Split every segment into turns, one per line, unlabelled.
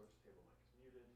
source table mic is muted.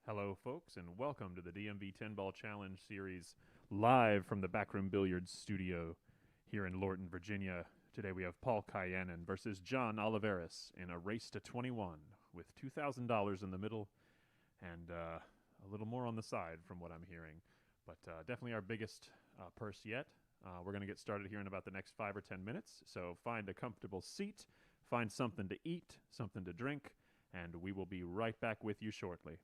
Hello, folks, and welcome to the DMV 10 Ball Challenge series live from the Backroom Billiards studio here in Lorton, Virginia. Today we have Paul Cayanan versus John Oliveras in a race to 21 with $2,000 in the middle and a little more on the side from what I'm hearing. But definitely our biggest purse yet. We're going to get started here in about the next 5 or 10 minutes, so find a comfortable seat, find something to eat, something to drink, and we will be right back with you shortly.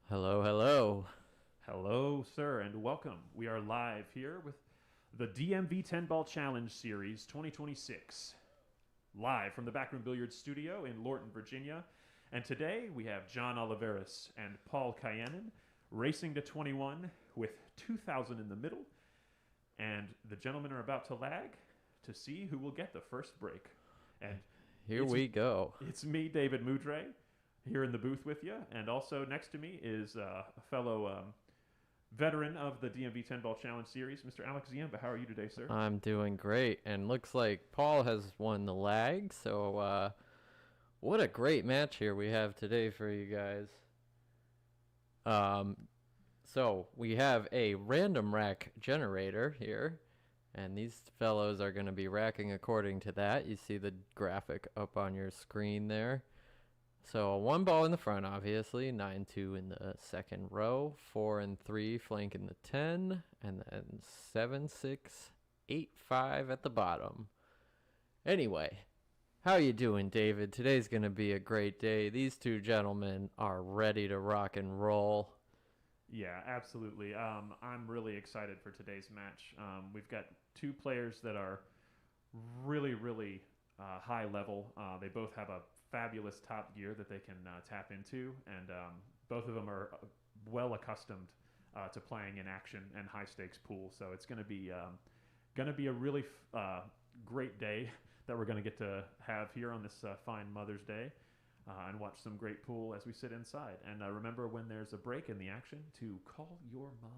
Hello, hello.
Hello, sir, and welcome. We are live here with the DMV 10 Ball Challenge Series 2026, live from the Backroom Billiards Studio in Lorton, Virginia. And today we have John Oliveras and Paul Cayanan racing to 21 with 2,000 in the middle. And the gentlemen are about to lag to see who will get the first break. And
Here we go.
it's me, David Moudre, here in the booth with you. And also next to me is a fellow veteran of the DMV 10 Ball Challenge Series, Mr. Alex Ziemba. How are you today, sir?
I'm doing great, and looks like Paul has won the lag, so what a great match here we have today for you guys. So we have a random rack generator here, and these fellows are going to be racking according to that. You see the graphic up on your screen there. So 1 ball in the front, obviously, 9-2 in the second row, 4 and 3 flanking the 10, and then 7-6, 8-5 at the bottom. Anyway, how you doing, David? Today's going to be a great day. These two gentlemen are ready to rock and roll.
Yeah, absolutely. I'm really excited for today's match. We've got two players that are really high level. They both have a fabulous top gear that they can tap into, and both of them are well accustomed to playing in action and high stakes pool. So it's going to be a really great day that we're going to get to have here on this fine Mother's Day. And watch some great pool as we sit inside. And remember, when there's a break in the action, to call your mom.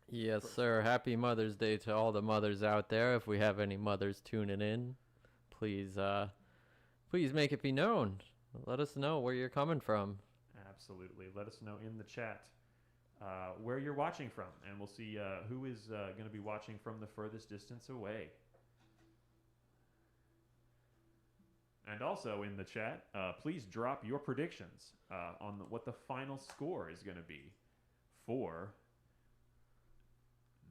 Yes, sir. Happy Mother's Day to all the mothers out there. If we have any mothers tuning in, please make it be known. Let us know where you're coming from.
Absolutely. Let us know in the chat where you're watching from, and we'll see who is going to be watching from the furthest distance away. And also in the chat, please drop your predictions on what the final score is going to be for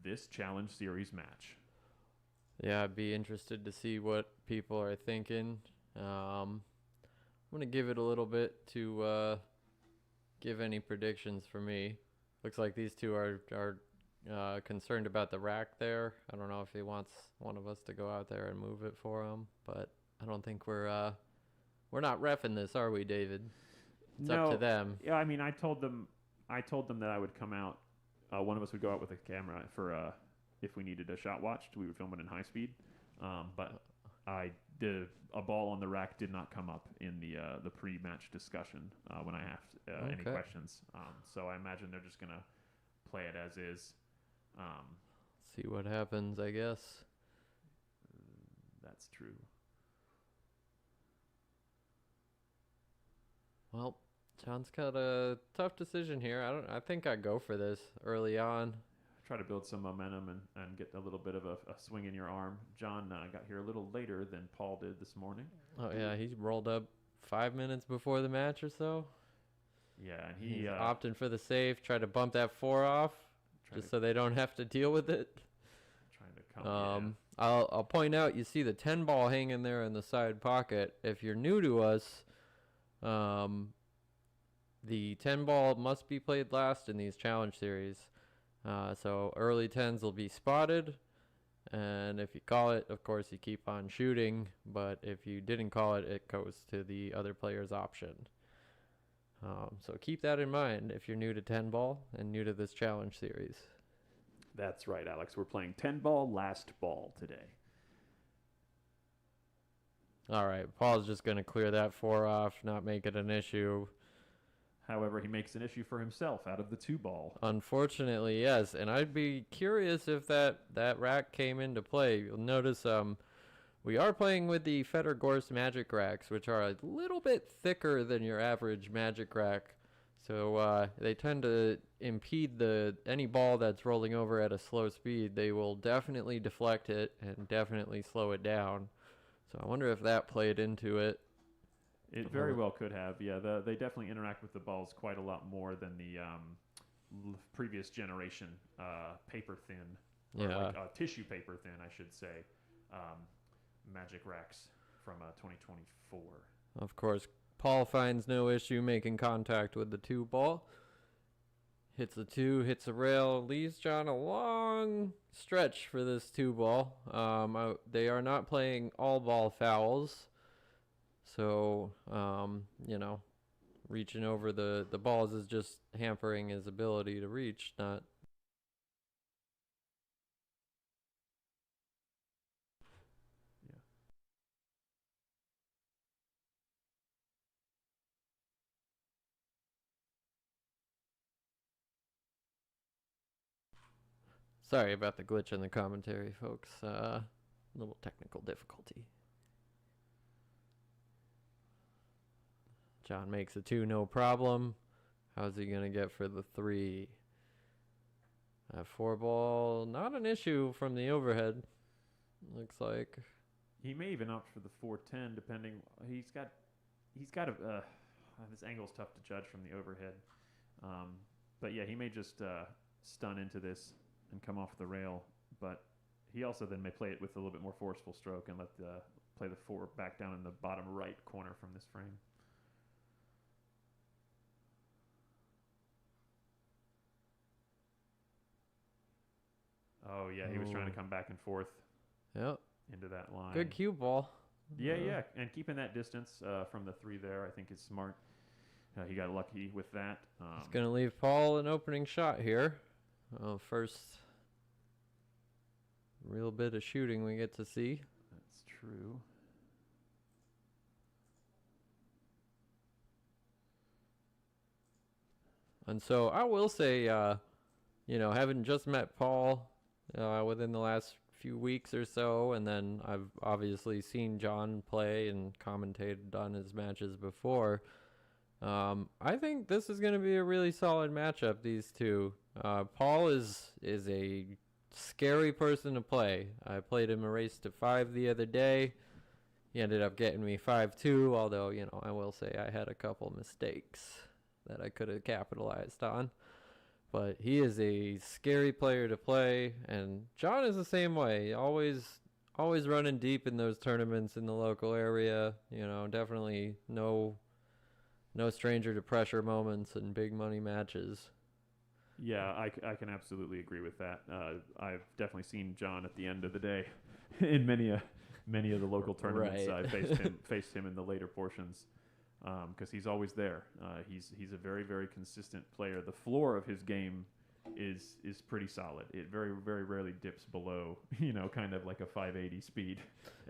this challenge series match.
Yeah, I'd be interested to see what people are thinking. I'm going to give it a little bit to give any predictions for me. Looks like these two are concerned about the rack there. I don't know if he wants one of us to go out there and move it for him, but I don't think we're not reffing this, are we, David? It's up to them.
Yeah, I mean, I told them that I would come out. One of us would go out with a camera for if we needed a shot watched. We would film it in high speed. But a ball on the rack did not come up in the pre-match discussion when I asked any questions. So I imagine they're just gonna play it as is.
See what happens, I guess.
That's true.
Well, John's got a tough decision here. I think I'd go for this early on.
Try to build some momentum and get a little bit of a swing in your arm. John got here a little later than Paul did this morning.
Oh, yeah, he rolled up 5 minutes before the match or so.
Yeah, and he's
opting for the save, tried to bump that 4 off just so they don't have to deal with it.
Trying to come.
I'll point out, you see the 10 ball hanging there in the side pocket. If you're new to us, the 10 ball must be played last in these challenge series. So early 10s will be spotted, and if you call it, of course, you keep on shooting, but if you didn't call it, it goes to the other player's option. So keep that in mind if you're new to 10 ball and new to this challenge series.
That's right, Alex. We're playing 10 ball last ball today.
All right, Paul's just going to clear that 4 off, not make it an issue.
However, he makes an issue for himself out of the 2 ball.
Unfortunately, yes. And I'd be curious if that rack came into play. You'll notice we are playing with the Feder-Gorst Magic Racks, which are a little bit thicker than your average Magic Rack. So they tend to impede any ball that's rolling over at a slow speed. They will definitely deflect it and definitely slow it down. So I wonder if that played into it.
It very well could have. Yeah, they definitely interact with the balls quite a lot more than the previous generation paper thin, or like tissue paper thin, I should say, Magic Racks from 2024.
Of course, Paul finds no issue making contact with the 2 ball. Hits the 2, hits the rail, leaves John a long stretch for this 2 ball. They are not playing all ball fouls. So, reaching over the balls is just hampering his ability to reach, not.
Yeah.
Sorry about the glitch in the commentary, folks. Little technical difficulty. John makes a 2, no problem. How's he going to get for the 3? 4 ball, not an issue from the overhead. Looks like.
He may even opt for the 410, depending. He's got a. This angle's tough to judge from the overhead. But yeah, he may just stun into this and come off the rail. But he also then may play it with a little bit more forceful stroke and play the 4 back down in the bottom right corner from this frame. Oh, yeah, he was trying to come back and forth into that line.
Good cue ball.
Yeah. And keeping that distance from the 3 there, I think is smart. He got lucky with that.
It's going to leave Paul an opening shot here. First real bit of shooting we get to see.
That's true.
And so I will say, having just met Paul within the last few weeks or so, and then I've obviously seen John play and commentated on his matches before. I think this is going to be a really solid matchup, these two. Paul is a scary person to play. I played him a race to 5 the other day. He ended up getting me 5-2, although, I will say I had a couple mistakes that I could have capitalized on. But he is a scary player to play, and John is the same way. Always running deep in those tournaments in the local area. Definitely no stranger to pressure moments and big money matches.
Yeah, I can absolutely agree with that. I've definitely seen John at the end of the day in many of the local tournaments.
Right.
I faced him in the later portions. Because he's always there. He's a very, very consistent player. The floor of his game is pretty solid. It very, very rarely dips below, kind of like a 580 speed.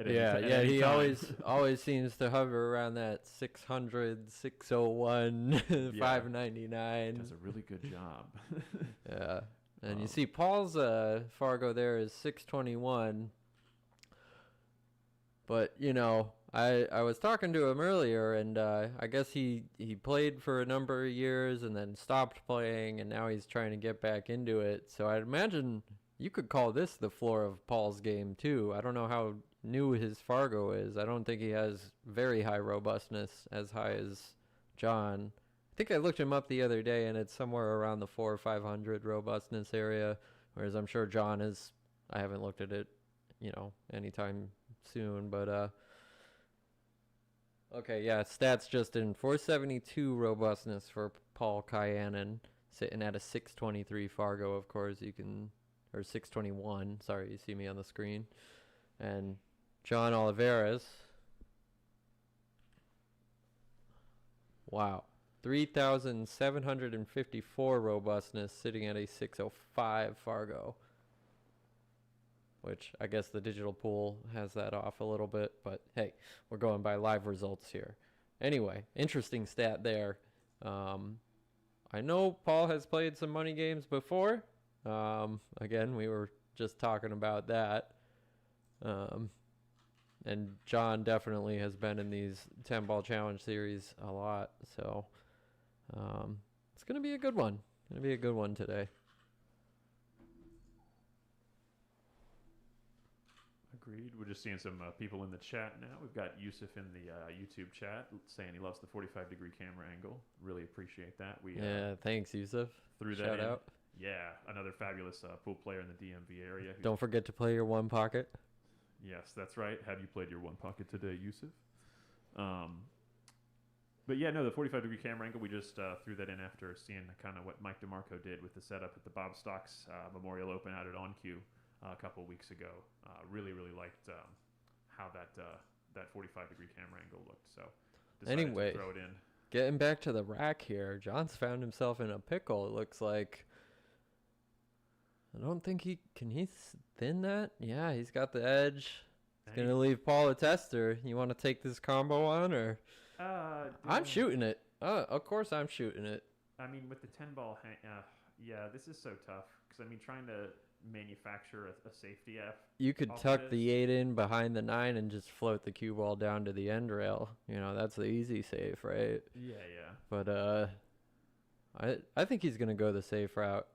He always seems to hover around that 600, 601, 599.
Does a really good job.
Yeah, and you see Paul's Fargo there is 621. But I was talking to him earlier, and I guess he played for a number of years and then stopped playing, and now he's trying to get back into it. So I'd imagine you could call this the floor of Paul's game too. I don't know how new his Fargo is. I don't think he has very high robustness, as high as John. I think I looked him up the other day, and it's somewhere around the 400 or 500 robustness area, whereas I'm sure John is. I haven't looked at it, anytime soon, but okay, yeah, stats just in 472 robustness for Paul Cayanan, sitting at a 623 Fargo, of course, or 621, sorry, you see me on the screen. And John Oliveras, wow, 3,754 robustness, sitting at a 605 Fargo. Which I guess the digital pool has that off a little bit, but hey, we're going by live results here. Anyway, interesting stat there. I know Paul has played some money games before. Again, we were just talking about that. And John definitely has been in these 10-ball challenge series a lot, so it's going to be a good one. Going to be a good one today.
Agreed. We're just seeing some people in the chat now. We've got Yusuf in the YouTube chat saying he loves the 45-degree camera angle. Really appreciate that.
Thanks, Yusuf.
Threw that
Shout
in.
out.
Yeah, another fabulous pool player in the DMV area.
Don't forget to play your one pocket.
Yes, that's right. Have you played your one pocket today, Yusuf? But yeah, no, the 45-degree camera angle, we just threw that in after seeing kind of what Mike DeMarco did with the setup at the Bob Stocks Memorial Open out at On Cue a couple of weeks ago. Really, really liked how that 45-degree camera angle looked. So decided
Anyway,
to throw it in.
getting back to the rack here, John's found himself in a pickle. It looks like. I don't think he thin that. Yeah, he's got the edge. He's gonna leave Paul a tester. You want to take this combo on, or? I'm shooting it. Of course I'm shooting it.
I mean, with the 10 ball, yeah, this is so tough because I mean, trying to manufacture a safety F.
You could tuck the 8 in behind the 9 and just float the cue ball down to the end rail. You know, that's the easy safe, right?
Yeah, yeah.
But I think he's gonna go the safe route.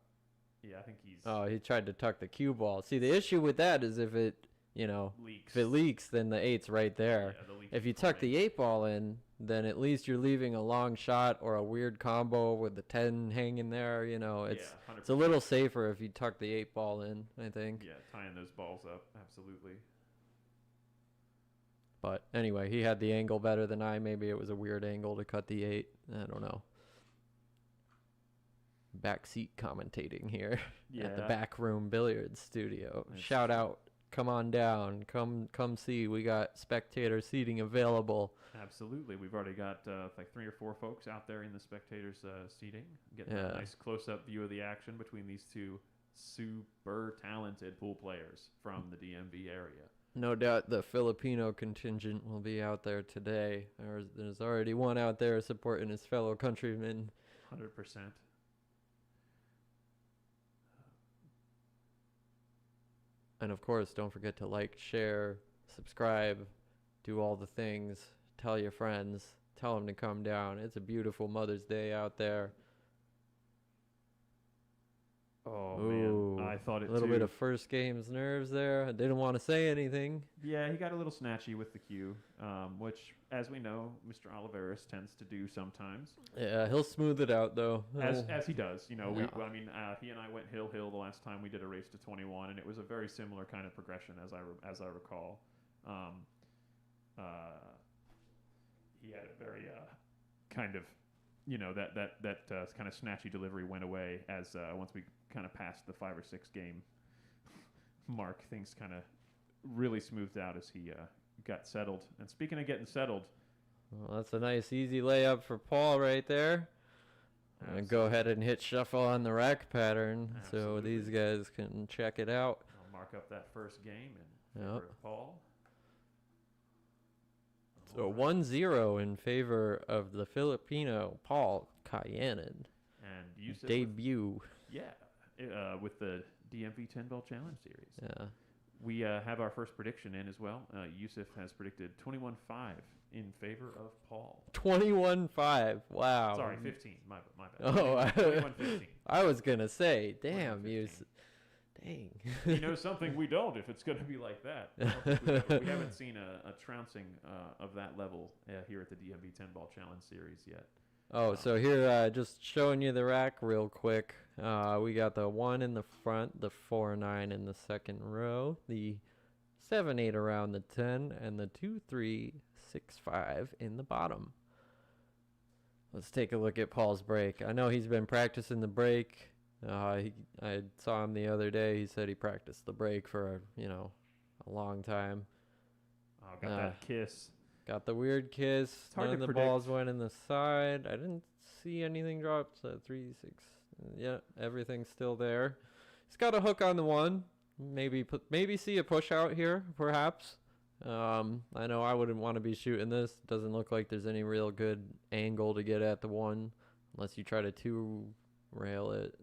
Yeah, I think he's.
Oh, he tried to tuck the cue ball. See, the issue with that is if it,
leaks.
if it leaks, then the 8's right there.
Yeah,
If you tuck the 8 ball in, then at least you're leaving a long shot or a weird combo with the 10 hanging there. It's a little safer if you tuck the 8 ball in, I think.
Yeah, tying those balls up, absolutely.
But anyway, he had the angle better than I. Maybe it was a weird angle to cut the 8. I don't know. Backseat commentating here at the Backroom Billiards Studio. Shout out. Come on down. Come see. We got spectator seating available.
Absolutely. We've already got like 3 or 4 folks out there in the spectators seating. Getting a nice close-up view of the action between these two super talented pool players from the DMV area.
No doubt the Filipino contingent will be out there today. There's already one out there supporting his fellow countrymen.
100%.
And of course, don't forget to like, share, subscribe, do all the things. Tell your friends. Tell them to come down. It's a beautiful Mother's Day out there.
Oh, man. I thought it too.
A little bit of first game's nerves there. I didn't want to say anything.
Yeah, he got a little snatchy with the cue, which, as we know, Mr. Oliveras tends to do sometimes.
Yeah, he'll smooth it out, though.
As he does. You know, he and I went hill the last time we did a race to 21, and it was a very similar kind of progression, as I recall. He had a very kind of, that kind of snatchy delivery went away as once we kind of passed the 5 or 6 game mark. Things kind of really smoothed out as he got settled. And speaking of getting settled,
well, that's a nice easy layup for Paul right there. I'm going to go ahead and hit shuffle on the rack pattern so these guys can check it out.
I'll mark up that first game in favor of Paul.
So 1-0 in favor of the Filipino Paul Cayanan.
And Yusuf
debut.
With the DMV 10 Ball Challenge Series.
Yeah.
We have our first prediction in as well. Yusuf has predicted 21-5 in favor of Paul.
21-5. Wow.
Sorry, 15. My bad.
Oh,
21-15.
I was going to say, damn, Yusuf. Dang.
You know something we don't if it's going to be like that. We haven't seen a trouncing of that level here at the DMV 10 Ball Challenge Series yet.
Oh, so here, just showing you the rack real quick. We got the 1 in the front, the 4-9 in the second row, the 7-8 around the 10, and the 2-3-6-5 in the bottom. Let's take a look at Paul's break. I know he's been practicing the break. I saw him the other day. He said he practiced the break for, a long time.
Oh, got that kiss.
Got the weird kiss. None of the balls went in the side. I didn't see anything drop. So 3-6. Yeah, everything's still there. He's got a hook on the 1. Maybe see a push out here, perhaps. I know I wouldn't want to be shooting this. Doesn't look like there's any real good angle to get at the 1, unless you try to 2-rail it.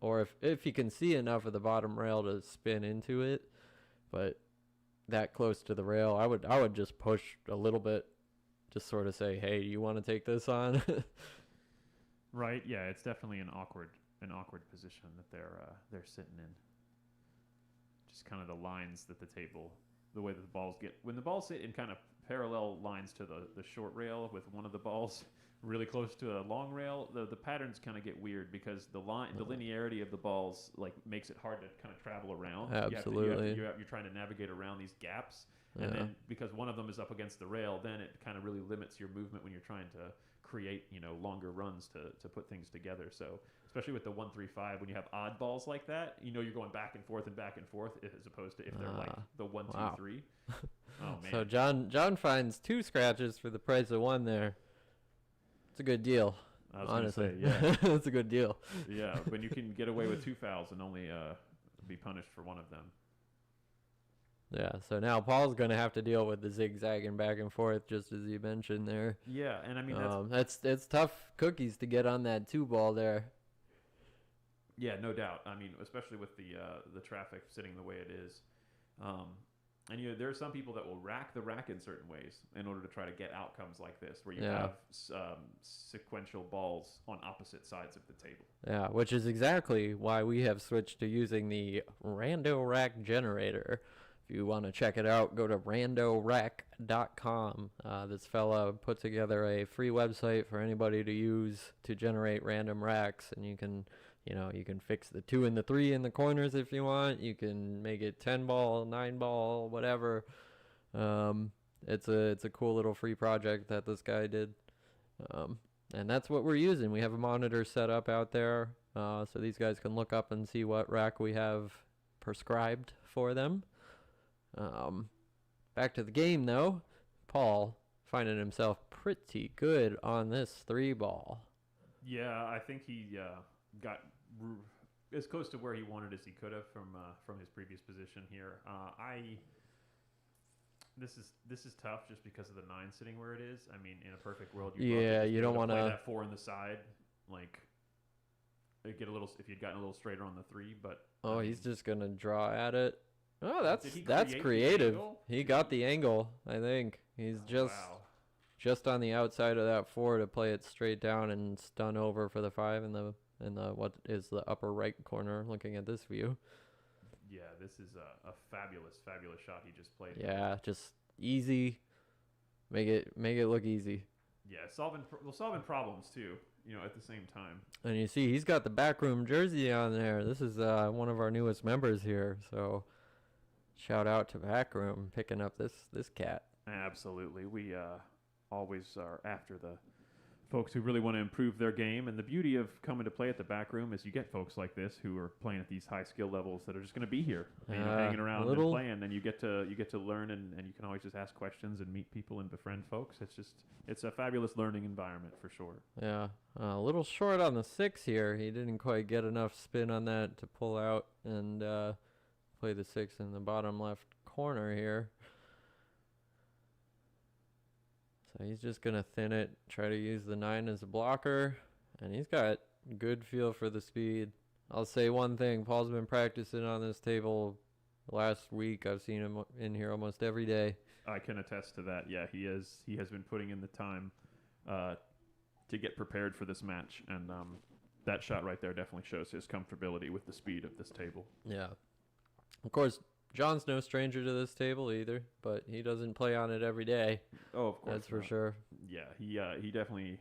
Or if you can see enough of the bottom rail to spin into it, but that close to the rail, I would just push a little bit, just sort of say, hey, you want to take this on?
Right. Yeah, it's definitely an awkward position that they're sitting in. Just kind of the lines that the table, the way that the balls get when the balls sit in kind of parallel lines to the short rail with one of the balls really close to a long rail, the patterns kind of get weird because the linearity of the balls like makes it hard to kind of travel around.
Absolutely.
You're trying to navigate around these gaps, and then because one of them is up against the rail, then it kind of really limits your movement when you're trying to create longer runs to put things together. So especially with the 1-3-5, when you have odd balls like that, you're going back and forth as opposed to if they're like the 1-2-3. Oh man!
So John finds 2 scratches for the price of 1 there. It's a good deal.
I was
honestly,
gonna say, yeah,
it's a good deal.
Yeah, when you can get away with 2 fouls and only be punished for one of them.
Yeah, so now Paul's going to have to deal with the zigzagging back and forth, just as you mentioned there.
Yeah, and I mean
that's tough cookies to get on that 2 ball there.
Yeah, no doubt. I mean, especially with the traffic sitting the way it is. And there are some people that will rack the rack in certain ways in order to try to get outcomes like this, where you have sequential balls on opposite sides of the table. Yeah,
which is exactly why we have switched to using the Rando Rack generator. If you want to check it out, go to randorack.com. This fella put together a free website for anybody to use to generate random racks, and you can fix the 2 and the 3 in the corners if you want. You can make it 10 ball, 9 ball, whatever. It's a cool little free project that this guy did. And that's what we're using. We have a monitor set up out there, so these guys can look up and see what rack we have prescribed for them. Back to the game though. Paul finding himself pretty good on this 3 ball.
Yeah, I think he got as close to where he wanted as he could have from his previous position here. This is tough just because of the 9 sitting where it is. I mean, in a perfect world,
you don't want to
play that 4 in the side, like get a little if you'd gotten a little straiter on the 3. But
he's just gonna draw at it. Oh, that's creative. He got the angle. I think he's just on the outside of that 4 to play it straight down and stun over for the 5 in the what is the upper right corner. Looking at this view.
Yeah, this is a fabulous shot he just played.
Yeah, just easy. Make it look easy.
Yeah, solving problems too. At the same time.
And you see, he's got the backroom jersey on there. This is one of our newest members here. So, shout out to Backroom picking up this cat.
Absolutely, we always are after the folks who really want to improve their game, and the beauty of coming to play at the Backroom is you get folks like this who are playing at these high skill levels that are just going to be here, hanging around and playing, and you get to learn, and you can always just ask questions and meet people and befriend folks. It's a fabulous learning environment for sure.
Yeah, a little short on the 6 here. He didn't quite get enough spin on that to pull out and play the 6 in the bottom left corner here. So he's just going to thin it, try to use the 9 as a blocker, and he's got good feel for the speed. I'll say one thing, Paul's been practicing on this table last week. I've seen him in here almost every day.
I can attest to that. Yeah, he has been putting in the time to get prepared for this match, and that shot right there definitely shows his comfortability with the speed of this table.
Yeah. Of course, John's no stranger to this table either, but he doesn't play on it every day.
Oh, of course.
That's for sure.
Yeah, he definitely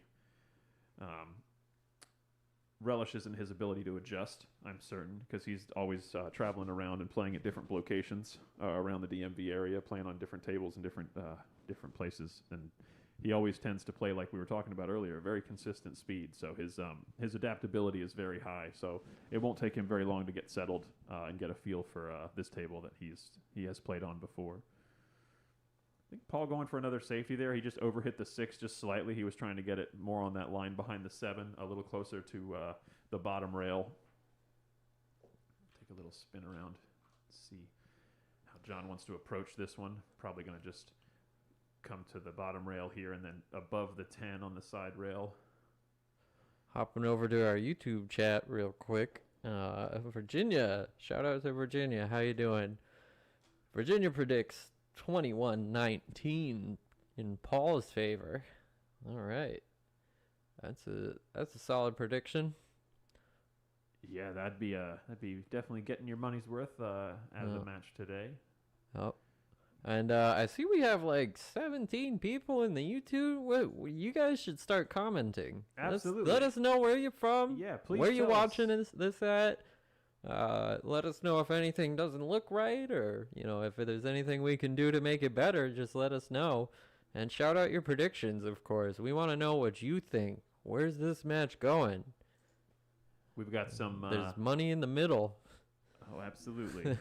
relishes in his ability to adjust, I'm certain, because he's always traveling around and playing at different locations around the DMV area, playing on different tables in different places, and he always tends to play, like we were talking about earlier, very consistent speed. So his adaptability is very high. So it won't take him very long to get settled and get a feel for this table that he has played on before. I think Paul going for another safety there. He just overhit the 6 just slightly. He was trying to get it more on that line behind the 7, a little closer to the bottom rail. Take a little spin around. See how John wants to approach this one. Probably going to just come to the bottom rail here and then above the 10 on the side rail.
Hopping over to our YouTube chat real quick. Virginia, shout out to Virginia. How you doing? Virginia predicts 21-19 in Paul's favor. All right, that's a solid prediction.
Yeah, that'd be definitely getting your money's worth out of the match today.
Oh. And I see we have like 17 people in the YouTube. You guys should start commenting.
Absolutely.
Let us know where you're from.
Yeah, please.
Where you
tell
watching
us.
this at? Let us know if anything doesn't look right, or if there's anything we can do to make it better. Just let us know, and shout out your predictions. Of course, we want to know what you think. Where's this match going?
We've got some.
There's money in the middle.
Oh, absolutely.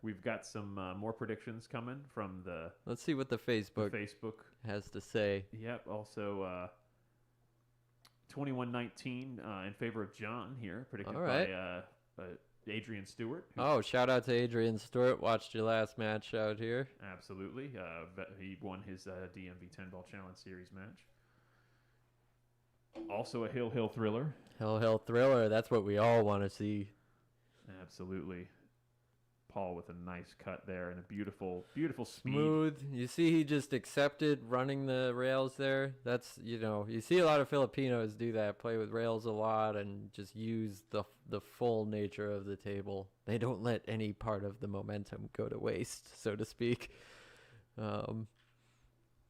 We've got some more predictions coming from the.
Let's see what the Facebook has to say.
Yep. Also, 21-19 in favor of John here, predicted by Adrian Stewart.
Oh, shout out to Adrian Stewart. Watched your last match out here.
Absolutely. He won his DMV 10-ball challenge series match. Also a Hill Thriller.
Hill Thriller. That's what we all want to see.
Absolutely. Paul with a nice cut there and a beautiful speed.
Smooth. You see he just accepted running the rails there. That's, you see a lot of Filipinos do that, play with rails a lot and just use the full nature of the table. They don't let any part of the momentum go to waste, so to speak.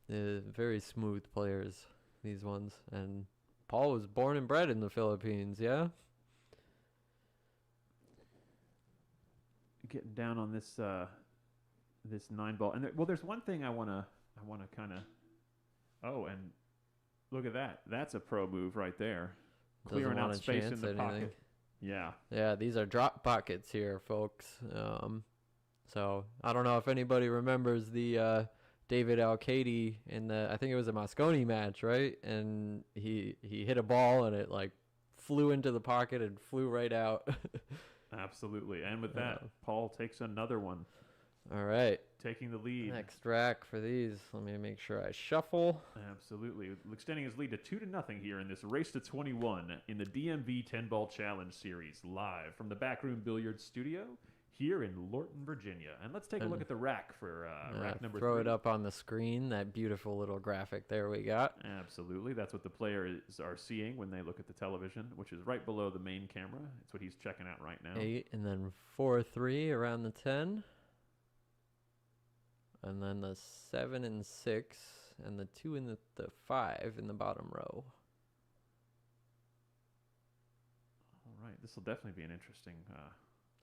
Very smooth players, these ones. And Paul was born and bred in the Philippines, yeah?
Getting down on this 9-ball, and there's one thing I wanna kind of. Oh, and look at that! That's a pro move right there, clearing out space in the pocket. Yeah,
these are drop pockets here, folks. So I don't know if anybody remembers the David Alcady in I think it was a Mosconi match, right? And he hit a ball and it like flew into the pocket and flew right out.
Absolutely. And with that, Paul takes another one.
All right.
Taking the lead.
Next rack for these. Let me make sure I shuffle.
Absolutely. Extending his lead to 2-0 here in this race to 21 in the DMV 10-ball challenge series, live from the Backroom Billiards studio here in Lorton, Virginia. And let's take a look at the rack for rack number 3.
Throw it up on the screen, that beautiful little graphic there we got.
Absolutely. That's what the players are seeing when they look at the television, which is right below the main camera. It's what he's checking out right now.
8 and then 4-3 around the 10. And then the 7 and 6 and the 2 and the 5 in the bottom row.
All right. This will definitely be an interesting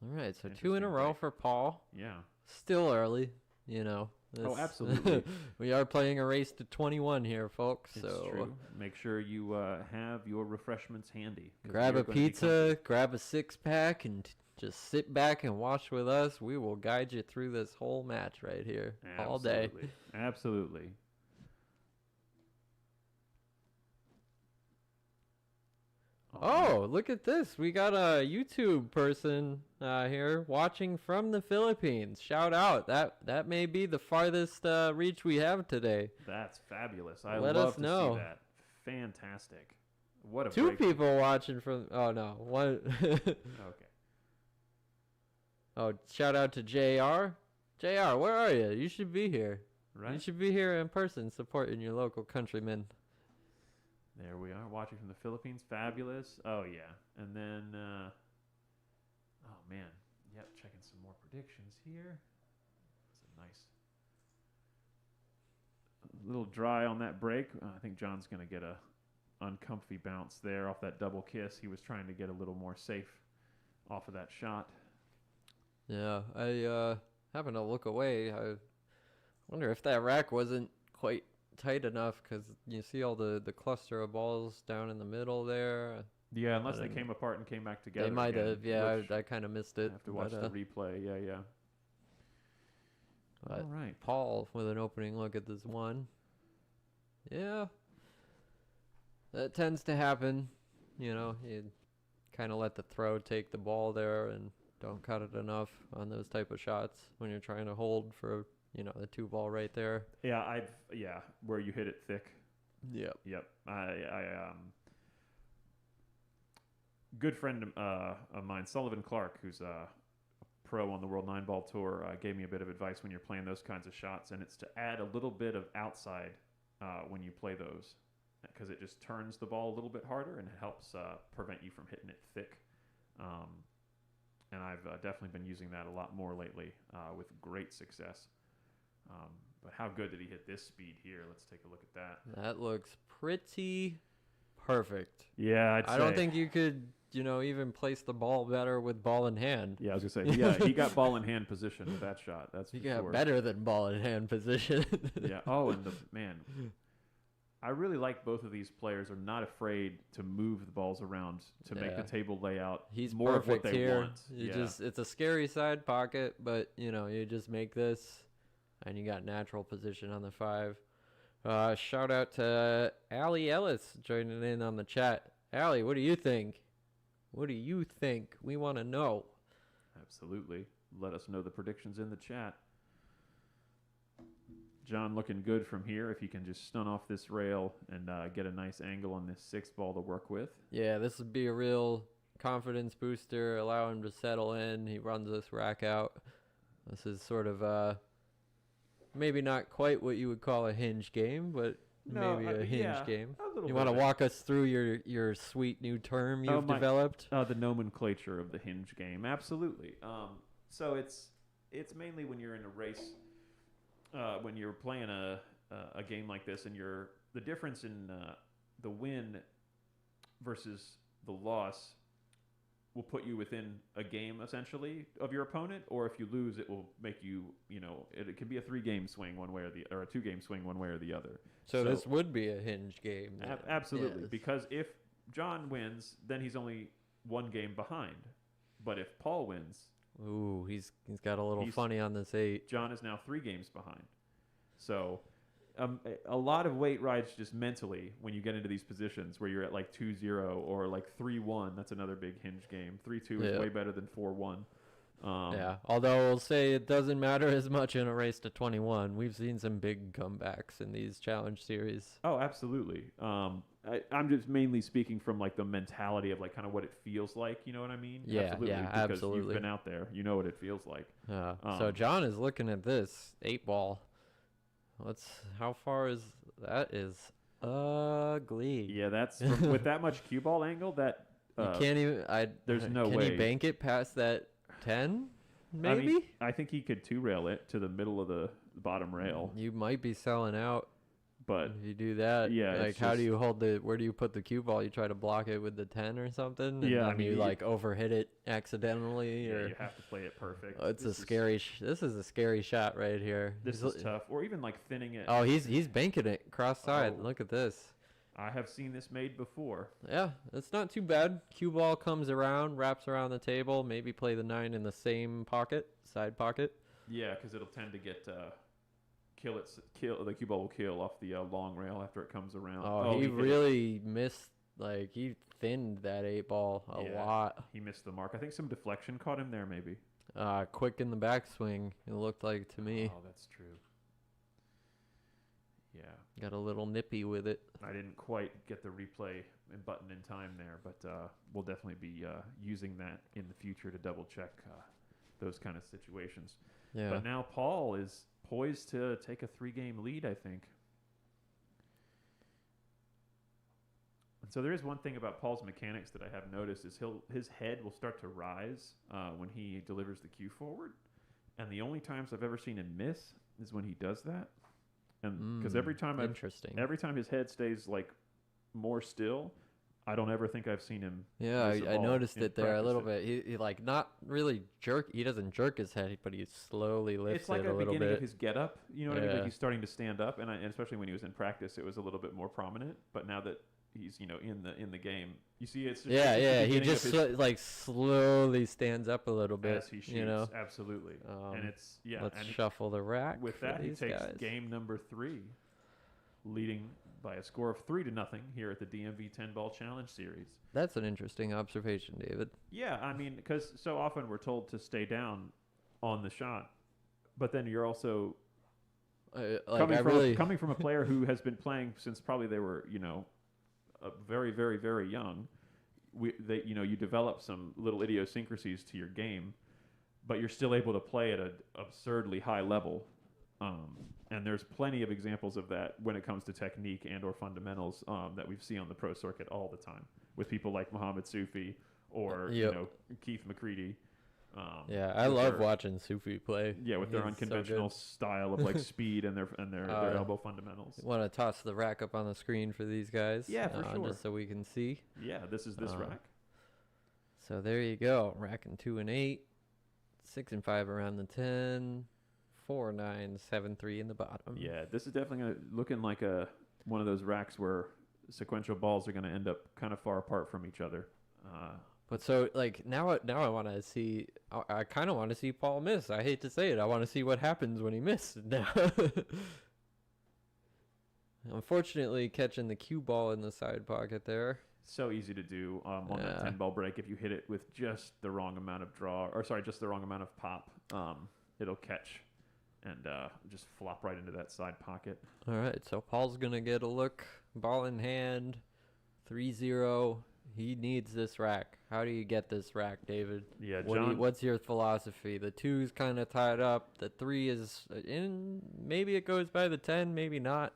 all right, so 2 in a row for Paul.
Yeah.
Still early,
Oh, absolutely.
We are playing a race to 21 here, folks.
It's true. Make sure you have your refreshments handy.
Grab a pizza, grab a 6-pack, and just sit back and watch with us. We will guide you through this whole match right here all day.
Absolutely.
Oh, look at this. We got a YouTube person here watching from the Philippines. Shout out. That may be the farthest reach we have today.
That's fabulous. I
Let
love
us
to
know.
see that. Fantastic. What a
2
breakthrough.
people watching from... Oh, no. 1.
Okay.
Oh, shout out to JR. JR, where are you? You should be here.
Right.
You should be here in person supporting your local countrymen.
There we are, watching from the Philippines. Fabulous. Oh, yeah. And then, oh, man. Yep, checking some more predictions here. It's a nice, a little dry on that break. I think John's going to get a uncomfy bounce there off that double kiss. He was trying to get a little more safe off of that shot.
Yeah, I happened to look away. I wonder if that rack wasn't quite tight enough, because you see all the cluster of balls down in the middle there.
Yeah, unless they came apart and came back together.
They might
again,
have. Yeah, I kind of missed it.
Have to watch the replay. Yeah.
But
all right.
Paul with an opening look at this one. Yeah, that tends to happen. You kind of let the throw take the ball there and don't cut it enough on those type of shots when you're trying to hold for the 2 ball right there.
Yeah, where you hit it thick.
Yep.
I good friend of mine, Sullivan Clark, who's a pro on the World 9-Ball Tour, gave me a bit of advice when you're playing those kinds of shots, and it's to add a little bit of outside when you play those, because it just turns the ball a little bit harder and it helps prevent you from hitting it thick. and I've definitely been using that a lot more lately with great success. But how good did he hit this speed here? Let's take a look at that.
That looks pretty perfect.
Yeah,
I don't think you could, even place the ball better with ball in hand.
Yeah, I was going to say, yeah, he got ball in hand position with that shot. That's for
He got
sure.
better than ball in hand position.
Yeah. Oh, and man, I really like both of these players are not afraid to move the balls around to make the table layout
He's
more of what
perfect
they
here.
want.
It's a scary side pocket, but you just make this, and you got natural position on the 5. Shout out to Allie Ellis joining in on the chat. Allie, what do you think? What do you think? We want to know.
Absolutely. Let us know the predictions in the chat. John looking good from here if he can just stun off this rail and get a nice angle on this 6th ball to work with.
Yeah, this would be a real confidence booster. Allow him to settle in. He runs this rack out. This is sort of maybe not quite what you would call a hinge game, but maybe a hinge game. You want to walk us through your sweet new term you've developed?
The nomenclature of the hinge game. Absolutely. So it's mainly when you're in a race. When you're playing a game like this, and the difference in the win versus the loss will put you within a game essentially of your opponent, or if you lose, it will make you, it can be a 3-game swing one way or a 2-game swing one way or the other.
So this would be a hinge game.
Absolutely,
yes.
Because if John wins, then he's only 1 game behind. But if Paul wins,
ooh, he's got a little funny on this 8.
John is now 3 games behind. So a lot of weight rides just mentally when you get into these positions where you're at like 2-0 or like 3-1. That's another big hinge game. 3-2 is way better than 4-1.
Yeah, although we'll say it doesn't matter as much in a race to 21. We've seen some big comebacks in these challenge series.
Oh, absolutely. I'm just mainly speaking from like the mentality of like kind of what it feels like. You know what I mean?
Yeah,
absolutely.
because absolutely.
You've been out there. You know what it feels like.
So John is looking at this 8 ball. How far is that? Is ugly.
Yeah, that's with that much cue ball angle that
you can't even.
There's no way.
Can he bank it past that 10? Maybe.
I mean, I think he could 2-rail it to the middle of the bottom rail.
You might be selling out.
But
if you do that,
yeah,
like how do you hold where do you put the cue ball? You try to block it with the 10 or something? And
yeah,
I mean, you like overhit it accidentally, or
you have to play it perfect.
This is a scary shot right here.
This is tough, or even like thinning it.
Oh, he's banking it cross side. Look at this.
I have seen this made before.
Yeah, it's not too bad. Cue ball comes around, wraps around the table. Maybe play the 9 in the same pocket, side pocket.
Yeah, because it'll tend to get. The cue ball will kill off the long rail after it comes around.
Oh, he really missed. Like he thinned that 8 ball a lot.
He missed the mark. I think some deflection caught him there, maybe.
Quick in the backswing. It looked like to me.
Oh, that's true. Yeah.
Got a little nippy with it.
I didn't quite get the replay button in time there, but we'll definitely be using that in the future to double check those kind of situations.
Yeah.
But now Paul is poised to take a 3-game lead, I think. And so there is one thing about Paul's mechanics that I have noticed is his head will start to rise when he delivers the cue forward. And the only times I've ever seen him miss is when he does that. And because every time his head stays like more still, I don't ever think I've seen him.
Yeah, I noticed it there a little bit. He like not really jerk. He doesn't jerk his head, but he slowly lifts it a little bit.
It's like the beginning of his get-up. You know what I mean? Like he's starting to stand up, and especially when he was in practice, it was a little bit more prominent. But now that he's in the game, you see it's just
he just like slowly stands up a little bit
as he shoots. Absolutely, and it's
Let's shuffle the rack.
With that, he takes game number 3, leading by a score of 3-0 here at the DMV 10-ball challenge series.
That's an interesting observation, David.
Yeah, I mean, because so often we're told to stay down on the shot, but then you're also coming from a player who has been playing since probably they were, very, very, very young. You develop some little idiosyncrasies to your game, but you're still able to play at an absurdly high level. And there's plenty of examples of that when it comes to technique and or fundamentals that we see on the pro circuit all the time with people like Muhammad Sufi or Keith McCready.
Yeah, I love watching Sufi play.
Yeah, with their unconventional style of like speed and their elbow fundamentals.
Want to toss the rack up on the screen for these guys?
Yeah, for sure.
Just so we can see.
Yeah, this is this rack.
So there you go. Racking 2 and 8, 6 and 5 around the 10, 4, 9, 7, 3 in the bottom.
Yeah, this is definitely looking like one of those racks where sequential balls are going to end up kind of far apart from each other.
But so like now I want to see. I kind of want to see Paul miss. I hate to say it. I want to see what happens when he misses now. Unfortunately, catching the cue ball in the side pocket there.
So easy to do on that 10 ball break. If you hit it with just the wrong amount of just the wrong amount of pop, it'll catch and just flop right into that side pocket. All
right, so Paul's gonna get a look, ball in hand, 3-0. He needs this rack. How do you get this rack, David?
Yeah, John.
What's your philosophy? The 2's kind of tied up. The 3 is in. Maybe it goes by the 10, maybe not.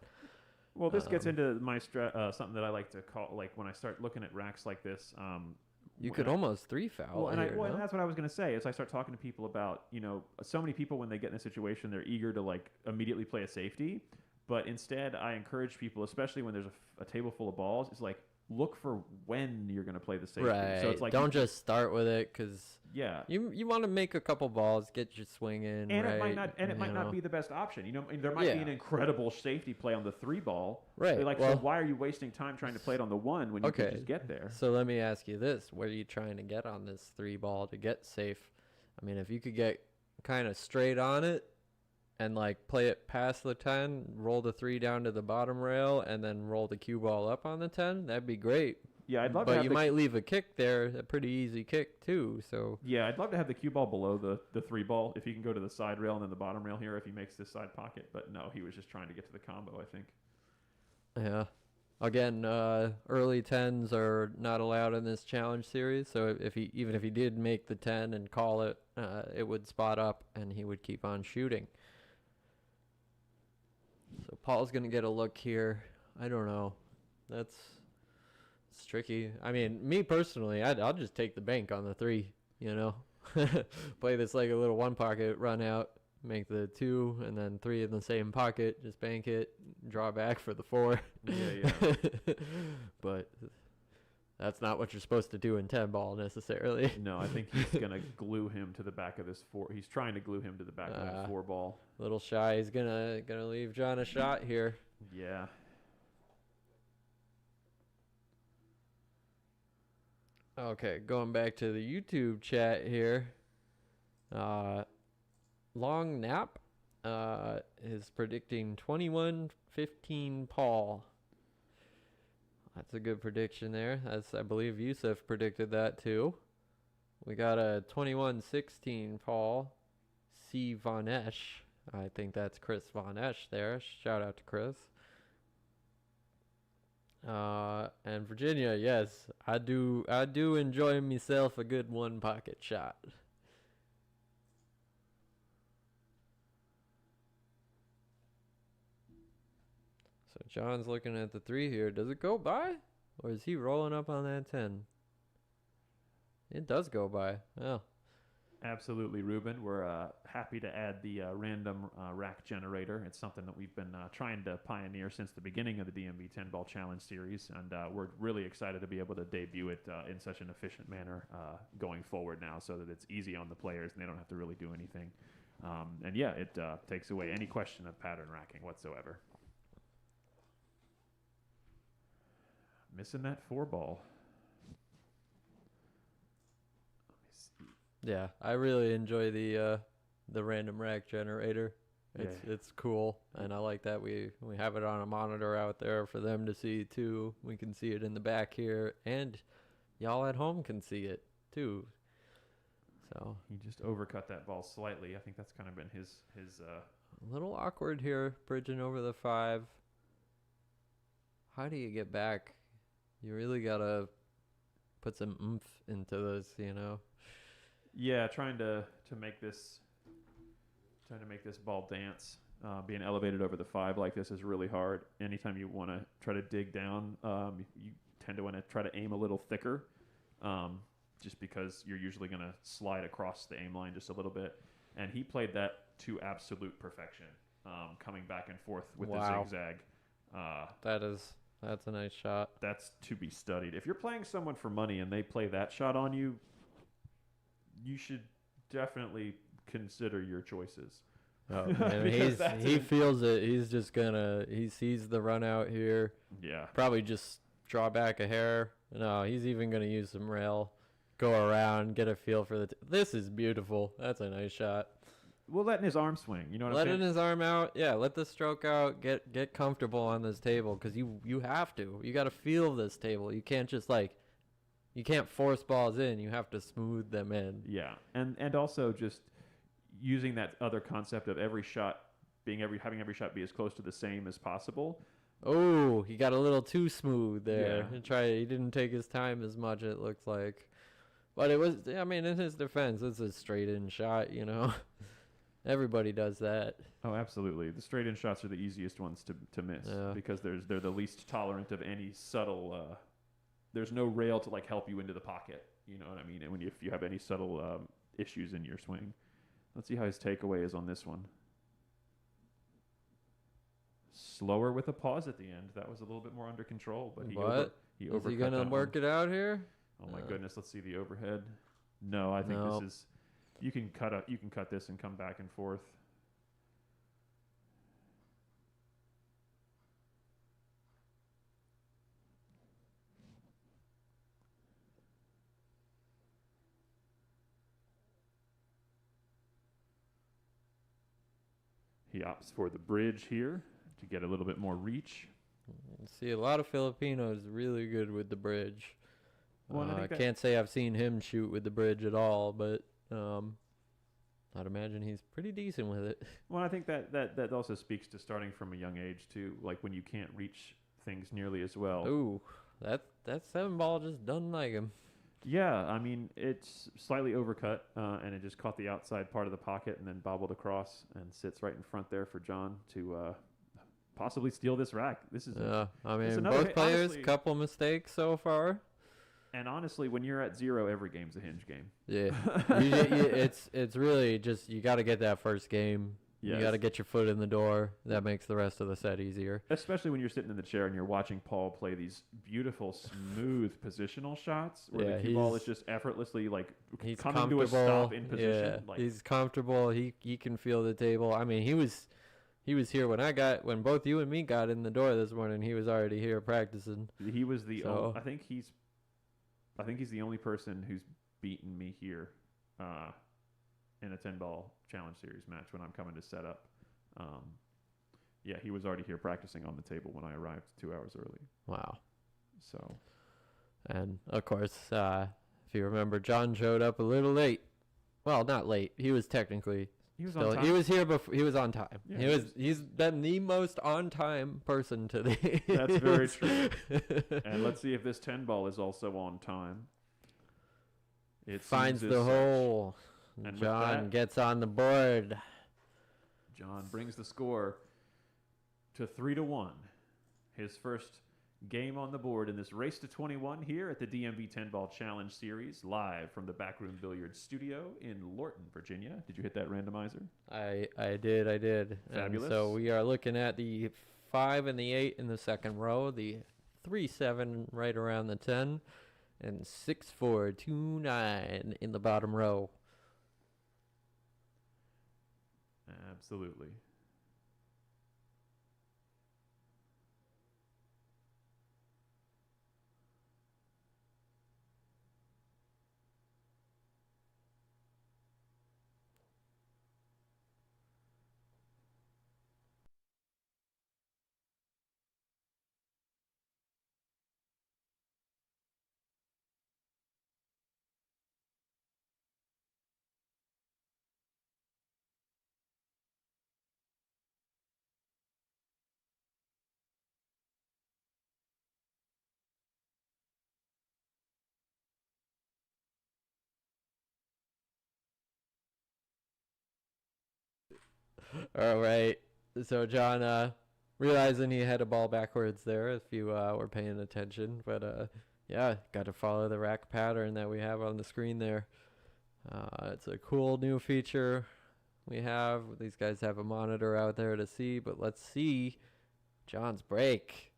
Well, this gets into my something that I like to call, like when I start looking at racks like this.
You could almost 3 foul.
Well, and that's what I was going to say. Is I start talking to people about, so many people when they get in a situation, they're eager to like immediately play a safety, but instead I encourage people, especially when there's a table full of balls, is like, look for when you're going to play the safety.
Right.
So it's like
don't just start with it because
yeah,
you want to make a couple balls, get your swing in,
and
right?
it might not be the best option. There might be an incredible safety play on the 3 ball.
Right.
Like, so why are you wasting time trying to play it on the 1 when you can just get there?
So let me ask you this: where are you trying to get on this 3 ball to get safe? I mean, if you could get kind of straight on it and like play it past the 10, roll the 3 down to the bottom rail, and then roll the cue ball up on the 10, that'd be great.
Yeah, I'd love
to
have
But you might leave a kick there, a pretty easy kick too. So
yeah, I'd love to have the cue ball below the 3 ball if he can go to the side rail and then the bottom rail here if he makes this side pocket. But no, he was just trying to get to the combo, I think.
Yeah. Again, early 10s are not allowed in this challenge series. So even if he did make the 10 and call it, it would spot up and he would keep on shooting. So Paul's going to get a look here. I don't know. It's tricky. I mean, me personally, I'll just take the bank on the 3, Play this like a little 1 pocket, run out, make the 2, and then 3 in the same pocket, just bank it, draw back for the 4.
Yeah.
But that's not what you're supposed to do in 10 ball necessarily.
No, I think he's going to glue him to the back of this 4. He's trying to glue him to the back of that 4 ball.
Little shy. He's gonna leave John a shot here.
Yeah.
Okay, going back to the YouTube chat here. Long Nap is predicting 21-15 Paul. That's a good prediction there. I believe Yusuf predicted that too. We got a 21-16 Paul. C. Von Esch. I think that's Chris Von Esch there. Shout out to Chris. And Virginia, yes, I do enjoy myself a good 1 pocket shot. So John's looking at the 3 here. Does it go by? Or is he rolling up on that 10? It does go by. Oh.
Absolutely, Ruben. We're happy to add the random rack generator. It's something that we've been trying to pioneer since the beginning of the DMV 10 Ball Challenge series, and we're really excited to be able to debut it in such an efficient manner going forward now, so that it's easy on the players and they don't have to really do anything. And yeah, it takes away any question of pattern racking whatsoever. Missing that 4 ball.
Yeah, I really enjoy the random rack generator. It's cool, and I like that we have it on a monitor out there for them to see too. We can see it in the back here, and y'all at home can see it too. So
he just overcut that ball slightly. I think that's kind of been his
a little awkward here, bridging over the 5. How do you get back? You really gotta put some oomph into those,
Yeah, trying to make this ball dance. Being elevated over the 5 like this is really hard. Anytime you want to try to dig down, you tend to want to try to aim a little thicker. just because you're usually going to slide across the aim line just a little bit. And he played that to absolute perfection, coming back and forth with the zigzag.
That's a nice shot.
That's to be studied. If you're playing someone for money and they play that shot on you, you should definitely consider your choices.
Oh, man, he feels it. He's just he sees the run out here.
Yeah.
Probably just draw back a hair. No, he's even gonna use some rail, go around, get a feel for this is beautiful. That's a nice shot.
Well, letting his arm swing. You know what I'm saying?
Letting his arm out. Yeah, let the stroke out. Get comfortable on this table because you have to. You got to feel this table. You can't just you can't force balls in. You have to smooth them in.
Yeah, and also just using that other concept of having every shot be as close to the same as possible.
Oh, he got a little too smooth there.
Yeah.
He didn't take his time as much, it looks like. But it was, I mean, in his defense, it's a straight in shot, you know. Everybody does that.
Oh, absolutely. The straight in shots are the easiest ones to miss because they're the least tolerant of any subtle there's no rail to help you into the pocket. You know what I mean? And if you have any subtle issues in your swing. Let's see how his takeaway is on this one. Slower with a pause at the end. That was a little bit more under control, but
is he gonna work it out here?
Oh my goodness! Let's see the overhead. No, I think this is. You can cut this and come back and forth. He opts for the bridge here to get a little bit more reach.
See, a lot of Filipinos really good with the bridge.
Well,
I can't say I've seen him shoot with the bridge at all, but I'd imagine he's pretty decent with it.
Well, I think that also speaks to starting from a young age too, like when you can't reach things nearly as well.
Ooh, that 7-ball just doesn't like him.
Yeah, I mean, it's slightly overcut, and it just caught the outside part of the pocket and then bobbled across and sits right in front there for John to possibly steal this rack. This is
I mean, both players, honestly, couple mistakes so far.
And honestly, when you're at 0, every game's a hinge game.
Yeah, it's really just you got to get that first game. Yes. You got to get your foot in the door. That makes the rest of the set easier.
Especially when you're sitting in the chair and you're watching Paul play these beautiful, smooth positional shots where the cue ball is just effortlessly coming to a stop in position.
Yeah, he's comfortable. He can feel the table. I mean, he was here when both you and me got in the door this morning. He was already here practicing.
He was I think he's the only person who's beaten me here. In a 10-ball challenge series match when I'm coming to set up. Yeah, he was already here practicing on the table when I arrived 2 hours early.
Wow.
So.
And, of course, if you remember, John showed up a little late. Well, not late. He was technically...
on time.
He was here before. He was on time.
Yeah,
he's been the most on-time person today.
That's very true. And let's see if this 10-ball is also on time.
It finds the hole. And John gets on the board.
John brings the score to 3-1. His first game on the board in this race to 21 here at the DMV 10-Ball Challenge Series, live from the Backroom Billiards Studio in Lorton, Virginia. Did you hit that randomizer?
I did.
Fabulous.
And so we are looking at the 5 and the 8 in the second row, the 3-7 right around the 10, and 6-4-2-9 in the bottom row.
Absolutely.
All right. So John, realizing he had a ball backwards there, if you were paying attention, but yeah, got to follow the rack pattern that we have on the screen there. It's a cool new feature we have. These guys have a monitor out there to see, but let's see John's break.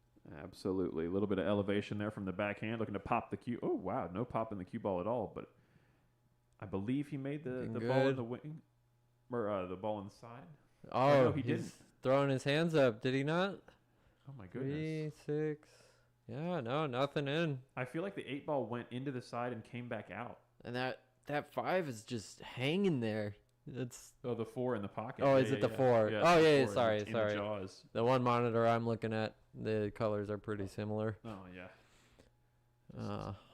Absolutely. A little bit of elevation there from the backhand, looking to pop the cue. Oh, wow. No pop in the cue ball at all, but I believe he made the ball in the wing, or the ball inside.
Oh,
no, he
he's
didn't.
throwing his hands up. Did he not?
Oh, my goodness.
3, 6. Yeah, no, nothing in.
I feel like the 8 ball went into the side and came back out.
And that 5 is just hanging there. It's
the 4 in the pocket.
Oh, is it the 4?
Yeah,
oh, yeah,
4
sorry.
in the jaws.
The one monitor I'm looking at, the colors are pretty similar.
Oh, yeah.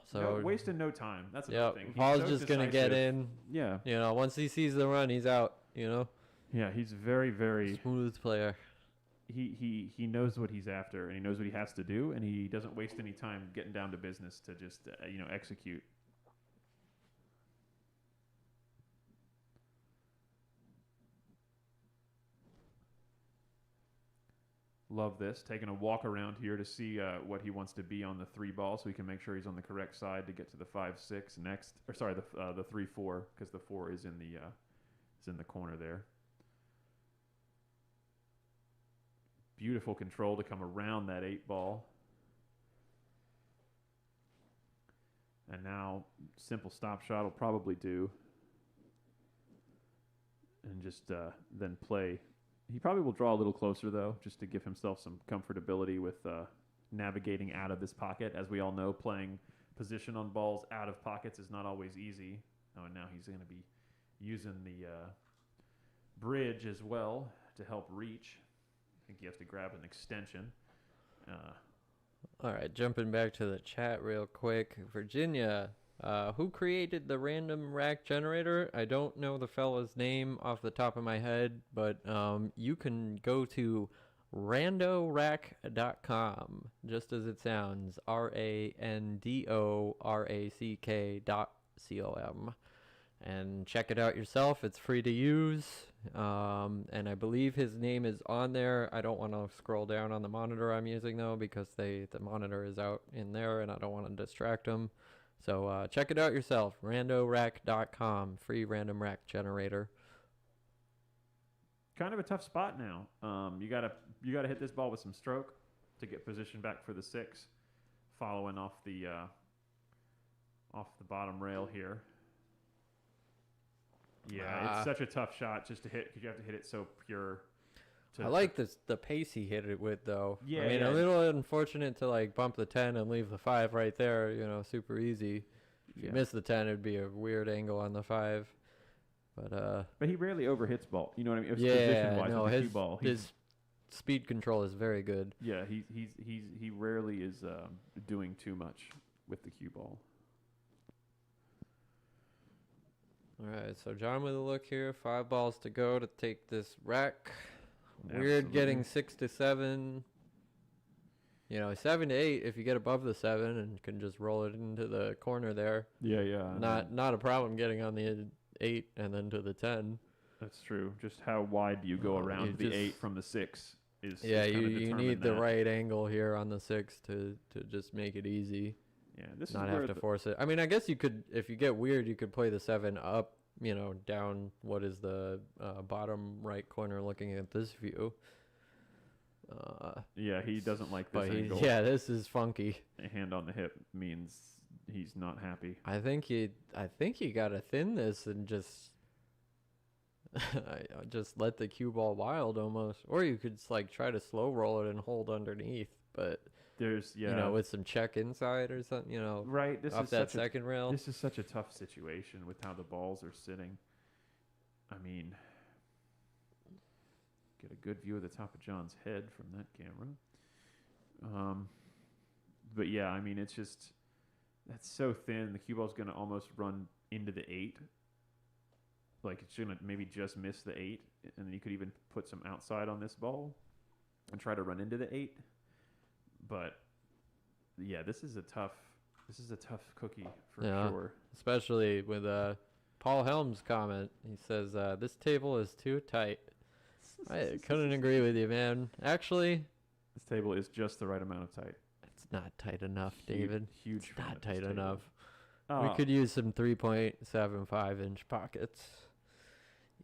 So
wasting no time. That's another thing.
Paul's just going to get in.
Yeah.
You know, once he sees the run, he's out, you know.
Yeah, he's very, very
smooth player.
He knows what he's after, and he knows what he has to do, and he doesn't waste any time getting down to business to just execute. Love this. Taking a walk around here to see what he wants to be on the 3 ball, so he can make sure he's on the correct side to get to the 5-6 next. Or sorry, the 3-4, because the 4 is in the corner there. Beautiful control to come around that 8 ball. And now simple stop shot will probably do. And just then play. He probably will draw a little closer, though, just to give himself some comfortability with navigating out of this pocket. As we all know, playing position on balls out of pockets is not always easy. Oh, and now he's going to be using the bridge as well to help reach. I think he has to grab an extension.
All right, jumping back to the chat real quick. Virginia, who created the random rack generator? I don't know the fella's name off the top of my head, but you can go to randorack.com, just as it sounds, randorack.com, and check it out yourself. It's free to use, and I believe his name is on there. I don't want to scroll down on the monitor I'm using, though, because the monitor is out in there, and I don't want to distract him. So check it out yourself, randorack.com, free random rack generator.
Kind of a tough spot now. You gotta hit this ball with some stroke to get position back for the 6, following off the bottom rail here. Yeah, it's such a tough shot just to hit because you have to hit it so pure.
I like the pace he hit it with, though.
Yeah,
I mean, a little unfortunate to like bump the 10 and leave the 5 right there. You know, super easy. If you miss the 10, it'd be a weird angle on the 5. But
he rarely overhits ball. You know what I mean?
Position-wise,
no, his ball.
His speed control is very good.
Yeah, he rarely is doing too much with the cue ball.
All right, so John with a look here. 5 balls to go to take this rack.
Absolutely.
Weird getting 6 to 7. You know, 7 to 8 if you get above the 7 and can just roll it into the corner there.
Yeah.
Not a problem getting on the 8 and then to the 10.
That's true. Just how wide do you go around the 8 from the 6 is
you need the right angle here on the 6 to just make it easy.
Yeah, this
not
is
have to force it. I mean, I guess you could, if you get weird, you could play the 7 up, you know, down what is the bottom right corner looking at this view.
Yeah, he doesn't like this angle.
Yeah, this is funky.
A hand on the hip means he's not happy.
I think you gotta thin this and just just let the cue ball wild almost, or you could just like try to slow roll it and hold underneath, but
there's
you know, with some check inside or something, you know,
right. This
off
is
that second rail.
This is such a tough situation with how the balls are sitting. I mean, get a good view of the top of John's head from that camera. But yeah, I mean, it's just that's so thin. The cue ball's going to almost run into the 8. Like it's going to maybe just miss the 8, and then you could even put some outside on this ball and try to run into the 8. But yeah, this is a tough cookie for sure.
Especially with Paul Helm's comment. He says this table is too tight. I couldn't agree with you, man. Actually,
this table is just the right amount of tight.
It's not tight enough, David.
Huge
It's
fan
not
of this
tight
table.
enough. We
Oh,
could use some 3.75-inch pockets.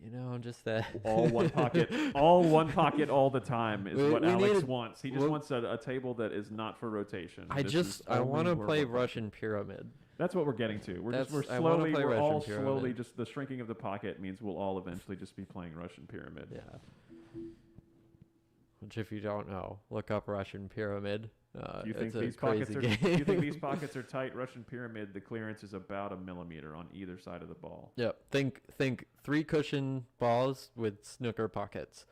You know, just that.
all one pocket, all one pocket all the time is what
We
Alex
need-
wants. He just
we'll-
wants a table that is not for rotation.
I want to play Russian Pyramid.
That's what we're getting to. We're
I wanna
slowly,
play
we're all
Russian
slowly
Pyramid.
just the shrinking of the pocket means we'll all eventually just be playing Russian Pyramid.
Yeah. Which, if you don't know, look up Russian Pyramid.
Do you think
it's a
these
crazy
pockets are?
game.
Do you think these pockets are tight? Russian Pyramid. The clearance is about 1 millimeter on either side of the ball.
Yep. Think 3 cushion balls with snooker pockets.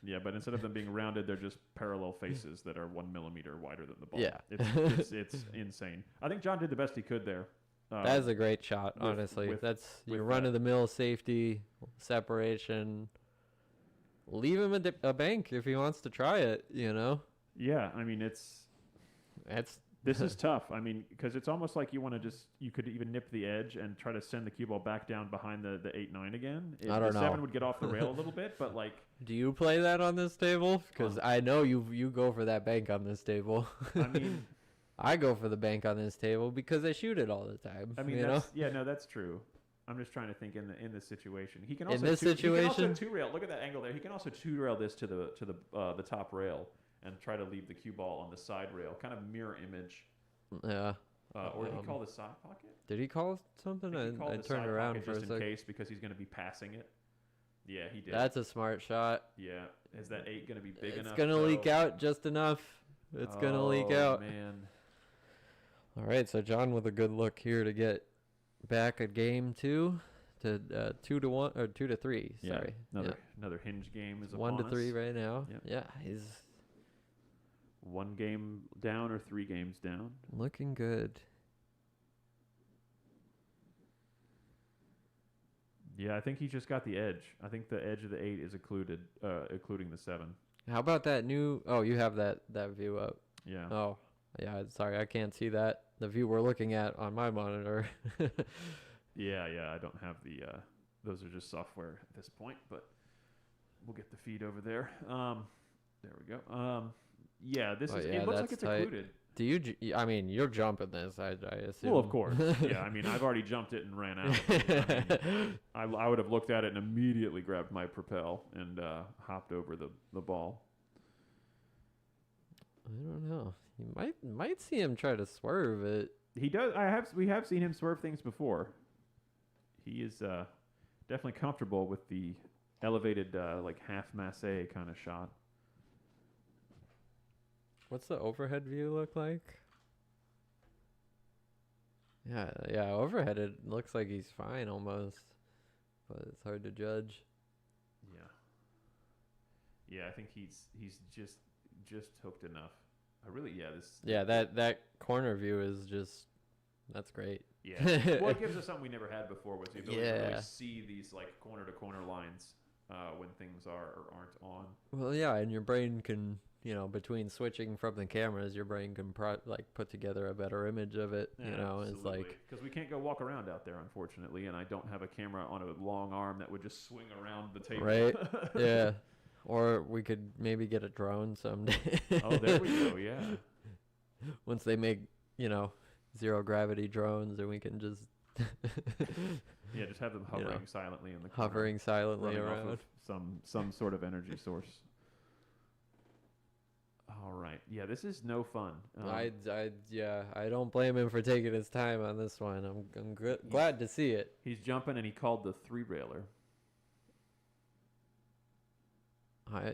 Yeah, but instead of them being rounded, they're just parallel faces that are 1 millimeter wider than the ball.
Yeah.
it's insane. I think John did the best he could there.
That is a great shot,
with-
honestly.
with-
That's your
with
run-of-the-mill safety, separation. Leave him a bank if he wants to try it, you know?
Yeah, I mean
That's
this is tough. I mean, because it's almost like you could even nip the edge and try to send the cue ball back down behind the 8-9 again.
I don't
the
know.
7 would get off the rail a little bit, but like,
Do you play that on this table? Because I know you go for that bank on this table.
I mean,
I go for the bank on this table because I shoot it all the time.
I mean,
you
that's,
know?
yeah, no, that's true. I'm just trying to think in this situation. He can
In
also
this
he can also
situation?
two rail. Look at that angle there. He can also two rail this to the top rail and try to leave the cue ball on the side rail, kind of mirror image.
Yeah.
Or did he call the side pocket?
Did he call something?
I think he called
I
the
turned
side
around
pocket
for a
just in
second.
case because he's going to be passing it. Yeah, he did.
That's a smart shot.
Yeah, is that 8 going to be big enough?
It's gonna leak out just enough. It's gonna leak out.
Man.
All right, so John with a good look here to get back at game 2 to 2-1 or 2-3.
Yeah,
Sorry,
another hinge game is
1-3
us.
right now.
Yep.
Yeah, he's
1 game down or 3 games down.
looking good.
Yeah, I think he just got the edge. I think the edge of the 8 is including the 7.
How about that new? Oh, you have that view up.
Yeah.
Oh, yeah. Sorry, I can't see that. The view we're looking at on my monitor.
Yeah, I don't have the. Those are just software at this point, but we'll get the feed over there. There we go. Yeah, this
Oh,
is.
yeah,
It looks like
that's
it's
tight.
included.
Do you? I mean, you're jumping this. I assume.
Well, of course. Yeah, I mean, I've already jumped it and ran out. I mean, I would have looked at it and immediately grabbed my propel and hopped over the ball.
I don't know. You might see him try to swerve it.
He does. We have seen him swerve things before. He is definitely comfortable with the elevated like half masse kind of shot.
What's the overhead view look like? Yeah, overhead it looks like he's fine almost, but it's hard to judge.
Yeah, I think he's just hooked enough.
That corner view is just that's great.
Yeah. Well, it gives us something we never had before, was the ability to really see these like corner to corner lines when things are or aren't on.
Well, yeah, and your brain can, between switching from the cameras, your brain can put together a better image of it.
Yeah,
It's like
because we can't go walk around out there, unfortunately, and I don't have a camera on a long arm that would just swing around the table.
right, yeah. Or we could maybe get a drone someday.
Oh, there we go. Yeah.
Once they make, zero gravity drones, and we can just
Yeah, just have them hovering silently in the corner,
hovering silently
running off
around.
of some sort of energy source. All right. Yeah, this is no fun.
I don't blame him for taking his time on this one. I'm glad to see it.
He's jumping, and he called the 3-railer.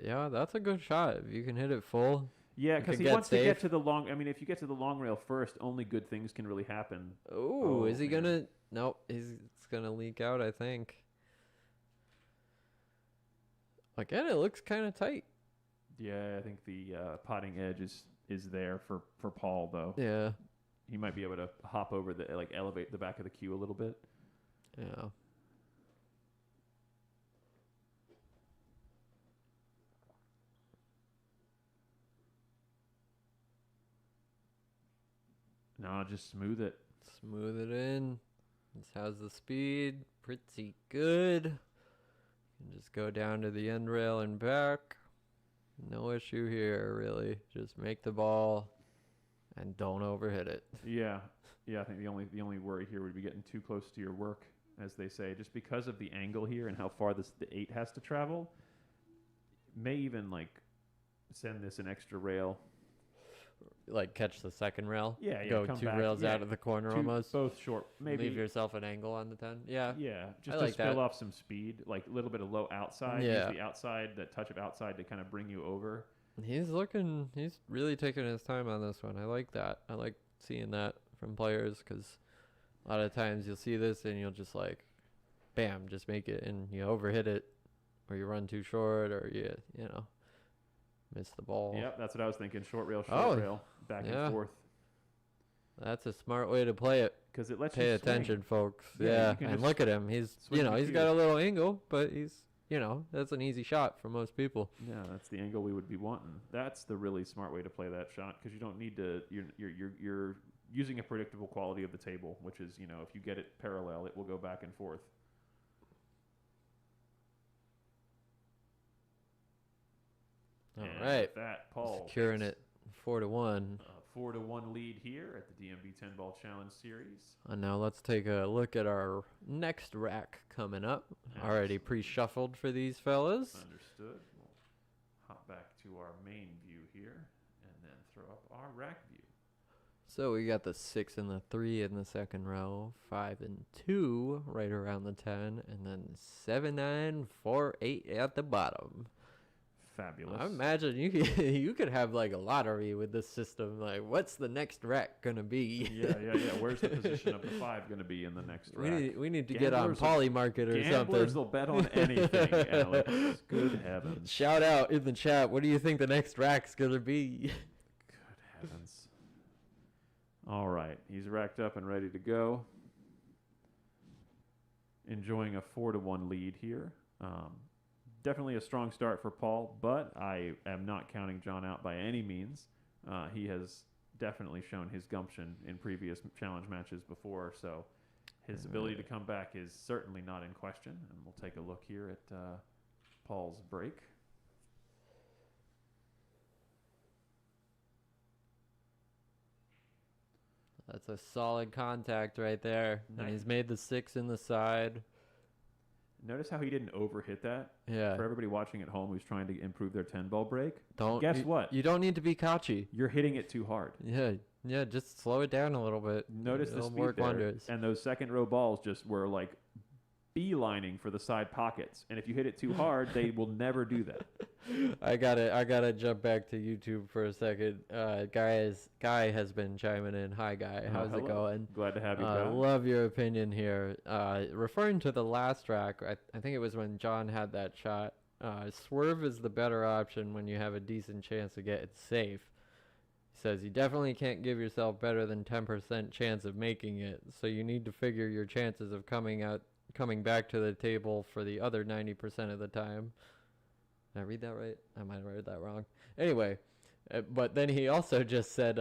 Yeah, that's a good shot. If you can hit it full.
Yeah, because
could
he
get
wants to get
safe.
to the long. I mean, if you get to the long rail first, only good things can really happen.
Ooh,
Oh,
is he
man.
gonna? Nope, it's gonna leak out. I think. Again, it looks kind of tight.
Yeah, I think the potting edge is there for Paul though.
Yeah,
He might be able to hop over elevate the back of the cue a little bit.
yeah.
No, just smooth it.
Smooth it in. This has the speed. Pretty good. And just go down to the end rail and back. No issue here, really. Just make the ball and don't overhit it.
Yeah. I think the only worry here would be getting too close to your work, as they say, just because of the angle here and how far the 8 has to travel. May even like send this an extra rail.
Like catch the second rail.
Yeah.
Go
come
2
back.
rails out of the corner almost.
Both short. Maybe
leave yourself an angle on the 10. Yeah.
Yeah. Just
I
to
like
spill
that.
off some speed, like a little bit of low outside.
Yeah.
Use the outside, that touch of outside to kind of bring you over.
He's really taking his time on this one. I like that. I like seeing that from players because a lot of times you'll see this and you'll just like, bam, just make it and you overhit it or you run too short or you miss the ball.
Yep, that's what I was thinking. Short rail, back and forth.
That's a smart way to play it.
Because it lets
Pay
you swing.
attention, folks.
Yeah,
Yeah, and look at him. He's he's got a little angle, but he's that's an easy shot for most people.
Yeah, that's the angle we would be wanting. That's the really smart way to play that shot because you don't need to. You're using a predictable quality of the table, which is if you get it parallel, it will go back and forth.
All right,
with that Paul
securing it 4-1.
4-1 lead here at the DMV 10 Ball Challenge Series.
And now let's take a look at our next rack coming up. Already pre-shuffled for these fellas.
Understood. We'll hop back to our main view here and then throw up our rack view.
So we got the 6 and the 3 in the second row, 5 and 2 right around the 10, and then 7, 9, 4, 8 at the bottom.
Fabulous.
I imagine you could have like a lottery with this system. Like, what's the next rack gonna be?
Yeah. Where's the position of the 5 going to be in the next rack?
We need to get on Polymarket or something.
Gamblers will bet on anything, Alex. Good heavens.
Shout out in the chat. What do you think the next rack's gonna be?
Good heavens. All right, he's racked up and ready to go. Enjoying a 4-1 lead here. Definitely a strong start for Paul, but I am not counting John out by any means. He has definitely shown his gumption in previous challenge matches before, so his ability to come back is certainly not in question. And we'll take a look here at Paul's break.
That's a solid contact right there.
Nice.
And he's made the 6 in the side.
Notice how he didn't overhit that?
Yeah.
For everybody watching at home who's trying to improve their 10-ball break,
Guess
what?
You don't need to be cocky.
You're hitting it too hard.
Yeah, just slow it down a little bit.
Notice the
It'll
speed
work
there.
wonders.
And those second row balls just were like beelining for the side pockets. And if you hit it too hard, they will never do that.
I gotta jump back to YouTube for a second. Guy has been chiming in. Hi, Guy. How's it going?
Glad to have you back.
Love your opinion here. Referring to the last track, I think it was when John had that shot. Swerve is the better option when you have a decent chance to get it safe. He says you definitely can't give yourself better than 10% chance of making it, so you need to figure your chances of coming back to the table for the other 90% of the time. Did I read that right? I might have read that wrong. Anyway, but then he also just said,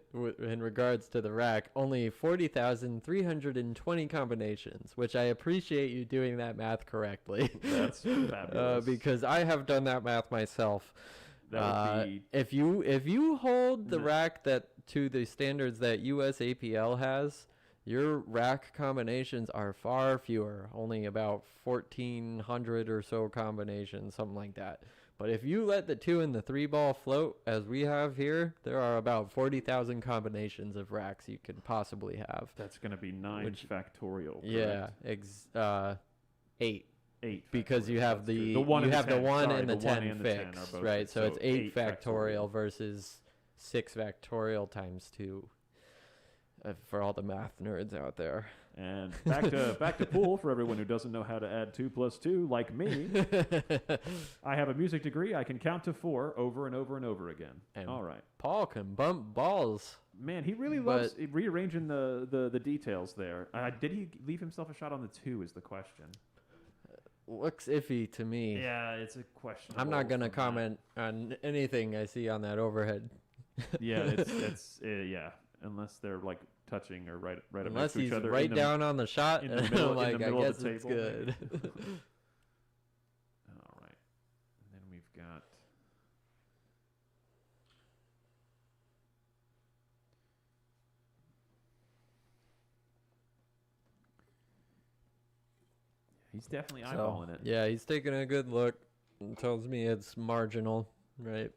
in regards to the rack, only 40,320 combinations, which I appreciate you doing that math correctly.
That's fabulous.
Because I have done that math myself.
That would be
if you hold the rack to the standards that US APL has, your rack combinations are far fewer, only about 1,400 or so combinations, something like that. But if you let the 2 and the 3 ball float, as we have here, there are about 40,000 combinations of racks you can possibly have.
That's going to be 9 factorial.
Yeah, 8.
8.
Because you have the
1
and
the
the 10
and the 10
fixed,
are both
right?
fixed.
So it's 8 factorial
factorial
versus 6 factorial times 2. For all the math nerds out there.
And back to pool for everyone who doesn't know how to add 2 plus 2, like me. I have a music degree. I can count to 4 over and over and over again.
And
all right.
Paul can bump balls.
Man, he really loves rearranging the details there. Did he leave himself a shot on the 2 is the question.
Looks iffy to me.
Yeah, it's a question.
I'm not going to comment on anything I see on that overhead.
Yeah, it's yeah. Unless they're like touching or right up next to each other.
Right down on the shot,
in the middle,
like,
in the middle
I
of
guess
the
it's
table.
good.
All right. And then we've got He's definitely
So,
eyeballing it.
yeah, he's taking a good look. It tells me it's marginal, right?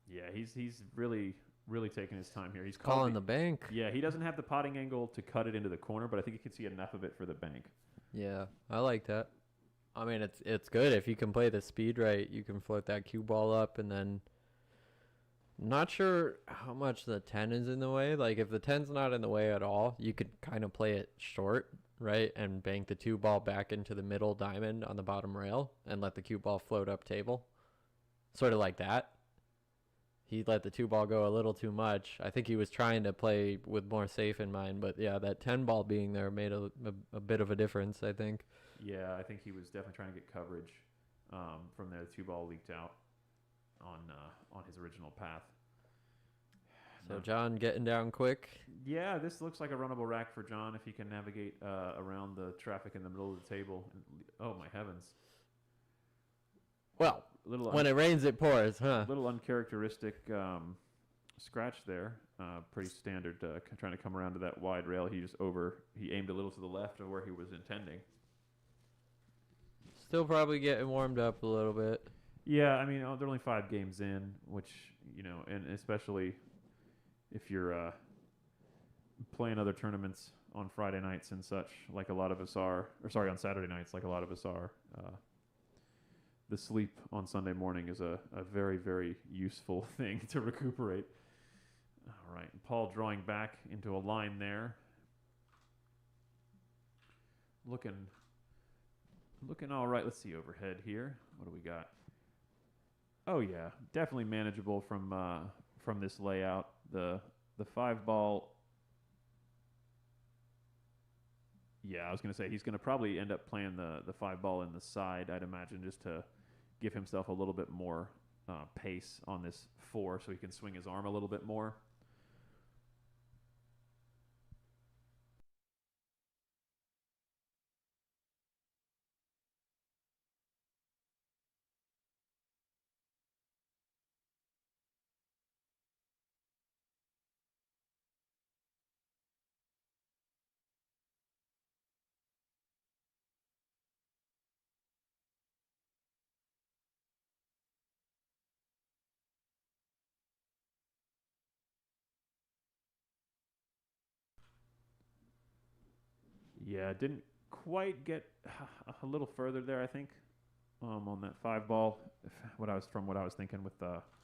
Yeah, he's really taking his time here. He's
Calling the bank.
Yeah, he doesn't have the potting angle to cut it into the corner, but I think you can see enough of it for the bank.
Yeah, I like that. I mean, it's good if you can play the speed right. You can float that cue ball up, and then not sure how much the 10 is in the way. Like if the 10's not in the way at all, you could kind of play it short, right, and bank the cue ball back into the middle diamond on the bottom rail and let the cue ball float up table, sort of like that. He let the 2 ball go a little too much. I think he was trying to play with more safe in mind, but yeah, that 10 ball being there made a bit of a difference, I think.
Yeah, I think he was definitely trying to get coverage from there. The 2 ball leaked out on his original path.
So John getting down quick.
Yeah, this looks like a runnable rack for John if he can navigate around the traffic in the middle of the table. Oh my heavens!
Well, when it rains, it pours, huh?
Little uncharacteristic scratch there. Pretty standard. Trying to come around to that wide rail. He aimed a little to the left of where he was intending.
Still probably getting warmed up a little bit.
Yeah, I mean, they're only 5 games in, which, and especially if you're playing other tournaments on Friday nights and such, like a lot of us are, on Saturday nights, like a lot of us are, the sleep on Sunday morning is a very, very useful thing to recuperate. All right, Paul drawing back into a line there. Looking all right. Let's see overhead here. What do we got? Oh yeah, definitely manageable from this layout. The 5 ball. Yeah, I was gonna say he's gonna probably end up playing the 5 ball in the side, I'd imagine, just to give himself a little bit more pace on this 4, so he can swing his arm a little bit more. Yeah, didn't quite get a little further there, I think, on that 5 ball. What I was thinking with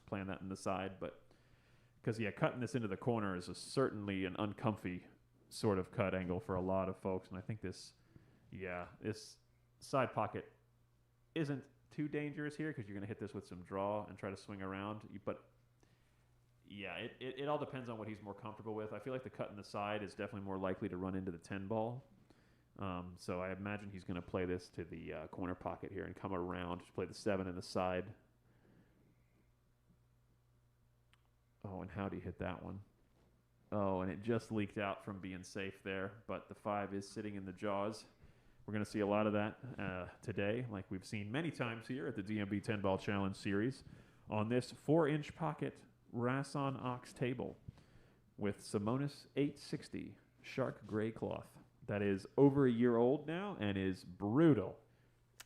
playing that in the side, but because cutting this into the corner is certainly an uncomfy sort of cut angle for a lot of folks, and I think this side pocket isn't too dangerous here because you're going to hit this with some draw and try to swing around, but. Yeah, it all depends on what he's more comfortable with. I feel like the cut in the side is definitely more likely to run into the 10 ball. So I imagine he's going to play this to the corner pocket here and come around, just play the 7 in the side. Oh, and how'd he hit that one? Oh, and it just leaked out from being safe there, but the 5 is sitting in the jaws. We're going to see a lot of that today, like we've seen many times here at the DMV 10 Ball Challenge Series on this 4-inch pocket Rasson Ox table with Simonis 860 shark gray cloth that is over a year old now and is brutal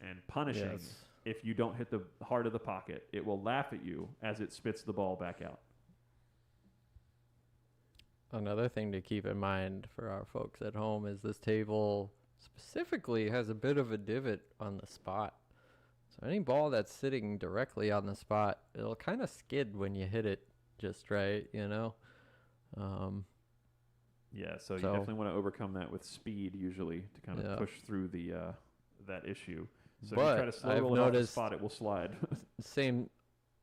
and punishing.
Yes.
If you don't hit the heart of the pocket. It will laugh at you as it spits the ball back out.
Another thing to keep in mind for our folks at home is this table specifically has a bit of a divot on the spot. So any ball that's sitting directly on the spot, it'll kind of skid when you hit it just right,
Yeah, so you definitely want to overcome that with speed usually to kind of push through the that issue. So if you try to slow roll it off the spot, it will slide.
Same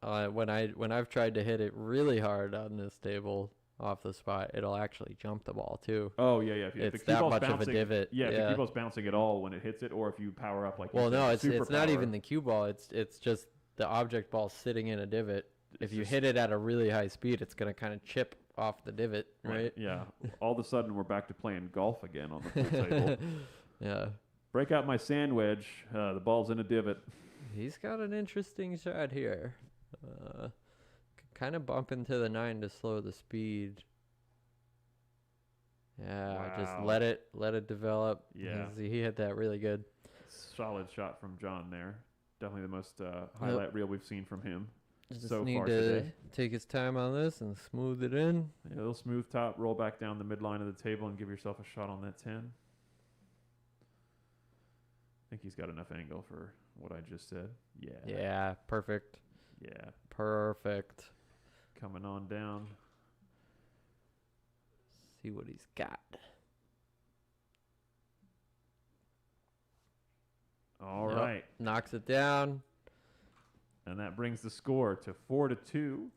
when I've tried to hit it really hard on this table off the spot, it'll actually jump the ball too.
Oh yeah. If
it's that much of a divot.
Yeah, if the cue ball's bouncing at all when it hits it, or if you power up like
it's not even the cue ball. It's just the object ball sitting in a divot. if you hit it at a really high speed, it's going to kind of chip off the divot, right?
Yeah. All of a sudden, we're back to playing golf again on the pool table.
Yeah.
Break out my sand wedge. The ball's in a divot.
He's got an interesting shot here. Kind of bump into the 9 to slow the speed. Yeah,
Wow.
just let it develop.
Yeah.
See, he hit that really good.
Solid shot from John there. Definitely the most highlight reel we've seen from him
Just
so
need
far
to
today.
take his time on this and smooth it in.
Yeah, a little smooth top, roll back down the midline of the table and give yourself a shot on that 10. I think he's got enough angle for what I just said. Yeah.
Yeah, perfect.
Yeah.
Perfect.
Coming on down.
See what he's got.
All right.
Knocks it down.
And that brings the score to 4-2.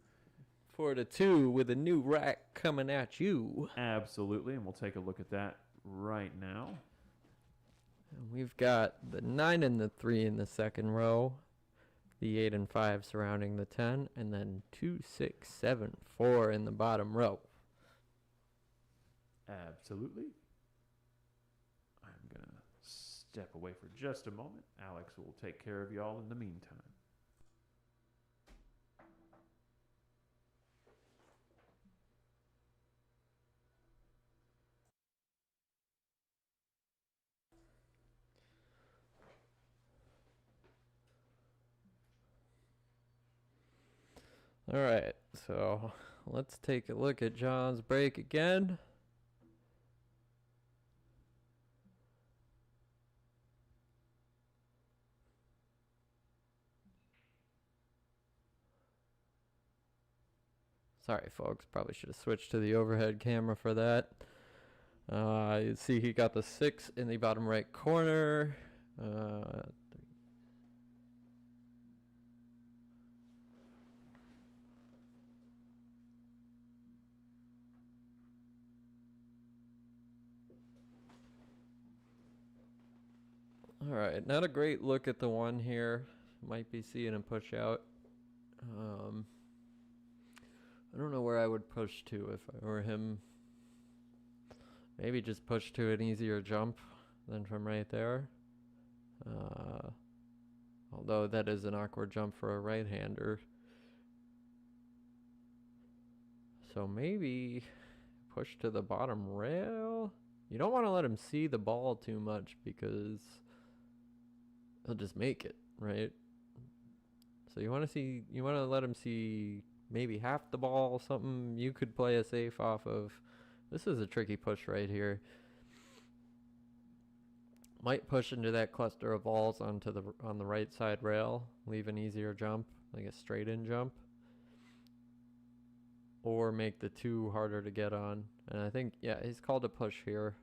4-2 with a new rack coming at you.
Absolutely. And we'll take a look at that right now.
And we've got the 9 and the 3 in the second row. The 8 and 5 surrounding the 10. And then 2, 6, 7, 4 in the bottom row.
Absolutely. I'm going to step away for just a moment. Alex will take care of y'all in the meantime.
All right, so let's take a look at John's break again. Sorry, folks. Probably should have switched to the overhead camera for that. You see he got the 6 in the bottom right corner. All right, not a great look at the 1 here. Might be seeing him push out. I don't know where I would push to if I were him. Maybe just push to an easier jump than from right there. Although that is an awkward jump for a right-hander. So maybe push to the bottom rail. You don't want to let him see the ball too much because he'll just make it, right? So you want to let him see maybe half the ball, something you could play a safe off of. This is a tricky push right here. Might push into that cluster of balls on the right side rail, leave an easier jump, like a straight in jump. Or make the 2 harder to get on. And I think, yeah, he's called a push here.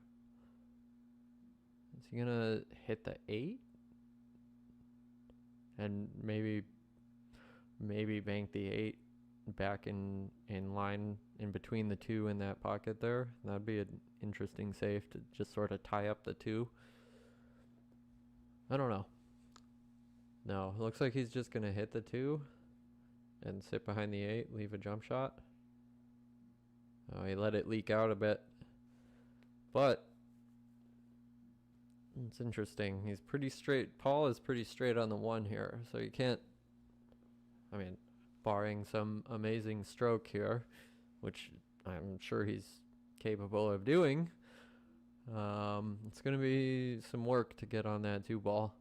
Is he gonna hit the 8? And maybe bank the 8 back in line in between the 2 in that pocket there. That'd be an interesting save to just sort of tie up the 2. I don't know. No, it looks like he's just going to hit the 2 and sit behind the 8, leave a jump shot. Oh, he let it leak out a bit. But it's interesting. He's pretty straight. Paul is pretty straight on the 1 here. So you can't, I mean, barring some amazing stroke here, which I'm sure he's capable of doing, it's going to be some work to get on that 2 ball.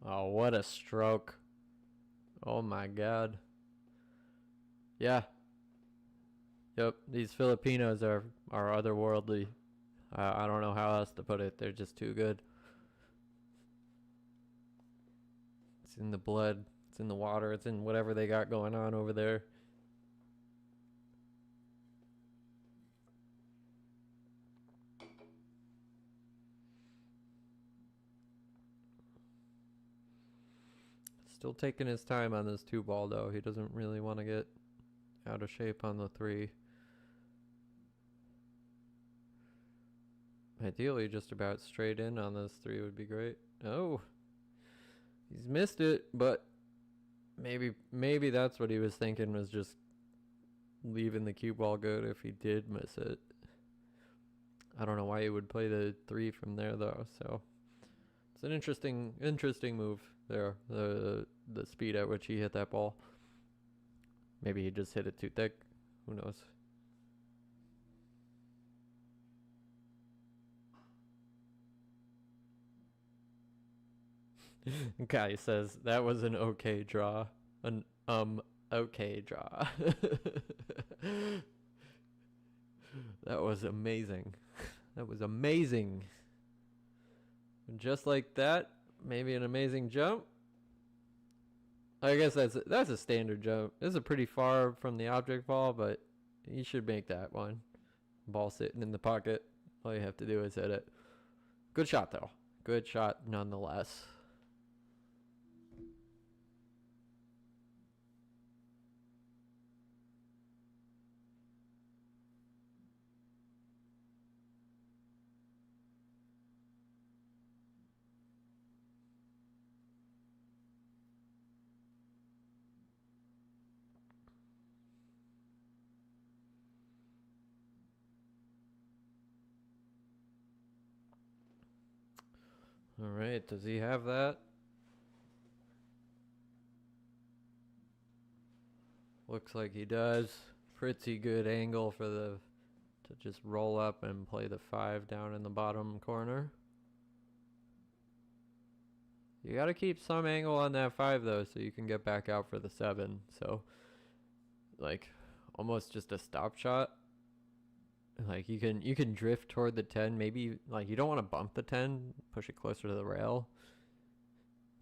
Oh, what a stroke. Oh my God. Yeah. Yep, these Filipinos are otherworldly. I don't know how else to put it. They're just too good. It's in the blood. It's in the water. It's in whatever they got going on over there. Still taking his time on this 2-ball, though. He doesn't really want to get out of shape on the 3. Ideally, just about straight in on this 3 would be great. Oh, he's missed it, but maybe that's what he was thinking, was just leaving the cue ball good if he did miss it. I don't know why he would play the 3 from there, though. So it's an interesting move there. The speed at which he hit that ball. Maybe he just hit it too thick. Who knows? Guy says that was an okay draw. An okay draw. That was amazing. That was amazing. And just like that, maybe an amazing jump. I guess that's a standard jump. This is pretty far from the object ball, but you should make that one. Ball sitting in the pocket. All you have to do is hit it. Good shot, though. Good shot nonetheless. All right, does he have that? Looks like he does. Pretty good angle for to just roll up and play the 5 down in the bottom corner. You got to keep some angle on that 5 though, so you can get back out for the 7. So, like, almost just a stop shot. Like you can drift toward the 10. Maybe like you don't want to bump the 10, push it closer to the rail.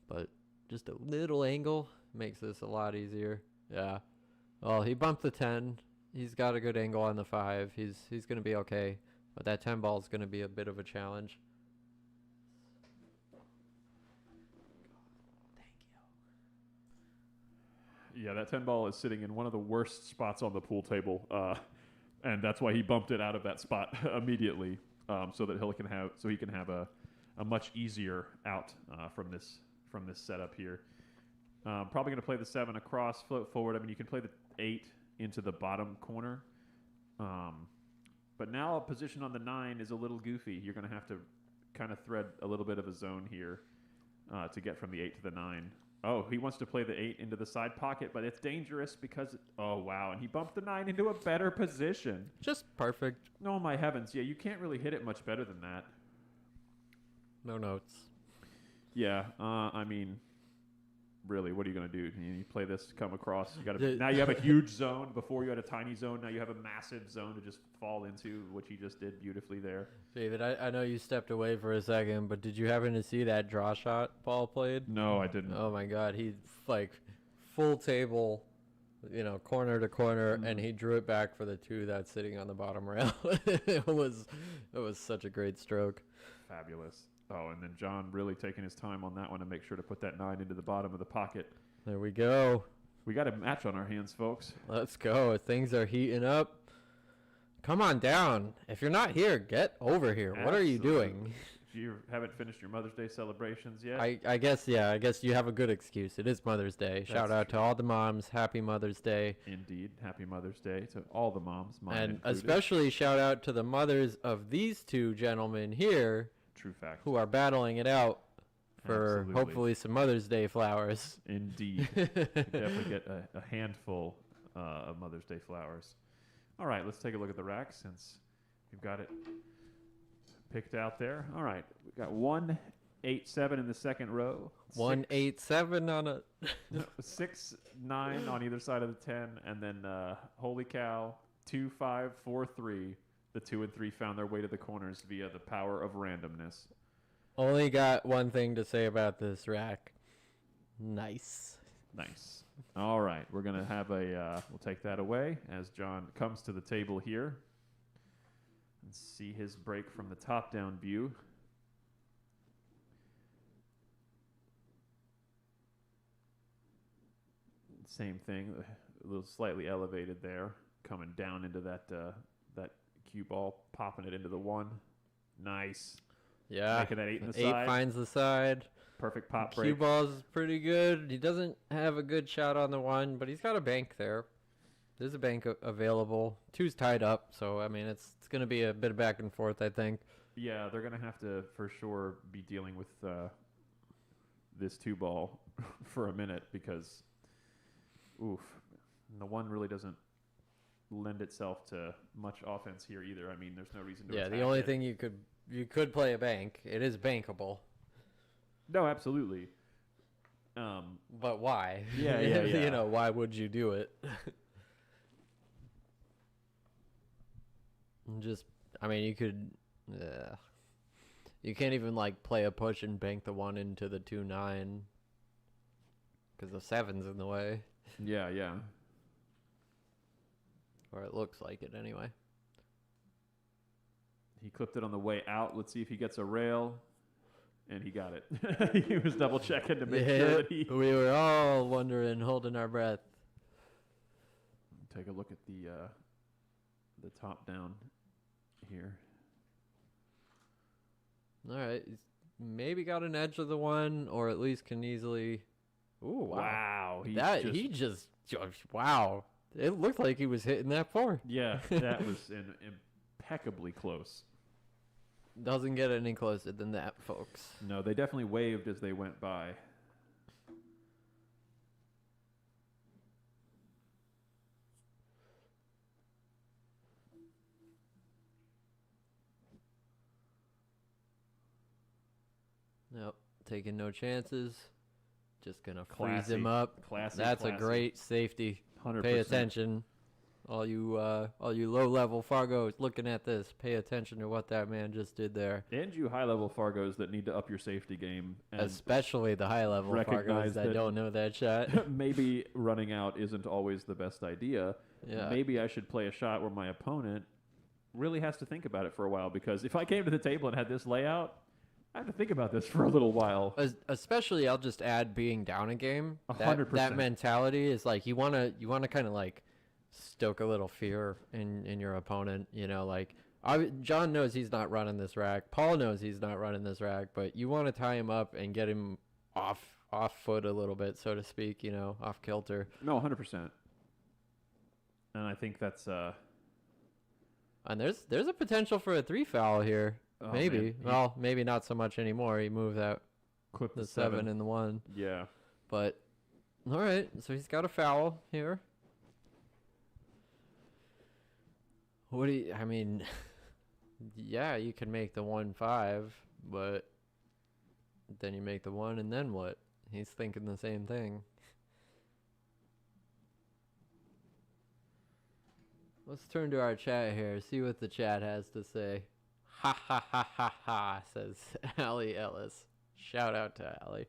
But just a little angle makes this a lot easier. Yeah. Well, he bumped the 10. He's got a good angle on the 5. He's going to be okay. But that 10 ball is going to be a bit of a challenge.
Yeah, that 10 ball is sitting in one of the worst spots on the pool table. And that's why he bumped it out of that spot immediately, so that he can have a much easier out from this setup here. Probably going to play the 7 across, float forward. I mean, you can play the 8 into the bottom corner, but now a position on the 9 is a little goofy. You're going to have to kind of thread a little bit of a zone here to get from the 8 to the 9. Oh, he wants to play the 8 into the side pocket, but it's dangerous because... Oh, wow. And he bumped the 9 into a better position.
Just perfect.
Oh, my heavens. Yeah, you can't really hit it much better than that.
No notes.
Yeah, I mean... Really, what are you going to do? You play this, come across. Now you have a huge zone. Before you had a tiny zone. Now you have a massive zone to just fall into, which he just did beautifully there.
David, I know you stepped away for a second, but did you happen to see that draw shot Paul played?
No, I didn't.
Oh, my God. He, like, full table, corner to corner, and he drew it back for the 2 that's sitting on the bottom rail. It was such a great stroke.
Fabulous. Oh, and then John really taking his time on that one to make sure to put that 9 into the bottom of the pocket.
There we go.
We got a match on our hands, folks.
Let's go. Things are heating up. Come on down. If you're not here, get over here.
Absolutely.
What are you doing?
You haven't finished your Mother's Day celebrations yet?
I guess you have a good excuse. It is Mother's Day. Shout out to all the moms. Happy Mother's Day.
Indeed. Happy Mother's Day to all the moms. Mine
and
included.
Especially shout out to the mothers of these 2 gentlemen here.
True fact.
Who are battling it out for
Absolutely.
Hopefully some Mother's Day flowers.
Indeed. You definitely get a handful of Mother's Day flowers. All right, let's take a look at the rack since we've got it picked out there. All right, we've got 1-8-7 in the second row.
1-8-7 on a
6-9 on either side of the 10, and then holy cow, 2-5-4-3. The 2 and 3 found their way to the corners via the power of randomness.
Only got one thing to say about this rack. Nice.
Nice. All right, we're going to have we'll take that away as John comes to the table here and see his break from the top-down view. . Same thing, a little slightly elevated there, coming down into that cue ball, popping it into the 1. Nice.
Yeah.
Making that 8 in the
8
side.
finds the side.
Perfect pop break.
Cue ball's pretty good. He doesn't have a good shot on the 1, but he's got a bank there. There's a bank available. 2's tied up, so I mean it's going to be a bit of back and forth, I think.
Yeah, they're going to have to for sure be dealing with this 2 ball for a minute because, oof, the 1 really doesn't lend itself to much offense here either. I mean, there's no reason to.
Yeah,
attack
the only
it.
thing you could play a bank. It is bankable.
No, absolutely.
But why?
Yeah.
You know, why would you do it? I mean, you could. You can't even like play a push and bank the 1 into the 2-9 because the 7's in the way.
Yeah.
Or it looks like it anyway.
He clipped it on the way out. Let's see if he gets a rail. And he got it. He was double checking to make sure that he.
We were all wondering, holding our breath.
Take a look at the top down here.
All right, he's maybe got an edge of the 1, or at least can easily. Ooh, wow! Wow! It looked like he was hitting that 4.
Yeah, that was impeccably close.
Doesn't get any closer than that, folks.
No, they definitely waved as they went by.
Nope, taking no chances. Just gonna freeze him up. That's a great safety.
100%.
Pay attention. All you low-level Fargos looking at this, pay attention to what that man just did there.
And you high-level Fargos that need to up your safety game. And
especially the high-level Fargos that don't know that shot.
Maybe running out isn't always the best idea.
Yeah.
Maybe I should play a shot where my opponent really has to think about it for a while, because if I came to the table and had this layout, I have to think about this for a little while.
Especially, I'll just add being down a game.
100%.
That mentality is like you wanna kind of like stoke a little fear in your opponent. You know, like John knows he's not running this rack. Paul knows he's not running this rack, but you want to tie him up and get him off foot a little bit, so to speak. You know, off kilter.
No, 100%. And I think that's
and there's a potential for a 3 foul here.
Oh,
maybe.
Man.
Well, maybe not so much anymore. He moved out
clip
the 7 and the 1.
Yeah.
But all right, so he's got a foul here. What do you? I mean, yeah, you can make the 1-5, but then you make the 1, and then what? He's thinking the same thing. Let's turn to our chat here, see what the chat has to say. Ha ha ha ha ha, says Allie Ellis. Shout out to Allie.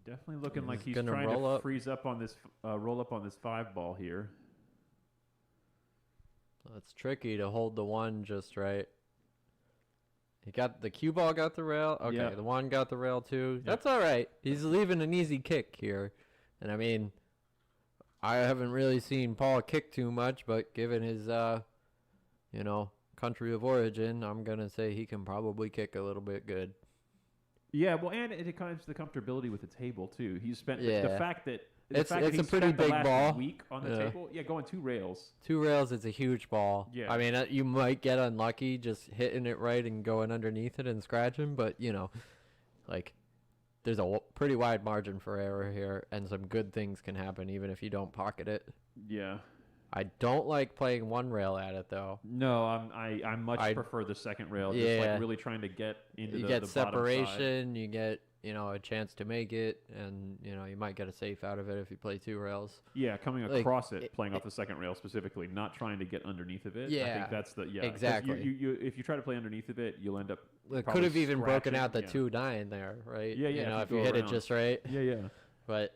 Definitely looking like he's
gonna
trying
roll
to
up.
freeze up on this, roll up on this 5 ball here.
Well, it's tricky to hold the 1 just right. He got the cue ball, got the rail. Okay,
Yeah.
the 1 got the rail too.
Yep.
That's all right. He's leaving an easy kick here. And I mean, I haven't really seen Paul kick too much, but given his, country of origin, I'm going to say he can probably kick a little bit good.
Yeah, well, and it comes to the comfortability with the table too. He's spent the
Yeah.
fact that
It's a
he's
pretty
spent the
big
last
ball.
week on the
Yeah.
table. Yeah, going 2 rails.
2 rails is a huge ball.
Yeah.
I mean, you might get unlucky just hitting it right and going underneath it and scratching, but, there's a pretty wide margin for error here, and some good things can happen even if you don't pocket it.
Yeah.
I don't like playing 1 rail at it, though.
No, I much prefer the second rail. Just
Yeah.
like really trying to get into
You
the
get
bottom side.
separation, you get, a chance to make it, and, you might get a safe out of it if you play 2 rails.
Yeah, coming
Like,
across it, playing off the second rail specifically, not trying to get underneath of it. I
Yeah,
think that's the 'cause
exactly.
You if you try to play underneath of it, you'll end up.
It
probably
could have even broken
scratching,
out the
yeah.
2-9 there, right?
Yeah, yeah, if
If
you
you
go
hit it
around.
just right.
Yeah.
But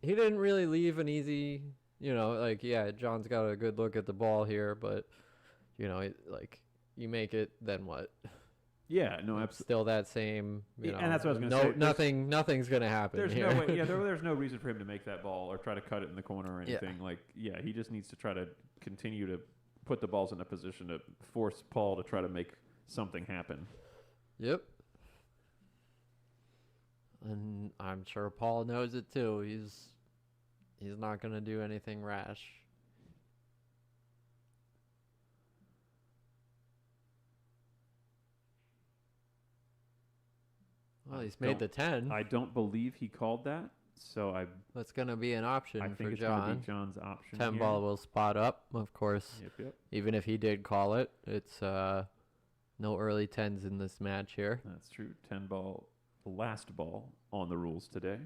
he didn't really leave an easy, like, yeah, John's got a good look at the ball here, but, like, you make it, then what?
Yeah, no,
It's
absolutely.
still that same,
And that's what I was gonna say.
Nothing's going to happen
There's
here.
no way. Yeah, there's no reason for him to make that ball or try to cut it in the corner or anything. Like, yeah, he just needs to try to continue to put the balls in a position to force Paul to try to make something happen.
Yep. And I'm sure Paul knows it too. He's not going to do anything rash. Well, he's made the 10.
I don't believe he called that, so
That's going to be an option
I think
for
it's going to
John.
be John's option
10
here.
ball will spot up, of course.
Yep.
Even if he did call it, it's no early 10s in this match here.
That's true. 10 ball, the last ball on the rules today.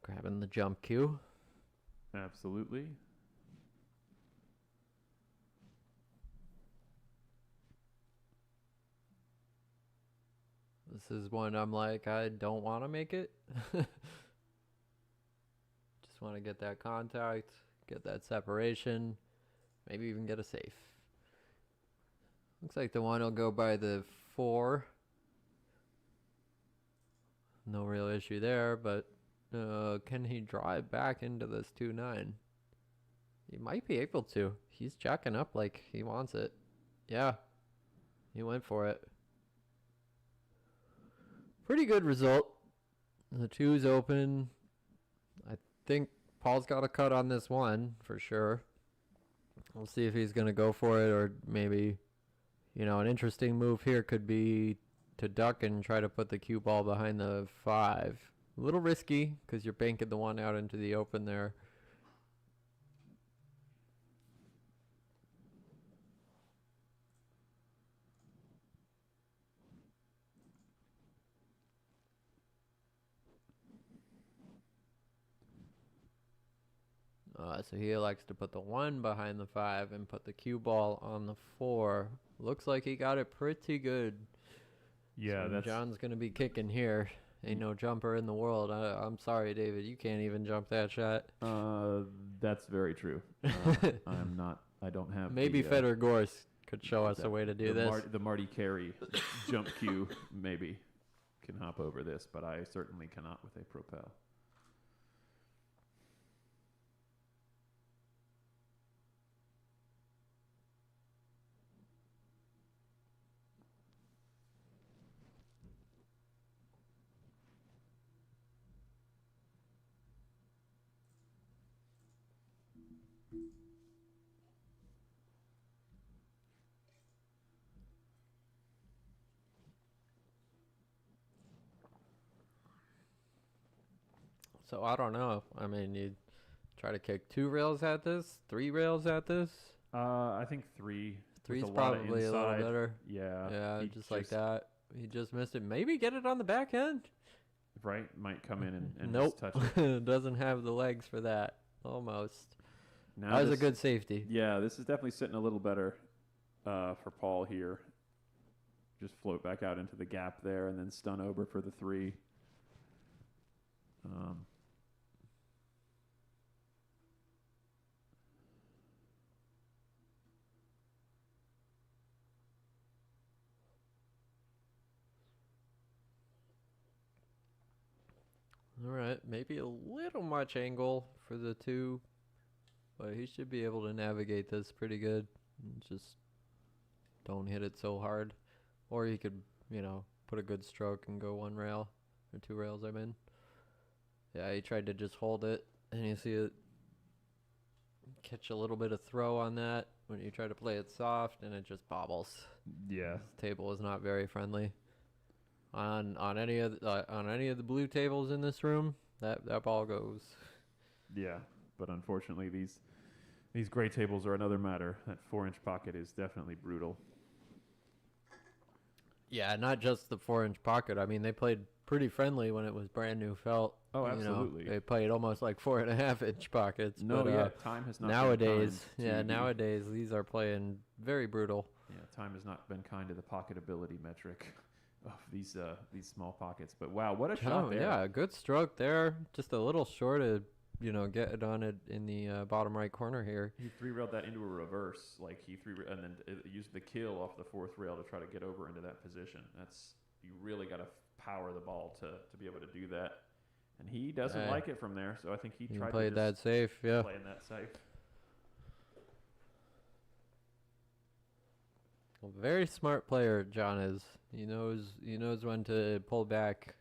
Grabbing the jump cue.
Absolutely.
This is one I'm like, I don't want to make it. Just want to get that contact, get that separation, maybe even get a safe. Looks like the one will go by the 4. No real issue there, but can he drive back into this 2-9? He might be able to. He's jacking up like he wants it. Yeah, he went for it. Pretty good result. The 2's open. I think Paul's got a cut on this one for sure. We'll see if he's going to go for it, or maybe, an interesting move here could be to duck and try to put the cue ball behind the 5. A little risky because you're banking the one out into the open there. So he elects to put the 1 behind the 5 and put the cue ball on the 4. Looks like he got it pretty good.
Yeah,
so John's going to be kicking here. Ain't no jumper in the world. I'm sorry, David. You can't even jump that shot.
That's very true. I'm not. I don't have.
Maybe Fedor Gorst could show us a way to do this.
The Marty Carey jump cue maybe can hop over this, but I certainly cannot with a propel.
So I don't know. I mean, you try to kick 2 rails at this, 3 rails at this.
I think 3.
3's probably a little better.
Yeah.
Yeah, just like that. He just missed it. Maybe get it on the back end.
Right, might come in and
nope.
just touch it.
Doesn't have the legs for that. Almost.
Now
that was a good safety.
Yeah, this is definitely sitting a little better for Paul here. Just float back out into the gap there and then stun over for the 3.
All right, maybe a little much angle for the 2, but he should be able to navigate this pretty good. Just don't hit it so hard. Or he could, put a good stroke and go 1 rail, or 2 rails, I mean. Yeah, he tried to just hold it, and you see it catch a little bit of throw on that when you try to play it soft, and it just bobbles.
Yeah.
This table is not very friendly. on any of the blue tables in this room, that ball goes.
Yeah, but unfortunately these gray tables are another matter. That 4-inch pocket is definitely brutal.
Yeah, not just the 4-inch pocket. I mean, they played pretty friendly when it was brand new felt.
Oh,
You know,
absolutely.
they played almost like 4.5-inch pockets.
No,
but,
yeah, time has not
nowadays,
been kind to
nowadays these are playing very brutal.
Yeah, time has not been kind to the pocket ability metric of these small pockets. But wow, what a shot there!
Yeah, good stroke there. Just a little short of get it on it in the bottom right corner here.
He 3-railed that into a reverse, like and then used the kill off the 4th rail to try to get over into that position. You really got to power the ball to be able to do that. And he doesn't like it from there, so I think he tried
played
to
that safe. Yeah,
playing that safe.
Well, very smart player, John is. He knows when to pull back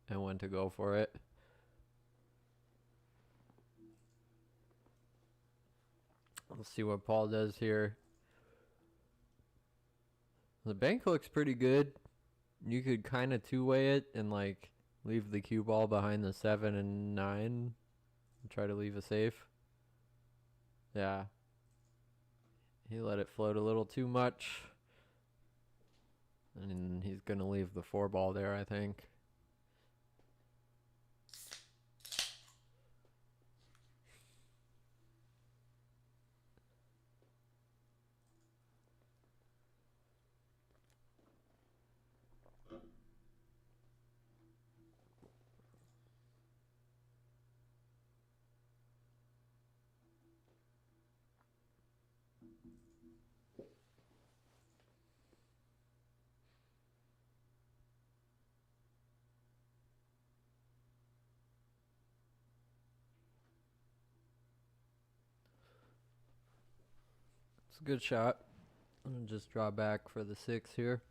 and when to go for it. Let's see what Paul does here. The bank looks pretty good. You could kind of two-way it and like leave the cue ball behind the 7 and 9 and try to leave a safe. Yeah. He let it float a little too much. And he's going to leave the 4 ball there, I think. It's a good shot. I'm going to just draw back for the 6 here.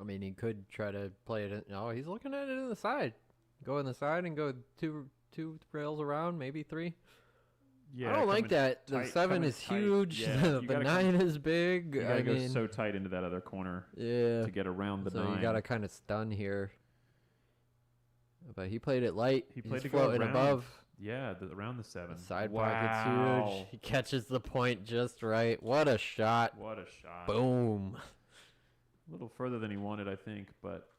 I mean, he could try to play it in. Oh, he's looking at it in the side. Go in the side and go two rails around, maybe 3. Yeah, I don't like that. The 7 is huge. Yeah, the 9 is big.
You gotta go so tight into that other corner.
Yeah.
To get around the 9.
So you gotta kind of stun here. But he played it light.
He's
to floating above.
Yeah, around the 7.
The side pocket's huge. He catches the point just right. What a shot.
What a shot.
Boom.
A little further than he wanted, I think, but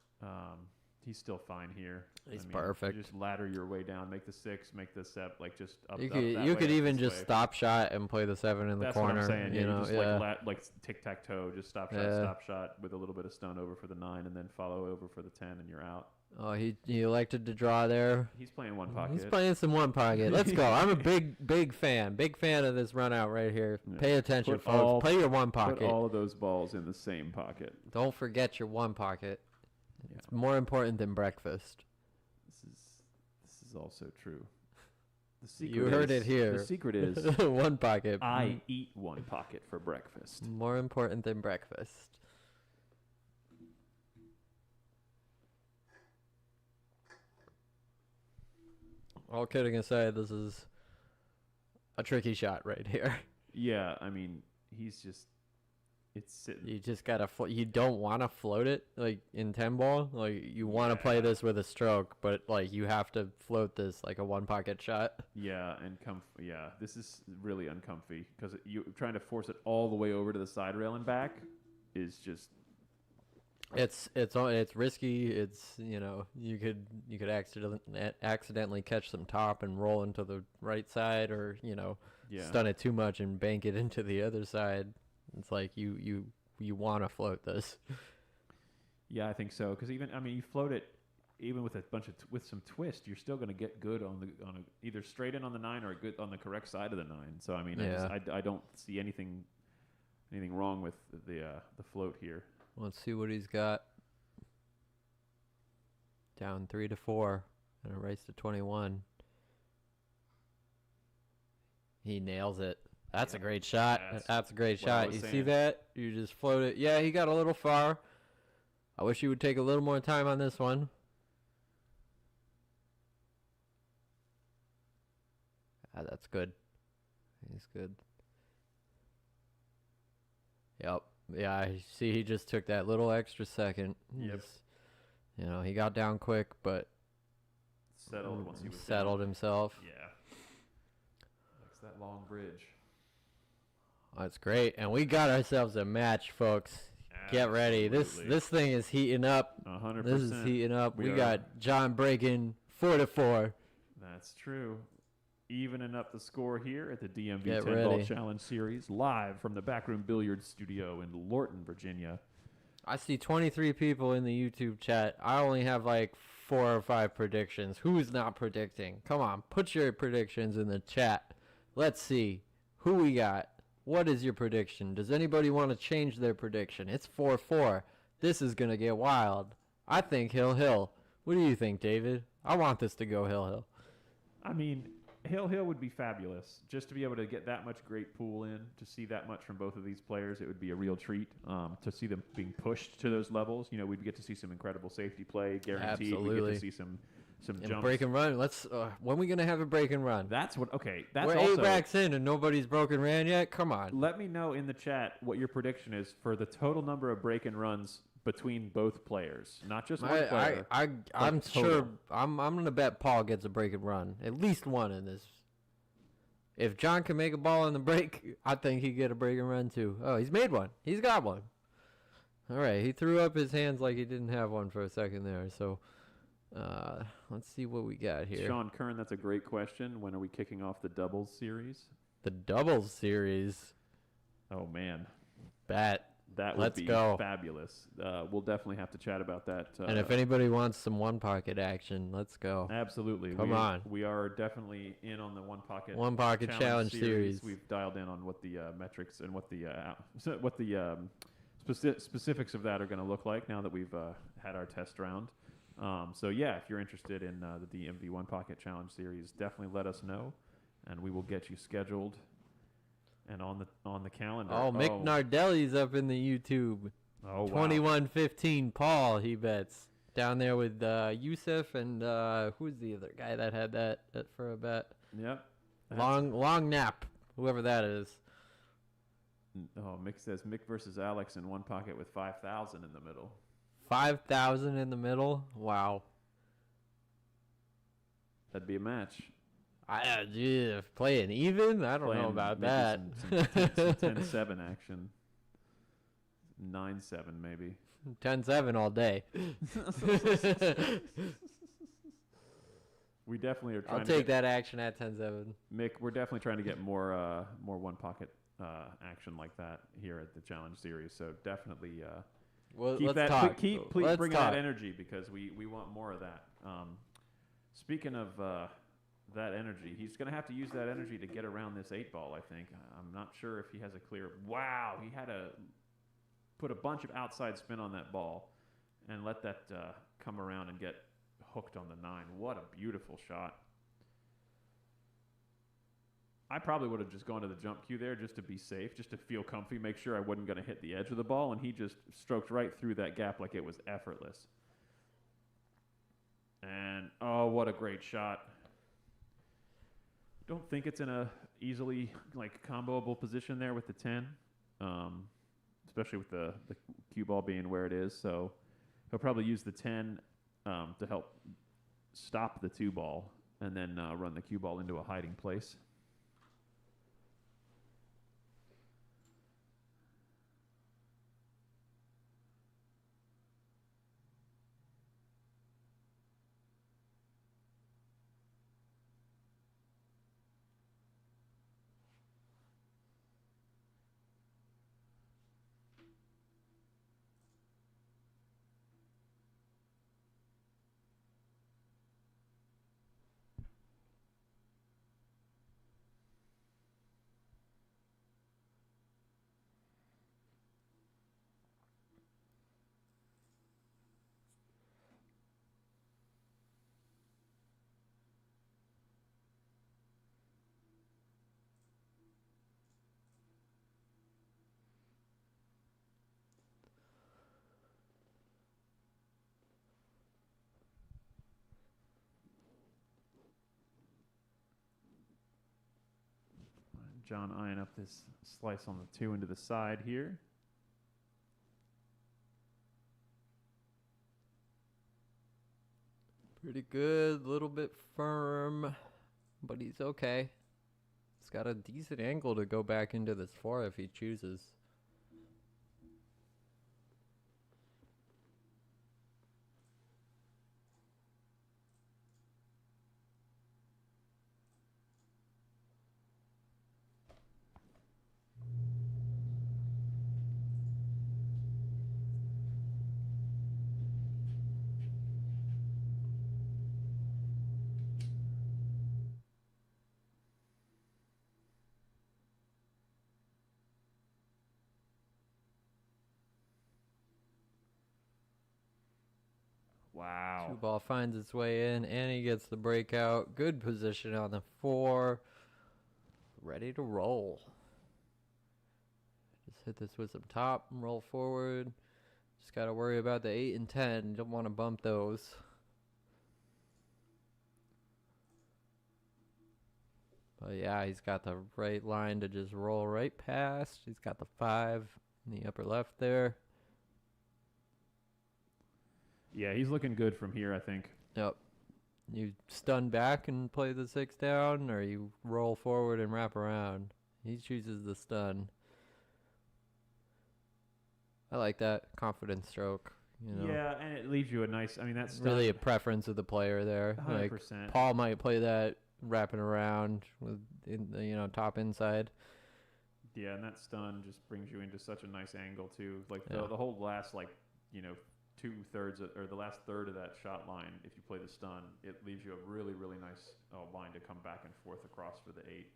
he's still fine here.
He's perfect.
You just ladder your way down, make the 6, make the 7, like just up.
You could even just stop shot and play the 7 in the corner.
That's what I'm saying.
You know,
just like tic-tac-toe, just stop shot with a little bit of stone over for the 9, and then follow over for the 10, and you're out.
Oh, he elected to draw there.
He's playing 1 pocket.
He's playing some 1 pocket. Let's go. I'm a big fan. Big fan of this run out right here. Yeah. Pay attention, folks. Play your 1 pocket.
Put all of those balls in the same pocket.
Don't forget your 1 pocket. Yeah. It's more important than breakfast.
This is also true. The secret
you heard it here.
The secret is
1 pocket.
I eat 1 pocket for breakfast.
More important than breakfast. All kidding aside, this is a tricky shot right here.
Yeah, I mean, he's just it's sitting.
You just gotta. You don't want to float it like in 10 ball. Like you want to play this with a stroke, but like you have to float this like a 1 pocket shot.
Yeah, and this is really uncomfy because you trying to force it all the way over to the side rail and back is just.
It's risky. It's you could accidentally catch some top and roll into the right side, or stun it too much and bank it into the other side. It's like you want to float this.
Yeah, I think so. Because you float it even with with some twist, you're still going to get good on either straight in on the 9 or good on the correct side of the 9. So I don't see anything wrong with the float here.
Let's see what he's got. Down 3-4 and a race to 21. He nails it. That's a great shot. That's a great shot. You see that? You just float it. Yeah, he got a little far. I wish he would take a little more time on this one. That's good. He's good. Yep. Yeah, I see he just took that little extra second.
Yep.
He got down quick, but
Settled once he was
settled
down.
himself.
Yeah. Likes that long bridge.
That's great. And we got ourselves a match, folks. Get ready. This thing is heating up.
100%.
This is heating up. We got John breaking 4-4.
That's true. Evening up the score here at the DMV
Get
10-Ball
ready.
Challenge Series, live from the Backroom Billiards Studio in Lorton, Virginia.
I see 23 people in the YouTube chat. I only have like 4 or 5 predictions. Who's not predicting? Come on, put your predictions in the chat. Let's see who we got. What is your prediction? Does anybody want to change their prediction? It's 4-4. This is going to get wild. I think Hill. What do you think, David? I want this to go Hill.
I mean, Hill would be fabulous. Just to be able to get that much great pool in, to see that much from both of these players, it would be a real treat. To see them being pushed to those levels, we'd get to see some incredible safety play, guaranteed.
Absolutely.
We'd get to see some jumps.
Break and run. Let's. When are we gonna have a break and run?
That's what. Okay,
We're 8 racks in and nobody's broken ran yet. Come on.
Let me know in the chat what your prediction is for the total number of break and runs between both players, not just one player.
I'm sure. I'm gonna bet Paul gets a break and run, at least one in this. If John can make a ball in the break, I think he'd get a break and run too. Oh, he's made one. He's got one. All right, he threw up his hands like he didn't have one for a second there. So, let's see what we got here.
Sean Kern, that's a great question. When are we kicking off the doubles series?
The doubles series.
Oh man,
Bet.
that would be fabulous. We'll definitely have to chat about that.
And if anybody wants some one pocket action, let's go.
Absolutely.
Come on.
We are definitely in on the one pocket
challenge series.
We've dialed in on what the metrics and what the specifics of that are going to look like now that we've had our test round. So yeah, if you're interested in the DMV One Pocket Challenge Series, definitely let us know, and we will get you scheduled and on the calendar.
Oh, Mick Nardelli's up in the YouTube.
Oh, wow.
2115 Paul, he bets. Down there with Yusuf and who's the other guy that had that for a bet?
Yep.
Long nap, whoever that is.
Oh, Mick says Mick versus Alex in one pocket with 5,000 in the middle.
5,000 in the middle? Wow.
That'd be a match.
Playing even? I don't know about that.
Some 10-7 action. 9-7 maybe.
10-7 all day.
We definitely are trying
I'll take that action at 10-7.
Mick, we're definitely trying to get more one pocket action like that here at the challenge series. So definitely keep bringing that energy, because we want more of that. Speaking of that energy, he's going to have to use that energy to get around this 8-ball, I think. I'm not sure if he has a clear. Wow, he had to put a bunch of outside spin on that ball and let that come around and get hooked on the 9. What a beautiful shot. I probably would have just gone to the jump cue there just to be safe, just to feel comfy, make sure I wasn't going to hit the edge of the ball, and he just stroked right through that gap like it was effortless. And, oh, what a great shot. Don't think it's in a easily comboable position there with the 10, especially with the cue ball being where it is. So he'll probably use the 10 to help stop the 2 ball and then run the cue ball into a hiding place. John eyeing up this slice on the 2 into the side here.
Pretty good, little bit firm, but he's okay. He's got a decent angle to go back into this 4 if he chooses.
Wow.
2 ball finds its way in, and he gets the breakout. Good position on the 4. Ready to roll. Just hit this with some top and roll forward. Just got to worry about the 8 and 10. Don't want to bump those. But yeah, he's got the right line to just roll right past. He's got the 5 in the upper left there.
Yeah, he's looking good from here, I think.
Yep. You stun back and play the 6 down, or you roll forward and wrap around. He chooses the stun. I like that confident stroke. You know,
Yeah, and it leaves you a nice. I mean, that's
really a preference of the player there.
100%.
Like Paul might play that wrapping around with top inside.
Yeah, and that stun just brings you into such a nice angle too. Like the whole last 2/3 or the last third of that shot line. If you play the stun, it leaves you a really really nice line to come back and forth across for the 8.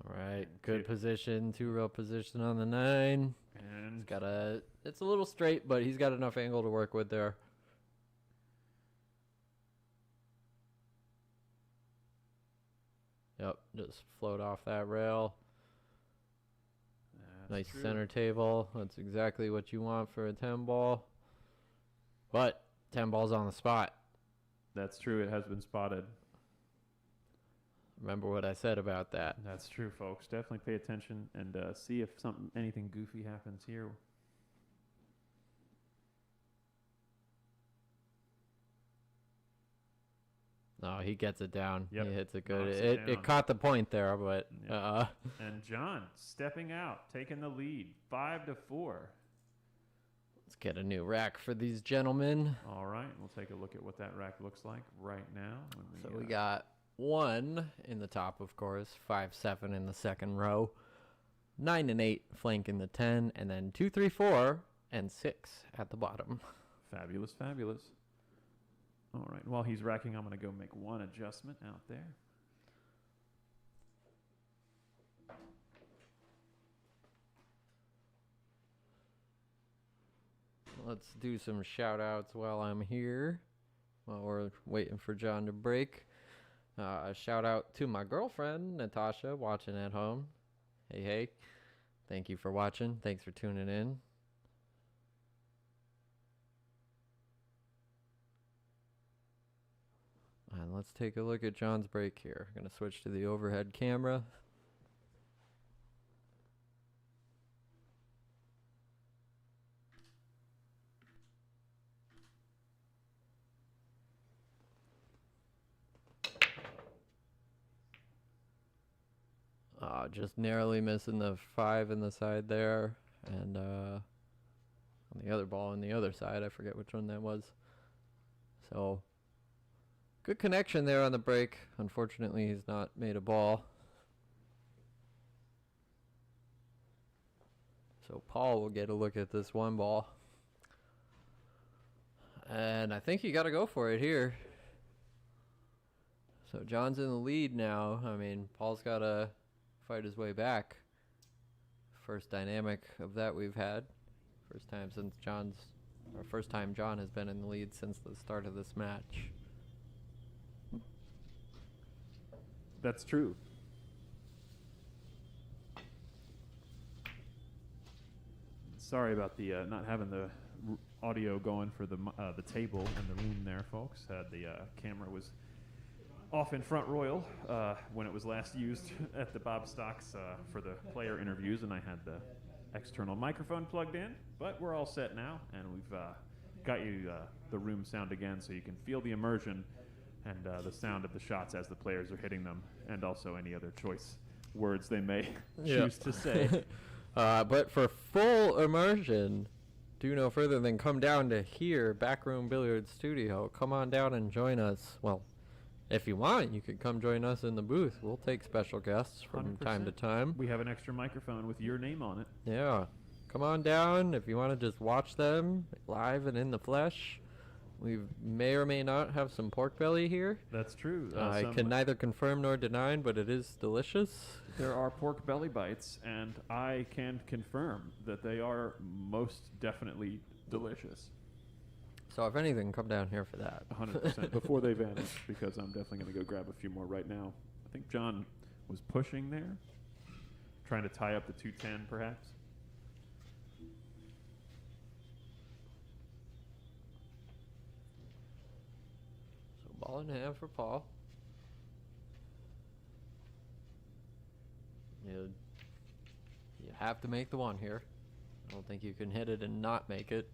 All right, good position, 2-row position on the 9.
And
He's got it's a little straight, but he's got enough angle to work with there. Yep, just float off that rail. Nice
true.
center table. That's exactly what you want for a 10 ball. But 10 balls on the spot.
That's true. It has been spotted.
Remember what I said about that.
That's true, folks. Definitely pay attention and see if anything goofy happens here.
No, he gets it down.
Yep.
He hits it good.
Knocks
It caught the point there, but
Yep. And John stepping out, taking the lead, 5-4.
let's get a new rack for these gentlemen.
All right, we'll take a look at what that rack looks like right now.
So we got 1 in the top, of course, 5-7 in the second row, 9 and 8 flank in the 10, and then 2, 3, 4, and 6 at the bottom.
Fabulous, fabulous. All right, while he's racking, I'm going to go make one adjustment out there.
Let's do some shout outs while I'm here, while we're waiting for John to break. Shout out to my girlfriend, Natasha, watching at home. Hey, hey. Thank you for watching. Thanks for tuning in. And let's take a look at John's break here. I'm going to switch to the overhead camera. Just narrowly missing the 5 in the side there. And on the other ball on the other side, I forget which one that was. So, good connection there on the break. Unfortunately, he's not made a ball. So Paul will get a look at this 1 ball. And I think you got to go for it here. So John's in the lead now. I mean, Paul's got to fight his way back. First dynamic of that we've had. First time John has been in the lead since the start of this match.
That's true. Sorry about the not having the audio going for the table in the room there, folks. The camera was off in Front Royal when it was last used at the Bob Stocks for the player interviews, and I had the external microphone plugged in, but we're all set now, and we've got you the room sound again so you can feel the immersion and the sound of the shots as the players are hitting them, and also any other choice words they may choose to say.
But for full immersion, do no further than come down to here, Backroom Billiards Studio. Come on down and join us. Well, if you want, you could come join us in the booth. We'll take special guests from
100%.
time to time.
We have an extra microphone with your name on it.
Yeah. Come on down if you want to just watch them live and in the flesh. We may or may not have some pork belly here.
That's true.
I can neither confirm nor deny, but it is delicious.
There are pork belly bites, and I can confirm that they are most definitely delicious.
So if anything, come down here for that.
100%. Before they vanish, because I'm definitely going to go grab a few more right now. I think John was pushing there, trying to tie up the 210 perhaps.
So ball in hand for Paul. You have to make the one here. I don't think you can hit it and not make it.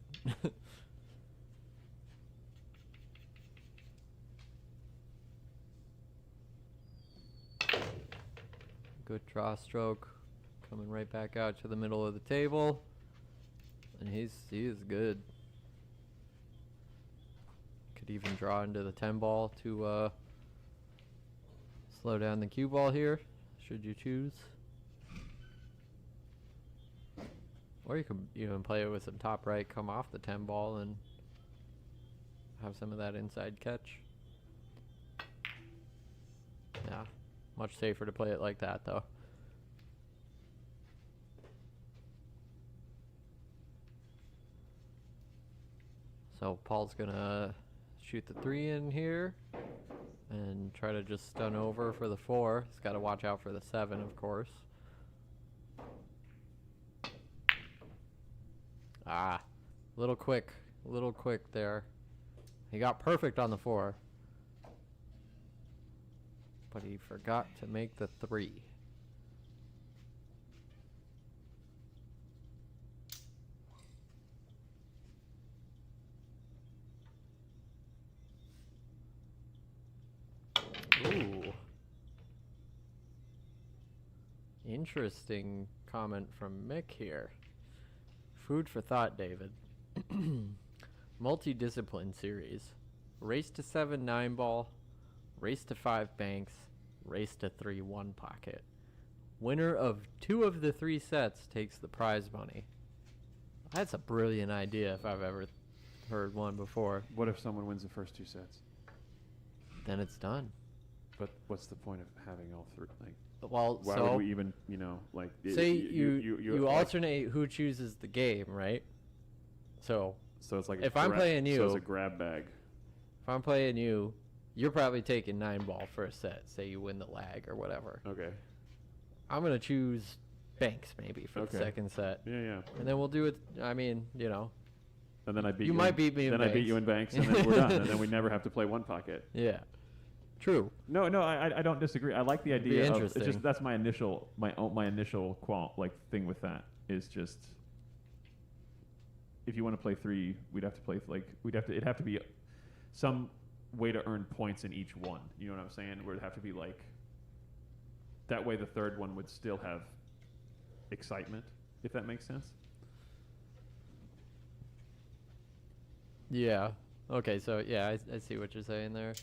Good draw stroke. Coming right back out to the middle of the table. And he is good. Could even draw into the 10 ball to slow down the cue ball here, should you choose. Or you could even play it with some top right, come off the 10 ball and have some of that inside catch. Yeah, much safer to play it like that though. So Paul's gonna shoot the 3 in here and try to just stun over for the 4. He's got to watch out for the 7, of course. Ah, a little quick there. He got perfect on the 4. But he forgot to make the 3. Ooh. Interesting comment from Mick here. Food for thought, David. Multi-discipline series. Race to 7 9 ball, race to 5 banks, race to 3 1 pocket. Winner of 2 of the 3 sets takes the prize money. That's a brilliant idea if I've ever heard one before.
What if someone wins the first 2 sets?
Then it's done.
But what's the point of having all 3? Like,
well,
why
so
would we even, like...
Say you alternate who chooses the game, right? So
it's like
if I'm playing you...
So it's a grab bag.
If I'm playing you, you're probably taking 9 ball for a set. Say you win the lag or whatever.
Okay.
I'm going to choose banks maybe for the second set.
Yeah.
And then we'll do it,
And then I beat you.
You might beat me in
banks. Then I beat you in banks, and then we're done. And then we never have to play 1 pocket.
Yeah. True.
No, I don't disagree. I like the idea of... It's just, that's my initial thing with that is just... If you want to play 3, we'd have to play, it'd have to be some way to earn points in each one. You know what I'm saying? Where it'd have to be like... That way the third one would still have excitement, if that makes sense.
Yeah. Okay, so yeah, I see what you're saying there.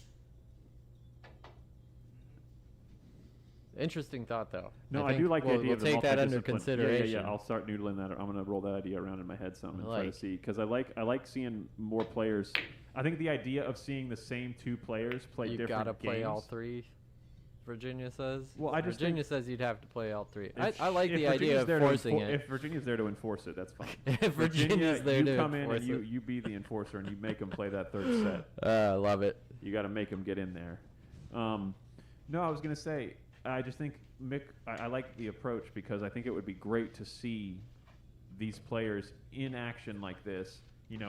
Interesting thought, though.
No, I do like the idea of the
we'll take that under
multidiscipline.
consideration.
Yeah. I'll start noodling that. I'm going to roll that idea around in my head some and try to see. Because I like seeing more players. I think the idea of seeing the same 2 players play different games.
You've got to play all 3, Virginia says.
Well,
Virginia says you'd have to play all 3. I like the idea of
Virginia's
forcing it.
If Virginia's there to enforce it, that's fine.
If Virginia's there
you
to
come in
enforce
and
it.
you be the enforcer and you make them play that third set.
I love it.
You got to make them get in there. No, I was going to say, I just think, Mick, I like the approach because I think it would be great to see these players in action like this,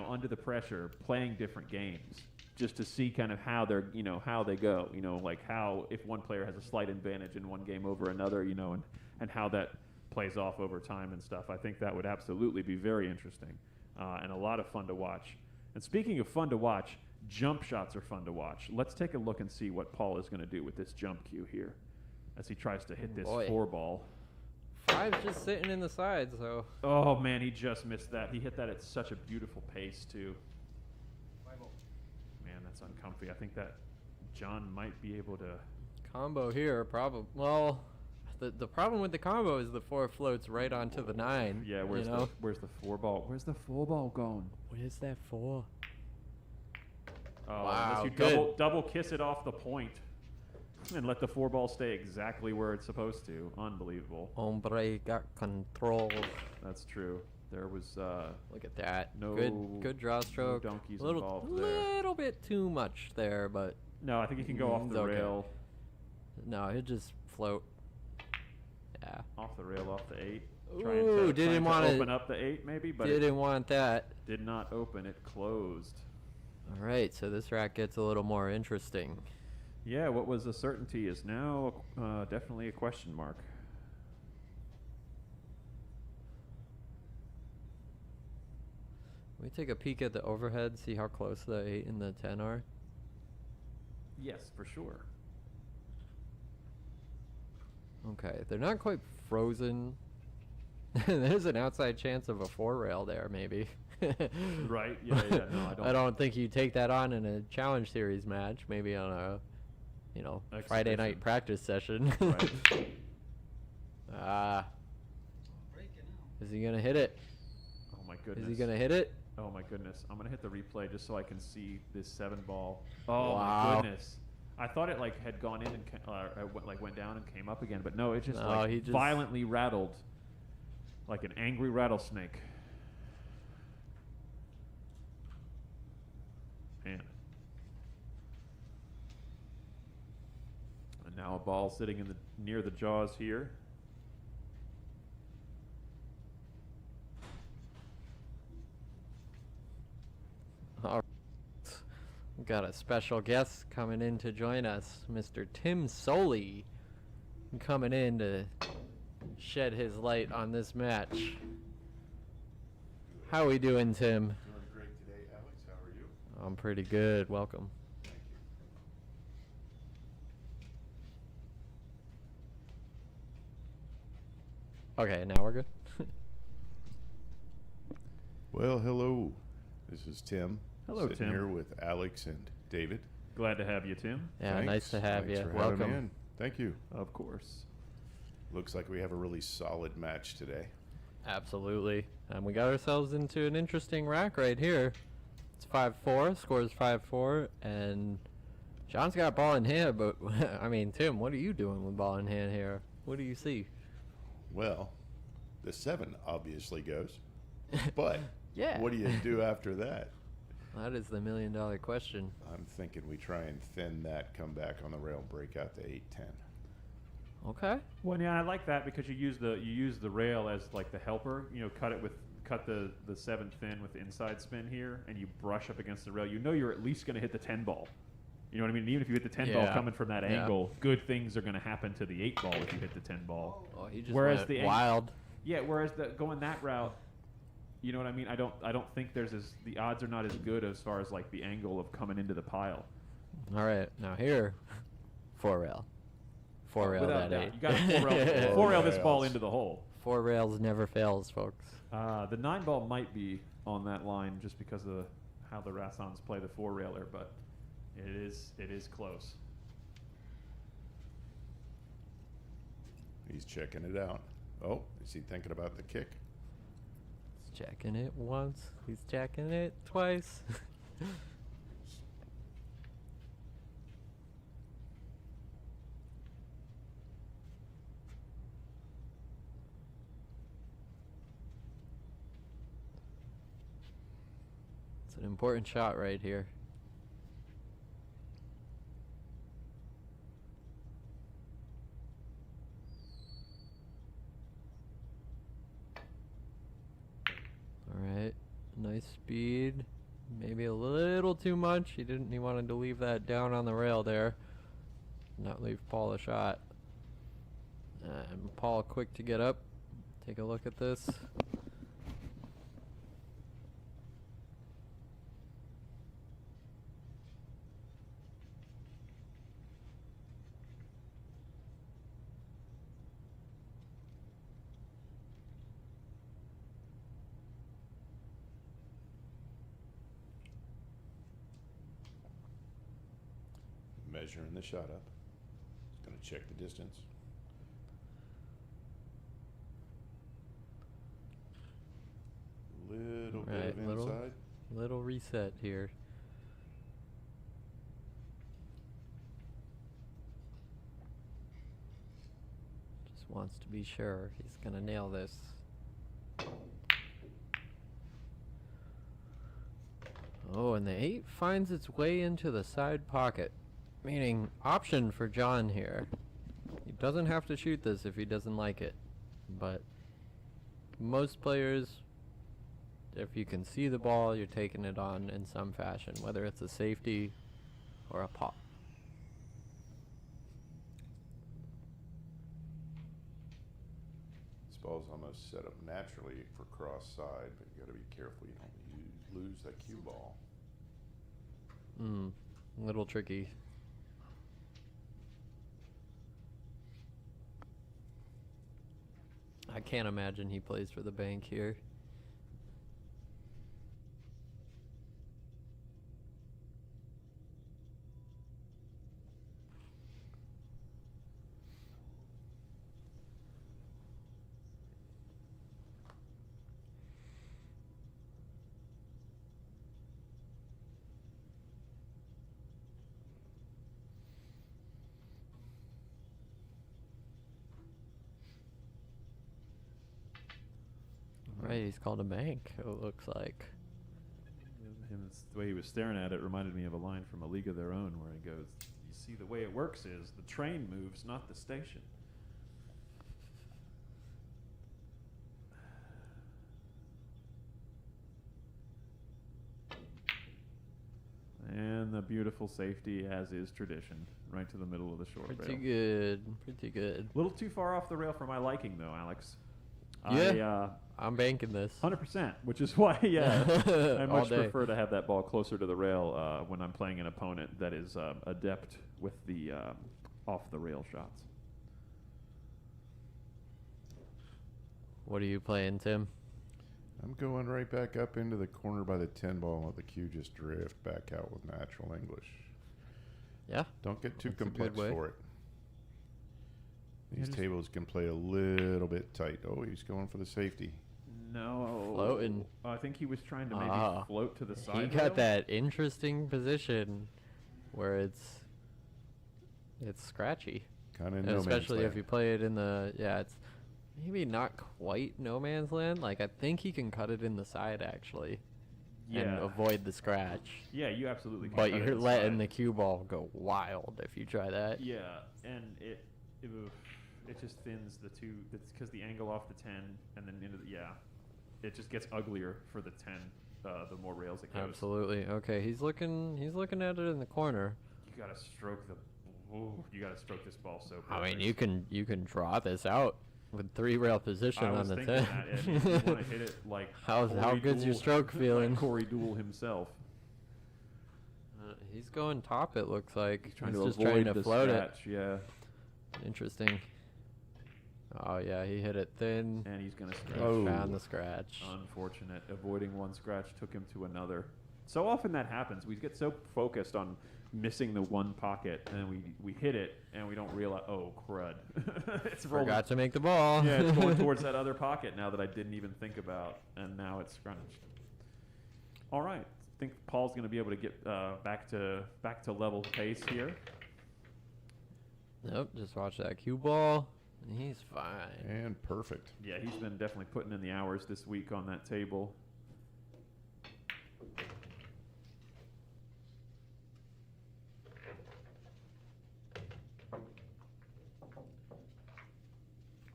under the pressure, playing different games, just to see kind of how they're, how they go, like how if one player has a slight advantage in one game over another, and how that plays off over time and stuff. I think that would absolutely be very interesting and a lot of fun to watch. And speaking of fun to watch, jump shots are fun to watch. Let's take a look and see what Paul is going to do with this jump cue here as he tries to hit this 4-ball.
5's just sitting in the side, so.
Oh, man, he just missed that. He hit that at such a beautiful pace, too. Man, that's uncomfy. I think that John might be able to...
Combo here, probably. Well, the problem with the combo is the 4 floats right onto the 9.
Yeah, where's the 4-ball? Where's the 4-ball going?
Where's that 4?
Oh,
wow,
unless you double kiss it off the point and let the 4-ball stay exactly where it's supposed to. Unbelievable.
Hombre got control.
That's true. There was
look at that.
No
good draw stroke.
No donkeys involved there.
Little bit too much there, but
no, I think he can go off the rail.
No, he'll just float. Yeah.
Off the rail, off the 8.
Ooh, didn't want to
open up the 8 maybe, but
didn't want that.
Did not open. It closed.
All right, so this rack gets a little more interesting.
Yeah, what was a certainty is now definitely a question mark.
We take a peek at the overhead, see how close the 8 and the 10 are.
Yes, for sure.
Okay, they're not quite frozen. There's an outside chance of a 4 rail there, maybe.
Right? Yeah. No,
I don't think you take that on in a challenge series match. Maybe on a, Friday night practice session.
Right.
Is he gonna hit it?
Oh my goodness.
Is he gonna hit it?
Oh my goodness. I'm gonna hit the replay just so I can see this 7-ball. Oh
wow.
My goodness. I thought it had gone in and went down and came up again, but no, it just he just violently rattled like an angry rattlesnake. Man. And now a ball sitting in near the jaws here.
All right. We've got a special guest coming in to join us, Mr. Tim Soley, coming in to shed his light on this match. How we doing, Tim?
Doing great today, Alex. How are you?
I'm pretty good. Welcome.
Thank you.
Okay, now we're good.
Well, hello. This is Tim.
Hello,
sitting
Tim.
Here with Alex and David.
Glad to have you, Tim.
Yeah,
Thanks.
nice to have
Thanks
you.
for having me
Welcome.
in. Thank you.
Of course.
Looks like we have a really solid match today.
Absolutely. And we got ourselves into an interesting rack right here. It's 5-4, scores 5-4, and John's got ball in hand, but I mean, Tim, what are you doing with ball in hand here? What do you see?
Well, the 7 obviously goes, but
Yeah.
what do you do after that?
That is the $1 million question.
I'm thinking we try and thin that, come back on the rail, and break out the 8-10.
Okay.
Well, yeah, I like that because you use the rail as like the helper. Cut the 7 thin with the inside spin here, and you brush up against the rail. You know you're at least going to hit the 10 ball. You know what I mean? Even if you hit the 10 ball
Yeah.
coming from that
Yeah.
angle, good things are going to happen to the 8 ball if you hit the 10 ball.
Oh, he just
Whereas
went
the
wild.
Yeah, whereas going that route, you know what I mean? I don't think the odds are not as good as far as like the angle of coming into the pile.
All right. Now here, 4 rail. 4 rail
Without
that
doubt.
8.
You got to 4 rail this ball into the hole.
4 rails never fails, folks.
The 9 ball might be on that line just because of how the Rassons play the 4 railer, but it is close.
He's checking it out. Oh, is he thinking about the kick?
He's checking it once. He's checking it twice. It's an important shot right here. Alright, nice speed. Maybe a little too much. He wanted to leave that down on the rail there. Not leave Paul a shot. And Paul quick to get up. Take a look at this.
Measuring the shot up. Just going to check the distance. Little bit of inside.
Little reset here. Just wants to be sure he's gonna nail this. Oh, and the 8 finds its way into the side pocket, meaning option for John here. He doesn't have to shoot this if he doesn't like it, but most players, if you can see the ball, you're taking it on in some fashion, whether it's a safety or a pop.
This ball's almost set up naturally for cross side, but you got to be careful you don't lose that cue ball.
A little tricky. I can't imagine he plays for the bank here. Right, he's called a bank, it looks like.
The way he was staring at it reminded me of a line from A League of Their Own where he goes, "You see, the way it works is the train moves, not the station." And the beautiful safety, as is tradition, right to the middle of the short rail.
Pretty good, pretty good.
A little too far off the rail for my liking, though, Alex.
Yeah, I'm banking this.
100%, which is why, I
All
much
day.
prefer to have that ball closer to the rail when I'm playing an opponent that is adept with the off-the-rail shots.
What are you playing, Tim?
I'm going right back up into the corner by the 10 ball and let the cue just drift back out with natural English.
Yeah.
Don't get too
That's a
complex
good way.
for it. These tables can play a little bit tight. Oh, he's going for the safety.
No.
Floating.
I think he was trying to maybe float to the side.
He got that interesting position where it's scratchy.
Kind of
And
no man's
especially if
land.
you play it in the, it's maybe not quite no man's land. Like, I think he can cut it in the side, actually, and avoid the scratch.
Yeah, you absolutely can.
But
cut it
you're letting
inside.
the cue ball go wild if you try that.
Yeah, and it just thins the two. It's because the angle off the 10 and then into the, it just gets uglier for the 10. The more rails it goes.
Absolutely. Okay, he's looking at it in the corner.
You gotta stroke this ball so perfect.
I mean, you can draw this out with 3 rail position
I
on
was
the
thinking
10.
that, and you want to hit it like
How
Corey
good's your
Deuel-
stroke feeling?
Like Corey Deuel himself.
He's going top, it looks like.
He's trying
just
to
trying
avoid
to
the
float
scratch. Yeah,
Interesting. Oh, yeah, he hit it thin.
and he's gonna
He
scratch.
Oh.
found the scratch.
Unfortunate. Avoiding one scratch took him to another. So often that happens. We get so focused on missing the one pocket, and then we hit it, and we don't realize, oh, crud. It's rolling.
Forgot to make the ball.
Yeah, it's going towards that other pocket now that I didn't even think about, and now it's scrunched. All right. I think Paul's going to be able to get back to level pace here.
Nope, just watch that cue ball. And he's fine.
And perfect.
Yeah, he's been definitely putting in the hours this week on that table.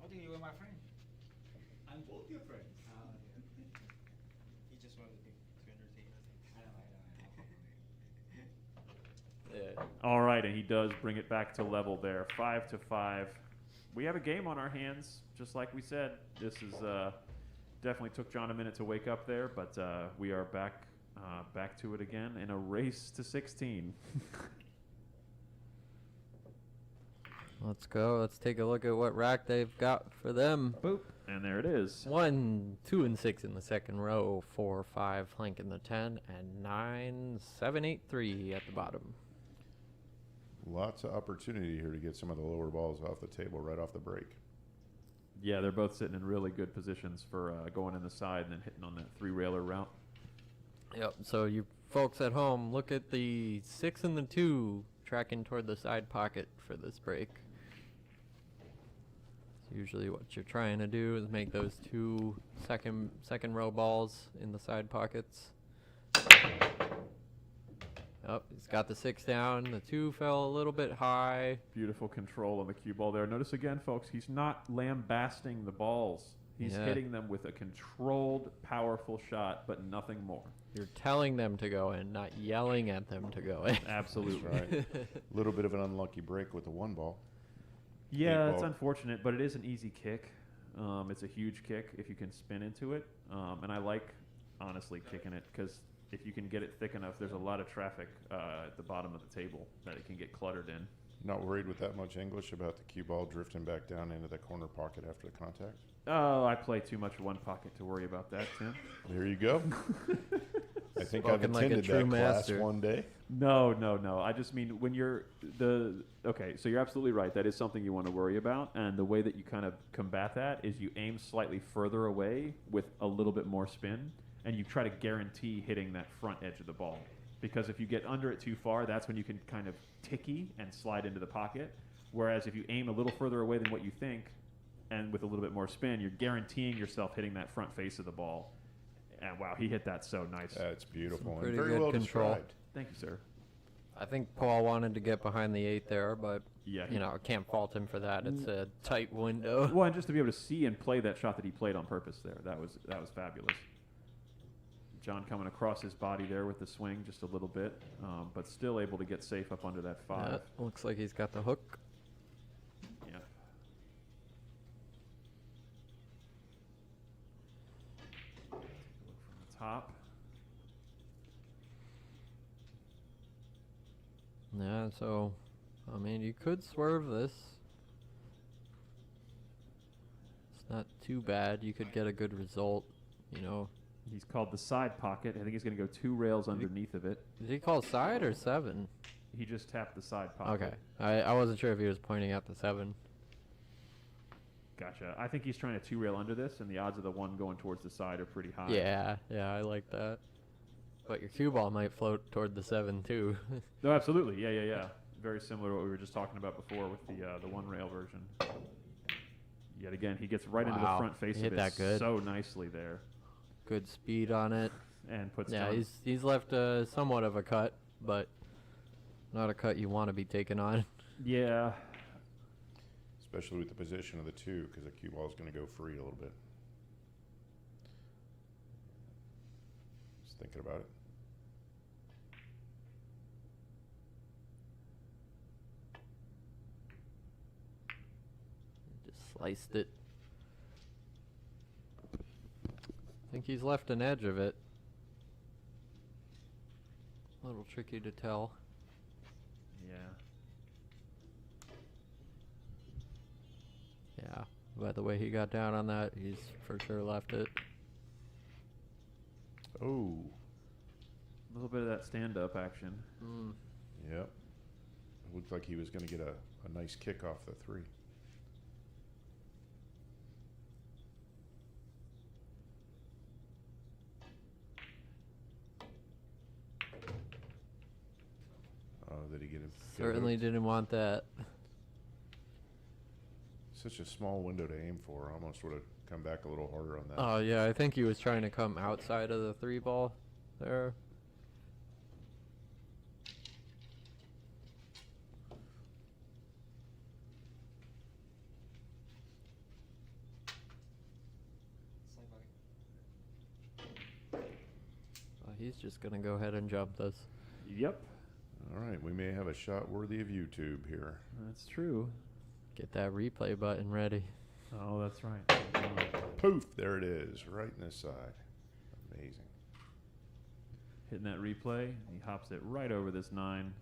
I think you were my friend.
I'm both your friends.
He just wanted to entertain us.
Yeah.
All right, and he does bring it back to level there. 5-5. we have a game on our hands, just like we said. This is definitely took John a minute to wake up there, but we are back to it again in a race to 16.
Let's go. Let's take a look at what rack they've got for them.
Boop. And there it is.
1, 2, and 6 in the second row. 4, 5 flank in the 10, and 9, 7, 8, 3 at the bottom.
Lots of opportunity here to get some of the lower balls off the table right off the break.
Yeah, they're both sitting in really good positions for going in the side and then hitting on that 3-railer route.
Yep. So you folks at home, look at the 6 and the 2 tracking toward the side pocket for this break. So usually what you're trying to do is make those 2 second row balls in the side pockets. Oh, he's got the 6 down. The 2 fell a little bit high.
Beautiful control on the cue ball there. Notice again, folks, he's not lambasting the balls. He's hitting them with a controlled, powerful shot, but nothing more.
You're telling them to go in, not yelling at them to go in.
Absolutely.
Right. A little bit of an unlucky break with the 1 ball.
Yeah, it's unfortunate, but it is an easy kick. It's a huge kick if you can spin into it. And I like, honestly, kicking it because if you can get it thick enough, there's a lot of traffic at the bottom of the table that it can get cluttered in.
Not worried with that much English about the cue ball drifting back down into the corner pocket after the contact?
Oh, I play too much 1 pocket to worry about that, Tim.
There you go. I think I've
Spoken like a
attended
true
that class
master.
one day.
No. I just mean when you're okay, so you're absolutely right. That is something you want to worry about. And the way that you kind of combat that is you aim slightly further away with a little bit more spin, and you try to guarantee hitting that front edge of the ball. Because if you get under it too far, that's when you can kind of ticky and slide into the pocket. Whereas if you aim a little further away than what you think, and with a little bit more spin, you're guaranteeing yourself hitting that front face of the ball. And wow, he hit that so nice.
That's beautiful and
pretty
very
good
well
control.
described.
Thank you, sir.
I think Paul wanted to get behind the 8 there, but
Yeah,
you know, I can't fault him for that. It's a tight window.
Well, and just to be able to see and play that shot that he played on purpose there, that was fabulous. John coming across his body there with the swing just a little bit, but still able to get safe up under that 5.
Yeah, looks like he's got the hook.
Yeah. Take a look from the top.
Yeah, so, I mean, you could swerve this. It's not too bad. You could get a good result, you know.
He's called the side pocket. I think he's going to go 2 rails underneath of it.
Did he call side or 7?
He just tapped the side pocket.
Okay. I wasn't sure if he was pointing at the 7.
Gotcha. I think he's trying to 2-rail under this, and the odds of the 1 going towards the side are pretty high.
Yeah, I like that. But your cue ball might float toward the 7 too.
No, absolutely. Yeah. Very similar to what we were just talking about before with the 1-rail version. Yet again, he gets right into the
Wow,
front face
he
of
hit
it
that good.
so nicely there.
Good speed on it.
And puts
Yeah,
John.
he's left somewhat of a cut, but not a cut you want to be taking on.
Yeah.
Especially with the position of the 2, because the cue ball is going to go free a little bit. Just thinking about it.
Just sliced it. I think he's left an edge of it. A little tricky to tell.
Yeah.
Yeah, by the way he got down on that, he's for sure left it.
Oh,
A little bit of that stand-up action.
yep. It looked like he was going to get a nice kick off the 3. Oh, did he get him? get
Certainly
hooked?
didn't want that.
Such a small window to aim for. I almost would have come back a little harder on that.
Oh yeah, I think he was trying to come outside of the 3 ball there. He's just gonna go ahead and jump this.
Yep.
All right, we may have a shot worthy of YouTube here.
That's true.
Get that replay button ready.
Oh, that's right.
Poof! There it is, right in this side. Amazing.
Hitting that replay, he hops it right over this 9.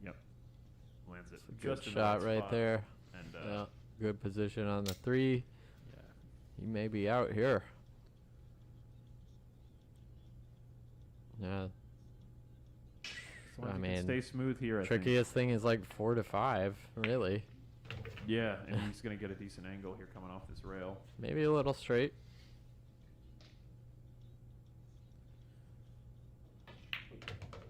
Yep. Lands it.
Good
Just in the
shot right
spot.
there.
And
Yeah. Good position on the 3.
yeah.
He may be out here. Yeah.
As long as
I
you can
mean,
stay smooth here. I think.
Trickiest thing is like 4 to 5, really.
Yeah, and he's going to get a decent angle here coming off this rail.
Maybe a little straight.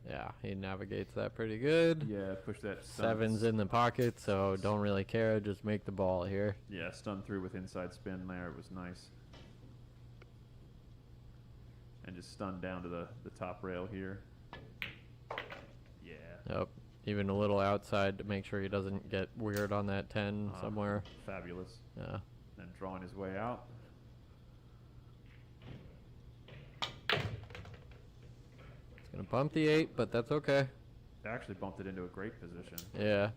Yeah, he navigates that pretty good.
Yeah, push that.
7's in the pocket, so don't really care. Just make the ball here.
Yeah, stun through with inside spin there. It was nice. And just stun down to the top rail here. Yeah.
Yep. Even a little outside to make sure he doesn't get weird on that 10 somewhere.
Fabulous.
Yeah.
Then drawing his way out.
It's going to bump the 8, but that's okay.
They actually bumped it into a great position.
Yeah.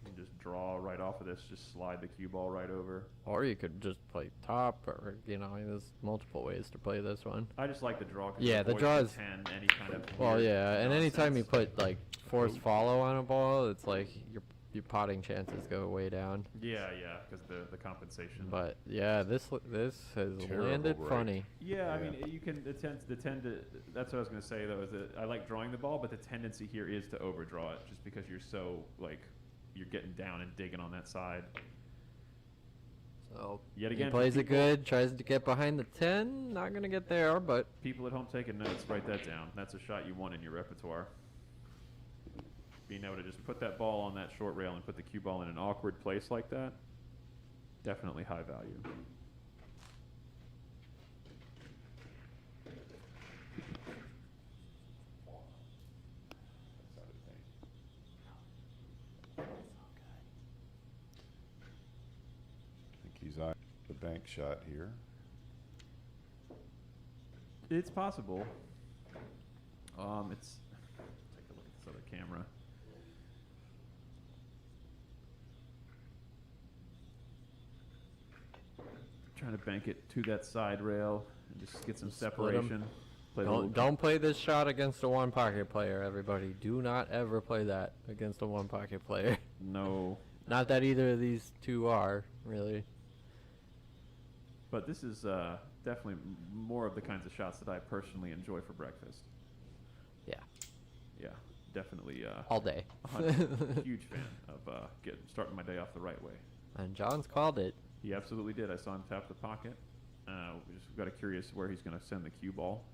You can just draw right off of this, just slide the cue ball right over.
Or you could just play top, or, you know, there's multiple ways to play this one.
I just like the draw. 'Cause
Yeah,
it
the
avoids
draw is-
10, any kind of
Well,
weird
yeah, and anytime you
nonsense.
put, like, force follow on a ball, it's like your potting chances go way down.
Yeah, because the compensation.
But, yeah, this has
Terrible
landed
break.
funny.
Yeah, I
Yeah.
mean, you can the tend to. That's what I was going to say though. Is that I like drawing the ball, but the tendency here is to overdraw it, just because you're so like you're getting down and digging on that side.
So,
Yet
he
again, for
plays it
people-
good, tries to get behind the 10, not going to get there, but
People at home taking notes, write that down. That's a shot you want in your repertoire. Being able to just put that ball on that short rail and put the cue ball in an awkward place like that, definitely high value.
I think he's on the bank shot here.
It's possible. It's take a look at this other camera. Trying to bank it to that side rail and just get some
Split 'em.
separation. Play the little-
don't play this shot against a one pocket player, everybody. Do not ever play that against a one pocket player.
No,
Not that either of these two are, really.
but this is definitely more of the kinds of shots that I personally enjoy for breakfast.
Yeah,
Yeah, definitely.
all day.
Huge fan of starting my day off the right way.
And John's called it.
He absolutely did. I saw him tap the pocket. We just got curious where he's going to send the cue ball.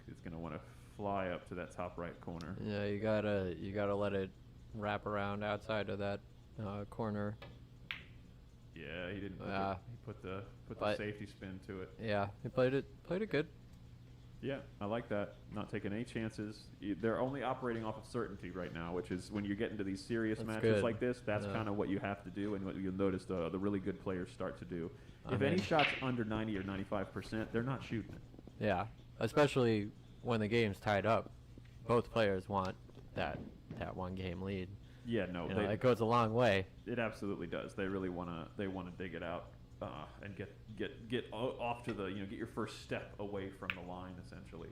He's going to want to fly up to that top right corner.
Yeah, you gotta let it wrap around outside of that corner.
Yeah, he didn't.
Yeah.
He put the
But-
safety spin to it.
Yeah, he played it good.
Yeah, I like that. Not taking any chances. They're only operating off of certainty right now, which is when you get into these serious
That's
matches
good.
like this, that's
Yeah.
kind of what you have to do, and what you'll notice the really good players start to do.
I
If any
mean-
shot's under 90 or 95%, they're not shooting it.
Yeah, especially when the game's tied up. Both players want that one game lead.
Yeah, no,
You know, it goes a long way.
it absolutely does. They really wanna dig it out and get off to the get your first step away from the line essentially.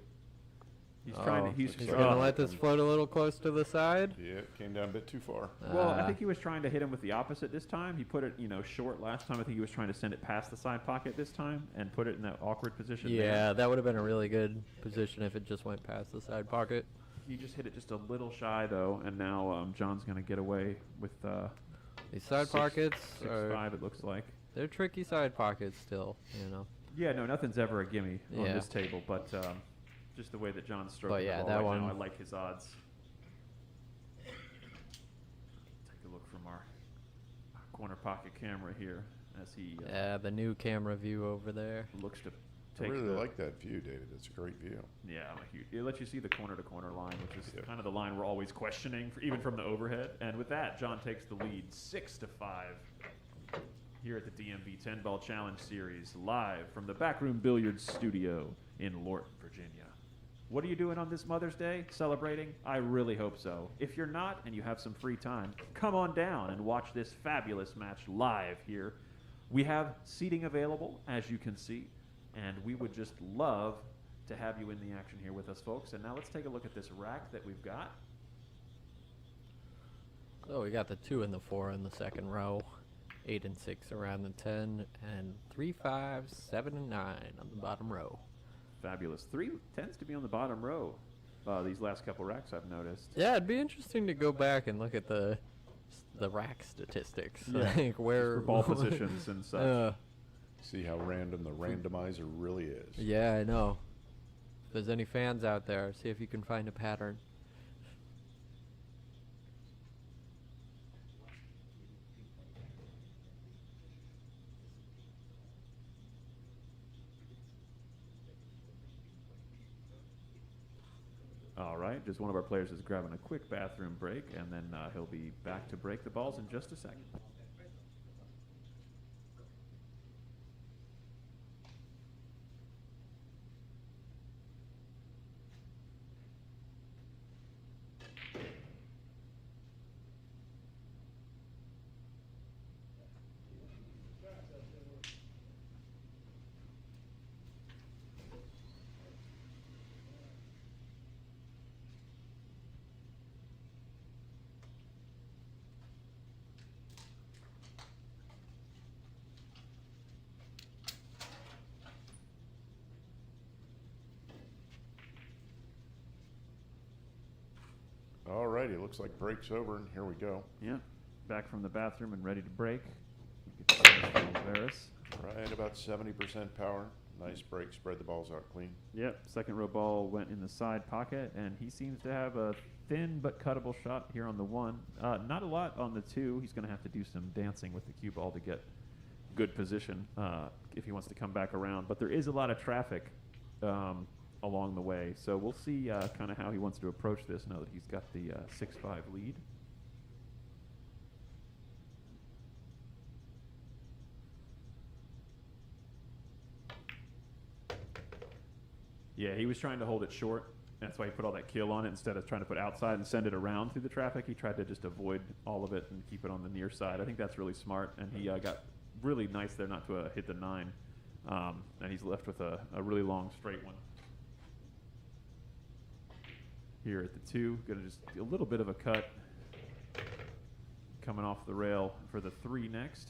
He's trying to. He's
gonna let this float a little close to the side.
Yeah, it came down a bit too far.
Well, I think he was trying to hit him with the opposite this time. He put it, short last time. I think he was trying to send it past the side pocket this time and put it in that awkward position.
Yeah, that would have been a really good position if it just went past the side pocket.
He just hit it just a little shy though, and now John's gonna get away with
These side pockets are
6'5", it looks like.
they're tricky side pockets still.
Yeah, no, nothing's ever a gimme on
Yeah.
this table, but just the way that John's stroking
But yeah,
the ball
that
right
one-
now, I like his odds. Take a look from our corner pocket camera here as he
Yeah, the new camera view over there.
looks to
I
take
really
the,
like that view, David. It's a great view.
Yeah, I'm a huge. It lets you see the corner-to-corner line, which is
Yeah.
kind of the line we're always questioning, even from the overhead. And with that, John takes the lead, 6-5, here at the DMV 10-Ball Challenge Series, live from the Backroom Billiards Studio in Lorton, Virginia. What are you doing on this Mother's Day? Celebrating? I really hope so. If you're not and you have some free time, come on down and watch this fabulous match live here. We have seating available, as you can see, and we would just love to have you in the action here with us, folks. And now let's take a look at this rack that we've got.
So we got the 2 and the 4 in the second row, 8 and 6 around the 10, and 3, 5, 7, and 9 on the bottom row.
Fabulous. 3 tends to be on the bottom row. These last couple racks I've noticed.
Yeah, it'd be interesting to go back and look at the rack statistics.
Yeah.
Like where
For ball positions and such.
See how random the randomizer really is.
Yeah, I know. If there's any fans out there, see if you can find a pattern.
All right, just one of our players is grabbing a quick bathroom break, and then he'll be back to break the balls in just a second.
All righty, looks like break's over, and here we go.
Yeah, back from the bathroom and ready to break. Get to John Oliveras.
Right about 70% power. Nice break, spread the balls out clean.
Yep, second row ball went in the side pocket, and he seems to have a thin but cuttable shot here on the 1. Not a lot on the 2. He's going to have to do some dancing with the cue ball to get good position if he wants to come back around. But there is a lot of traffic along the way, so we'll see kind of how he wants to approach this now that he's got the 6-5 lead. Yeah, he was trying to hold it short. That's why he put all that kill on it instead of trying to put outside and send it around through the traffic. He tried to just avoid all of it and keep it on the near side. I think that's really smart, and he got really nice there not to hit the 9. And he's left with a really long straight one. Here at the 2, gonna just a little bit of a cut coming off the rail for the 3 next.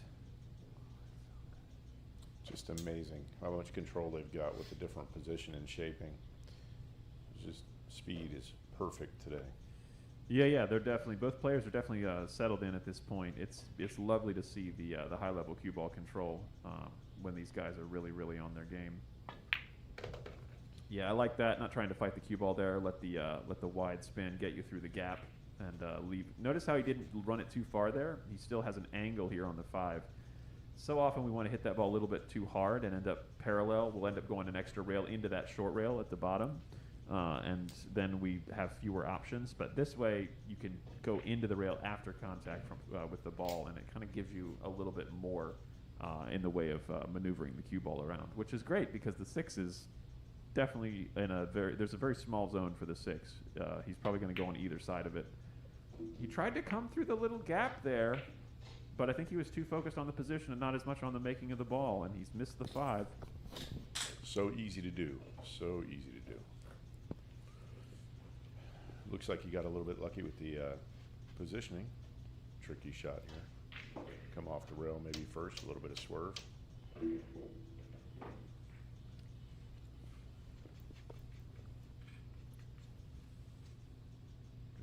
Just amazing how much control they've got with the different position and shaping. It's just speed is perfect today.
Yeah, they're definitely, both players are definitely settled in at this point. It's lovely to see the high level cue ball control when these guys are really on their game. Yeah, I like that. Not trying to fight the cue ball there. Let the wide spin get you through the gap and leave. Notice how he didn't run it too far there. He still has an angle here on the 5. So often we want to hit that ball a little bit too hard and end up parallel. We'll end up going an extra rail into that short rail at the bottom, and then we have fewer options. But this way, you can go into the rail after contact from with the ball, and it kind of gives you a little bit more in the way of maneuvering the cue ball around, which is great because the 6 is definitely in there's a very small zone for the 6. He's probably going to go on either side of it. He tried to come through the little gap there, but I think he was too focused on the position and not as much on the making of the ball, and he's missed the 5.
So easy to do. So easy to do. Looks like he got a little bit lucky with the positioning. Tricky shot here. Come off the rail maybe first, a little bit of swerve.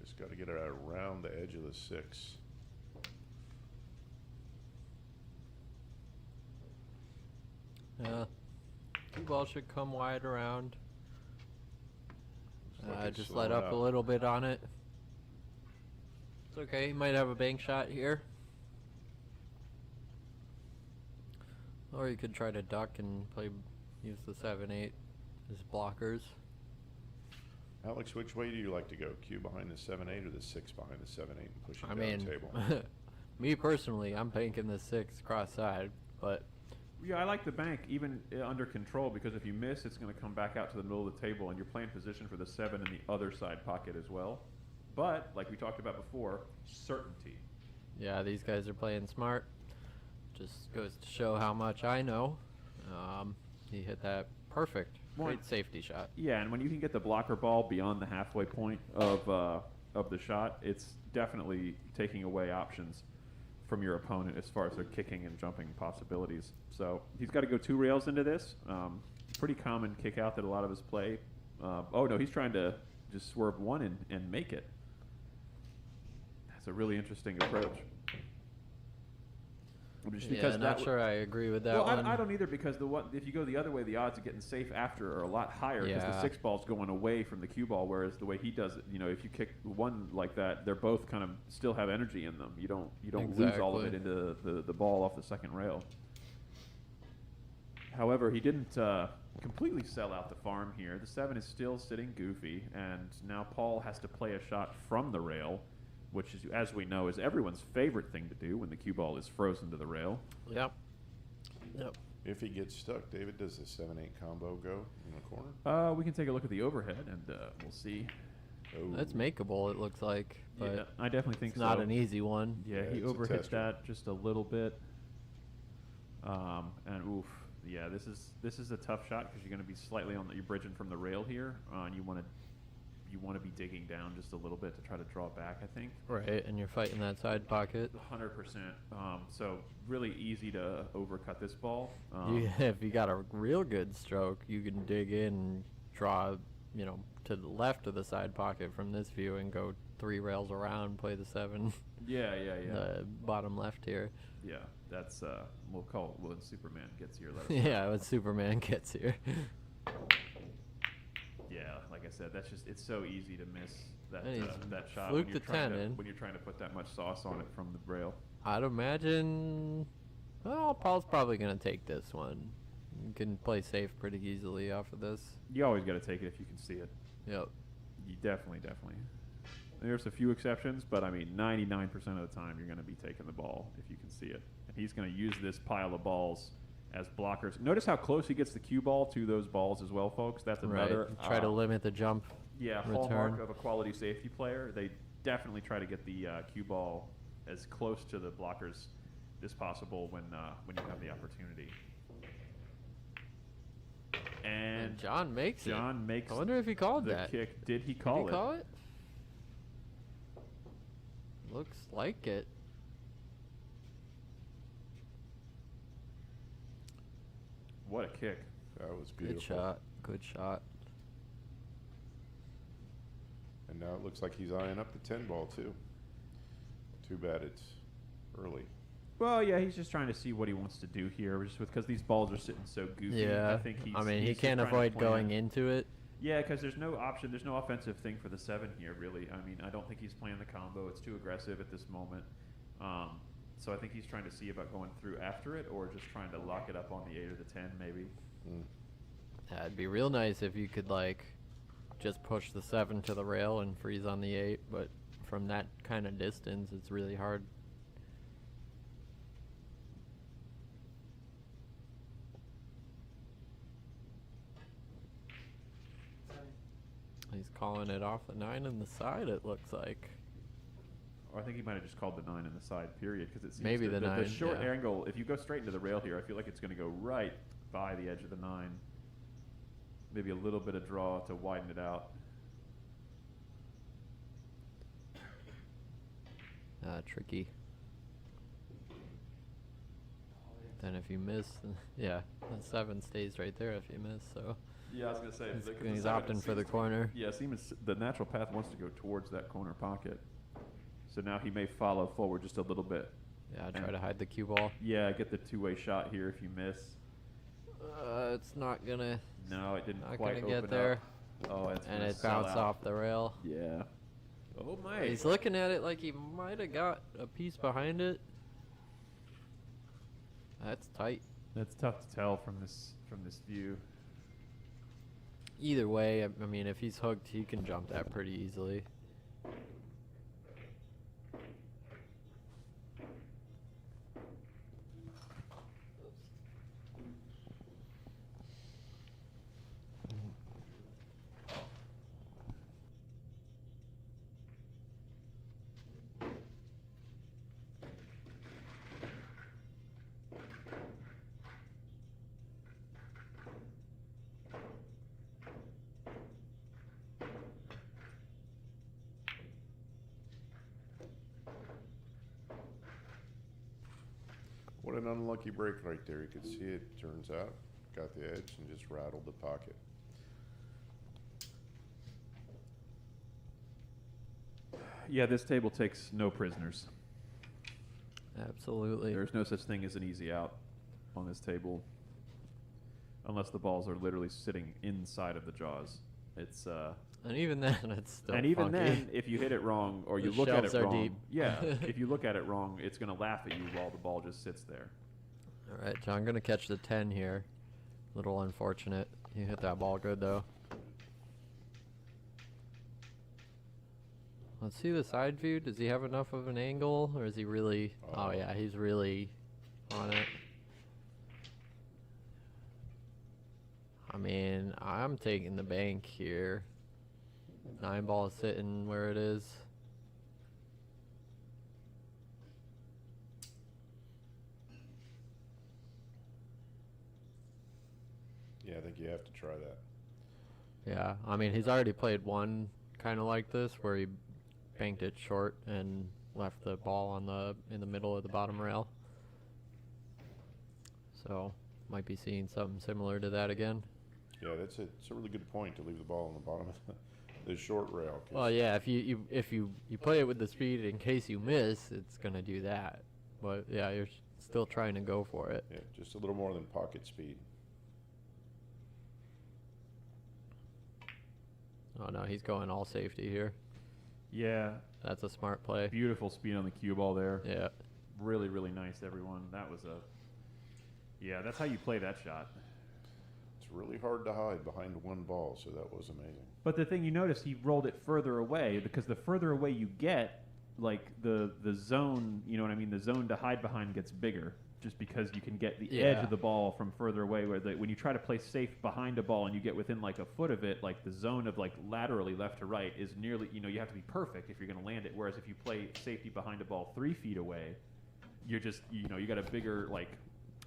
Just got to get it around the edge of the 6.
Yeah. Cue ball should come wide around.
Looks like it's
Just
slowing
let up a little bit on it. It's okay. He might have a bank shot here. Or you could try to duck and use the 7-8 as blockers.
Alex, which way do you like to go? Cue behind the 7-8 or the 6 behind the 7-8 and push it down the table?
Me personally, I'm banking the 6 cross side, but
Yeah, I like the bank even under control because if you miss, it's going to come back out to the middle of the table, and you're playing position for the 7 in the other side pocket as well. But like we talked about before, certainty.
Yeah, these guys are playing smart. Just goes to show how much I know. He hit that perfect. Great safety shot.
Yeah, and when you can get the blocker ball beyond the halfway point of the shot, it's definitely taking away options from your opponent as far as their kicking and jumping possibilities. So he's got to go 2 rails into this. Pretty common kick out that a lot of us play. Oh no, he's trying to just swerve 1 and make it. That's a really interesting approach. Just
Yeah, not sure I agree with that one.
I don't either because if you go the other way, the odds of getting safe after are a lot higher because the 6 ball's going away from the cue ball, whereas the way he does it, if you kick 1 like that, they're both kind of still have energy in them. You don't lose all of it into the ball off the second rail. However, he didn't completely sell out the farm here. The 7 is still sitting goofy, and now Paul has to play a shot from the rail, which is, as we know, is everyone's favorite thing to do when the cue ball is frozen to the rail.
Yep.
If he gets stuck, David, does the 7-8 combo go in the corner?
We can take a look at the overhead, and we'll see.
Oh.
That's makeable, it looks like. But
Yeah, I definitely think
it's
so.
not an easy one.
Yeah, he
it's a
overhit
tester.
that just a little bit. And oof, yeah, this is a tough shot because you're going to be slightly you're bridging from the rail here, and you want to be digging down just a little bit to try to draw back, I think.
Right, and you're fighting that side pocket.
100%. So really easy to overcut this ball.
If you got a real good stroke, you can dig in and draw, to the left of the side pocket from this view and go 3 rails around, play the 7.
Yeah.
The bottom left here.
Yeah, that's we'll call it when Superman gets here. Let us know.
Yeah, when Superman gets here.
Yeah, like I said, it's so easy to miss that
And he's
that shot
fluked the 10 in.
when you're trying to put that much sauce on it from the rail.
I'd imagine, well, Paul's probably going to take this one. You can play safe pretty easily off of this.
You always got to take it if you can see it.
Yep.
You definitely. There's a few exceptions, but I mean, 99% of the time you're going to be taking the ball if you can see it. And he's going to use this pile of balls as blockers. Notice how close he gets the cue ball to those balls as well, folks. That's another
Try to limit the jump.
hallmark
return.
of a quality safety player. They definitely try to get the cue ball as close to the blockers as possible when you have the opportunity. And
John makes it.
John makes
I wonder if he called
the
that.
kick. Did he
Did
call
he
it?
call it? Looks like it.
What a kick.
That was beautiful.
Good shot. Good shot.
And now it looks like he's eyeing up the 10 ball, too. Too bad it's early.
Well, yeah, he's just trying to see what he wants to do here, just because these balls are sitting so goofy.
Yeah.
I think he's.
he
he's just
can't
trying to
avoid
plan.
going into it.
Yeah, because there's no option. There's no offensive thing for the 7 here, really. I mean, I don't think he's playing the combo. It's too aggressive at this moment. So I think he's trying to see about going through after it or just trying to lock it up on the 8 or the 10, maybe.
Yeah, it'd be real nice if you could just push the 7 to the rail and freeze on the 8, but from that kind of distance, it's really hard. He's calling it off the 9 in the side, it looks like.
Or I think he might have just called the 9 in the side, period, because it seems
Maybe the
the
9,
short
yeah.
angle. If you go straight into the rail here, I feel like it's going to go right by the edge of the 9. Maybe a little bit of draw to widen it out.
Tricky. Then if you miss, yeah, the 7 stays right there if you miss, so
Yeah, I was going to say.
he's opting for the corner.
Yeah, the natural path wants to go towards that corner pocket. So now he may follow forward just a little bit.
Yeah, try to hide the cue ball.
Yeah, get the two-way shot here if you miss.
It's not gonna.
No, it didn't
Not
quite
gonna get
open
there.
up. Oh, it's
And
gonna
it
sell
bounced
out.
off the rail.
Yeah. Oh my.
He's looking at it like he might have got a piece behind it. That's tight.
That's tough to tell from this view.
Either way, I mean, if he's hooked, he can jump that pretty easily.
an unlucky break right there. You could see it, turns out. Got the edge and just rattled the pocket.
Yeah, this table takes no prisoners.
Absolutely.
There's no such thing as an easy out on this table, unless the balls are literally sitting inside of the jaws. It's
And even then, it's still
and even
funky.
then, if you hit it wrong or
The
you look at it
shelves are
wrong,
deep.
yeah, if you look at it wrong, it's gonna laugh at you while the ball just sits there.
All right, John, gonna catch the 10 here. Little unfortunate. You hit that ball good though. Let's see the side view. Does he have enough of an angle, or is he really? Oh yeah, he's really on it. I mean, I'm taking the bank here. 9 ball is sitting where it is.
Yeah, I think you have to try that.
Yeah, I mean, he's already played one kind of like this where he banked it short and left the ball in the middle of the bottom rail. So, might be seeing something similar to that again.
Yeah, it's a really good point to leave the ball on the bottom of the short rail. 'Cause
Well, yeah, if you play it with the speed in case you miss, it's gonna do that. But yeah, you're still trying to go for it.
yeah, just a little more than pocket speed.
Oh no, he's going all safety here.
Yeah,
That's a smart play.
beautiful speed on the cue ball there.
Yeah.
Really, really nice, everyone. That was yeah, that's how you play that shot.
It's really hard to hide behind one ball, so that was amazing.
But the thing you notice, he rolled it further away because the further away you get, like the zone, you know what I mean? The zone to hide behind gets bigger just because you can get the edge
Yeah.
of the ball from further away. Where when you try to play safe behind a ball and you get within like a foot of it, like the zone of like laterally left to right is nearly, you have to be perfect if you're going to land it. Whereas if you play safety behind a ball 3 feet away, you're just, you got a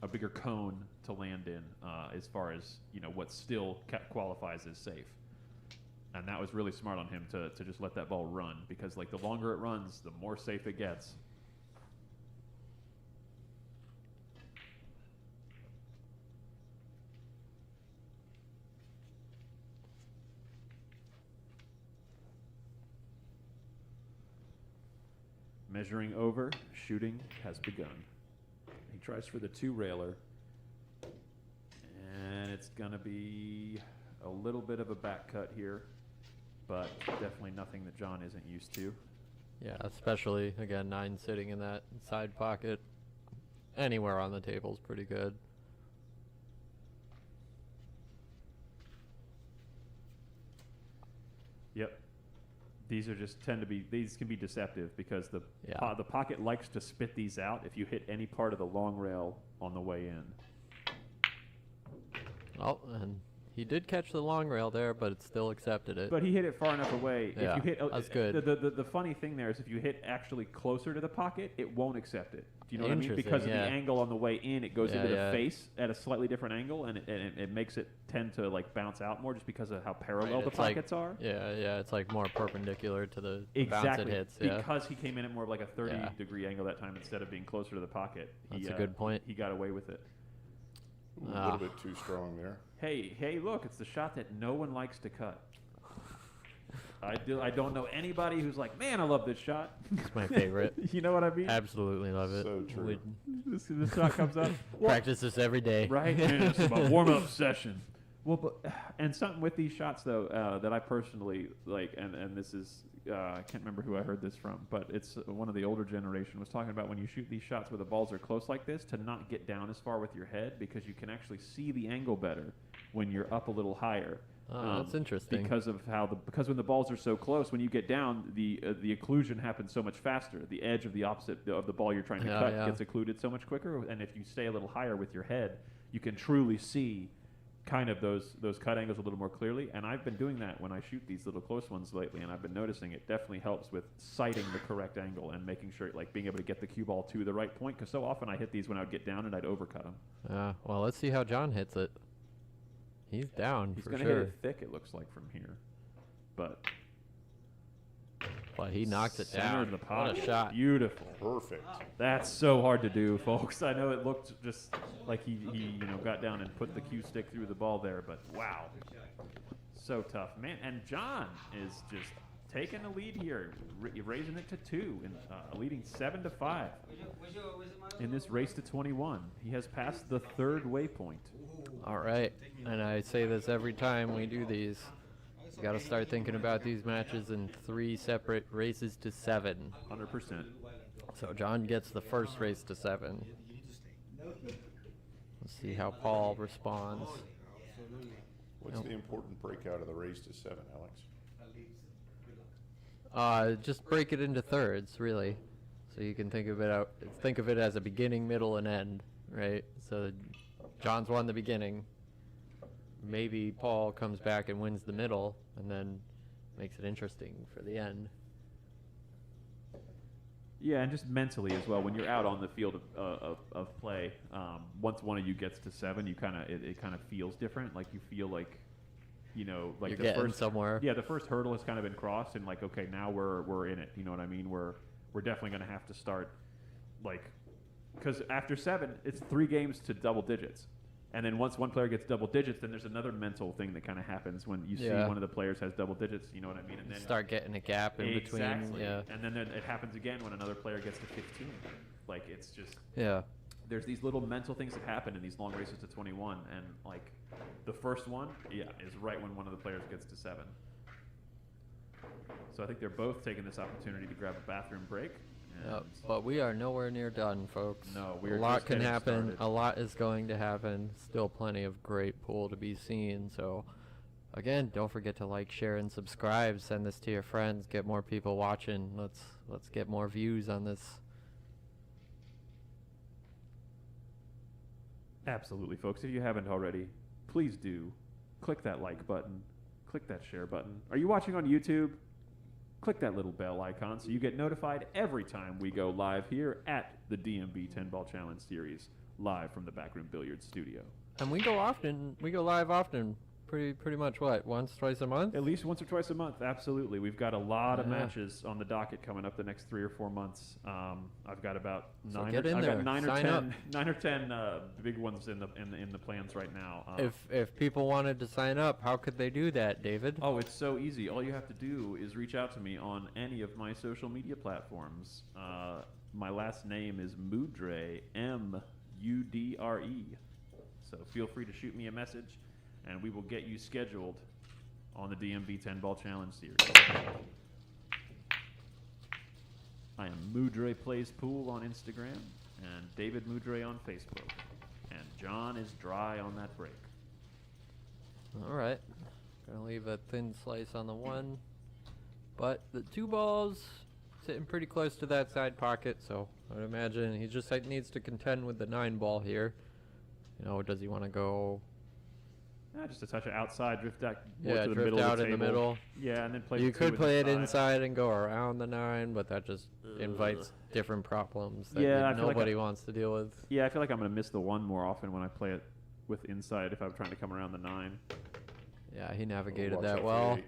bigger cone to land in as far as, what still qualifies as safe. And that was really smart on him to just let that ball run because like the longer it runs, the more safe it gets. Measuring over, shooting has begun. He tries for the 2-railer, and it's going to be a little bit of a back cut here, but definitely nothing that John isn't used to.
Yeah, especially, again, 9 sitting in that side pocket. Anywhere on the table is pretty good.
Yep. These are just these can be deceptive because the
Yeah.
the pocket likes to spit these out if you hit any part of the long rail on the way in.
Oh, and he did catch the long rail there, but it still accepted it.
But he hit it far enough away.
Yeah,
If you hit,
that's good.
The funny thing there is if you hit actually closer to the pocket, it won't accept it. Do you know what I mean?
Interesting,
Because of
yeah.
the angle on the way in, it goes
Yeah,
into the
yeah.
face at a slightly different angle, and it makes it tend to like bounce out more just because of how parallel the
it's like-
pockets are.
Yeah, it's like more perpendicular to the bounce
Exactly.
it hits. Yeah.
Because he came in at more of like a 30
Yeah.
degree angle that time instead of being closer to the pocket.
That's a good point.
He got away with it.
Ooh, a little bit too strong there.
Hey, look, it's the shot that no one likes to cut. I don't know anybody who's like, man, I love this shot.
It's my favorite.
You know what I mean?
Absolutely love it.
So true.
We
This shot comes up. Well,
practice this every day.
right? And it's my warm-up session. Well, and something with these shots, though, that I personally like, and this is, I can't remember who I heard this from, but it's one of the older generation was talking about when you shoot these shots where the balls are close like this, to not get down as far with your head because you can actually see the angle better when you're up a little higher.
Oh, that's interesting.
Because of because when the balls are so close, when you get down, the occlusion happens so much faster. The edge of the opposite of the ball you're trying to cut gets occluded so much quicker. And if you stay a little higher with your head, you can truly see kind of those cut angles a little more clearly. And I've been doing that when I shoot these little close ones lately, and I've been noticing it definitely helps with sighting the correct angle and making sure, like being able to get the cue ball to the right point. Because so often I hit these when I would get down and I'd overcut them.
Well, let's see how John hits it. He's down
He's
for
going to
sure.
hit it thick, it looks like, from here. But
But he knocked it
Center
down.
of the
What
pocket.
a shot.
Beautiful.
Perfect.
That's so hard to do, folks. I know it looked just like he got down and put the cue stick through the ball there, but wow. So tough. Man, and John is just taking the lead here, raising it to 2 and leading 7-5 in this race to 21. He has passed the 3rd waypoint.
All right. And I say this every time we do these. You got to start thinking about these matches in 3 separate races to 7.
100%.
So John gets the first race to 7. Let's see how Paul responds.
What's the important breakout of the race to 7, Alex?
Just break it into thirds, really. So you can think of it as a beginning, middle, and end, right? So John's won the beginning. Maybe Paul comes back and wins the middle, and then makes it interesting for the end.
Yeah, and just mentally as well. When you're out on the field of play, once one of you gets to 7, you it kind of feels different. Like you feel like, like
You're
the
getting
first
somewhere.
Yeah, the first hurdle has kind of been crossed, and like, okay, now we're in it. You know what I mean? We're definitely going to have to start, like, because after 7, it's 3 games to double digits. And then once one player gets double digits, then there's another mental thing that kind of happens when you see one of the players has double digits. You know what I mean? And then
Start getting a gap in between. Yeah.
And then it happens again when another player gets to 15. Like, it's just there's these little mental things that happen in these long races to 21, and like the first one, is right when one of the players gets to 7. So I think they're both taking this opportunity to grab a bathroom break.
But we are nowhere near done, folks.
No, we're
a lot
just
can
getting
happen.
started.
A lot is going to happen. Still plenty of great pool to be seen. So, again, don't forget to like, share, and subscribe. Send this to your friends. Get more people watching. Let's get more views on this.
Absolutely, folks. If you haven't already, please do click that like button, click that share button. Are you watching on YouTube? Click that little bell icon so you get notified every time we go live here at the DMV 10-Ball Challenge Series, live from the Backroom Billiards Studio.
And we go live often. Pretty much once, twice a month?
At least once or twice a month, absolutely. We've got a lot of matches on the docket coming up the next 3 or 4 months. I've got about nine or 10 big ones in the plans right now.
If people wanted to sign up, how could they do that, David?
Oh, it's so easy. All you have to do is reach out to me on any of my social media platforms. My last name is Mudre, M-U-D-R-E. So feel free to shoot me a message, and we will get you scheduled on the DMV 10-Ball Challenge Series. I am Mudre Plays Pool on Instagram, and David Mudre on Facebook. And John is dry on that break.
All right. Gonna leave a thin slice on the 1. But the 2 balls sitting pretty close to that side pocket, so I would imagine he just needs to contend with the 9 ball here. Does he want to go...
Just a touch of outside, drift out
Yeah,
to the
drift
middle
out
of the
in the
table.
middle.
Yeah, and then play
You
the 2
could play it
inside.
inside and go around the 9, but that just invites different problems that
Yeah, I feel like
nobody wants to deal with.
Yeah, I feel like I'm going to miss the 1 more often when I play it with inside if I'm trying to come around the 9.
Yeah, he navigated
Watch out
that
for
well.
the 8.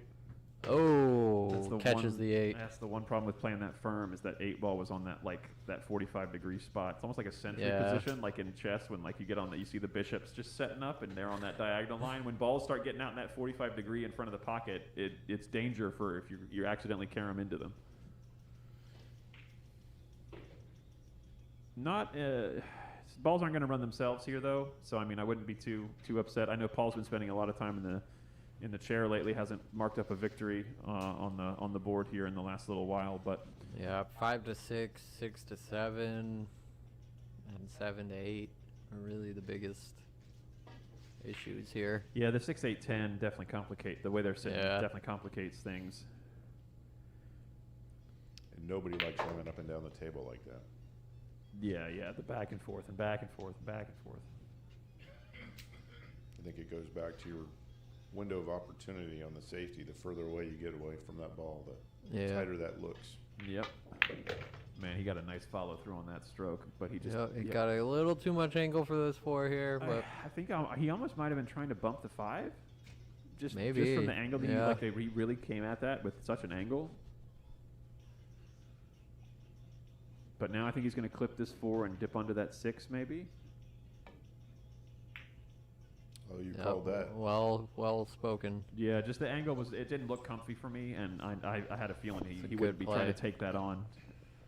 Oh, catches
one,
the 8.
That's the one problem with playing that firm is that 8 ball was on that 45-degree spot. It's almost like a sentry position, like in chess when you get on that, you see the bishops just setting up and they're on that diagonal line. When balls start getting out in that 45-degree in front of the pocket, it's danger for if you accidentally carry them into them. Balls aren't going to run themselves here though, so I mean I wouldn't be too upset. I know Paul's been spending a lot of time in the chair lately, hasn't marked up a victory on the board here in the last little while, but
Yeah, 5 to 6, 6 to 7, and 7 to 8 are really the biggest issues here.
yeah, the 6, 8, 10 definitely complicate the way they're sitting.
Yeah.
Definitely complicates things.
And nobody likes running up and down the table like that.
Yeah, the back and forth and back and forth and back and forth.
I think it goes back to your window of opportunity on the safety. The further away you get away from that ball, the tighter that looks.
Yep. Man, he got a nice follow through on that stroke, but he just
He got a little too much angle for this 4 here, but
I think he almost might have been trying to bump the 5. Just
Maybe,
from the angle that
yeah.
he really came at that with such an angle. But now I think he's going to clip this 4 and dip under that 6 maybe.
Oh, you
Yep,
called that.
well spoken.
Yeah, just the angle it didn't look comfy for me, and I had a feeling
It's a
he
good
wouldn't be trying to
play.
take that on.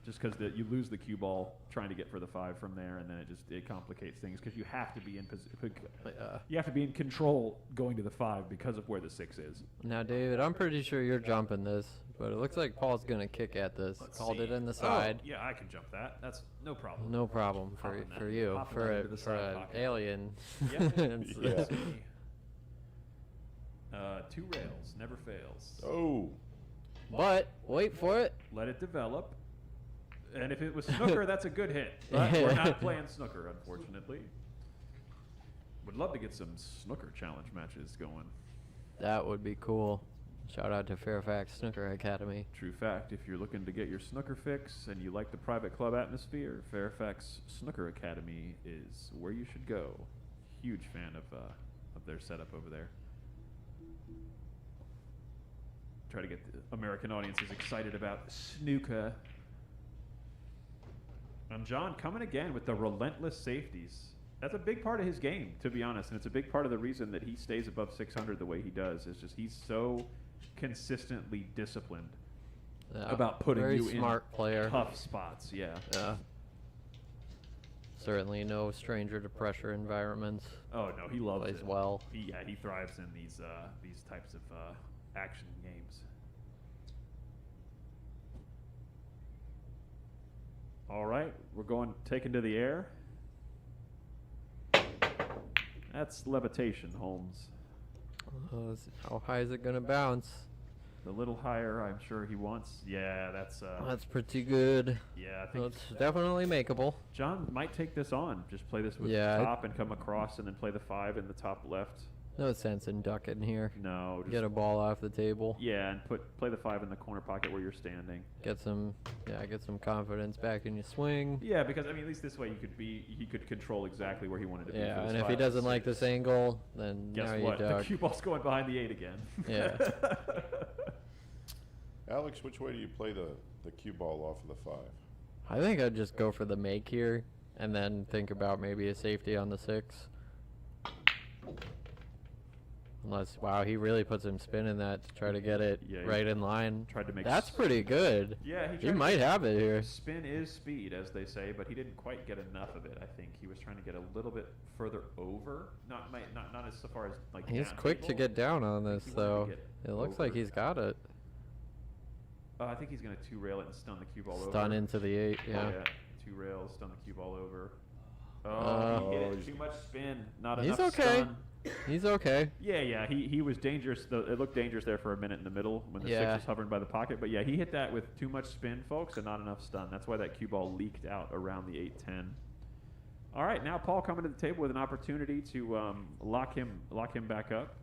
Just because you lose the cue ball trying to get for the 5 from there, and then it complicates things because you have to be you have to be in control going to the 5 because of where the 6 is.
Now, David, I'm pretty sure you're jumping this, but it looks like Paul's gonna kick at this. Called it in the side.
Oh, yeah, I can jump that. That's no problem.
No problem
Popping that-
for you,
popping
for
that
a
into the
for
side
an
pocket.
alien.
Yep.
It's-
Yeah.
2 rails never fails.
Oh,
But wait for it.
Let it develop. And if it was snooker, that's a good hit. But we're not playing snooker, unfortunately. Would love to get some snooker challenge matches going.
That would be cool. Shout out to Fairfax Snooker Academy.
True fact, if you're looking to get your snooker fix and you like the private club atmosphere, Fairfax Snooker Academy is where you should go. Huge fan of their setup over there. Try to get the American audiences excited about snooker. And John coming again with the relentless safeties. That's a big part of his game, to be honest, and it's a big part of the reason that he stays above 600 the way he does. Is just he's so consistently disciplined
Yeah,
about putting
very
you
smart
in
player.
tough spots. Yeah.
Yeah. Certainly no stranger to pressure environments.
Oh no, he loves
Plays
it.
well.
He thrives in these types of action games. All right, we're going taken to the air. That's levitation, Holmes.
How high is it gonna bounce?
A little higher, I'm sure he wants. Yeah, that's
Pretty good.
yeah. I think
That's definitely makeable.
John might take this on. Just play this with
Yeah,
the top and come across, and then play the 5 in the top left.
No sense in ducking here.
No, just
Get a ball off the table.
yeah, and play the 5 in the corner pocket where you're standing.
Get some confidence back in your swing.
Yeah, because I mean, at least this way he could control exactly where he wanted to be.
Yeah,
for this
and if
5
he
and
doesn't like
6.
this angle, then
Guess
now
what?
you
The
duck.
cue ball's going behind the 8 again.
Yeah.
Alex, which way do you play the cue ball off of the 5?
I think I'd just go for the make here, and then think about maybe a safety on the 6. Unless, wow, he really put some spin in that to try to get it
Yeah, he
right in line.
tried to make
That's pretty good.
Yeah, he
He
tried to
might
make-
have it here.
Spin is speed, as they say, but he didn't quite get enough of it. I think he was trying to get a little bit further over, not as far as like.
He's
down
quick to
table.
get down on
I
this,
think he wanted
though.
to get
It looks like
over.
he's got it.
I think he's gonna 2 rail it and stun the cue ball over.
Stun into the 8, yeah.
2 rails, stun the cue ball over.
Uh,
He hit
Oh,
it. Too much spin, not
He's
enough
okay.
stun.
He's okay.
Yeah, he was dangerous. It looked dangerous there for a minute in the middle when the 6
Yeah.
was hovering by the pocket. But yeah, he hit that with too much spin, folks, and not enough stun. That's why that cue ball leaked out around the 8-10. All right, now Paul coming to the table with an opportunity to lock him back up.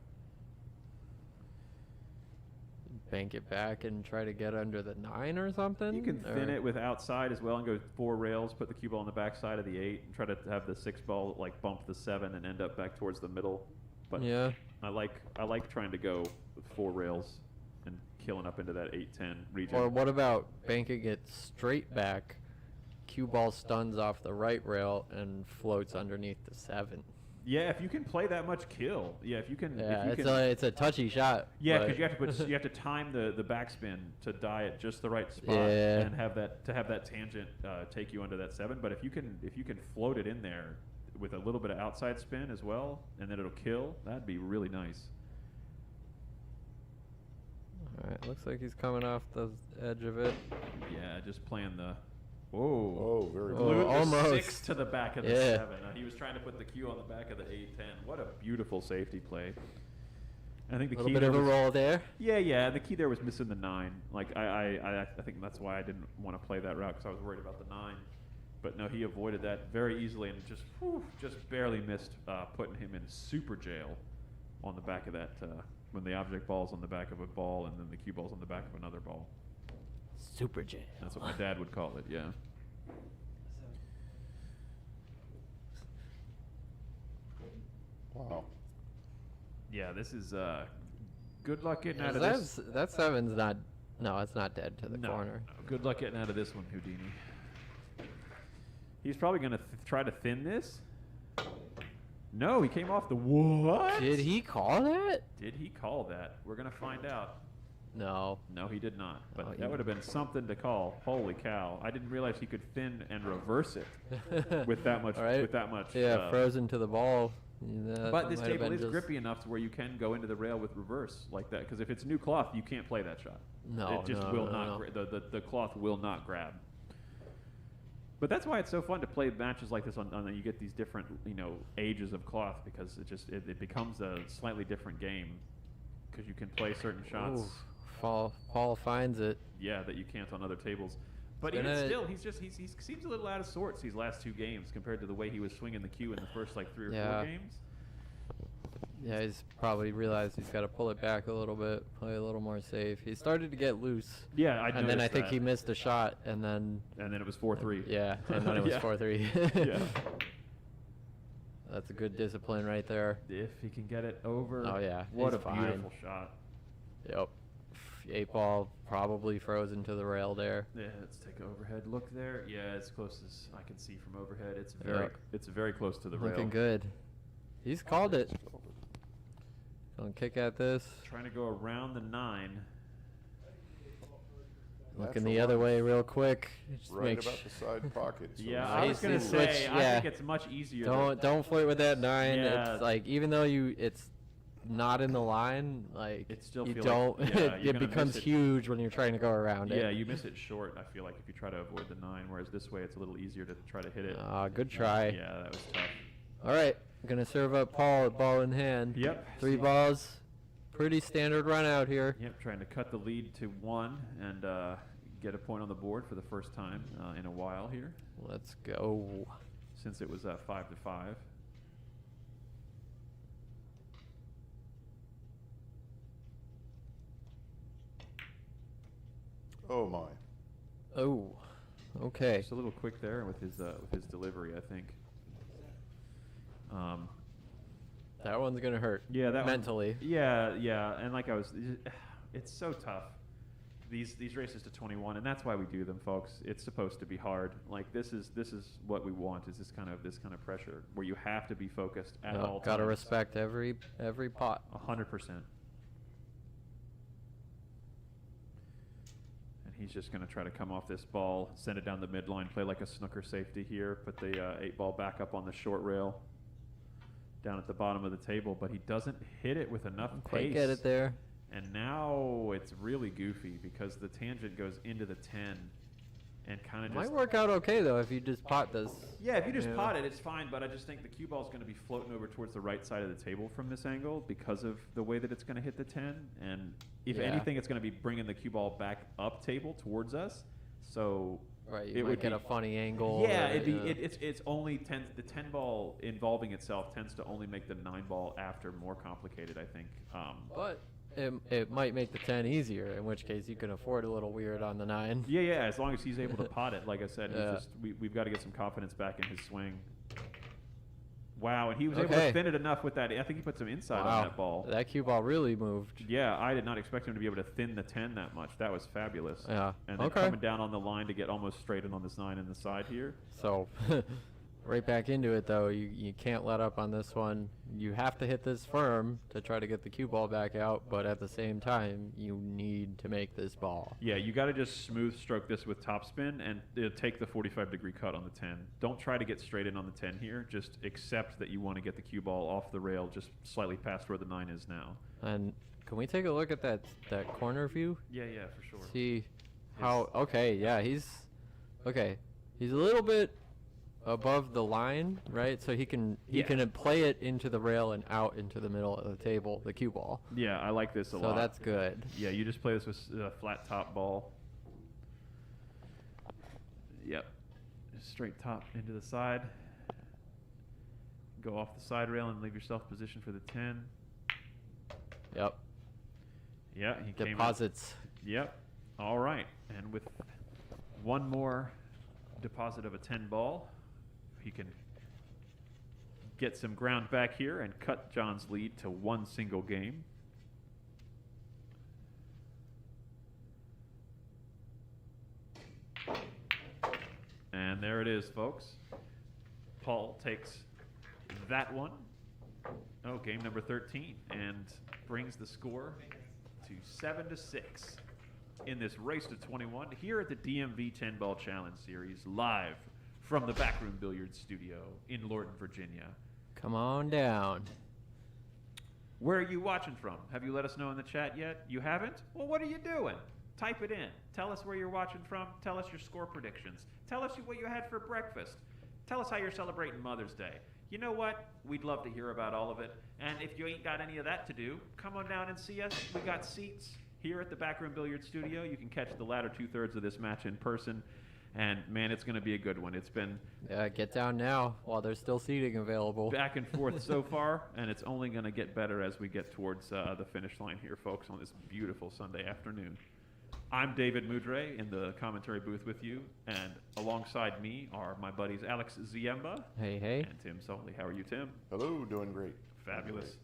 Bank it back and try to get under the 9 or something.
You can thin
or-
it with outside as well and go 4 rails, put the cue ball on the backside of the 8, and try to have the 6 ball like bump the 7 and end up back towards the middle. But
Yeah.
I like trying to go with 4 rails and killing up into that 8-10 region.
Or what about banking it straight back? Cue ball stuns off the right rail and floats underneath the 7.
Yeah, if you can play that much kill. Yeah, if you can.
Yeah,
if you
it's
can,
it's a touchy shot.
yeah,
but-
because you have to time the backspin to die at just the right spot
Yeah.
and have that tangent take you under that 7. But if you can float it in there with a little bit of outside spin as well, and then it'll kill, that'd be really nice.
All right, looks like he's coming off the edge of it.
Yeah, just playing the. Whoa.
Oh, very
Oh,
good.
Glued the
almost.
6 to the back of the
Yeah.
7. He was trying to put the cue on the back of the 8-10. What a beautiful safety play. I think the
A little
key
bit
there
of a
was-
roll there.
Yeah. The key there was missing the 9. Like I think that's why I didn't want to play that route because I was worried about the 9. But no, he avoided that very easily and just barely missed putting him in super jail on the back of that when the object ball's on the back of a ball and then the cue ball's on the back of another ball.
Super jam.
That's what my dad would call it. Yeah.
Wow.
Yeah, this is good luck getting out of this.
That 7's not. No, it's not dead to the
No,
corner.
no. Good luck getting out of this one, Houdini. He's probably going to try to thin this. No, he came off the what?
Did he call that?
Did he call that? We're going to find out.
No.
No, he did not. But
Oh,
that would have been something to call. Holy cow! I didn't realize he could thin and reverse it with that much.
All right.
With that much.
Yeah, frozen to the ball. That
But this
might have
table
been
is
just-
grippy enough to where you can go into the rail with reverse like that. Because if it's new cloth, you can't play that shot.
No,
it just
no,
will
no,
not.
no.
The cloth will not grab. But that's why it's so fun to play matches like this on you get these different ages of cloth because it becomes a slightly different game because you can play certain shots.
Ooh, Paul finds it.
Yeah, that you can't on other tables. But
It's
even
gonna-
still, he seems a little out of sorts these last two games compared to the way he was swinging the cue in the first like 3 or 4 games.
Yeah, he's probably realized he's got to pull it back a little bit, play a little more safe. He started to get loose.
Yeah, I
And then I
noticed
think
that.
he missed a shot, and then
it was 4-3.
yeah, and then it was
Yeah.
4-3.
Yeah.
That's a good discipline right there.
If he can get it over.
Oh, yeah,
What
he's
a
fine.
beautiful shot.
Yep. 8-ball probably frozen to the rail there.
Yeah, let's take an overhead look there. Yeah, as close as I can see from overhead. It's
Yeah.
very close to the rail.
Looking good. He's called it. Gonna kick at this.
Trying to go around the 9.
Looking
Natural
the other
line.
way real quick. Just
Right
make
about
sh-
the side pocket. So
Yeah,
Nice.
I was gonna
He's
say
switched,
I
yeah.
think it's much easier.
don't flirt with that 9.
Yeah.
It's like even though it's not in the line, like
It still
you
feel
don't.
like- yeah, you're
it
gonna
becomes
miss it.
huge when you're trying to go around
Yeah,
it.
you miss it short. I feel like if you try to avoid the 9, whereas this way it's a little easier to try to hit it.
Good try.
Yeah, that was tough.
All right, gonna serve up Paul at ball in hand.
Yep.
3 balls. Pretty standard run out here.
Yep, trying to cut the lead to 1 and get a point on the board for the first time in a while here,
Let's go.
since it was 5-5.
Oh my.
Oh, okay.
Just a little quick there with his delivery, I think.
That one's gonna hurt.
Yeah, that one-
mentally.
Yeah, and like it's so tough. These races to 21, and that's why we do them, folks. It's supposed to be hard. Like this is what we want. Is this kind of pressure where you have to be focused at all
Gotta
times.
respect every pot.
100%. And he's just going to try to come off this ball, send it down the midline, play like a snooker safety here, put the 8-ball back up on the short rail down at the bottom of the table, but he doesn't hit it with enough
Quite
pace.
get it there.
And now it's really goofy because the tangent goes into the 10 and kind of
Might
just...
work out okay though if you just pot this.
Yeah, if you just
Yeah.
pot it, it's fine, but I just think the cue ball is going to be floating over towards the right side of the table from this angle because of the way that it's going to hit the 10. And if
Yeah.
anything, it's going to be bringing the cue ball back up table towards us. So
Right,
it
you might
would
get
be-
a funny angle.
yeah,
or,
it'd be,
yeah.
it's only tends the 10 ball involving itself tends to only make the 9 ball after more complicated, I think.
But it might make the 10 easier, in which case you can afford a little weird on the 9.
Yeah, as long as he's able to pot it. Like I said, he's
Yeah.
just we've got to get some confidence back in his swing. Wow, and he was able to
Okay.
thin it enough with that. I think he put some inside
Wow,
on that ball.
that cue ball really moved.
Yeah, I did not expect him to be able to thin the 10 that much. That was fabulous.
Yeah,
And then
okay.
coming down on the line to get almost straight in on this 9 in the side here.
So, right back into it though. You can't let up on this one. You have to hit this firm to try to get the cue ball back out, but at the same time, you need to make this ball.
Yeah, you got to just smooth stroke this with topspin and take the 45-degree cut on the 10. Don't try to get straight in on the 10 here. Just accept that you want to get the cue ball off the rail just slightly past where the 9 is now.
And can we take a look at that corner view?
Yeah, for sure.
See how? Okay, yeah, he's a little bit above the line, right? So he can play it into the rail and out into the middle of the table, the cue ball.
Yeah, I like this a
So
lot.
that's good.
Yeah, you just play this with a flat top ball. Yep. Just straight top into the side. Go off the side rail and leave yourself position for the 10.
Yep.
Yeah, he came in.
Deposits.
Yep. All right. And with one more deposit of a 10 ball, he can get some ground back here and cut John's lead to 1 single game. And And there it is, folks. Paul takes that one. Oh, game number 13, and brings the score to 7-6 in this race to 21 here at the DMV 10-Ball Challenge Series, live from the Backroom Billiards Studio in Lorton, Virginia.
Come on down.
Where are you watching from? Have you let us know in the chat yet? You haven't? Well, what are you doing? Type it in. Tell us where you're watching from. Tell us your score predictions. Tell us what you had for breakfast. Tell us how you're celebrating Mother's Day. You know what? We'd love to hear about all of it. And if you ain't got any of that to do, come on down and see us. We got seats here at the Backroom Billiards Studio. You can catch the latter two-thirds of this match in person. And, man, it's going to be a good one. It's been
Get down now while there's still seating available.
back and forth so far, and it's only going to get better as we get towards the finish line here, folks, on this beautiful Sunday afternoon. I'm David Moudre in the commentary booth with you, and alongside me are my buddies Alex Ziemba
Hey, hey.
and Tim Soley. How are you, Tim?
Hello, doing great.
Fabulous.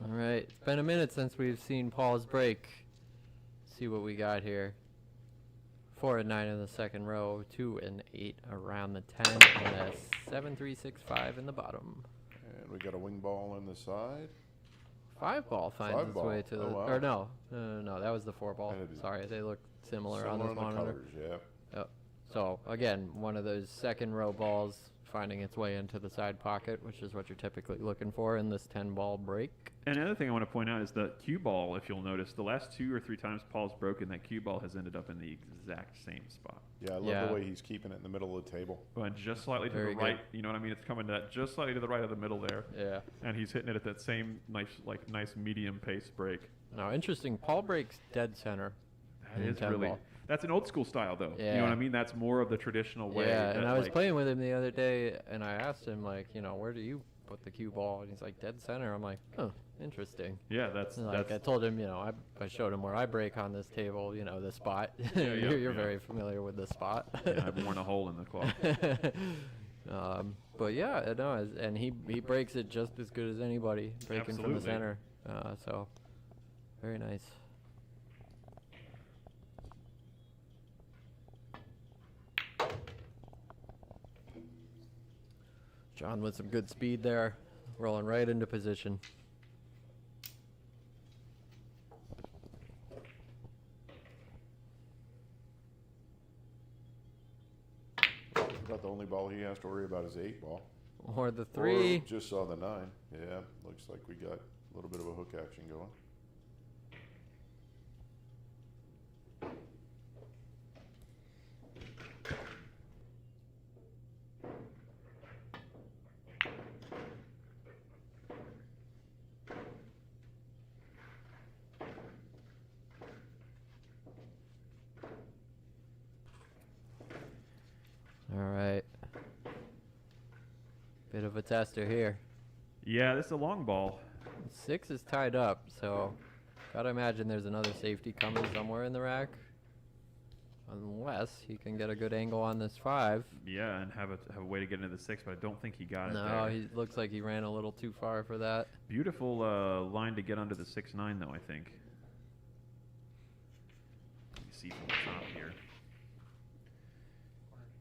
All right. It's been a minute since we've seen Paul's break. See what we got here. 4 and 9 in the second row, 2 and 8 around the 10, and a 7-3-6-5 in the bottom.
And we got a wing ball on the side.
5 ball finds
Five
its
ball.
way to the,
Oh, wow.
or no, that was the 4 ball.
And it is-
Sorry, they look similar on
Similar
this
the
monitor.
colors, yeah.
Yep. So again, one of those second row balls finding its way into the side pocket, which is what you're typically looking for in this 10 ball break.
And another thing I want to point out is the cue ball, if you'll notice, the last 2 or 3 times Paul's broken, that cue ball has ended up in the exact same spot.
Yeah, I love
Yeah.
the way he's keeping it in the middle of the table.
But just slightly to
Very
the
good.
right, you know what I mean? It's coming to that just slightly to the right of the middle there.
Yeah.
And he's hitting it at that same nice medium pace break.
Now, interesting. Paul breaks dead center.
That
in
is
10
really,
ball.
that's an old school style though. You know
Yeah.
what I mean? That's more of the traditional way.
Yeah, and
that,
I was
like-
playing with him the other day, and I asked him, like, where do you put the cue ball? And he's like, dead center. I'm like, oh, interesting.
Yeah, that's
And, like, I told him, I showed him where I break on this table, the spot.
yeah,
you're
yeah.
very familiar with the spot.
yeah, I've worn a hole in the cloth.
But yeah, no, and he breaks it just as good as anybody breaking from the
Absolutely.
center. So very nice. John with some good speed there, rolling right into position.
About the only ball he has to worry about is the 8 ball.
Or the
Or
3.
just saw the 9. Yeah, looks like we got a little bit of a hook action going.
All right. Bit of a tester here.
Yeah, this is a long ball.
6 is tied up, so gotta imagine there's another safety coming somewhere in the rack. Unless he can get a good angle on this 5.
Yeah, and have a way to get into the 6, but I don't think he got it
No,
there.
he looks like he ran a little too far for that.
Beautiful line to get under the 6-9 though, I think. Let me see from the top here.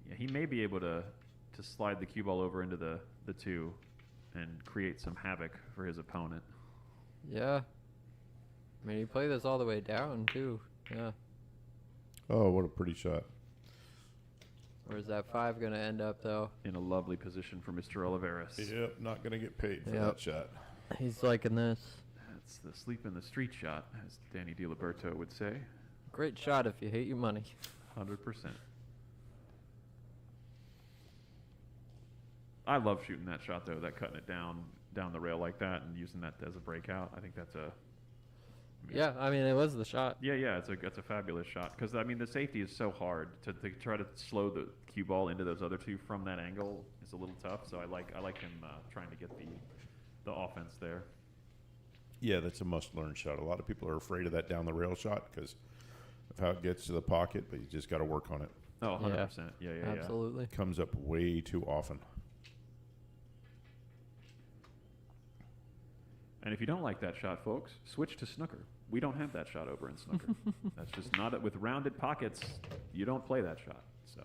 Yeah, he may be able to slide the cue ball over into the 2 and create some havoc for his opponent.
Yeah. I mean, he played this all the way down, too. Yeah.
Oh, what a pretty shot.
Where's that 5 going to end up, though?
In a lovely position for Mr. Oliveras.
Yep, not going to get paid for
Yep.
that shot.
He's liking this.
That's the sleep in the street shot, as Danny DiLiberto would say.
Great shot if you hate your money.
100%. I love shooting that shot though. That cutting it down the rail like that and using that as a breakout. I think that's a.
Yeah, I mean, it was the shot.
Yeah. It's a fabulous shot because I mean the safety is so hard to try to slow the cue ball into those other 2 from that angle is a little tough. So I like him trying to get the offense there.
Yeah, that's a must-learn shot. A lot of people are afraid of that down the rail shot because of how it gets to the pocket, but you just got to work on it.
Oh, 100%. Yeah.
Absolutely.
Comes up way too often.
And if you don't like that shot, folks, switch to snooker. We don't have that shot over in snooker. That's just not it. With rounded pockets, you don't play that shot. So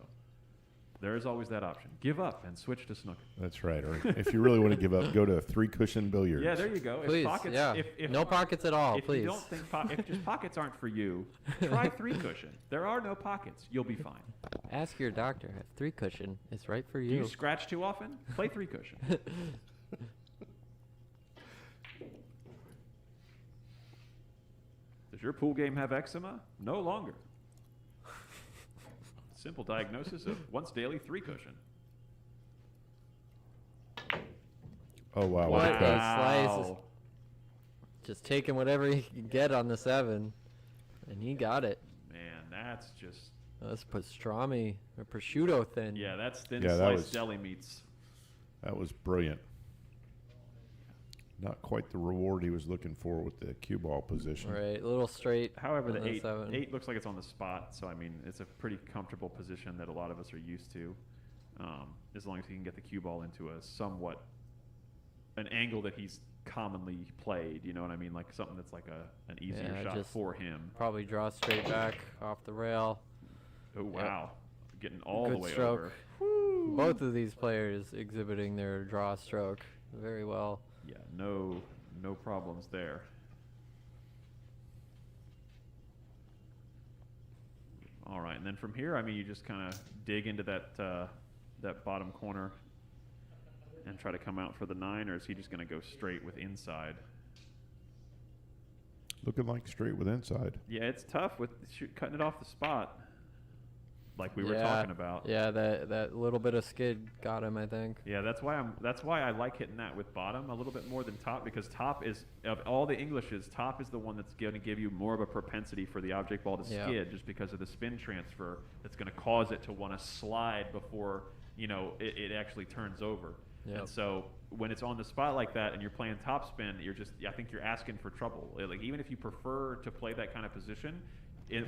There is always that option. Give up and switch to snooker.
That's right. Or if you really want to give up, go to 3-cushion billiards.
Yeah, there you go.
Please,
if pockets,
yeah.
if
No pockets at all,
if
please.
you don't think if just pockets aren't for you, try 3-cushion. There are no pockets. You'll be fine.
Ask your doctor if 3-cushion is right for
Do
you.
you scratch too often? Play 3-cushion. Does your pool game have eczema? No longer. Simple diagnosis of once daily 3-cushion.
Oh, wow.
What
Look at
a
that.
slice. Just taking whatever he can get on the 7. And he got it.
Man, that's just...
That's pastrami or prosciutto thin.
Yeah, that's thin
Yeah, that
sliced
was-
deli meats.
That was brilliant. Not quite the reward he was looking for with the cue ball position.
Right, a little straight.
However,
on
the
7.
8 looks like it's on the spot, so I mean, it's a pretty comfortable position that a lot of us are used to, as long as he can get the cue ball into a somewhat an angle that he's commonly played. You know what I mean? Like something that's like an easier
Yeah,
shot
just
for him.
Probably draw straight back off the rail.
Oh wow, getting all the
Good
way
stroke.
over.
Both of these players exhibiting their draw stroke very well.
Yeah, no problems there. All right, and then from here, I mean, you just kind of dig into that bottom corner and try to come out for the 9, or is he just going to go straight with inside?
Looking like straight with inside.
Yeah, it's tough with cutting it off the spot, like we were talking about.
Yeah, that little bit of skid got him, I think.
Yeah, that's why I like hitting that with bottom a little bit more than top, because top is, of all the Englishes, top is the one that's going to give you more of a propensity for the object ball to skid, just because of the spin transfer that's going to cause it to want to slide before it actually turns over.
Yep.
And so when it's on the spot like that and you're playing top spin, I think you're asking for trouble. Like even if you prefer to play that kind of position,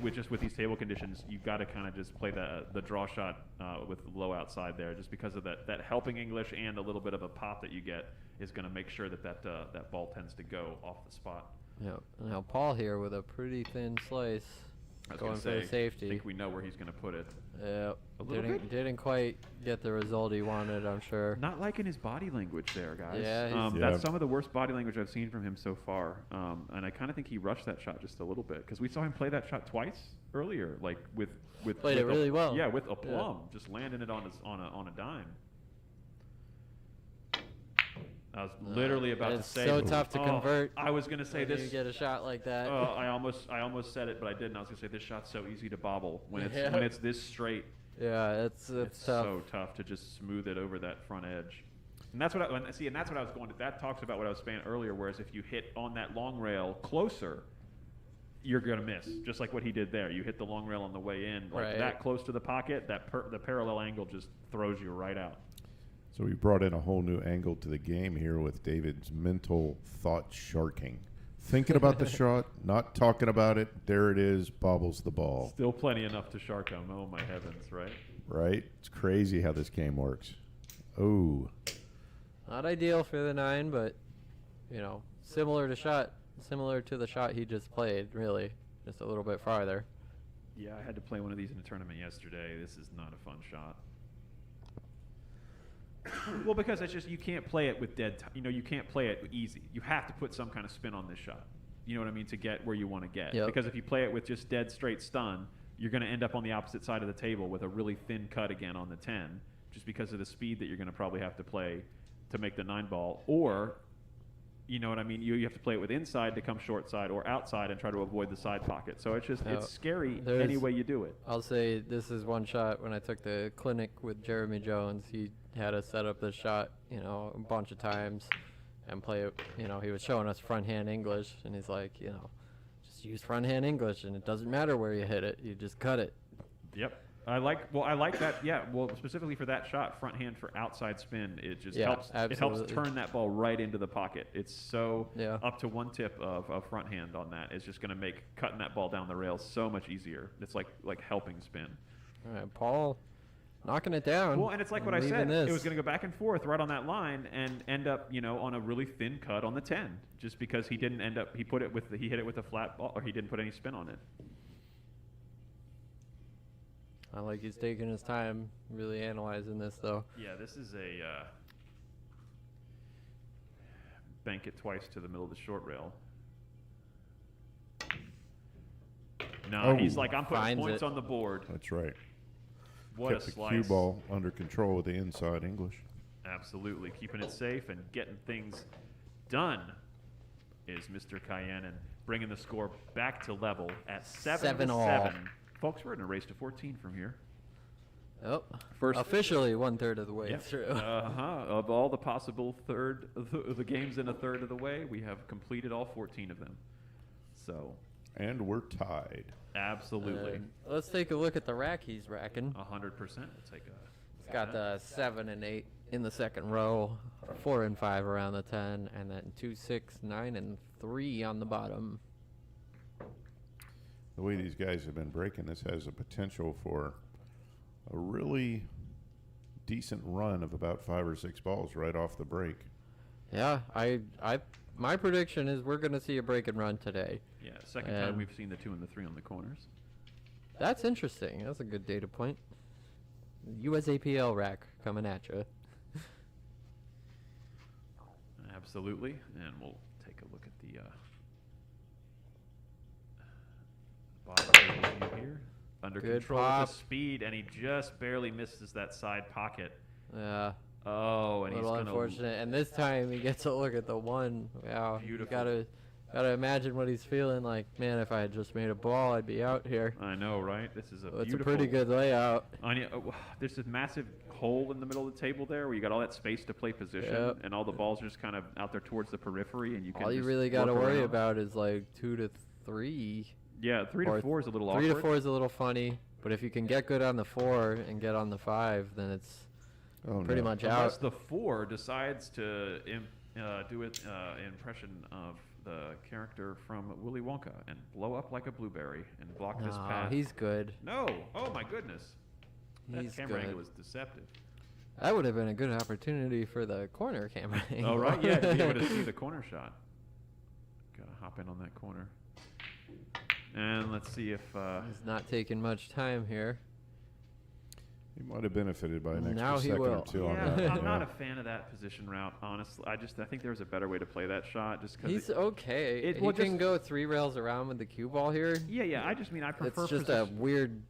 with these table conditions, you've got to kind of just play the draw shot with low outside there, just because of that helping English and a little bit of a pop that you get is going to make sure that ball tends to go off the spot.
Yep. Now Paul here with a pretty thin slice,
I was
going
gonna
for the
say,
safety.
I think we know where he's going to put it.
Yep.
A little bit?
Didn't quite get the result he wanted, I'm sure.
Not liking his body language there, guys.
Yeah,
that's some of the worst body language I've seen from him so far. And I kind of think he rushed that shot just a little bit, because we saw him play that shot twice earlier, like with
Played it really well.
Yeah, with aplomb, just landing it on a dime. I was literally about to say.
It's so tough to convert.
I was going to say
when
this.
You get a shot like that.
I almost said it, but I didn't. I was going to say this shot's so easy to bobble when it's this straight.
Yeah, it's tough.
So tough to just smooth it over that front edge. And that's what I was going to. That talks about what I was saying earlier. Whereas if you hit on that long rail closer, you're going to miss, just like what he did there. You hit the long rail on the way in, like that close to the pocket. The parallel angle just throws you right out.
So we brought in a whole new angle to the game here with David's mental thought sharking. Thinking about the shot, not talking about it. There it is, bobbles the ball.
Still plenty enough to shark him. Oh, my heavens, right?
Right? It's crazy how this game works. Oh.
Not ideal for the 9, but, similar to the shot he just played, really. Just a little bit farther.
Yeah, I had to play one of these in a tournament yesterday. This is not a fun shot. Well, because it's just you can't play it with you can't play it easy. You have to put some kind of spin on this shot. You know what I mean, to get where you want to get.
Yep.
Because if you play it with just dead straight stun, you're going to end up on the opposite side of the table with a really thin cut again on the 10, just because of the speed that you're going to probably have to play to make the 9 ball. Or, you know what I mean, you have to play it with inside to come short side, or outside and try to avoid the side pocket. So it's scary any way you do it.
I'll say this is one shot when I took the clinic with Jeremy Jones. He had us set up this shot, a bunch of times and play it. He was showing us front hand English, and he's like, just use front hand English, and it doesn't matter where you hit it. You just cut it.
Yep. I like that. Yeah. Well, specifically for that shot, front hand for outside spin, it just helps.
Absolutely.
It helps turn that ball right into the pocket. It's so up to one tip of front hand on that is just going to make cutting that ball down the rails so much easier. It's like helping spin.
All right, Paul, knocking it down.
Well, and it's like what I said. It was going to go back and forth right on that line and end up, on a really thin cut on the 10, just because he didn't end up. He hit it with a flat ball, or he didn't put any spin on it.
I like he's taking his time, really analyzing this, though.
Yeah, this is a bank it twice to the middle of the short rail. No,
Oh.
he's like, I'm putting
Finds
points
it.
on the board.
That's right.
What
Kept
a
the
slice.
cue ball under control with the inside English.
Absolutely. Keeping it safe and getting things done is Mr. Cayanan, bringing the score back to level at 7 to
7-all.
7. Folks, we're in a race to 14 from here.
Oh,
First-
officially 1/3 of the way
Yep.
through.
Of all the possible the games in a third of the way, we have completed all 14 of them. So,
And we're tied.
absolutely.
Let's take a look at the rack he's racking.
100%. We'll take a.
He's got the 7 and 8 in the second row, 4 and 5 around the 10, and then 2, 6, 9, and 3 on the bottom.
The way these guys have been breaking, this has a potential for a really decent run of about 5 or 6 balls right off the break.
Yeah, my prediction is we're gonna see a break and run today.
Yeah, second time
And-
we've seen the 2 and the 3 on the corners.
That's interesting. That's a good data point. USAPL rack coming at you.
Absolutely. And we'll take a look at the bottom table view here. Under
Good
control
pop.
with the speed, and he just barely misses that side pocket.
Yeah,
Oh,
a
and he's
little
gonna
unfortunate. And this time he gets a look at the 1. Wow,
Beautiful.
You gotta imagine what he's feeling like. Man, if I had just made a ball, I'd be out here.
I know, right? This is a
Well, it's
beautiful.
a pretty good layout.
There's this massive hole in the middle of the table there where you got all that space to play position,
Yep.
and all the balls are just kind of out there towards the periphery, and you can.
All you
just
really got to
work
worry
around.
about is like 2 to 3.
Yeah, 3 to
or
4 is a little
3
awkward.
to 4 is a little funny, but if you can get good on the 4 and get on the 5, then it's
Oh,
pretty
no.
much
Unless
out.
the 4 decides to do an impression of the character from Willy Wonka and blow up like a blueberry and block this
Nah,
path.
he's good.
No! Oh my goodness! That
He's
camera
good.
angle was deceptive.
That would have been a good opportunity for the corner camera.
Oh right, yeah, to be able to see the corner shot. Gotta hop in on that corner. And let's see if
He's not taking much time here.
He might have benefited by an extra
Now he
second
will.
or two on
yeah,
that.
I'm not
Yeah.
a fan of that position route, honestly. I think there was a better way to play that shot, just because.
He's okay.
it-
He
well,
can
just-
go 3 rails around with the cue ball here.
Yeah. I just mean I prefer.
It's just a weird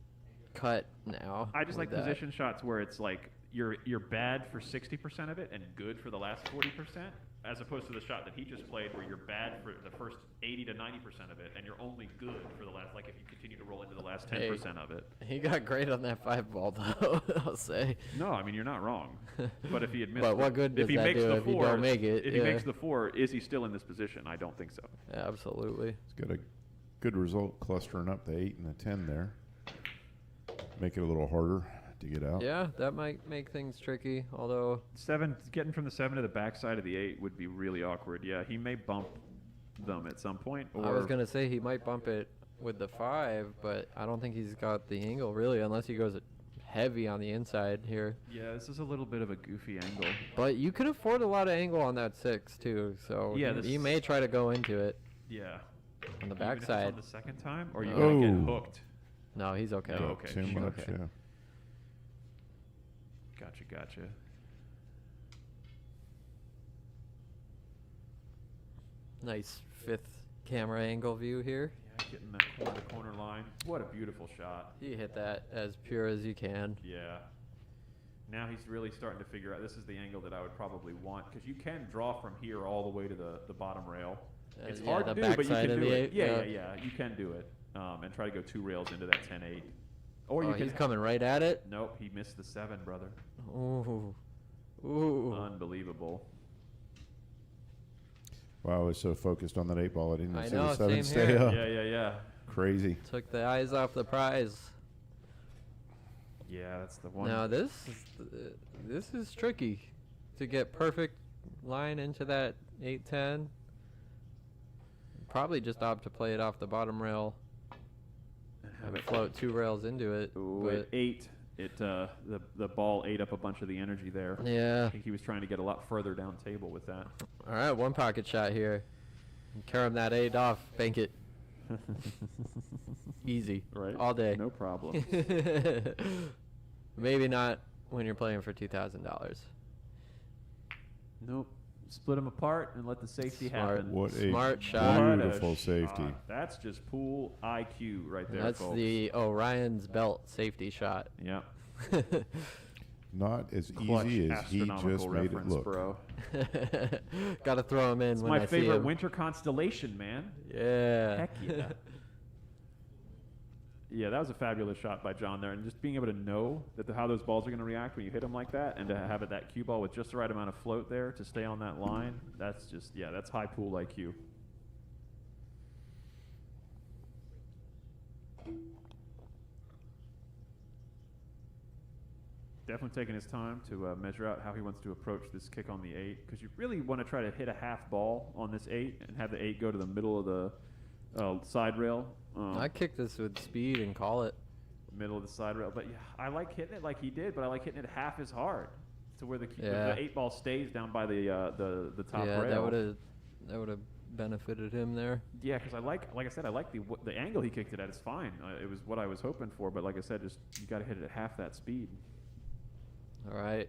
cut now.
I just like
with that.
position shots where it's like you're bad for 60% of it and good for the last 40%, as opposed to the shot that he just played where you're bad for the first 80 to 90% of it and you're only good for the last, like if you continue to roll into the last 10% of it.
He got great on that 5 ball though, I'll say.
No, I mean you're not wrong. But if he had missed,
But what good
if
does
he
that
makes
do
the
if you
4,
don't make it?
if he
Yeah.
makes the 4, is he still in this position? I don't think so.
Absolutely.
He's got a good result clustering up the 8 and the 10 there. Make it a little harder to get out.
Yeah, that might make things tricky, although
7, getting from the 7 to the backside of the 8 would be really awkward. Yeah, he may bump them at some point. Or
I was going to say he might bump it with the 5, but I don't think he's got the angle really unless he goes heavy on the inside here.
yeah, this is a little bit of a goofy angle.
But you can afford a lot of angle on that 6 too, so
Yeah,
you
this-
may try to go into it
Yeah.
on the
Even if it's
backside.
on the second time, or are you
No.
gonna
Oh.
get hooked?
No, he's okay.
No, okay,
Too
sure.
much,
Okay.
yeah.
Gotcha.
Nice 5th camera angle view here.
Yeah, getting that corner-to-corner line. What a beautiful shot.
He hit that as pure as you can.
Yeah. Now he's really starting to figure out, this is the angle that I would probably want, because you can draw from here all the way to the bottom rail. It's
yeah,
hard
the
to do, but you
backside
can
of
do
the
it.
8,
Yeah, you can do it. And try to go 2 rails into that 10-8. Or
Oh,
you can.
he's coming right at it.
Nope, he missed the 7, brother.
Ooh. Ooh.
Unbelievable.
Wow, I was so focused on that 8 ball, I didn't
I
see
know,
the 7
same
stay
here.
up.
Yeah.
Crazy.
Took the eyes off the prize.
Yeah, that's the one.
Now this is tricky to get perfect line into that 8-10. Probably just opt to play it off the bottom rail
Have
and
it
float 2 rails into it.
Ooh,
but
it ate. The ball ate up a bunch of the energy there. I
yeah.
think he was trying to get a lot further down table with that.
All right, 1 pocket shot here. Carry him that 8 off. Bank it. Easy.
Right.
All day.
No problem.
Maybe not when you're playing for $2,000.
Nope. Split them apart and let the safety
Smart.
happen.
What a
Smart shot.
beautiful safety.
That's just pool IQ right there,
That's
folks.
the Orion's belt safety shot.
Yep.
Not as
Clutch
easy as he
astronomical
just made it
reference,
look.
bro.
Got to throw him in
It's
when
my
I see
favorite
him.
winter constellation, man.
Yeah.
Heck yeah. Yeah, that was a fabulous shot by John there, and just being able to know that how those balls are going to react when you hit them like that, and to have it that cue ball with just the right amount of float there to stay on that line, that's just, yeah, that's high pool IQ. Definitely taking his time to measure out how he wants to approach this kick on the 8, because you really want to try to hit a half ball on this 8 and have the 8 go to the middle of the side rail.
I kick this with speed and call it.
Middle of the side rail, but yeah, I like hitting it like he did, but I like hitting it half as hard to where the
Yeah.
8 ball stays down by the top
Yeah,
rail.
that would have benefited him there.
Yeah, because like I said, I like the angle he kicked it at is fine. It was what I was hoping for, but like I said, just you got to hit it at half that speed.
All right.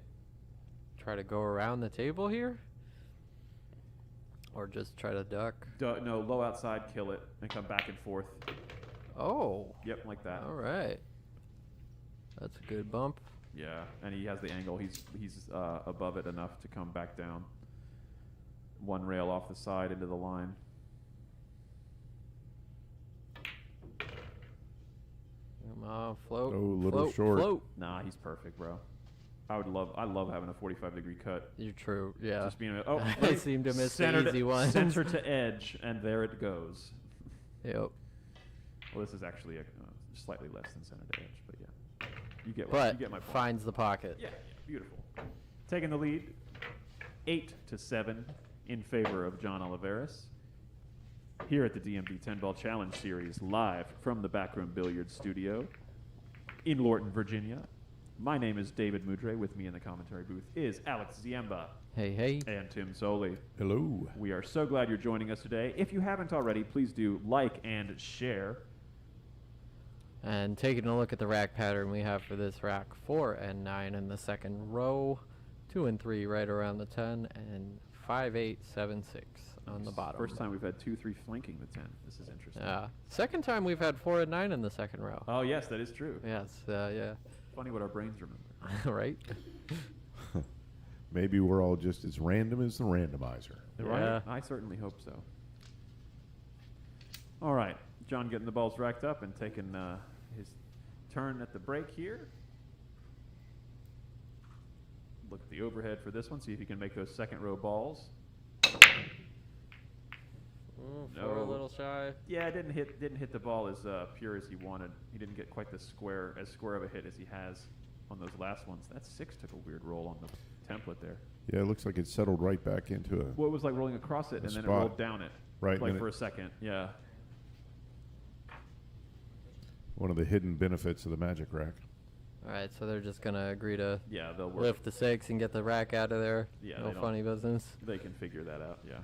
Try to go around the table here? Or just try to duck?
No, low outside, kill it, and come back and forth.
Oh.
Yep, like that.
All right. That's a good bump.
Yeah, and he has the angle. He's above it enough to come back down. One rail off the side into the line.
Come on, float.
Oh, a little
float,
short.
Float.
Nah, he's perfect, bro. I love having a 45-degree cut.
You're true. Yeah.
Just being
I
right,
seem to miss
center
the easy ones.
Center to edge, and there it goes.
Yep.
Well, this is actually slightly less than center to edge, but yeah, you get
But
my point.
finds the pocket.
Yeah, beautiful. Taking the lead, 8-7 in favor of John Oliveras. Here at the DMV 10-Ball Challenge Series, live from the Backroom Billiards Studio in Lorton, Virginia. My name is David Mudre. With me in the commentary booth is Alex Ziemba
Hey, hey.
and Tim Soli.
Hello.
We are so glad you're joining us today. If you haven't already, please do like and share.
And taking a look at the rack pattern we have for this rack, 4 and 9 in the second row, 2 and 3 right around the 10, and 5, 8, 7, 6 on the bottom.
First time we've had 2-3 flanking the 10. This is interesting.
Second time we've had 4 and 9 in the second row.
Oh, yes, that is true.
Yes, yeah.
Funny what our brains remember.
Right?
Maybe we're all just as random as the randomizer.
Right?
Yeah.
I certainly hope so. All right. John getting the balls racked up and taking his turn at the break here. Look at the overhead for this one. See if he can make those second row balls.
Four a little shy.
Yeah, didn't hit the ball as pure as he wanted. He didn't get quite as square of a hit as he has on those last ones. That 6 took a weird roll on the template there.
Yeah, it looks like it settled right back into a
Well, it was like rolling across it and then it
spot.
rolled down it.
Right,
Like
and
for
it-
a second. Yeah.
one of the hidden benefits of the Magic Rack.
All right, so they're just going to agree to
Yeah, they'll work.
lift the 6 and get the rack out of there.
Yeah,
No
they don't-
funny business.
They can figure that out, yeah.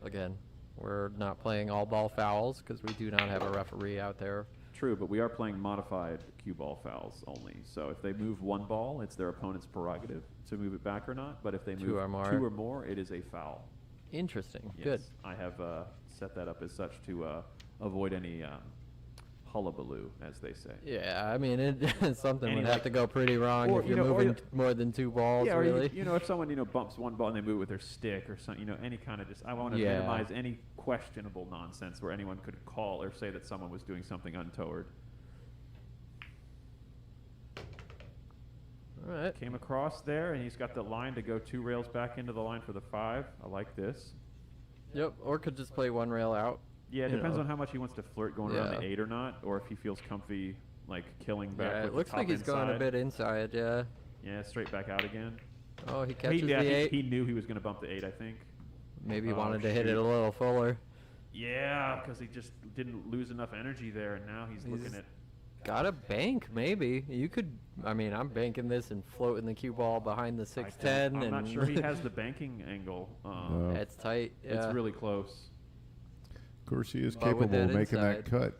Again, we're not playing all ball fouls because we do not have a referee out there.
True, but we are playing modified cue ball fouls only. So if they move one ball, it's their opponent's prerogative to move it back or not. But if they move
2 or more.
2 or more, it is a foul.
Interesting.
Yes.
Good.
I have set that up as such to avoid any hullabaloo, as they say.
Yeah, I mean, it's something
Any,
would
like-
have to go pretty wrong
or,
if
you
you're
know, or
moving
you-
more than 2 balls,
Yeah, or
really.
if someone bumps one ball and they move it with their stick or something, any kind of I want to
Yeah.
minimize any questionable nonsense where anyone could call or say that someone was doing something untoward.
All right.
Came across there, and he's got the line to go 2 rails back into the line for the 5. I like this.
Yep, or could just play 1 rail out.
Yeah, it
You
depends
know.
on how much he wants to flirt going around
Yeah.
the 8 or not, or if he feels comfy, like killing back
Yeah,
with
it looks
the
like
top
he's going a
inside.
bit inside, yeah.
Yeah, straight back out again.
Oh, he catches
he,
the 8.
he knew he was going to bump the 8, I think.
Maybe he
Oh,
wanted to hit it
shoot.
a little fuller.
Yeah, because he just didn't lose enough energy there, and now he's looking at
Got a bank, maybe. You could. I mean, I'm banking this and floating the cue ball behind the 610.
I'm not sure he has the banking angle.
No.
It's tight. Yeah.
It's really close.
Of course, he is
But with
capable of
that
making that
inside-
cut.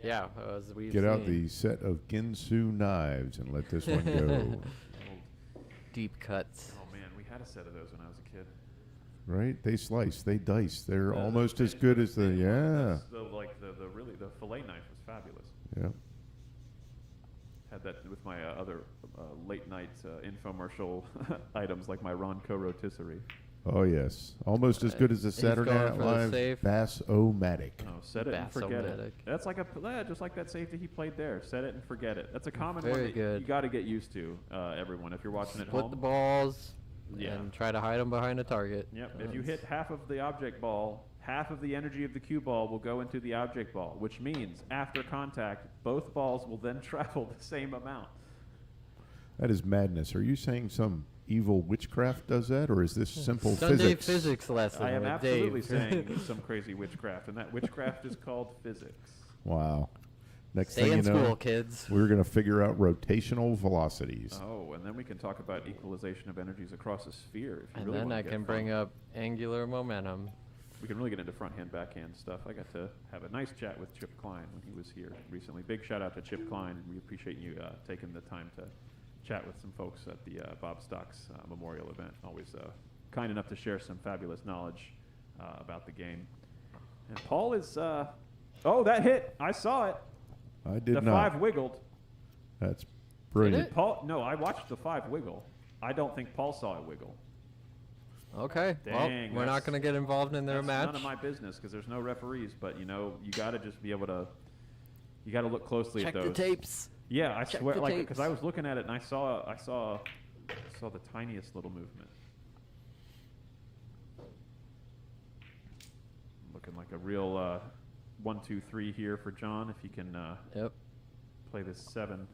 Yeah, as we've
Get out
seen.
the set of Ginsu knives and let this one go.
Deep cuts.
Oh man, we had a set of those when I was a kid.
Right? They slice, they dice. They're
The
almost as
thin-
good as the,
thin one,
yeah.
that's the fillet knife was fabulous.
Yeah.
Had that with my other late night infomercial items like my Ronco rotisserie.
Oh, yes. Almost as good as the
He's
Saturday
going
Night
for the
Live
safe.
Bass-O-Matic.
Oh, set it and forget
Bass-O-matic.
it. That's like just like that safety he played there. Set it and forget it. That's a common one
Very
that
good.
you got to get used to, everyone, if you're watching at
Split
home.
the balls
Yeah.
and try to hide them behind a target.
Yep. If you hit half of the object ball, half of the energy of the cue ball will go into the object ball, which means after contact, both balls will then travel the same amount.
That is madness. Are you saying some evil witchcraft does that, or is this simple
Sunday
physics?
physics lesson
I am
with
absolutely
Dave.
saying some crazy witchcraft, and that witchcraft is called physics.
Wow. Next
Stay
thing
in
you know,
school, kids.
we're going to figure out rotational velocities.
Oh, and then we can talk about equalization of energies across a sphere. If you
And
really
then
wanna
I
get
can
fun.
bring up angular momentum.
We can really get into front hand, backhand stuff. I got to have a nice chat with Chip Klein when he was here recently. Big shout out to Chip Klein, and we appreciate you taking the time to chat with some folks at the Bob Stocks Memorial event. Always kind enough to share some fabulous knowledge about the game. And Paul is, oh, that hit! I saw it.
I did
The
not.
5 wiggled.
That's brilliant.
it?
Paul, no, I watched the 5 wiggle. I don't think Paul saw it wiggle.
Okay.
Dang,
well, we're not
that's-
going to get involved in their
That's
match.
none of my business because there's no referees. But you know, you got to just be able to. You got to look closely
Check
at
the
those.
tapes.
Yeah, I
Check
swear,
the
like,
tapes.
because I was looking at it and I saw the tiniest little movement. Looking like a real 1, 2, 3 here for John. If he can
Yep.
play this 7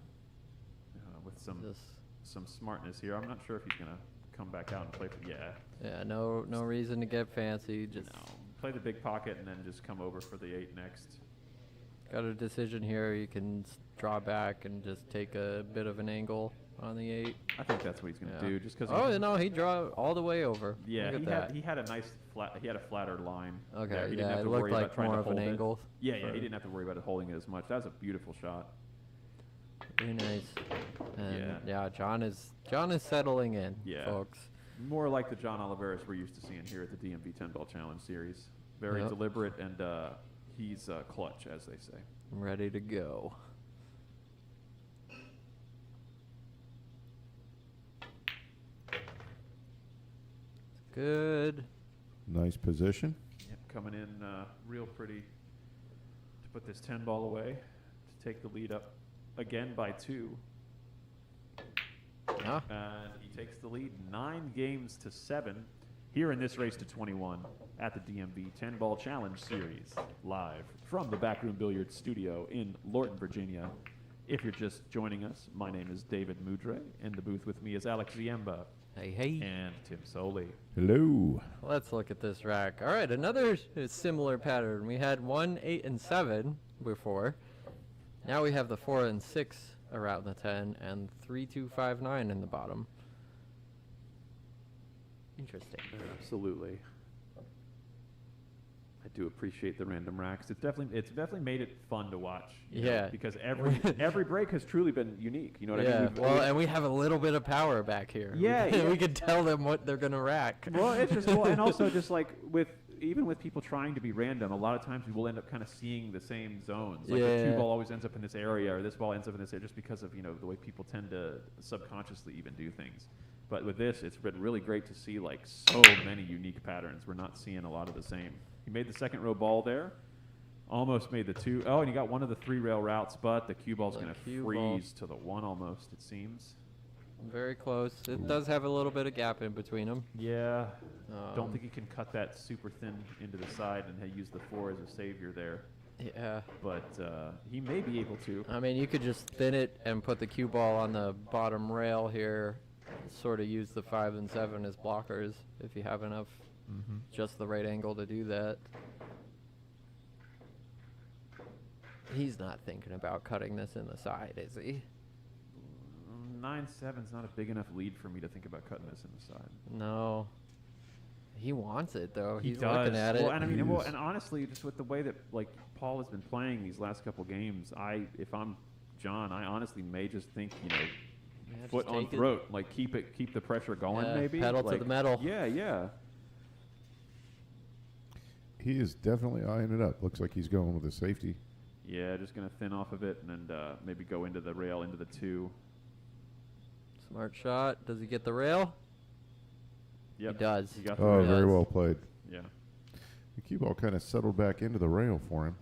with
Just,
some smartness here. I'm not sure if he's gonna come back out and play for. Yeah,
yeah. No reason to get fancy. Just
no. Play the big pocket and then just come over for the 8 next.
got a decision here. You can draw back and just take a bit of an angle on the 8.
I think that's what he's gonna
Yeah.
do, just because.
Oh no, he draw all the way over.
Yeah,
Look at
he
that.
had a nice he had a flatter line.
Okay,
there. He didn't
yeah,
have
it
to
looked
worry about
like
trying
more
to
of an
hold it.
angle.
Yeah, he
for-
didn't have to worry about it holding it as much. That was a beautiful shot.
Very nice. And
Yeah.
John is settling in,
Yeah.
folks.
More like the John Oliveras we're used to seeing here at the DMV 10 Ball Challenge Series. Very
Yep.
deliberate and he's clutch, as they say.
Ready to go. Good.
Nice position.
Yep, coming in real pretty to put this 10 ball away, to take the lead up again by 2.
Yeah.
And he takes the lead 9 games to 7 here in this race to 21 at the DMV 10 Ball Challenge Series, live from the Backroom Billiards Studio in Lorton, Virginia. If you're just joining us, my name is David Mudre. In the booth with me is Alex Ziemba
Hey.
and Tim Soley.
Hello.
Let's look at this rack. All right, another similar pattern. We had 1, 8, and 7 before. Now we have the 4 and 6 around the 10 and 3, 2, 5, 9 in the bottom. Interesting.
Absolutely. I do appreciate the random racks. It's definitely made it fun to watch. you know,
Yeah.
because every break has truly been unique. You know what I
Yeah,
mean?
well, and we have a little bit of power back here.
Yeah,
we can,
yeah.
we can tell them what they're gonna rack.
Well, it's just and also just like even with people trying to be random, a lot of times we will end up kind of seeing the same zones. Like the
Yeah.
cue ball always ends up in this area, or this ball ends up in this area, just because of the way people tend to subconsciously even do things. But with this, it's been really great to see like so many unique patterns. We're not seeing a lot of the same. He made the second row ball there, almost made the 2. Oh, and he got one of the 3 rail routes, but the cue ball's
The
going to
cue ball.
freeze to the 1 almost. It seems.
Very close. It does have a little bit of gap in between them.
Yeah. Don't
Um,
think he can cut that super thin into the side and use the 4 as a savior there.
Yeah.
But he may be able to.
I mean, you could just thin it and put the cue ball on the bottom rail here. Sort of use the 5 and 7 as blockers if you have enough, just the right angle to do that. He's not thinking about cutting this in the side, is he?
9-7's not a big enough lead for me to think about cutting this in the side.
No. He wants it though.
He
He's
does.
looking at it.
Well, and I mean,
He
well,
is.
and honestly, just with the way that like Paul has been playing these last couple games, if I'm John, I honestly may just think,
Yeah,
foot
just
on
take it.
throat, like keep the pressure going,
Yeah,
maybe
pedal to
like,
the metal.
Yeah.
He is definitely eyeing it up. Looks like he's going with a safety.
Yeah, just gonna thin off of it and maybe go into the rail, into the 2.
Smart shot. Does he get the rail?
Yep.
He does.
He got the
Oh,
rail.
very
Yes.
well played.
Yeah.
The cue ball kind of settled back into the rail for him.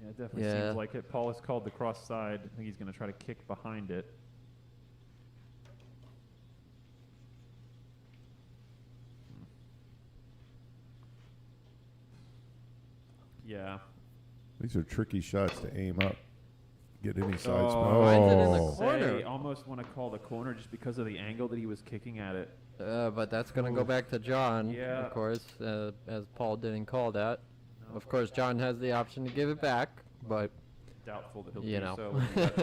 Yeah, it definitely
Yeah.
seems like it. Paul has called the cross side. I think he's gonna try to kick behind it. Yeah.
These are tricky shots to aim up. Get any side
Oh,
spin.
Finds it in the
Oh,
corner.
I almost want to call the corner just because of the angle that he was kicking at it.
But that's going to go back to John,
Yeah.
of course, as Paul didn't call that. Of course, John has the option to give it back, but,
Doubtful that he'll
you
do
know,
so. when he got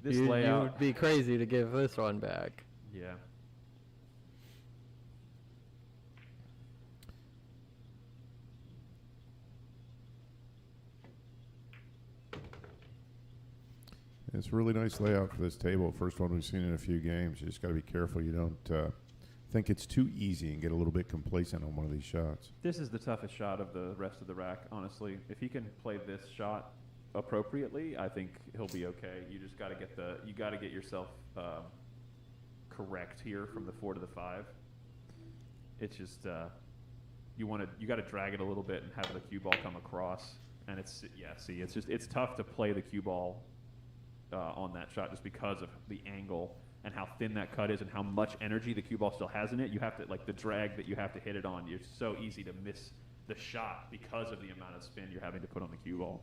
this
you
layout.
would be crazy to give this one back.
Yeah.
it's a really nice layout for this table. First one we've seen in a few games. You just got to be careful you don't think it's too easy and get a little bit complacent on one of these shots.
This is the toughest shot of the rest of the rack, honestly. If he can play this shot appropriately, I think he'll be okay. You just got to get yourself correct here from the 4 to the 5. It's just you got to drag it a little bit and have the cue ball come across, and it's tough to play the cue ball on that shot just because of the angle and how thin that cut is and how much energy the cue ball still has in it. You have to, like, the drag that you have to hit it on. It's so easy to miss the shot because of the amount of spin you're having to put on the cue ball.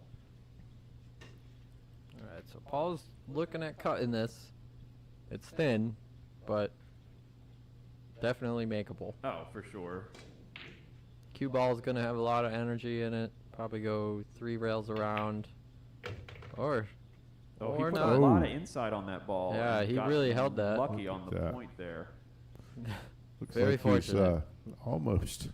All right, so Paul's looking at cutting this. It's thin, but definitely makeable.
Oh, for sure.
Cue ball is going to have a lot of energy in it. Probably go 3 rails around, or
Oh,
or
he put
not.
a lot of inside on that ball.
Yeah,
and
he
got
really held that.
Lucky on the
Yeah.
point there.
Looks
Very
like
fortunate.
he's almost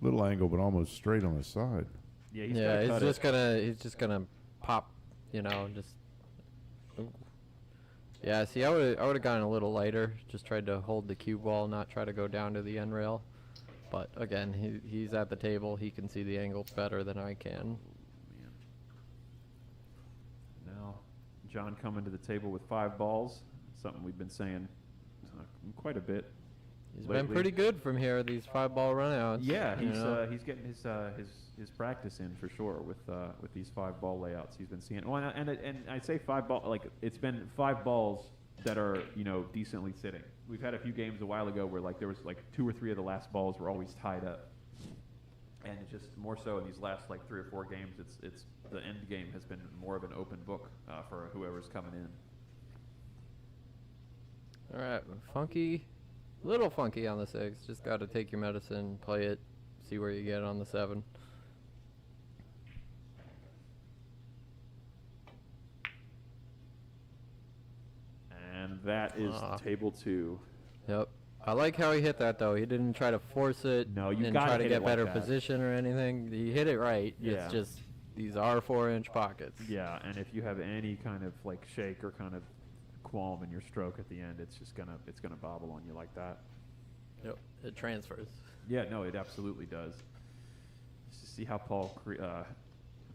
little angle, but almost straight on the side.
Yeah, he's
Yeah,
gonna cut it.
he's just gonna pop, just. Ooh. Yeah, see, I would have gone a little lighter. Just tried to hold the cue ball, not try to go down to the end rail. But again, he's at the table. He can see the angles better than I can.
Man. Now, John coming to the table with 5 balls. Something we've been saying quite a bit.
He's
lately.
been pretty good from here. These 5-ball runouts.
Yeah,
you know?
he's getting his practice in for sure with these 5-ball layouts he's been seeing. Well, and I'd say 5 ball, like, it's been 5 balls that are decently sitting. We've had a few games a while ago where, like, there was like 2 or 3 of the last balls were always tied up, and it's just more so in these last like 3 or 4 games. It's the end game has been more of an open book for whoever's coming in.
All right, little funky on the 6. Just got to take your medicine, play it, see where you get on the 7.
And that is table 2.
Yep. I like how he hit that though. He didn't try to force it.
No, you
and
gotta
try to
hit
get
it like
better
that.
position or anything. He hit it right.
Yeah.
It's just these are 4-inch pockets.
Yeah, and if you have any kind of like shake or kind of qualm in your stroke at the end, it's gonna bobble on you like that.
Yep. It transfers.
Yeah, no, it absolutely does. Just to see how Paul,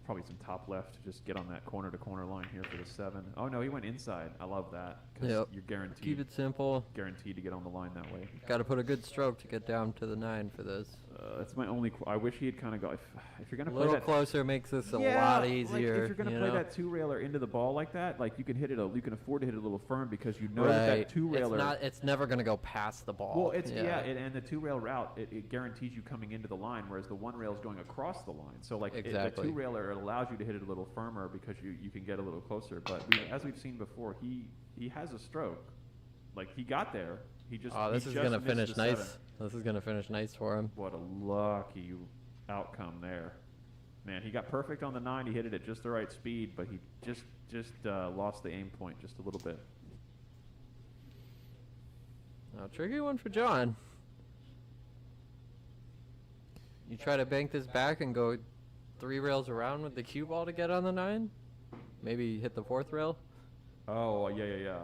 probably some top left, just get on that corner to corner line here for the 7. Oh no, he went inside. I love that because
Yep.
you're guaranteed
Keep it simple.
guaranteed to get on the line that way.
Got to put a good stroke to get down to the 9 for this.
That's my only. I wish he had kind of got. If you're
A
gonna play
little
that
closer makes this a
yeah,
lot
like,
easier.
if you're gonna
you
play
know?
that 2-railer into the ball like that, like you can hit it. You can afford to hit it a little firm because you know
right.
that 2-railer.
It's never gonna go past the ball.
Well, it's and the 2-rail route it guarantees you coming into the line, whereas the 1-rail is going across the line. So like
Exactly.
the 2-railer, it allows you to hit it a little firmer because you can get a little closer. But as we've seen before, he has a stroke. Like he got there. He just.
Oh, this
he
is
just
gonna
missed
finish
the
nice.
7.
This is gonna finish nice for him.
What a lucky outcome there. Man, he got perfect on the 9. He hit it at just the right speed, but he just lost the aim point just a little bit.
Now, tricky one for John. You try to bank this back and go 3 rails around with the cue ball to get on the 9? Maybe hit the 4th rail?
Oh, yeah.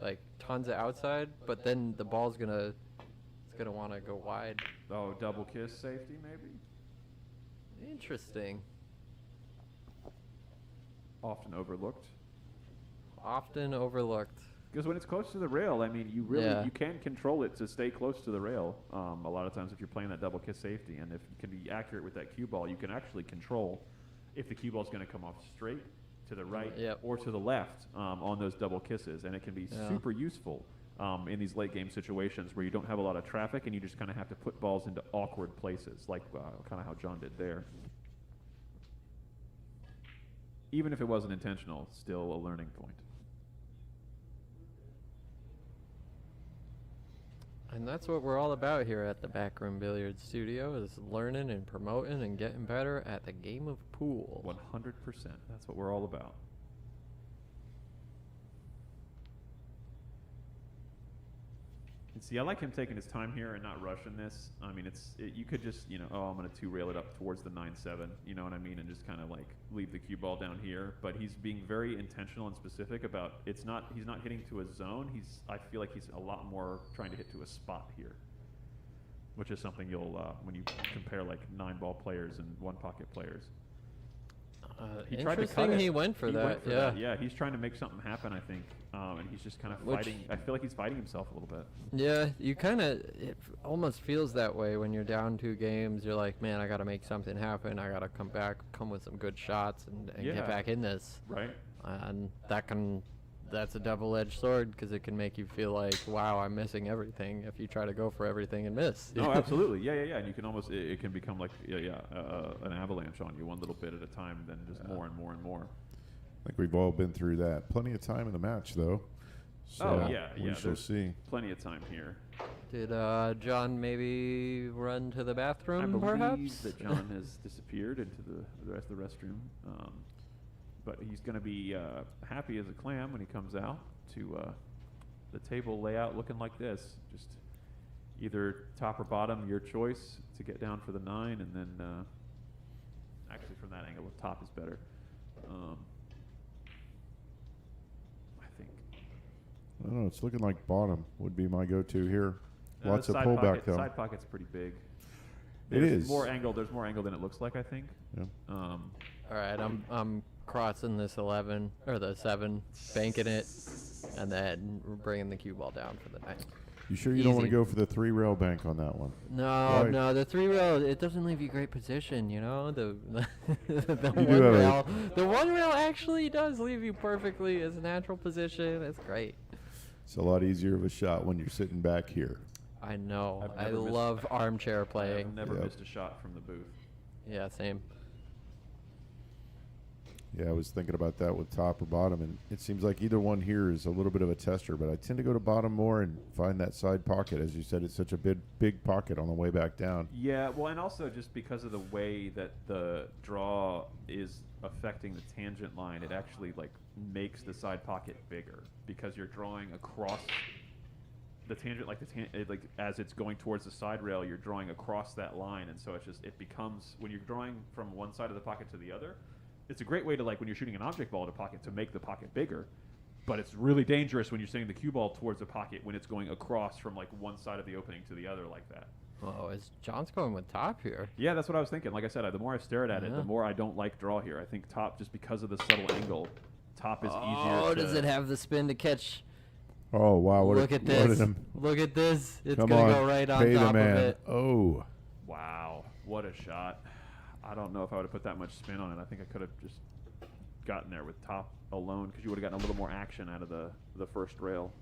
Like tons of outside, but then the ball's gonna want to go wide.
Oh, double kiss safety maybe?
Interesting.
Often overlooked.
Often overlooked.
Because when it's close to the rail, I mean, you can control it to stay close to the rail. A lot of times if you're playing that double kiss safety, and if you can be accurate with that cue ball, you can actually control if the cue ball is going to come off straight to the right or to the left on those double kisses, and it can be super useful in these late game situations where you don't have a lot of traffic and you just kind of have to put balls into awkward places, like kind of how John did there. Even if it wasn't intentional, still a learning point.
And that's what we're all about here at the Backroom Billiards Studio, is learning and promoting and getting better at the game of pool.
100%. That's what we're all about. And see, I like him taking his time here and not rushing this. I mean, you could just, I'm going to 2-rail it up towards the 9-7, you know what I mean, and just kind of like leave the cue ball down here. But he's being very intentional and specific about he's not hitting to a zone. I feel like he's a lot more trying to hit to a spot here, which is something you'll when you compare like 9-ball players and 1-pocket players. He tried to cut it.
He went for that.
Yeah, he's trying to make something happen, I think, and he's just kind of fighting. I feel like he's fighting himself a little bit.
Yeah, it almost feels that way when you're down 2 games. You're like, man, I got to make something happen. I got to come with some good shots and get back in this.
Right.
And that's a double-edged sword, because it can make you feel like, wow, I'm missing everything if you try to go for everything and miss.
Oh, absolutely. Yeah. And you can almost, it can become like, an avalanche on you one little bit at a time, then just more and more and more.
I think we've all been through that. Plenty of time in the match, though. So we shall see.
Plenty of time here.
Did John maybe run to the bathroom,
I believe
perhaps?
that John has disappeared into the rest of the restroom. But he's going to be happy as a clam when he comes out to the table layout looking like this. Just either top or bottom, your choice to get down for the 9, and then actually from that angle, the top is better. I think.
I don't know. It's looking like bottom would be my go-to here. Lots of pullback, though.
Side pocket's pretty big.
It is.
More angle. There's more angle than it looks like, I think.
Yeah.
All right, I'm crossing this 11 or the 7, banking it, and then bringing the cue ball down for the 9.
You sure you don't want to go for the 3-rail bank on that one?
No, the 3-rail, it doesn't leave you great position, The the 1 rail actually does leave you perfectly as a natural position. It's great.
It's a lot easier of a shot when you're sitting back here.
I know. I love armchair playing.
I've never missed a shot from the booth.
Yeah, same.
Yeah, I was thinking about that with top or bottom, and it seems like either one here is a little bit of a tester, but I tend to go to bottom more and find that side pocket. As you said, it's such a big pocket on the way back down.
Yeah, well, and also just because of the way that the draw is affecting the tangent line, it actually like makes the side pocket bigger because you're drawing across the tangent, like as it's going towards the side rail, you're drawing across that line, and so it becomes, when you're drawing from one side of the pocket to the other, it's a great way to, like, when you're shooting an object ball at a pocket, to make the pocket bigger. But it's really dangerous when you're sending the cue ball towards a pocket when it's going across from, like, one side of the opening to the other like that.
Oh, John's going with top here.
Yeah, that's what I was thinking. Like I said, the more I stared at it, the more I don't like draw here. I think top, just because of the subtle angle, top is easier.
Oh, does it have the spin to catch?
Oh, wow.
Look at this. Look at this. It's going to go right on
Pay
top
the man.
of it.
Oh.
Wow. What a shot. I don't know if I would have put that much spin on it. I think I could have just gotten there with top alone, because you would have gotten a little more action out of the first rail.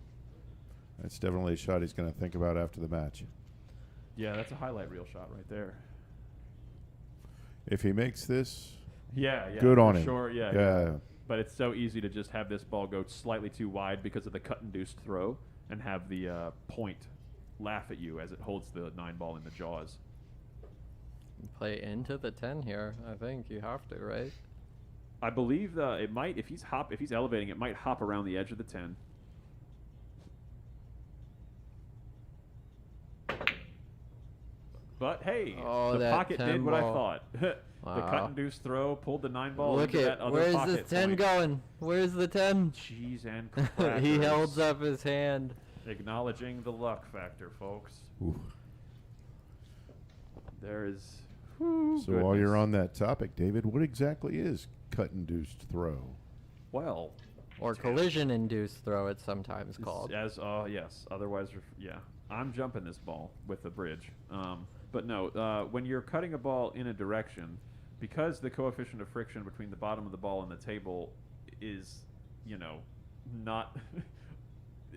That's definitely a shot he's going to think about after the match.
Yeah, that's a highlight reel shot right there.
If he makes this,
good
on him.
Sure, yeah. But it's so easy to just have this ball go slightly too wide because of the cut-induced throw, and have the point laugh at you as it holds the 9 ball in the jaws.
play into the 10 here. I think you have to, right?
I believe it might, if he's elevating, it might hop around the edge of the 10. But hey,
Oh,
the
that
pocket
10
did what I
ball.
thought. The cut
Wow.
and deuce throw pulled the 9 ball
Look
into
at
that other
where's
pocket
this 10
point.
going? Where's the 10?
Cheese and
He
crackers.
holds up his hand.
Acknowledging the luck factor, folks.
Ooh.
There is.
So while you're on that topic, David, what exactly is cut-induced throw?
Well,
Or collision-induced throw, it's sometimes called.
as yes, otherwise, yeah. I'm jumping this ball with the bridge. But no, when you're cutting a ball in a direction, because the coefficient of friction between the bottom of the ball and the table is, not.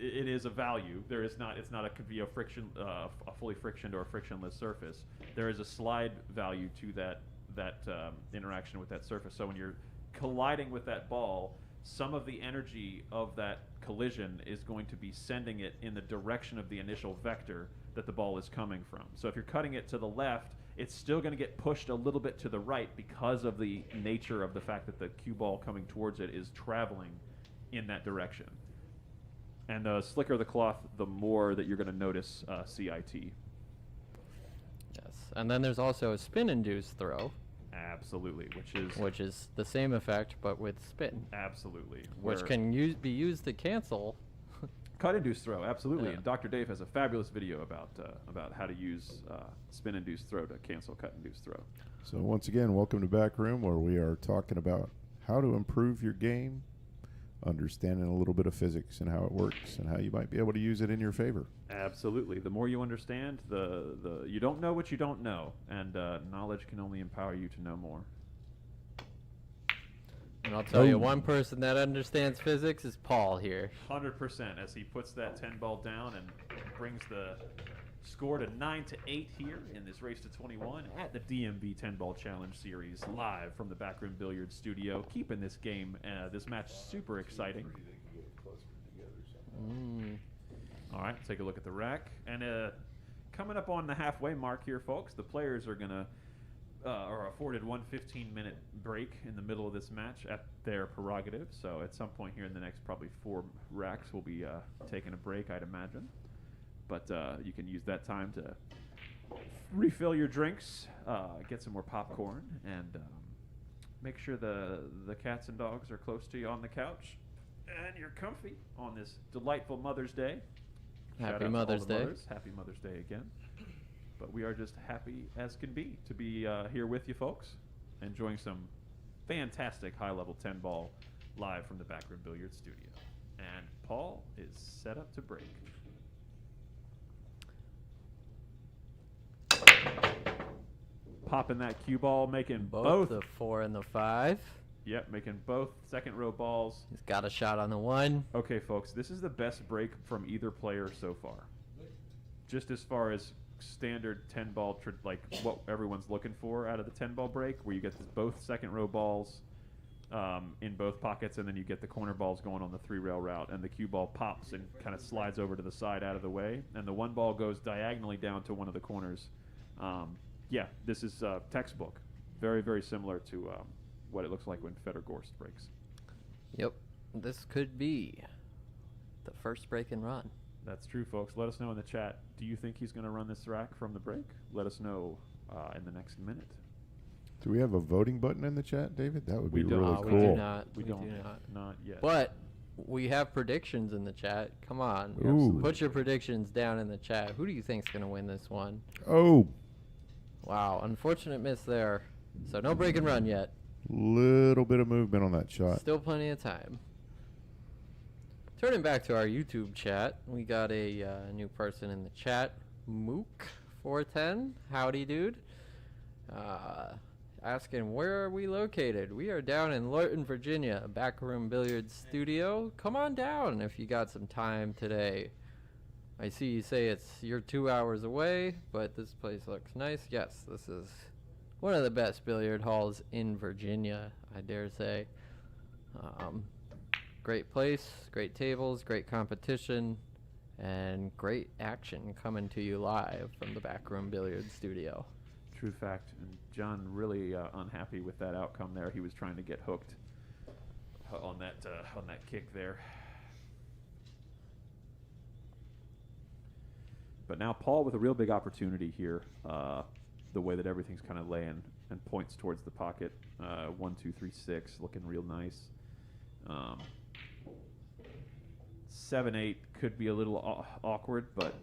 It is a value. There is not. It's not a could be a friction, a fully frictioned or a frictionless surface. There is a slide value to that interaction with that surface. So when you're colliding with that ball, some of the energy of that collision is going to be sending it in the direction of the initial vector that the ball is coming from. So if you're cutting it to the left, it's still going to get pushed a little bit to the right because of the nature of the fact that the cue ball coming towards it is traveling in that direction. And the slicker the cloth, the more that you're going to notice CIT.
Yes. And then there's also a spin-induced throw,
Absolutely,
which is the same effect but with spin,
absolutely
which
where-
can be used to cancel.
cut-induced throw, absolutely.
Yeah.
And Dr. Dave has a fabulous video about how to use spin-induced throw to cancel cut-induced throw.
So once again, welcome to Backroom, where we are talking about how to improve your game, understanding a little bit of physics and how it works and how you might be able to use it in your favor.
Absolutely. The more you understand, the you don't know what you don't know, and knowledge can only empower you to know more.
And I'll tell you,
Oh.
one person that understands physics is Paul here.
100% as he puts that 10 ball down and brings the score to 9-8 here in this race to 21 at the DMV 10 ball challenge series, live from the Backroom Billiards studio, keeping this game, this match super exciting. All right, take a look at the rack. And coming up on the halfway mark here, folks, the players are going to are afforded one 15-minute break in the middle of this match at their prerogative. So at some point here in the next probably 4 racks, we'll be taking a break, I'd imagine. But you can use that time to refill your drinks, get some more popcorn, and make sure the cats and dogs are close to you on the couch. And you're comfy on this delightful Mother's Day. Shout out
Happy
to all
Mother's
the
Day.
mothers. Happy Mother's Day again. But we are just happy as can be to be here with you folks, enjoying some fantastic high-level 10 ball live from the Backroom Billiards studio. And Paul is set up to break. Popping that cue ball, making
Both
both.
the 4 and the 5.
Yep, making both second row balls.
He's got a shot on the 1.
Okay, folks, this is the best break from either player so far. Just as far as standard 10 ball, like what everyone's looking for out of the 10 ball break, where you get both second row balls in both pockets, and then you get the corner balls going on the 3 rail route, and the cue ball pops and kind of slides over to the side out of the way, and the 1 ball goes diagonally down to one of the corners. Yeah, this is textbook. Very, very similar to what it looks like when Feder Gorst breaks.
Yep. This could be the first break and run.
That's true, folks. Let us know in the chat. Do you think he's going to run this rack from the break? Let us know in the next minute.
Do we have a voting button in the chat, David? That would be
We don't.
really
No,
we
cool.
do not.
We
do
don't.
not.
Not yet.
But we have predictions in the chat. Come on.
Ooh.
Put your predictions down in the chat. Who do you think's going to win this one?
Oh,
Wow. Unfortunate miss there. So no break and run yet.
little bit of movement on that shot.
Still plenty of time. Turning back to our YouTube chat, we got a new person in the chat, Mook410. Howdy, dude. Asking, where are we located? We are down in Lorton, Virginia, Backroom Billiards Studio. Come on down if you got some time today. I see you say you're 2 hours away, but this place looks nice. Yes, this is one of the best billiard halls in Virginia, I dare say. Great place, great tables, great competition, and great action coming to you live from the Backroom Billiards Studio.
True fact. And John really unhappy with that outcome there. He was trying to get hooked on that kick there. But now Paul with a real big opportunity here. The way that everything's kind of laying and points towards the pocket. 1, 2, 3, 6, looking real nice. 7, 8 could be a little awkward, but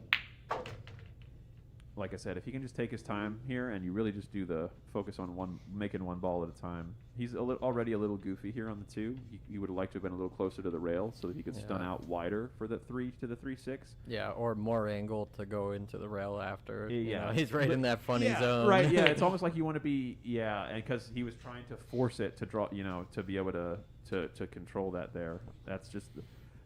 like I said, if he can just take his time here and you really just do the focus on making one ball at a time. He's already a little goofy here on the 2. He would have liked to have been a little closer to the rail so that he could stun out wider for the 3 to the 3-6.
Yeah, or more angle to go into the rail after.
Yeah.
You know, he's right in that funny zone.
Right, yeah. It's almost like you want to be, and because he was trying to force it to draw, to be able to control that there. That's just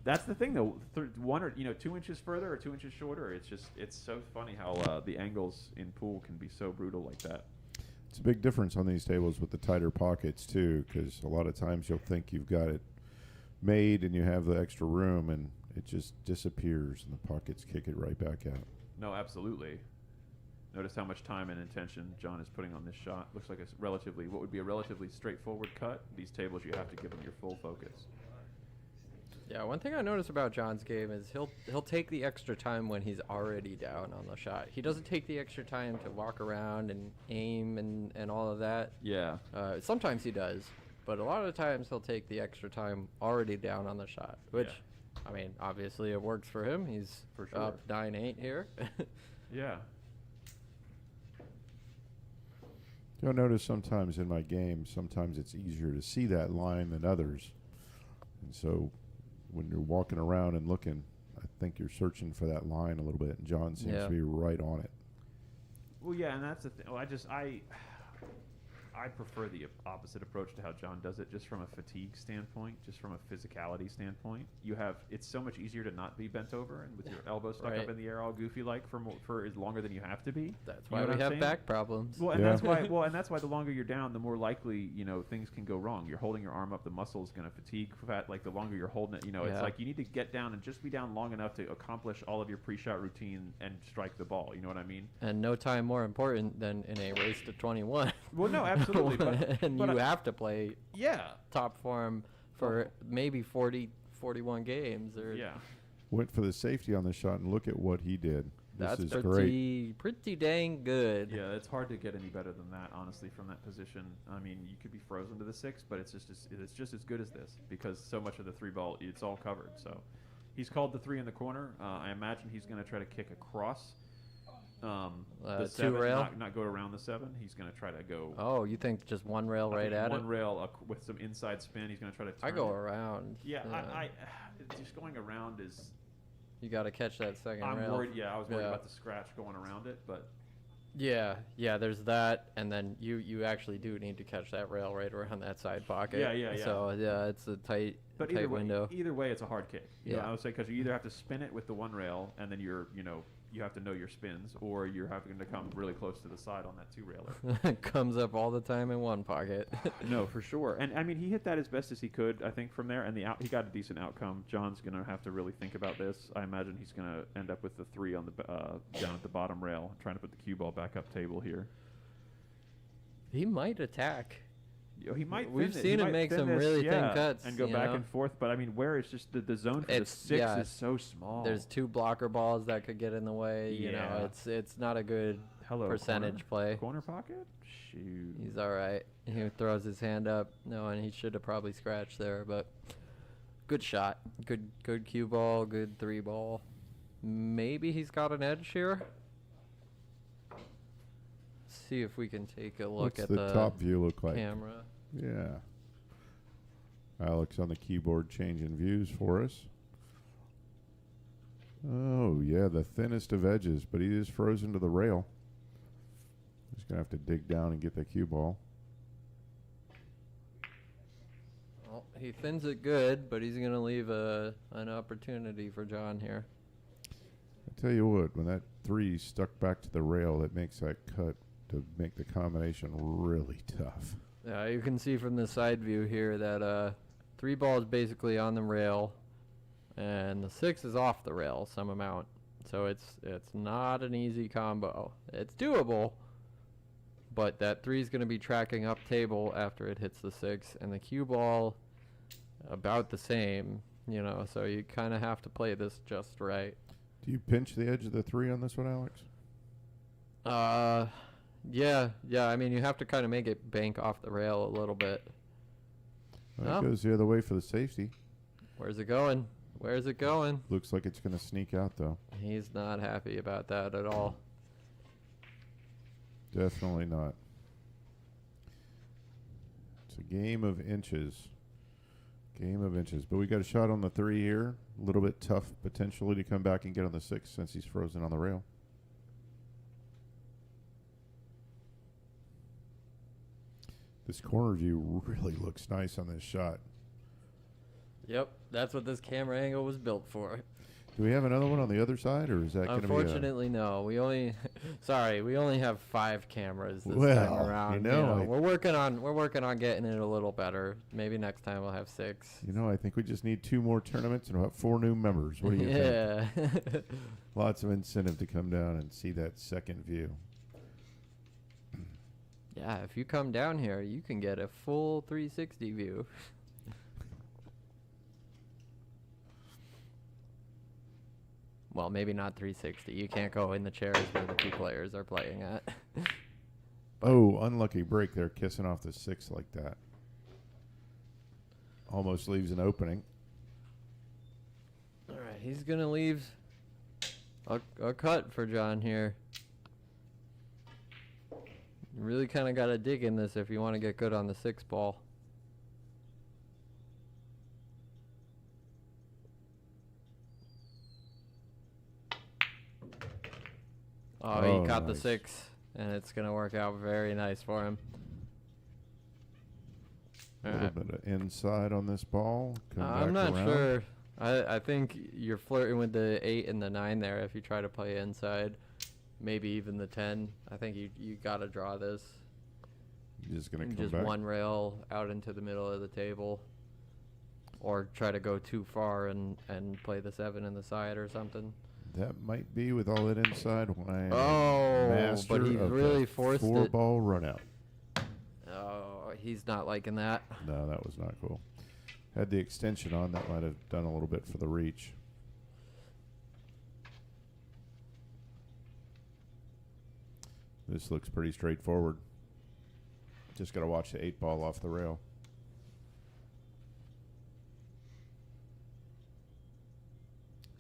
that's the thing, though. 1 or 2 inches further or 2 inches shorter. It's so funny how the angles in pool can be so brutal like that.
It's a big difference on these tables with the tighter pockets too, because a lot of times you'll think you've got it made and you have the extra room, and it just disappears, and the pockets kick it right back out.
No, absolutely. Notice how much time and intention John is putting on this shot. Looks like what would be a relatively straightforward cut. These tables, you have to give them your full focus.
Yeah, one thing I noticed about John's game is he'll take the extra time when he's already down on the shot. He doesn't take the extra time to walk around and aim and all of that.
Yeah.
Sometimes he does, but a lot of the times he'll take the extra time already down on the shot, which, I mean, obviously it works for him. He's
For sure.
up 9-8 here.
Yeah.
You'll notice sometimes in my game, sometimes it's easier to see that line than others. And so when you're walking around and looking, I think you're searching for that line a little bit, and John seems to be right on it.
Well, yeah, and that's the thing. Well, I prefer the opposite approach to how John does it, just from a fatigue standpoint, just from a physicality standpoint. It's so much easier to not be bent over and with your elbow stuck up in the air all goofy like for as longer than you have to be.
That's why we have back problems.
Well, and that's why the longer you're down, the more likely things can go wrong. You're holding your arm up, the muscle is going to fatigue. Like the longer you're holding it, it's like you need to get down and just be down long enough to accomplish all of your pre-shot routine and strike the ball. You know what I mean?
And no time more important than in a race to 21.
Well, no, absolutely.
And you have to play top form for maybe 40, 41 games.
Went for the safety on the shot, and look at what he did.
That's
is great.
Pretty dang good.
Yeah, it's hard to get any better than that, honestly, from that position. I mean, you could be frozen to the 6, but it's just as good as this because so much of the 3 ball, it's all covered. So he's called the 3 in the corner. I imagine he's going to try to kick across. The 7,
rail,
not go around the 7. He's going to try to go.
Oh, you think just one rail at it?
One rail with some inside spin. He's going to try to.
I go around.
Yeah, I just going around is.
You got to catch that second rail.
I'm worried. Yeah, I was worried about the scratch going around it, but.
Yeah. There's that, and then you actually do need to catch that rail right around that side pocket.
Yeah.
So it's a tight window.
Either way, it's a hard kick. I would say because you either have to spin it with the 1 rail, and then you have to know your spins, or you're having to come really close to the side on that 2-railer.
Comes up all the time in one pocket.
No, for sure. And I mean, he hit that as best as he could, I think, from there, and he got a decent outcome. John's going to have to really think about this. I imagine he's going to end up with the 3 on the down at the bottom rail, trying to put the cue ball back up table here.
He might attack.
He might.
We've seen him make some really thin cuts
and go back and forth. But I mean, where it's just the zone for the 6 is so small.
There's 2 blocker balls that could get in the way. You know, it's not a good percentage play.
Corner pocket. Shoot.
He's all right. He throws his hand up. No, and he should have probably scratched there, but good shot. Good cue ball. Good 3 ball. Maybe he's got an edge here. See if we can take a look
What's
at
the top view look like?
Camera.
Yeah. Alex on the keyboard changing views for us. Oh, yeah, the thinnest of edges, but he is frozen to the rail. He's going to have to dig down and get the cue ball.
Well, he thins it good, but he's going to leave an opportunity for John here.
I tell you what, when that 3 stuck back to the rail, that makes that cut to make the combination really tough.
Yeah, you can see from the side view here that 3 ball is basically on the rail, and the 6 is off the rail some amount. So it's not an easy combo. It's doable, but that 3 is going to be tracking up table after it hits the 6, and the cue ball about the same, you know, so you kind of have to play this just right.
Do you pinch the edge of the 3 on this one, Alex?
Yeah. I mean, you have to kind of make it bank off the rail a little bit.
Well, it goes the other way for the safety.
Where's it going? Where's it going?
Looks like it's going to sneak out, though.
He's not happy about that at all.
Definitely not. It's a game of inches. Game of inches. But we got a shot on the 3 here. A little bit tough potentially to come back and get on the 6 since he's frozen on the rail. This corner view really looks nice on this shot.
Yep, that's what this camera angle was built for.
Do we have another one on the other side, or is that going to be
Unfortunately, no. We only, we only have 5 cameras this time
Well,
around.
you know,
we're working on getting it a little better. Maybe next time we'll have 6.
You know, I think we just need 2 more tournaments and about 4 new members. What do you think?
Yeah.
Lots of incentive to come down and see that second view.
Yeah, if you come down here, you can get a full 360 view. Well, maybe not 360. You can't go in the chairs where the 2 players are playing at.
Oh, unlucky break there, kissing off the 6 like that. Almost leaves an opening.
All right, he's going to leave a cut for John here. You really kind of got to dig in this if you want to get good on the 6 ball. Oh, he caught the 6, and it's going to work out very nice for him.
A little bit of inside on this ball.
I'm not sure. I think you're flirting with the 8 and the 9 there if you try to play inside. Maybe even the 10. I think you got to draw this.
You're just going to come
just
back.
one rail out into the middle of the table. Or try to go too far and play the 7 in the side or something.
That might be with all that inside when I
but he really forced it.
4-ball run out.
Oh, he's not liking that.
No, that was not cool. Had the extension on. That might have done a little bit for the reach. This looks pretty straightforward. Just got to watch the 8-ball off the rail.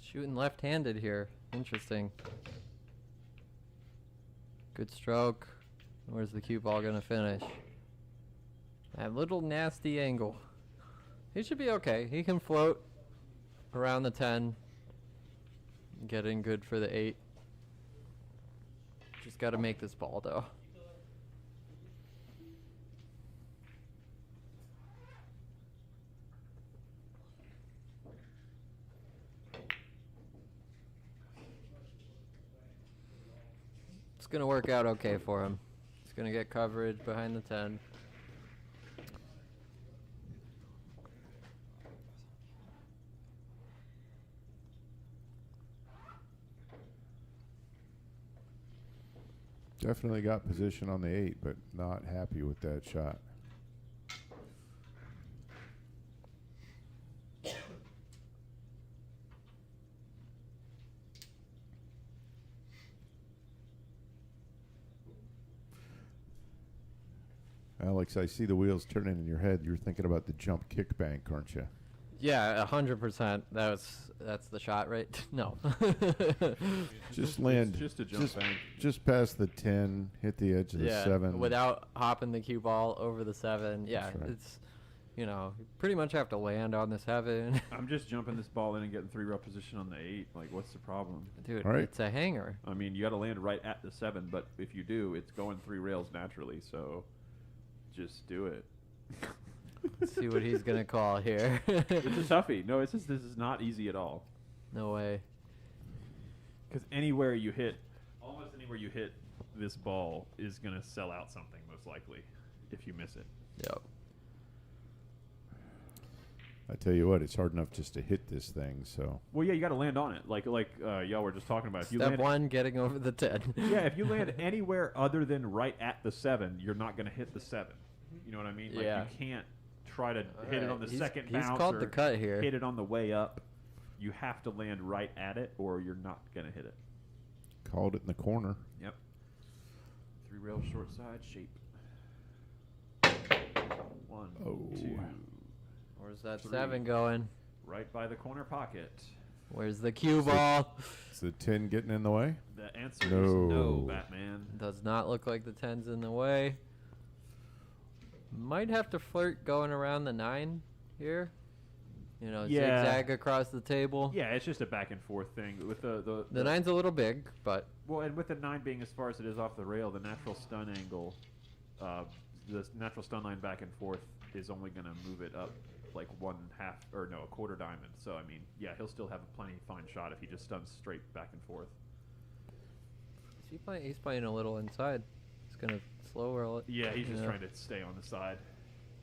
Shooting left-handed here. Interesting. Good stroke. Where's the cue ball going to finish? That little nasty angle. He should be okay. He can float around the 10. Get in good for the 8. Just got to make this ball, though. It's going to work out okay for him. He's going to get coverage behind the 10.
Definitely got position on the 8, but not happy with that shot. Alex, I see the wheels turning in your head. You're thinking about the jump kick bank, aren't you?
Yeah, 100%. That's the shot, right? No.
Just land.
Just a jump bank.
Just past the 10, hit the edge of the 7.
Without hopping the cue ball over the 7. Yeah,
right.
it's, you pretty much have to land on the 7.
I'm just jumping this ball in and getting 3-rail position on the 8. Like, what's the problem?
Dude,
All right.
it's a hanger.
I mean, you got to land right at the 7, but if you do, it's going 3 rails naturally. So just do it.
Let's see what he's going to call here.
It's a toughie. No, this is not easy at all.
No way.
Because almost anywhere you hit this ball is going to sell out something, most likely, if you miss it.
Yep.
I tell you what, it's hard enough just to hit this thing. So
Well, yeah, you got to land on it. Like y'all were just talking about. If you
Step
land,
1, getting over the 10.
yeah, if you land anywhere other than right at the 7, you're not going to hit the 7. You know what I mean? Like
Yeah.
you can't try to hit it on the second
He's
bounce
called
or
the cut here.
hit it on the way up. You have to land right at it, or you're not going to hit it.
called it in the corner.
Yep. 3 rail short side shape. 1,
Oh.
2,
Where's that
3.
7 going?
right by the corner pocket.
Where's the cue ball?
Is the 10 getting in the way?
The answer is
No.
no, Batman.
Does not look like the 10's in the way. Might have to flirt going around the 9 here. You know,
Yeah.
zigzag across the table.
Yeah, it's just a back and forth thing with
The 9's a little big, but
well, and with the 9 being as far as it is off the rail, the natural stun angle, the natural stun line back and forth is only going to move it up like 1/2 or no, a quarter diamond. So I mean, yeah, he'll still have a plenty fine shot if he just stuns straight back and forth.
he's playing a little inside. He's gonna slow roll it.
Yeah, he's just
Yeah.
trying to stay on the side.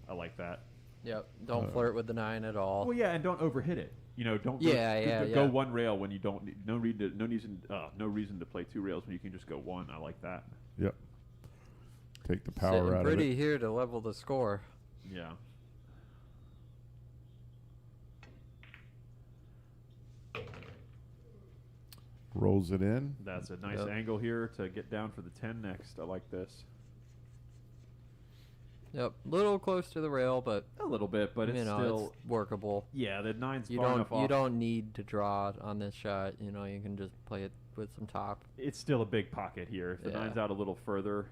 I like that.
Yep. Don't flirt with the 9 at all.
Well, yeah, and don't overhit it. You know, don't
Yeah,
go
yeah.
1 rail when you don't need, no reason to play 2 rails when you can just go 1. I like that.
Yep. Take the power
Sitting
out
pretty
of it.
here to level the score.
Yeah.
Rolls it in.
That's a nice
Yep.
angle here to get down for the 10 next. I like this.
Yep. Little close to the rail, but
A little bit, but it's
you know,
still
it's workable.
yeah. The 9's
You
far enough off.
don't need to draw on this shot. You know, you can just play it with some top.
It's still a big pocket here. If the
Yeah.
9's out a little further,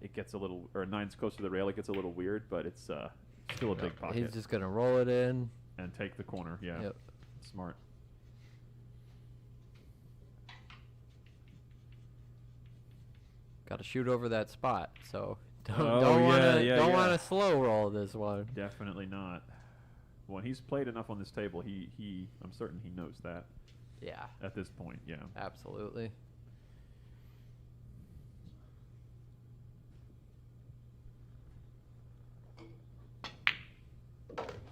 it gets a little, or 9's close to the rail, it gets a little weird, but it's still a big pocket.
He's just gonna roll it in.
And take the corner. Yeah.
Yep.
Smart.
Got to shoot over that spot. So don't
Oh,
want to
yeah.
want to slow roll this one.
Definitely not. When he's played enough on this table, I'm certain he knows that
Yeah.
at this point. Yeah.
Absolutely.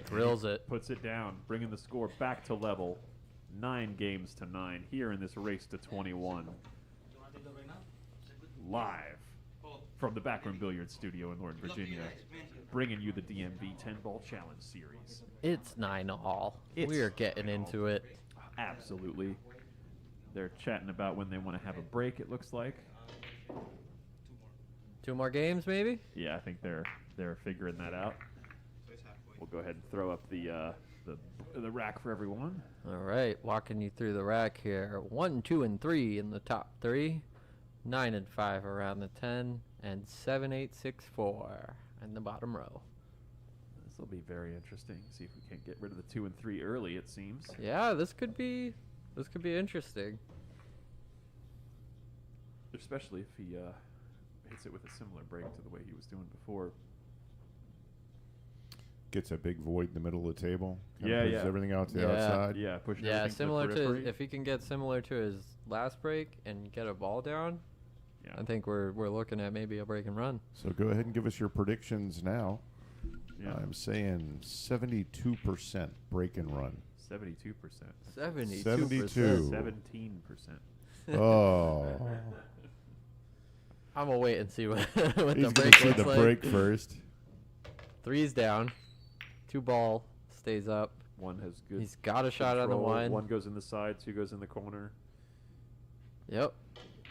Drills it.
Puts it down, bringing the score back to level. 9 games to 9 here in this race to 21.
You want to take that right now?
Live
Oh,
from the Backroom Billiards Studio in Northern Virginia, bringing you the DMV 10-Ball Challenge Series.
It's 9-all.
It's
We are getting into it.
Absolutely. They're chatting about when they want to have a break, it looks like.
2 more games, maybe?
Yeah, I think they're figuring that out.
so it's halfway.
We'll go ahead and throw up the rack for everyone.
All right, walking you through the rack here. 1, 2, and 3 in the top 3. 9 and 5 around the 10, and 7, 8, 6, 4 in the bottom row.
This will be very interesting. See if we can't get rid of the 2 and 3 early, it seems.
Yeah, this could be interesting.
Especially if he hits it with a similar break to the way he was doing before.
Gets a big void in the middle of the table.
Yeah,
pushes
yeah.
everything out to the
Yeah.
outside.
Yeah, pushing
Yeah,
everything
similar
to the
to
periphery.
if he can get similar to his last break and get a ball down.
Yeah.
I think we're looking at maybe a break and run.
So go ahead and give us your predictions now.
Yeah.
I'm saying 72% break and run.
72%.
72%.
72.
17%.
Oh.
I'm gonna wait and see what what
He's
the
going
break
to see
looks
the
like.
break first.
3's down. 2 ball stays up.
One has good.
He's got a shot on the
control.
1.
One goes in the side, 2 goes in the corner.
Yep.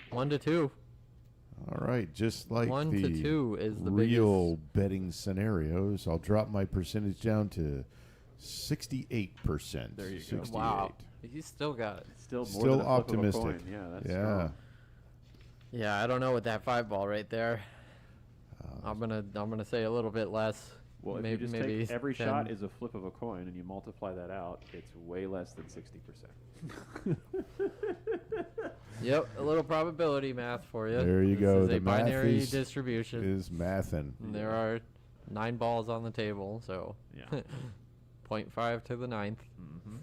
1 to 2.
All right, just like
1
the
to 2 is the
real betting scenarios, I'll drop my percentage down to 68%.
There you go.
68.
Wow. He's still got it.
Still more
Still
than a flip of a
optimistic.
coin. Yeah, that's
Yeah.
strong.
Yeah, I don't know with that 5 ball right there. I'm gonna say a little bit less.
Well, if
maybe,
you just
maybe
take every
10.
shot is a flip of a coin and you multiply that out, it's way less than 60%.
Yep, a little probability math for you.
There you
This
go.
is
The
a
math
binary
is
distribution.
mathin'.
And there are 9 balls on the table, so
Yeah.
0.5 to the 9th.
Mm-hmm.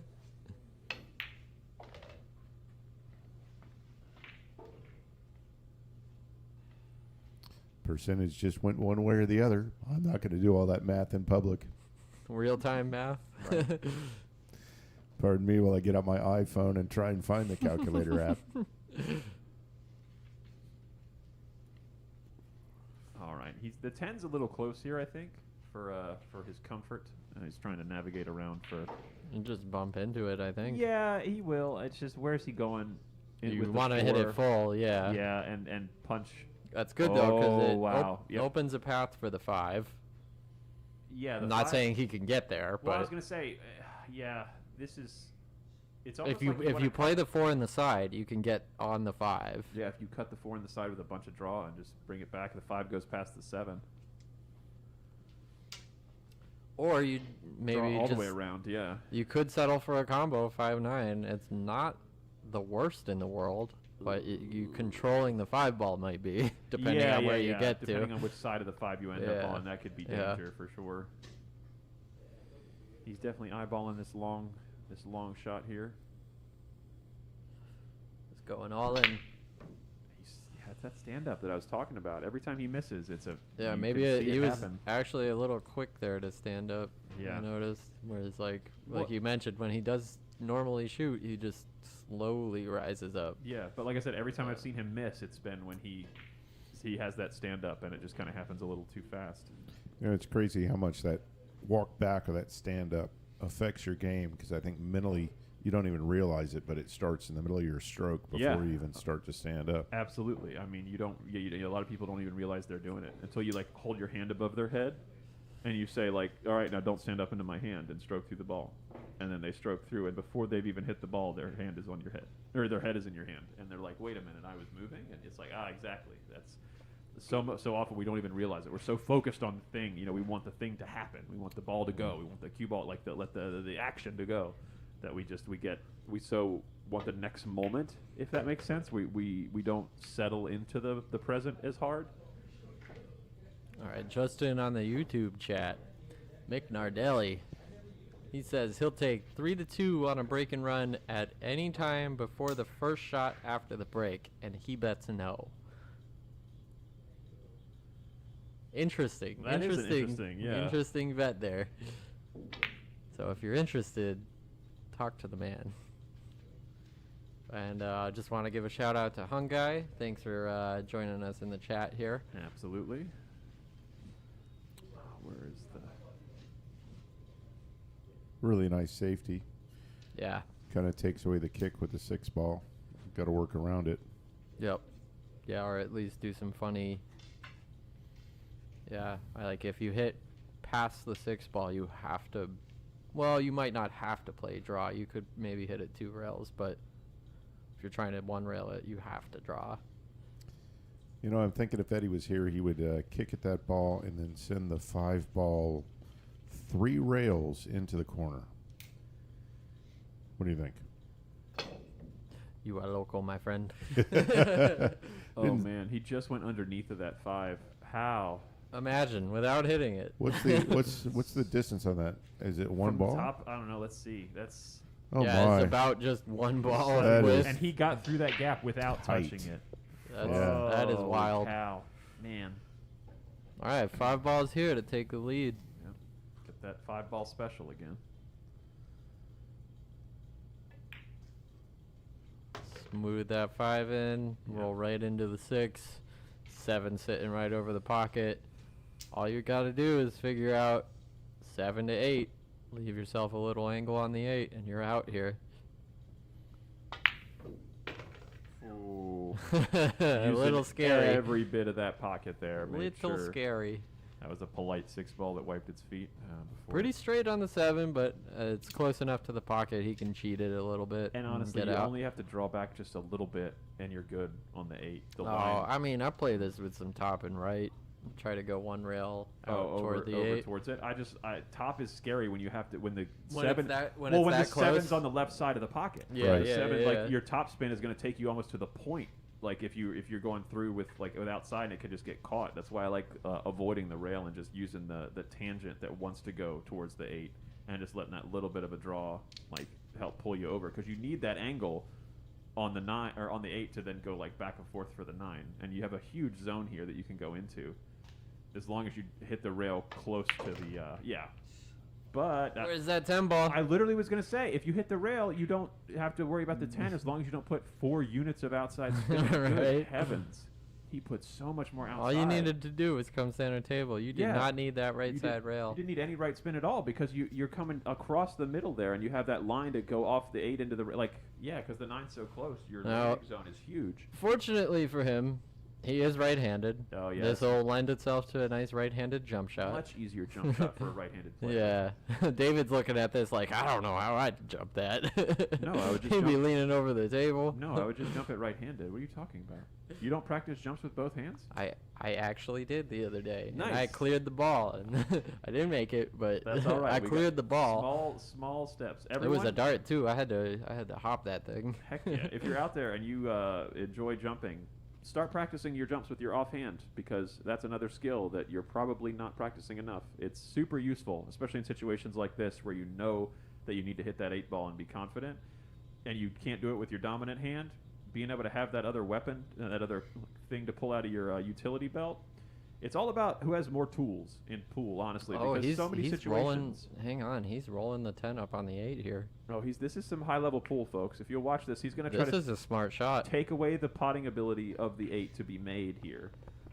Percentage just went one way or the other. I'm not going to do all that math in public.
real-time math.
Pardon me while I get out my iPhone and try and find the calculator app.
All right. The 10's a little close here, I think, for his comfort. He's trying to navigate around for.
You just bump into it, I think.
Yeah, he will. It's just where's he going?
You want to hit it full, yeah.
Yeah, and punch.
That's good though, because it
wow. Yep.
opens a path for the 5.
Yeah,
I'm not saying he can get there,
Well,
but
I was gonna say, yeah, this is. It's
if
almost
you
like
if you play the 4 in the side, you can get on the 5.
Yeah, if you cut the 4 in the side with a bunch of draw and just bring it back, the 5 goes past the 7.
Or you maybe
Draw all
just,
the way around. Yeah.
You could settle for a combo 5-9. It's not the worst in the world, but you controlling the 5 ball might be, depending on where you get to.
Depending on which side of the 5 you end up on, that could be danger for sure. He's definitely eyeballing this long shot here.
It's going all in.
It's that stand up that I was talking about. Every time he misses, it's a
maybe he was actually a little quick there to stand up.
Yeah,
I noticed. Whereas like you mentioned, when he does normally shoot, he just slowly rises up.
Yeah, but like I said, every time I've seen him miss, it's been when he has that stand up, and it just kind of happens a little too fast.
You know, it's crazy how much that walk back or that stand up affects your game, because I think mentally you don't even realize it, but it starts in the middle of your stroke before you even start to stand up.
Absolutely. I mean, you don't. A lot of people don't even realize they're doing it until you like hold your hand above their head, and you say like, "All right, now don't stand up into my hand," and stroke through the ball, and then they stroke through, and before they've even hit the ball, their hand is on your head, or their head is in your hand, and they're like, "Wait a minute, I was moving," and it's like, exactly. That's so often we don't even realize it. We're so focused on the thing. We want the thing to happen. We want the ball to go. We want the cue ball, like the action to go. That we so want the next moment, if that makes sense. We don't settle into the present as hard.
All right, Justin on the YouTube chat, Mick Nardelli, he says he'll take 3-2 on a break and run at any time before the first shot after the break, and he bets no. Interesting.
That is an
interesting bet there. So if you're interested, talk to the man. And I just want to give a shout out to Hung Guy. Thanks for joining us in the chat here.
Absolutely. Where is the
Really nice safety.
Yeah.
Kind of takes away the kick with the 6 ball. Got to work around it.
Yep. Yeah, or at least do some funny. Yeah, I like if you hit past the 6 ball, you have to. Well, you might not have to play draw. You could maybe hit it 2 rails, but if you're trying to 1 rail it, you have to draw.
I'm thinking if Eddie was here, he would kick at that ball and then send the 5 ball 3 rails into the corner. What do you think?
You are local, my friend.
Oh man, he just went underneath of that 5. How?
Imagine without hitting it.
What's the distance on that? Is it 1
From
ball?
The top, I don't know. Let's see. That's.
Oh
yeah,
my.
it's about just 1 ball.
And he got through that gap without
Tight.
touching it.
That is wild.
Cow. Man.
All right, 5 balls here to take the lead.
Yep. Get that 5 ball special again.
Smooth that 5 in. Roll right into the 6. 7 sitting right over the pocket. All you got to do is figure out 7 to 8. Leave yourself a little angle on the 8, and you're out here.
Ooh.
A little scary.
Every bit of that pocket there.
Little scary.
That was a polite 6 ball that wiped its feet. Before.
Pretty straight on the 7, but it's close enough to the pocket. He can cheat it a little bit.
And honestly,
get
you
out.
only have to draw back just a little bit, and you're good on the 8. The
Oh,
line.
I mean, I play this with some top and right. Try to go 1 rail out toward the
over
8.
towards it. Top is scary when you have to when the
When
7
it's that- when
well
it's
when
that
the
close.
7's on the left side of the pocket.
Yeah,
Right.
yeah,
7
yeah.
like your top spin is going to take you almost to the point. Like if you're going through with outside, and it could just get caught. That's why I like avoiding the rail and just using the tangent that wants to go towards the 8, and just letting that little bit of a draw help pull you over, because you need that angle on the 9 or on the 8 to then go back and forth for the 9, and you have a huge zone here that you can go into as long as you hit the rail close to the But
Where's that 10 ball?
I literally was going to say, if you hit the rail, you don't have to worry about the 10 as long as you don't put 4 units of outside spin. Good
Right.
heavens. He put so much more outside.
All you needed to do was come center table. You did
Yeah.
not need that right
You
side rail.
You didn't need any right spin at all because you're coming across the middle there and you have that line to go off the 8 into the because the 9's so close. Your
Now-
landing zone is huge.
Fortunately for him, he is right-handed.
Oh, yes.
This will lend itself to a nice right-handed jump shot.
Much easier jump shot for a right-handed player.
Yeah. David's looking at this like, I don't know how I'd jump that.
No, I would just
He'd be
jump-
leaning over the table.
No, I would just jump it right-handed. What are you talking about? You don't practice jumps with both hands?
I actually did the other day. And I
Nice.
cleared the ball. And I didn't make it, but
That's all right.
I
We got
cleared the ball.
Small steps.
It was
Everyone,
a dart too. I had to hop that thing.
Heck yeah. If you're out there and you enjoy jumping, start practicing your jumps with your offhand because that's another skill that you're probably not practicing enough. It's super useful, especially in situations like this where you know that you need to hit that 8 ball and be confident, and you can't do it with your dominant hand. Being able to have that other weapon, that other thing to pull out of your utility belt. It's all about who has more tools in pool, honestly, because
he's,
so many
he's
situations.
rolling. Hang on, he's rolling the 10 up on the 8 here.
Oh, this is some high-level pool, folks. If you'll watch this, he's going to try
This
to
is a smart shot.
take away the potting ability of the 8 to be made here.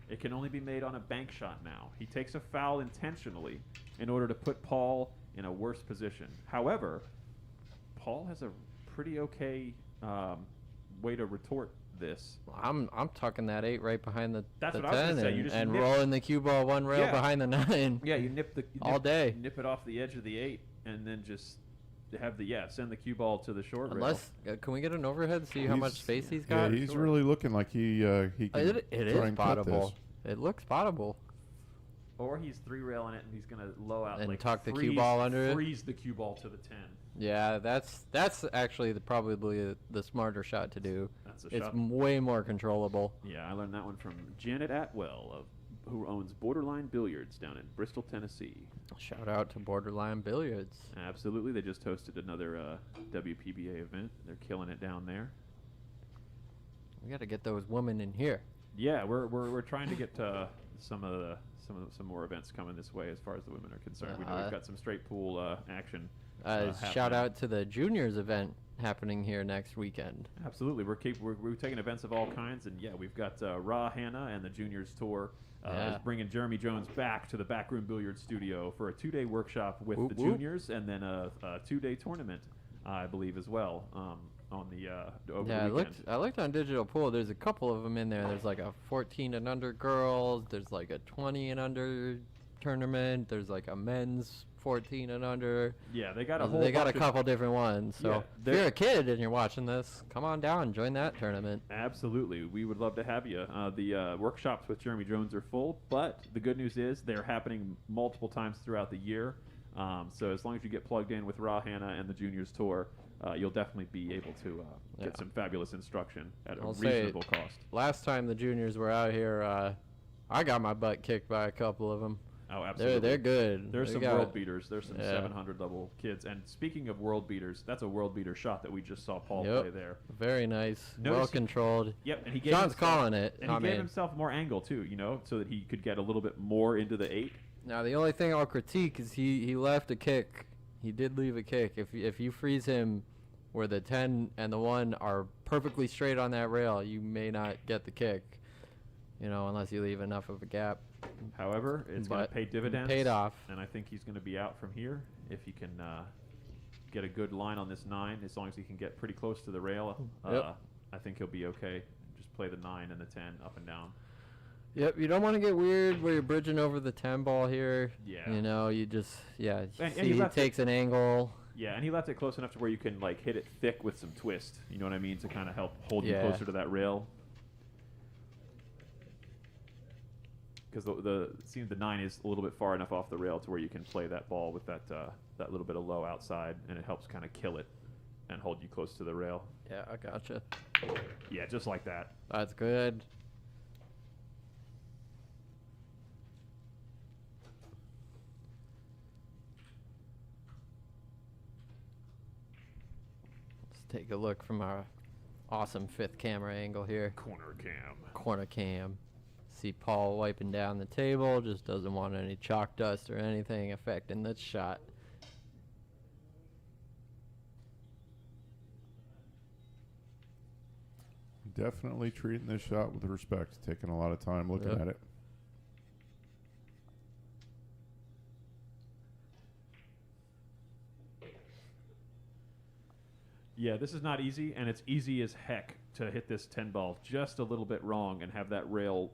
It can only be made on a bank shot now. He takes a foul intentionally in order to put Paul in a worse position. However, Paul has a pretty okay way to retort this.
I'm tucking that 8 right behind the,
That's
the
what I was
10
gonna say. You
and,
just
and
nip-
rolling the cue ball one rail
Yeah.
behind the 9.
Yeah, you nip
All day.
nip it off the edge of the 8, and then just have send the cue ball to the short rail.
Unless, can we get an overhead? See how much
He's-
space he's
Yeah,
got?
he's
Sure.
really looking like he can
It is
try and cut
spottable.
this.
It looks spottable.
Or he's 3-railing it and he's gonna low out
And
like
tuck the cue ball under it?
freeze the cue ball to the 10.
Yeah, that's actually probably the smarter shot to do.
That's a
It's
shot.
way more controllable.
Yeah, I learned that one from Janet Atwell, who owns Borderline Billiards down in Bristol, Tennessee.
Shout out to Borderline Billiards.
Absolutely, they just hosted another WPBA event. They're killing it down there.
We got to get those women in here.
Yeah, we're trying to get some more events coming this way as far as the women are concerned. We know we've got some straight pool action.
Shout
happening.
out to the juniors event happening here next weekend.
Absolutely, we're taking events of all kinds, and yeah, we've got Ra Hannah and the Juniors Tour is bringing Jeremy Jones back to the Backroom Billiard Studio for a 2-day workshop with
Whoop,
the
whoop.
juniors, and then a 2-day tournament, I believe, as well on the over
Yeah,
the weekend.
I looked on Digital Pool. There's a couple of them in there. There's like a 14 and under girls. There's like a 20 and under tournament. There's like a men's 14 and under.
Yeah, they got a whole.
They got a
bunch of-
couple different ones. So
Yeah,
if
they're-
you're a kid and you're watching this, come on down, join that tournament.
Absolutely, we would love to have you. The workshops with Jeremy Jones are full, but the good news is they're happening multiple times throughout the year. So as long as you get plugged in with Ra Hannah and the Juniors Tour, you'll definitely be able to
Yeah.
get some fabulous instruction at a
I'll say
reasonable cost.
Last time the juniors were out here, I got my butt kicked by a couple of them.
Oh, absolutely.
They're good.
There's
They
some
got-
world beaters. There's some
Yeah.
700 level kids. And speaking of world beaters, that's a world beater shot that we just saw Paul
Yep.
play there.
Very nice.
Notice-
Well controlled.
Yep, and he gave
John's
himself-
calling it.
And
I
he gave
mean,
himself more angle too, so that he could get a little bit more into the 8.
now the only thing I'll critique is he left a kick. He did leave a kick. If you freeze him where the 10 and the 1 are perfectly straight on that rail, you may not get the kick. Unless you leave enough of a gap.
However, it's going to
But
pay dividends.
paid off.
And I think he's going to be out from here if he can get a good line on this 9, as long as he can get pretty close to the rail.
Yep.
I think he'll be okay. Just play the 9 and the 10 up and down.
Yep, you don't want to get weird where you're bridging over the 10 ball here.
Yeah.
You just,
And
see
he
he
left it-
takes an angle.
Yeah, and he left it close enough to where you can hit it thick with some twist. You know what I mean? To kind of help hold you
Yeah.
closer to that rail. Because it seems the 9 is a little bit far enough off the rail to where you can play that ball with that little bit of low outside, and it helps kind of kill it and hold you close to the rail.
Yeah, I gotcha.
Yeah, just like that.
That's good. Let's take a look from our awesome 5th camera angle here.
Corner cam.
Corner cam. See Paul wiping down the table, just doesn't want any chalk dust or anything affecting this shot.
Definitely treating this shot with respect. Taking a lot of time looking
Yep.
at it.
Yeah, this is not easy, and it's easy as heck to hit this 10 ball just a little bit wrong and have that rail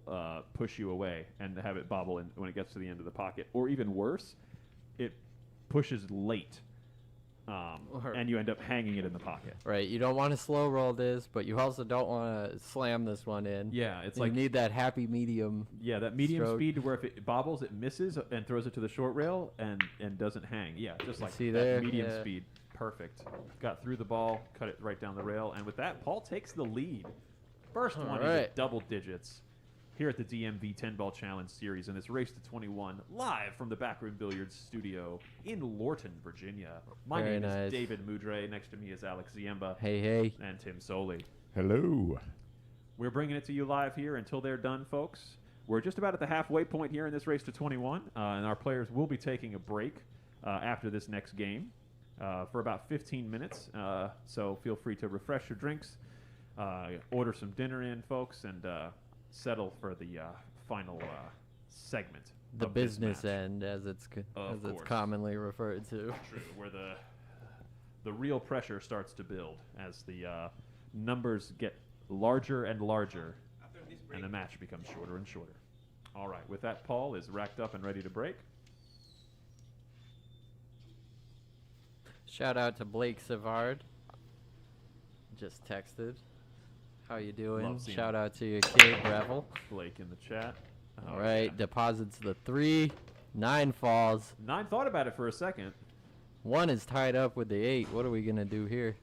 push you away and have it bobble in when it gets to the end of the pocket. Or even worse, it pushes late, and you end up hanging it in the pocket.
Right. You don't want to slow roll this, but you also don't want to slam this one in.
Yeah, it's
You
like
need that happy medium.
yeah, that medium
stroke.
speed to where if it bobbles, it misses and throws it to the short rail and doesn't hang. Yeah, just like
See
that
there?
medium
Yeah.
speed. Perfect. Got through the ball, cut it right down the rail, and with that, Paul takes the lead. First
All
one into
right.
double digits here at the DMV 10 Ball Challenge Series in this race to 21, live from the Backroom Billiards studio in Lorton, Virginia. My
Very
name
nice.
is David Mudre. Next to me is Alex Ziemba
Hey.
and Tim Soley.
Hello.
We're bringing it to you live here until they're done, folks. We're just about at the halfway point here in this race to 21, and our players will be taking a break after this next game for about 15 minutes. So feel free to refresh your drinks, order some dinner in, folks, and settle for the final segment.
The
of this
business
match.
end, as it's
Of course.
commonly referred to.
True, where the real pressure starts to build as the numbers get larger and larger,
After this break,
and the match becomes shorter and shorter. All right, with that, Paul is racked up and ready to break.
Shout out to Blake Savard. Just texted. How you doing?
Love seeing
Shout
him.
out to your kid, Revel.
Blake in the chat.
All
Oh,
right,
yeah.
deposits the 3. 9 falls.
9 thought about it for a second.
1 is tied up with the 8. What are we going to do here?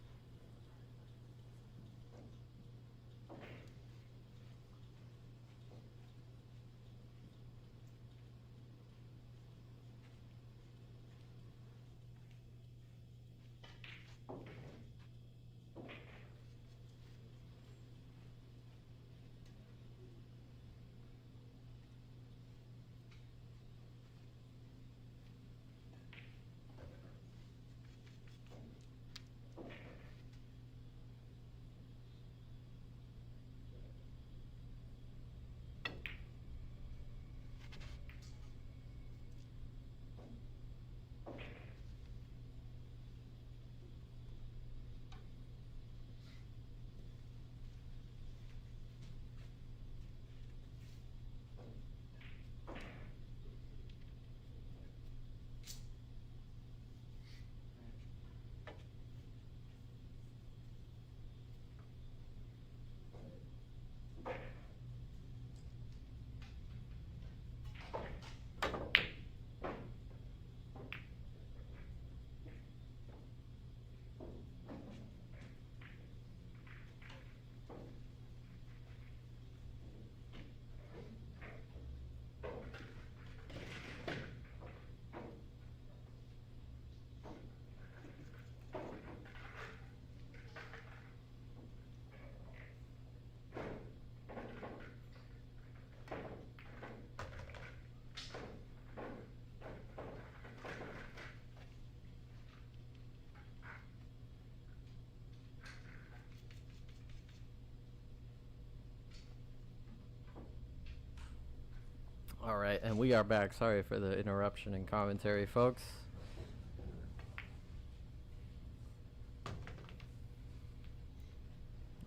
All right, and we are back. Sorry for the interruption and commentary, folks.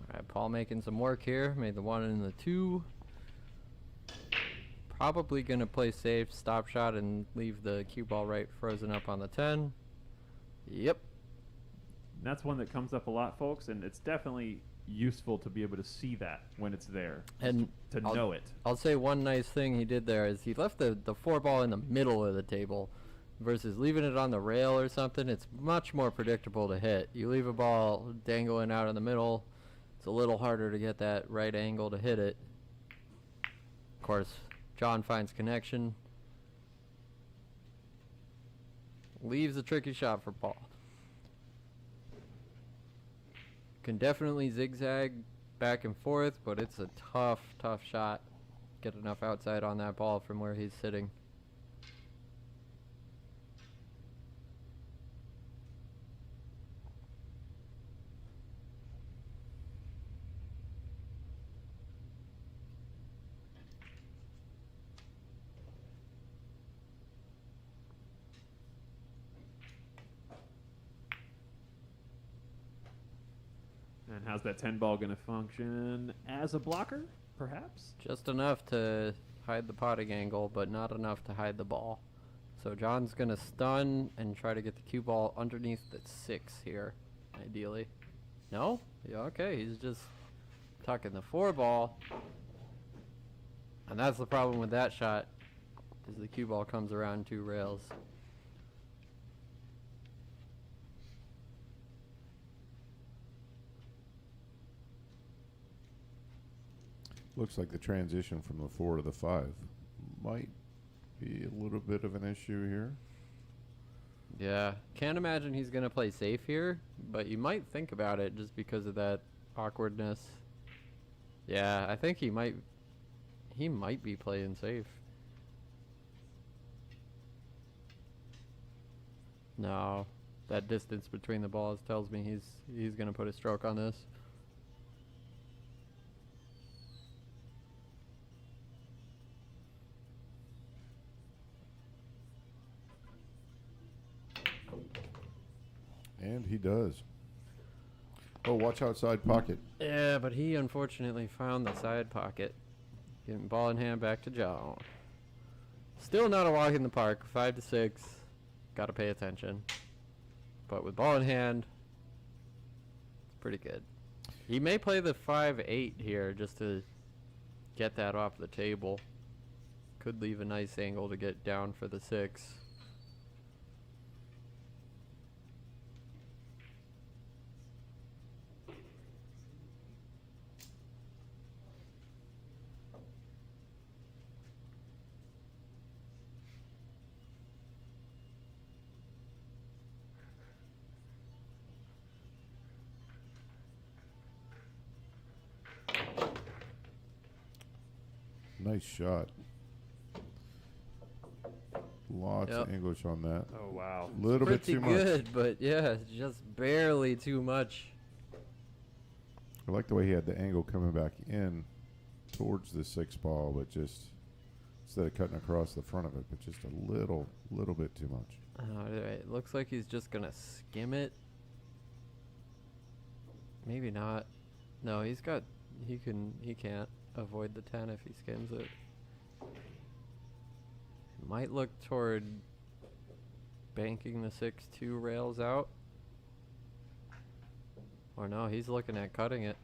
All right, Paul making some work here. Made the 1 and the 2. Probably going to play safe, stop shot, and leave the cue ball right frozen up on the 10. Yep.
And that's one that comes up a lot, folks, and it's definitely useful to be able to see that when it's there,
And
to
I'll-
know it.
I'll say one nice thing he did there is he left the 4 ball in the middle of the table versus leaving it on the rail or something. It's much more predictable to hit. You leave a ball dangling out in the middle, it's a little harder to get that right angle to hit it. Of course, John finds connection. Leaves a tricky shot for Paul. Can definitely zigzag back and forth, but it's a tough shot. Get enough outside on that ball from where he's sitting.
how's that 10 ball going to function as a blocker, perhaps?
Just enough to hide the potting angle, but not enough to hide the ball. So John's going to stun and try to get the cue ball underneath the 6 here, ideally. No? Yeah, okay, he's just tucking the 4 ball. And that's the problem with that shot, is the cue ball comes around 2 rails.
Looks like the transition from the 4 to the 5 might be a little bit of an issue here.
Yeah, can't imagine he's going to play safe here, but you might think about it just because of that awkwardness. Yeah, I think he might be playing safe. No, that distance between the balls tells me he's going to put a stroke on this.
And he does. Oh, watch outside pocket.
Yeah, but he unfortunately found the side pocket. Getting ball in hand back to John. Still not a walk in the park. 5 to 6. Got to pay attention. But with ball in hand, it's pretty good. He may play the 5-8 here just to get that off the table. Could leave a nice angle to get down for the 6.
Nice shot. Lots
Yep.
of English on that.
Oh, wow.
A little bit
Pretty
too much.
good, but yeah, just barely too much.
I like the way he had the angle coming back in towards the 6 ball, but just instead of cutting across the front of it, but just a little bit too much.
It looks like he's just gonna skim it. Maybe not. No, he can't avoid the 10 if he skims it. Might look toward banking the 6-2 rails out. Or no, he's looking at cutting it.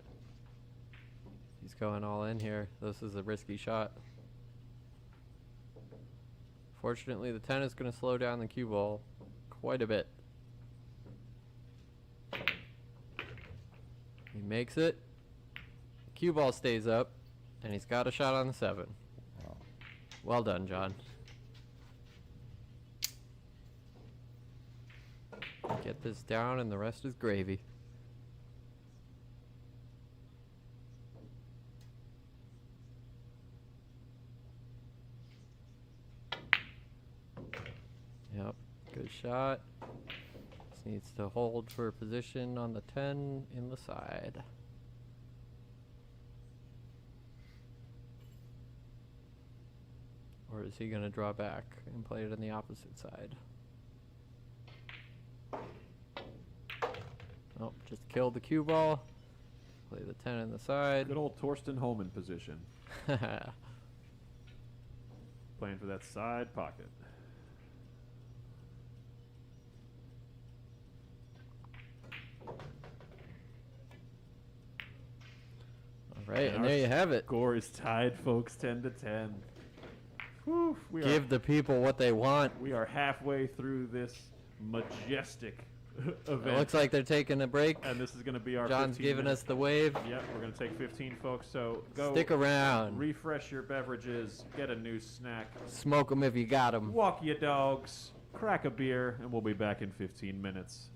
He's going all in here. This is a risky shot. Fortunately, the 10 is going to slow down the cue ball quite a bit. He makes it. The cue ball stays up, and he's got a shot on the 7.
Wow.
Well done, John. Get this down, and the rest is gravy. Yep, good shot. Just needs to hold for position on the 10 in the side. Or is he going to draw back and play it on the opposite side? Oh, just killed the cue ball. Play the 10 in the side.
Good old Torsten Holman position. Playing for that side pocket.
All right, and
our
there you have it.
Score is tied, folks, 10 to 10. Whew,
Give the people what they want.
we are halfway through this majestic
It
event.
looks like they're taking a break.
And this is going to be our
John's
15
giving
minutes.
us the wave.
Yep, we're going to take 15, folks. So go
Stick around.
refresh your beverages, get a new snack,
Smoke 'em if you got 'em.
walk your dogs, crack a beer, and we'll be back in 15 minutes.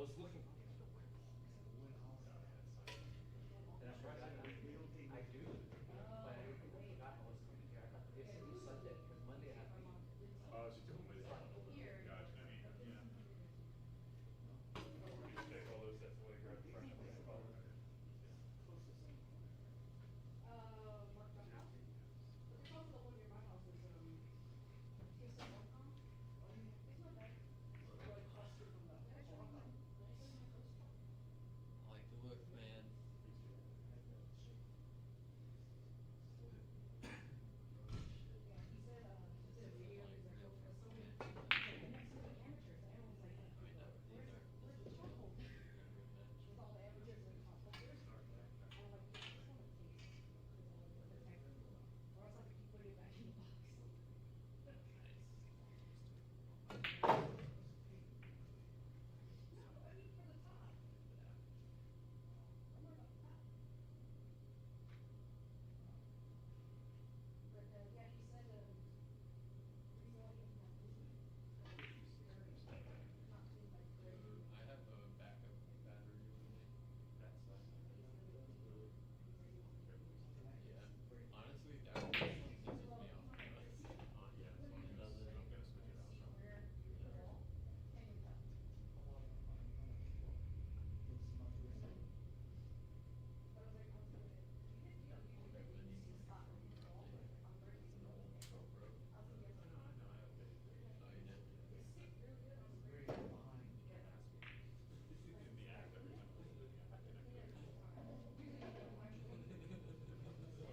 was looking. And I'm pressing. I do. But I forgot I was coming here. I thought they said you Sunday because Monday I have to leave.
Oh, she told me that. Gotcha. Yeah. You just take all those sets away, grab the fresh one.
I like the look, man. I have a backup battery with me.
That's nice.
Yeah. Honestly, that one pisses me off the most.
Yeah, it's one
It
of those.
doesn't.
I'm gonna switch it out probably.
Yeah. It's an old GoPro.
I know. I updated it.
Oh, you did?
In the act every time I listen to the app, and I feel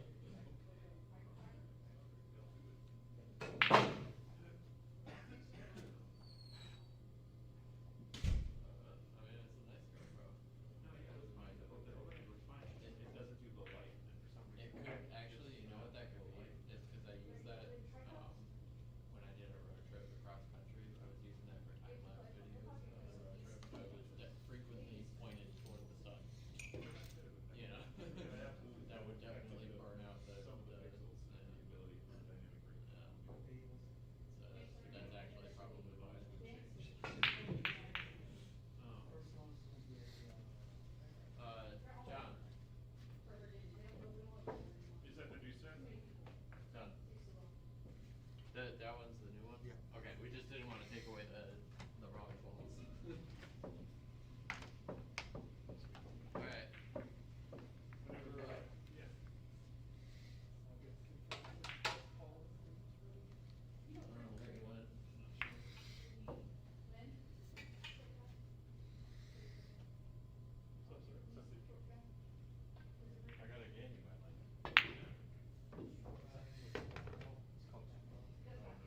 I mean, it's a nice GoPro.
No, yeah, it looks fine. The overhead looks fine. It doesn't do the light, and for some
It
reason,
could actually, you know what that could be? Is because I used that when I did a road trip across country. I was using that for time lapse videos on the road trip. So it was frequently pointed toward the sun. You know, that would definitely burn out the
some of the pixels and the ability for dynamic range.
yeah. So that's actually probably why it would change. John,
Is that the new set?
done. That one's the new one?
Yeah.
Okay, we just didn't want to take away the wrong phones. Alright.
Whenever, yeah.
I don't know where he went.
So, sir, so see. I got a game you might like. It's called. It's not the stereo.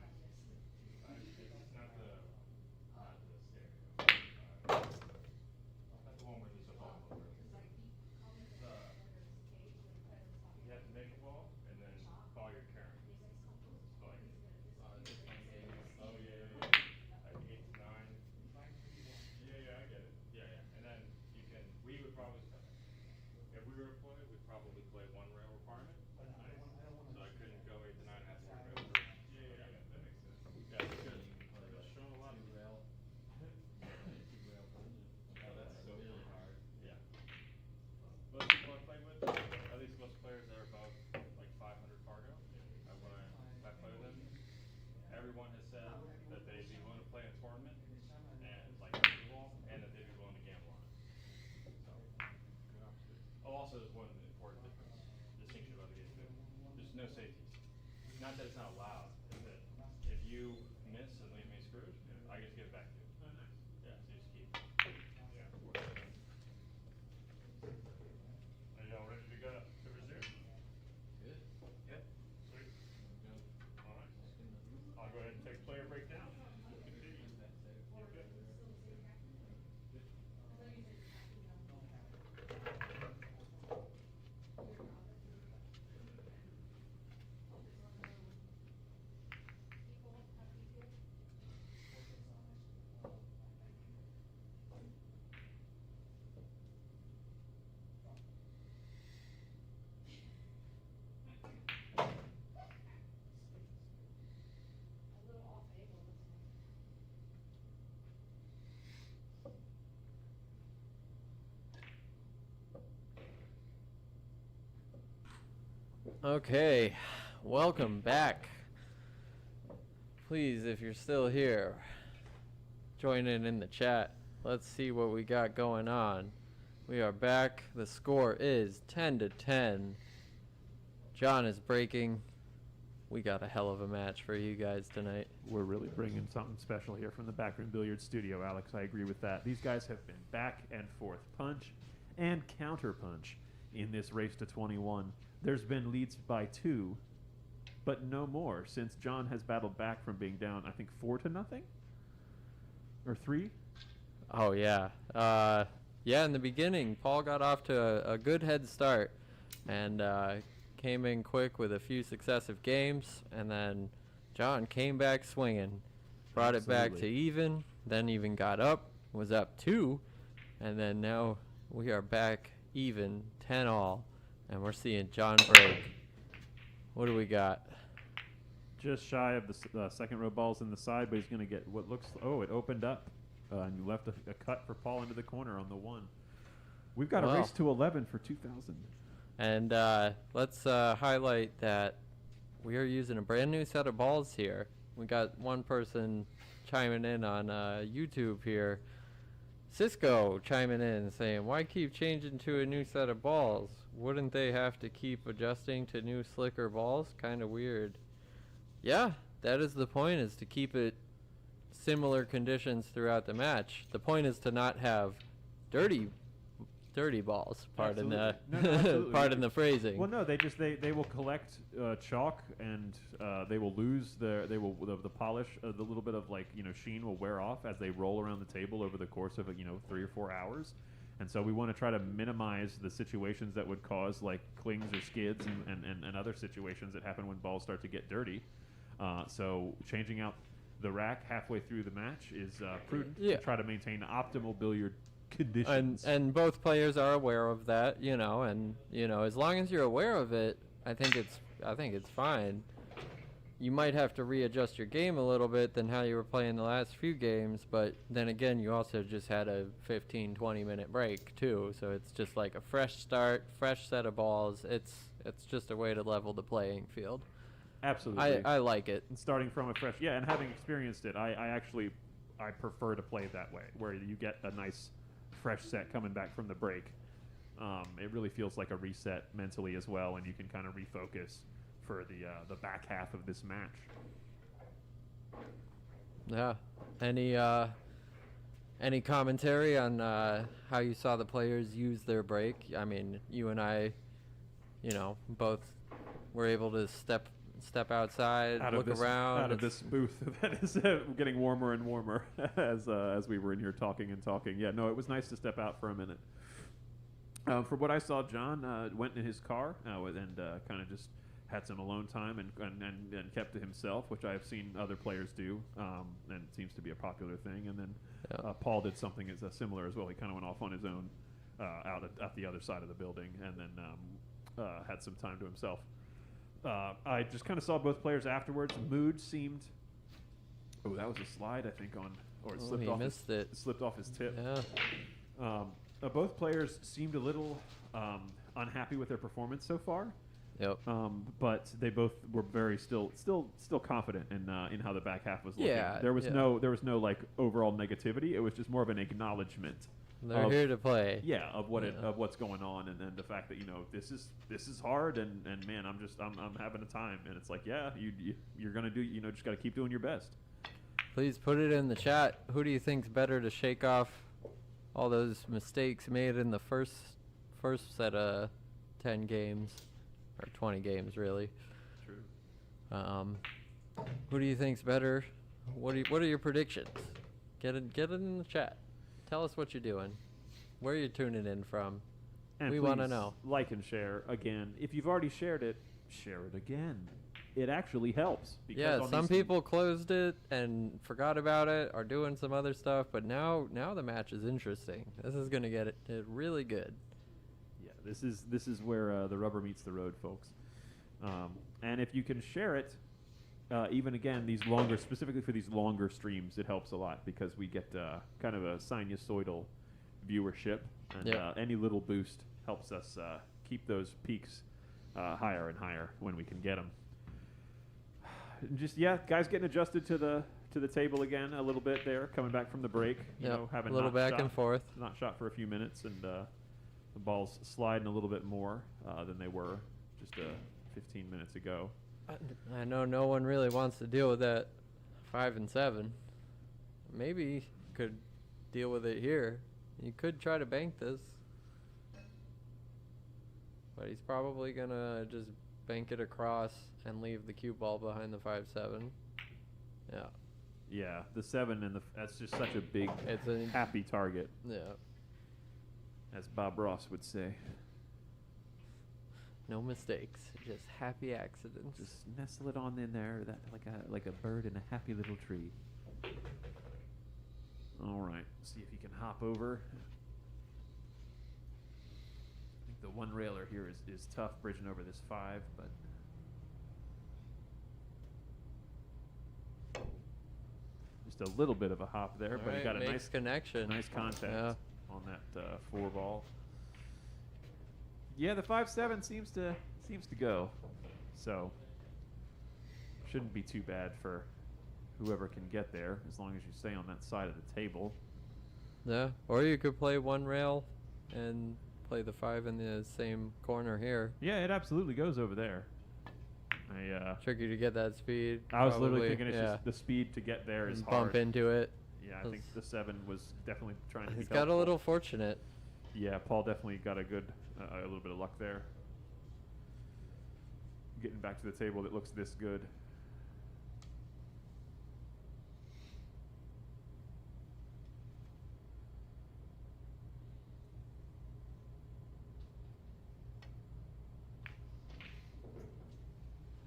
Not the one where there's a ball over it. You have to make a ball and then follow your current. So like,
It's a fun game.
oh yeah, like 8 to 9. Yeah, I get it. Yeah. And then we would probably, if we were to play, we'd probably play one rail requirement. So I couldn't go 8 to 9 and have to go over. Yeah, that makes sense. Yeah, it's good. It's shown a lot of
Two rail. Two rail dungeon.
Oh, that's so
Really
cool.
hard.
Yeah. Most people I play with, at least most players that are above like 500 cargo, when I play with them, everyone has said that they'd be willing to play in a tournament and like wall, and that they'd be willing to gamble on it. So, good opportunity. Oh, also there's one important distinction about the game too. There's no safeties. Not that it's not allowed, it's that if you miss and leave me screwed, I get to give it back to you. Oh, nice. Yeah, so you just keep. Yeah. Are y'all ready to go to resume?
Good.
Yep.
Sweet.
Go.
All right. I'll go ahead and take player breakdown. We'll continue. Okay.
Okay, welcome back. Please, if you're still here, join in the chat. Let's see what we got going on. We are back. The score is 10-10. John is breaking. We got a hell of a match for you guys tonight.
We're really bringing something special here from the Backroom Billiards studio, Alex. I agree with that. These guys have been back and forth punch and counter punch in this race to 21. There's been leads by 2, but no more since John has battled back from being down, I think, 4-0? Or 3?
Oh, yeah. Yeah, in the beginning, Paul got off to a good head start and came in quick with a few successive games, and then John came back swinging, brought it back to even, then even got up, was up 2, and then now we are back even 10-all, and we're seeing John break. What do we got?
Just shy of the second row balls in the side, but he's going to get what looks... Oh, it opened up, and you left a cut for Paul into the corner on the 1. We've got a race to 11 for 2,000.
And let's highlight that we are using a brand new set of balls here. We got one person chiming in on YouTube here. Cisco chiming in saying, why keep changing to a new set of balls? Wouldn't they have to keep adjusting to new slicker balls? Kind of weird. Yeah, that is the point, is to keep it similar conditions throughout the match. The point is to not have dirty balls. Pardon pardon the phrasing.
Well, no, they will collect chalk, and they will lose the polish. The little bit of sheen will wear off as they roll around the table over the course of 3 or 4 hours. And so we want to try to minimize the situations that would cause clings or skids and other situations that happen when balls start to get dirty. So changing out the rack halfway through the match is prudent to try to maintain optimal billiard conditions.
And both players are aware of that, and as long as you're aware of it, I think it's fine. You might have to readjust your game a little bit than how you were playing the last few games, but then again, you also just had a 15-20 minute break too, so it's just like a fresh start, fresh set of balls. It's just a way to level the playing field.
Absolutely.
I like it.
And starting from a fresh, and having experienced it, I prefer to play it that way, where you get a nice fresh set coming back from the break. It really feels like a reset mentally as well, and you can kind of refocus for the back half of this match.
Yeah. Any commentary on how you saw the players use their break? I mean, you and I, both were able to step outside, look around.
Out of this booth that is getting warmer and warmer as we were in here talking. Yeah, no, it was nice to step out for a minute. From what I saw, John went in his car and kind of just had some alone time and kept to himself, which I have seen other players do, and it seems to be a popular thing. And then Paul did something similar as well. He kind of went off on his own out at the other side of the building, and then had some time to himself. I just kind of saw both players afterwards. Mood seemed... Oh, that was a slide, I think, or it slipped off.
Missed it.
Slipped off his tip.
Yeah.
Both players seemed a little unhappy with their performance so far.
Yep.
But they both were still confident in how the back half was looking.
Yeah.
There was no overall negativity. It was just more of an acknowledgement.
They're here to play.
Yeah, of what's going on, and then the fact that this is hard, and man, I'm having a time, and it's like, yeah, you're gonna do, just got to keep doing your best.
Please put it in the chat. Who do you think's better to shake off all those mistakes made in the first set of 10 games, or 20 games really?
True.
Who do you think's better? What are your predictions? Get it in the chat. Tell us what you're doing, where you're tuning in from.
And
we want to know.
Like and share again. If you've already shared it, share it again. It actually helps.
Yeah, some people closed it and forgot about it, or doing some other stuff, but now the match is interesting. This is going to get it really good.
Yeah, this is where the rubber meets the road, folks. And if you can share it, even again, specifically for these longer streams, it helps a lot because we get kind of a sinusoidal viewership, and any little boost helps us keep those peaks higher and higher when we can get them. Just guys getting adjusted to the table again a little bit there, coming back from the break. You know, having
a little
not
back
shot,
and forth.
not shot for a few minutes, and the ball's sliding a little bit more than they were just 15 minutes ago.
I know no one really wants to deal with that 5 and 7. Maybe could deal with it here. You could try to bank this, but he's probably gonna just bank it across and leave the cue ball behind the 5-7. Yeah.
Yeah, the 7 and that's just such a big,
It's a
happy target,
yeah.
as Bob Ross would say.
No mistakes, just happy accidents.
Just nestle it on in there, that like a bird in a happy little tree. All right, see if he can hop over. I think the one railer here is tough bridging over this 5, but just a little bit of a hop there. But he got a
makes
nice
connection.
nice contact
Yeah.
on that 4 ball. Yeah, the 5-7 seems to go, so shouldn't be too bad for whoever can get there, as long as you stay on that side of the table.
Yeah, or you could play one rail and play the 5 in the same corner here.
Yeah, it absolutely goes over there.
Tricky to get that speed.
I was literally
probably,
thinking it's just the speed to get there is
and
hard.
bump into it.
Yeah, I think the 7 was definitely trying to be
He's got a
helpful.
little fortunate.
Yeah, Paul definitely got a little bit of luck there. Getting back to the table that looks this good.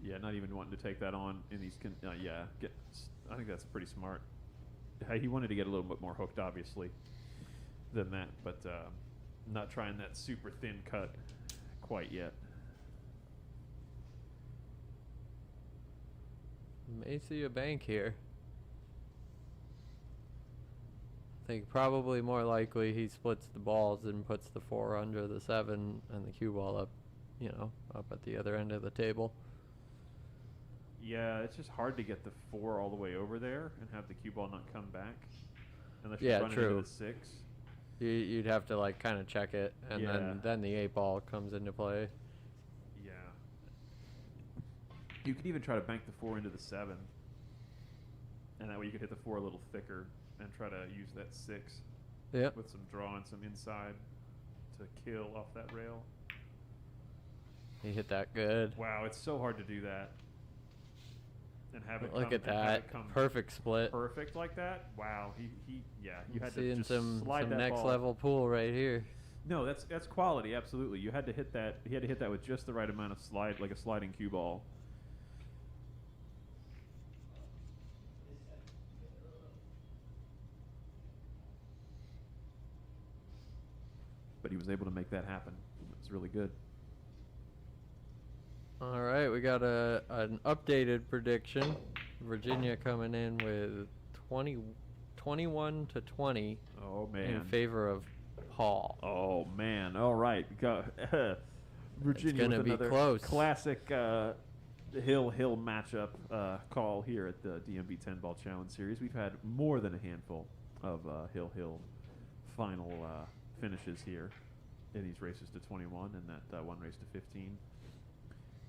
Yeah, not even wanting to take that on in these. I think that's pretty smart. He wanted to get a little bit more hooked, obviously, than that, but not trying that super thin cut quite yet.
May see a bank here. I think probably more likely he splits the balls and puts the 4 under the 7 and the cue ball up, up at the other end of the table.
Yeah, it's just hard to get the 4 all the way over there and have the cue ball not come back, unless
Yeah,
you're running
true.
into the 6.
You'd have to kind of check it, and
Yeah.
then the 8 ball comes into play.
Yeah. You could even try to bank the 4 into the 7, and that way you could hit the 4 a little thicker and try to use that 6
Yep.
with some draw and some inside to kill off that rail.
He hit that good.
Wow, it's so hard to do that. And have it
Look
come,
at
and have
that.
it come
Perfect split.
perfect like that. Wow, you had to
Seeing
just
some
slide that
next
ball.
level pool right here.
No, that's quality. Absolutely, you had to hit that. He had to hit that with just the right amount of slide, like a sliding cue ball. But he was able to make that happen. It was really good.
All right, we got an updated prediction. Virginia coming in with 21 to 20
Oh
in
man.
favor of Paul.
Oh man. All right. Virginia
gonna
with
be
another
close.
classic hill matchup call here at the DMV 10 Ball Challenge Series. We've had more than a handful of hill final finishes here in these races to 21, and that one race to 15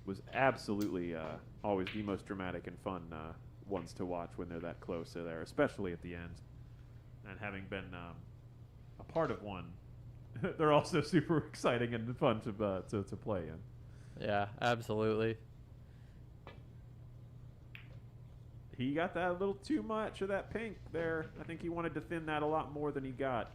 was absolutely always the most dramatic and fun ones to watch when they're that close to there, especially at the end. And having been a part of one, they're also super exciting and fun to play in.
Yeah, absolutely.
He got that a little too much of that pink there. I think he wanted to thin that a lot more than he got.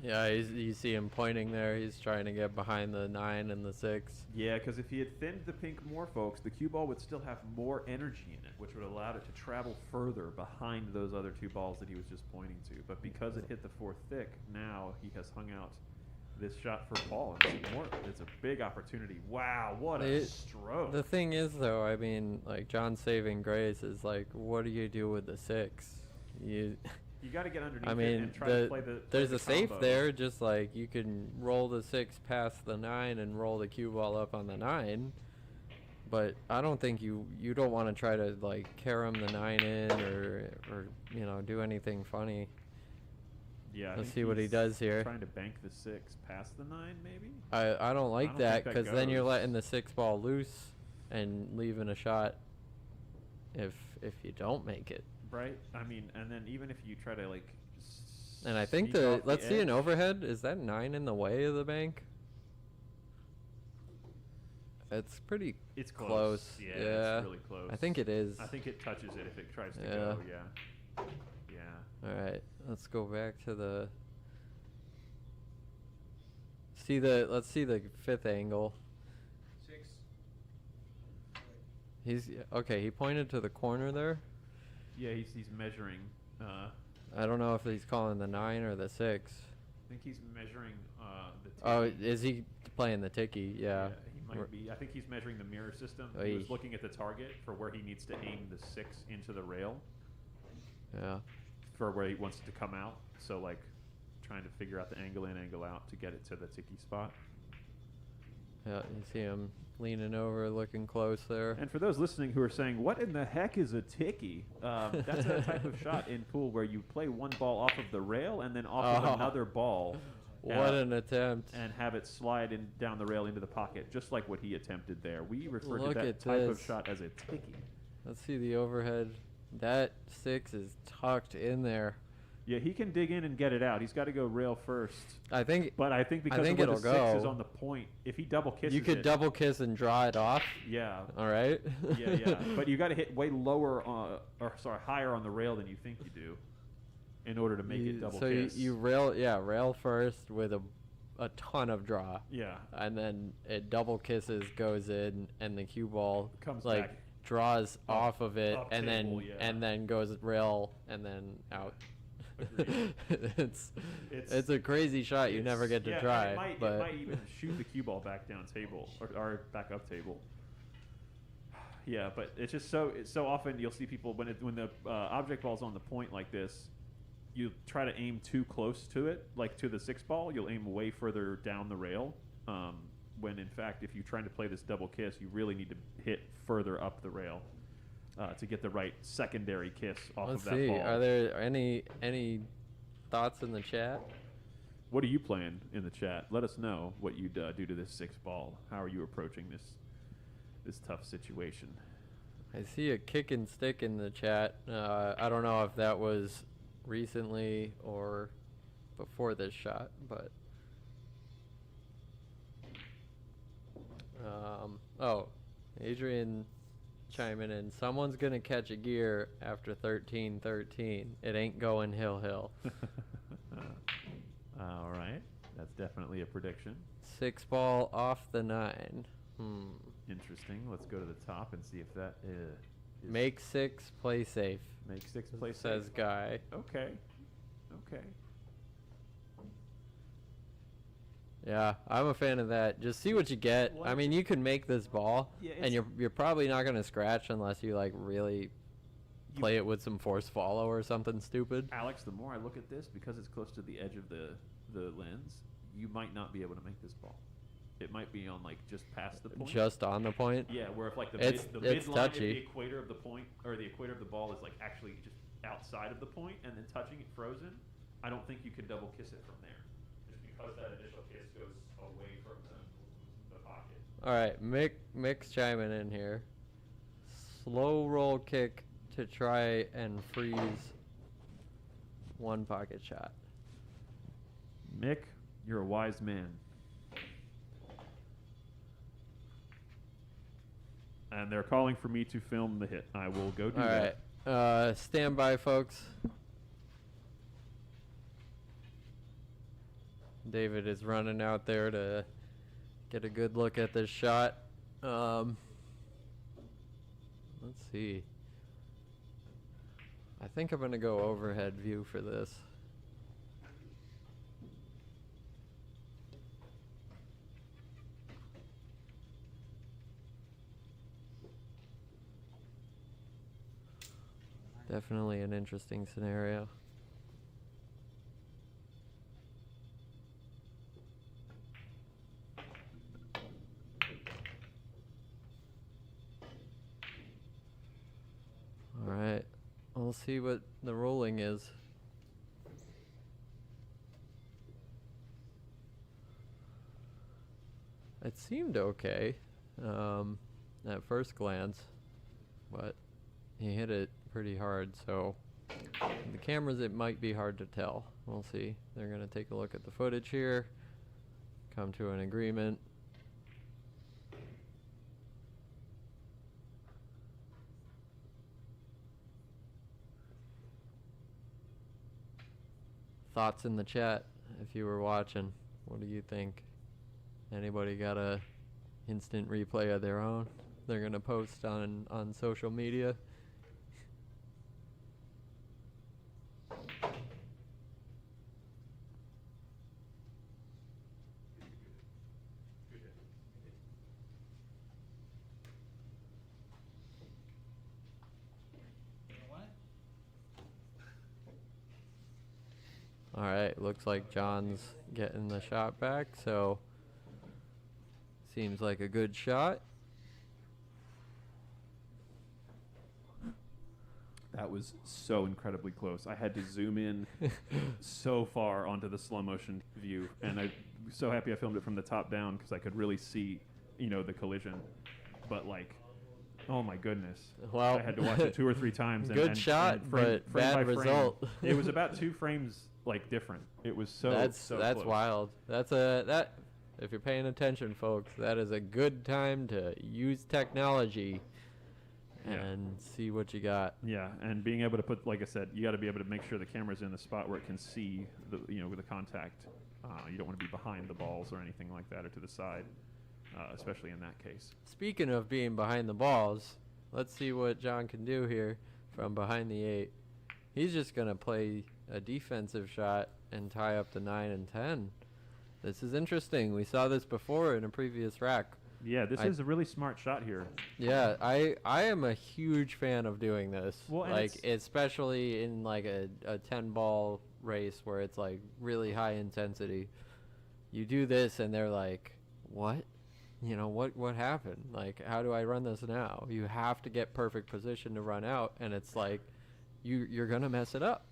Yeah, you see him pointing there. He's trying to get behind the 9 and the 6.
Yeah, because if he had thinned the pink more, folks, the cue ball would still have more energy in it, which would allow it to travel further behind those other 2 balls that he was just pointing to. But because it hit the 4 thick, now he has hung out this shot for Paul. And it's a big opportunity. Wow, what a stroke.
The thing is, though, I mean, like, John's saving grace is, like, what do you do with the 6?
You got to get underneath
I
it
mean,
and try to play the
there's
the
a safe
combo.
there, just like you can roll the 6 past the 9 and roll the cue ball up on the 9. but I don't think you don't want to try to like carry him the 9 in or you know, do anything funny.
Yeah. I
Let's
think
see what he
he's
does here.
Trying to bank the 6 past the 9, maybe.
I don't like
don't
that
think that
because then you're
goes.
letting the 6 ball loose and leaving a shot if you don't make it.
Right. I mean, and then even if you try to like.
And I think
sneak off
let's see an
edge-
overhead. Is that 9 in the way of the bank? It's pretty
It's
close.
Yeah,
Yeah.
it's really close.
I think it is.
I think it touches it if it tries to
Yeah.
go. Yeah. Yeah.
All right, let's go back to the. Let's see the 5th angle.
6.
He's okay. He pointed to the corner there.
Yeah. He's measuring.
I don't know if he's calling the 9 or the 6.
I think he's measuring the.
Oh,
tiki.
is he playing the ticky? Yeah.
He might be. I think he's measuring the mirror system.
Oh,
He was
yeesh.
looking at the target for where he needs to aim the 6 into the rail
Yeah.
for where he wants it to come out. So like, trying to figure out the angle in, angle out to get it to the tiki spot.
Yeah. You see him leaning over, looking close there.
And for those listening who are saying, "What in the heck is a tiki?" That's a type of shot in pool where you play one ball off of the rail and then off
Oh.
of another ball.
What an attempt!
And have it slide in down the rail into the pocket, just like what he attempted there. We refer
Look
to that
at
type of
this.
shot as a tiki.
Let's see the overhead. That 6 is tucked in there.
Yeah, he can dig in and get it out. He's got to go rail first.
I think
But I think because
think
of where
it'll
the 6 is
go.
on the point, if he double kisses
you could
it,
double kiss and draw it off.
Yeah.
All right.
Yeah. But you got to hit way lower, higher on the rail than you think you do, in order to make it double
so
kiss.
you rail first with a ton of draw.
Yeah.
And then it double kisses, goes in, and the cue ball
Comes
like
back
draws off of it,
up
and
table,
then
yeah.
and then goes rail and then out.
Agreed.
it's a crazy shot you never get to
yeah, and
try.
It
but
might even shoot the cue ball back down table or back up table. Yeah, but it's just so often you'll see people when the object ball's on the point like this, you try to aim too close to it, like to the 6 ball. You'll aim way further down the rail. When in fact, if you're trying to play this double kiss, you really need to hit further up the rail to get the right secondary kiss off
let's
of that
see.
ball.
Are there any thoughts in the chat?
What are you playing in the chat? Let us know what you'd do to this 6 ball. How are you approaching this tough situation?
I see a kick and stick in the chat. I don't know if that was recently or before this shot, but Adrian chiming in. Someone's gonna catch a gear after 13-13. It ain't going hill.
All right, that's definitely a prediction.
6 ball off the 9.
Interesting. Let's go to the top and see if that is
Make 6, play safe.
make 6 play
Says
safe.
Guy.
Okay.
Yeah, I'm a fan of that. Just see what you get. I
Like-
mean, you can make this ball,
Yeah,
and you're probably not gonna scratch unless you like really play it with some force follow or something stupid.
Alex, the more I look at this, because it's close to the edge of the lens, you might not be able to make this ball. It might be on like just past the point.
Just on the point.
Yeah, where if like the
It's
midline of
touchy.
the equator of the point or the equator of the ball is like actually just outside of the point and then touching it frozen, I don't think you can double kiss it from there. Just because that initial kiss goes away from the pocket.
All right, Mick's chiming in here. Slow roll kick to try and freeze one pocket shot.
Mick, you're a wise man. And they're calling for me to film the hit. I will go do
All
that.
right, stand by, folks. David is running out there to get a good look at this shot. Let's see. I think I'm going to go overhead view for this. Definitely an interesting scenario. We'll see what the rolling is. It seemed okay at first glance, but he hit it pretty hard, so the cameras, it might be hard to tell. We'll see. They're going to take a look at the footage here, come to an agreement. Thoughts in the chat if you were watching. What do you think? Anybody got a instant replay of their own they're going to post on social media? All right, looks like John's getting the shot back, so seems like a good shot.
That was so incredibly close. I had to zoom in so far onto the slow motion view, and I'm so happy I filmed it from the top down because I could really see, the collision. But oh my goodness!
Well,
I had to watch it 2 or 3 times.
Good shot, but
frame
bad
by frame.
result.
It was about 2 frames different. It was so
that's
close.
wild. That if you're paying attention, folks, that is a good time to use technology and see what you got.
Yeah, and being able to put, like I said, you got to be able to make sure the camera's in the spot where it can see with the contact. You don't want to be behind the balls or anything like that, or to the side, especially in that case.
Speaking of being behind the balls, let's see what John can do here from behind the 8. He's just gonna play a defensive shot and tie up the 9 and 10. This is interesting. We saw this before in a previous rack.
Yeah, this is a really smart shot here.
Yeah, I am a huge fan of doing this.
Well,
especially in a 10 ball race where it's really high intensity. You do this and they're like, what? What happened? How do I run this now? You have to get perfect position to run out, and it's you're gonna mess it up.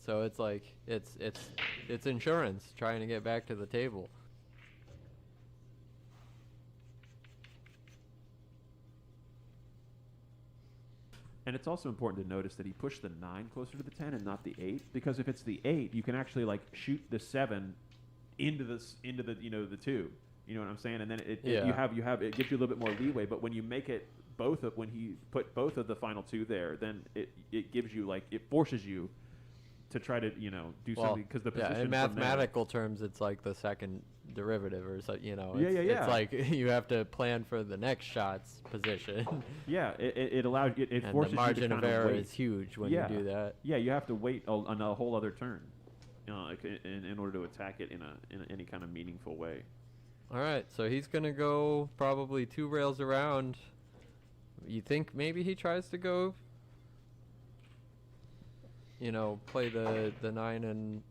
So it's insurance trying to get back to the table.
And it's also important to notice that he pushed the 9 closer to the 10 and not the 8, because if it's the 8, you can actually shoot the 7 into the 2. You know what I'm saying? And then it gives you a little bit more leeway. But when you make it when he put both of the final 2 there, then it gives you it forces you to try to do something, because the position
in mathematical terms, it's like the second derivative or so. It's you have to plan for the next shot's position.
Yeah, it allows it
and
forces
the margin
you to
of
kind
error
wait.
is huge when you do that.
Yeah, you have to wait on a whole other turn in order to attack it in any kind of meaningful way.
All right, so he's gonna go probably 2 rails around. You think maybe he tries to go, play the 9 and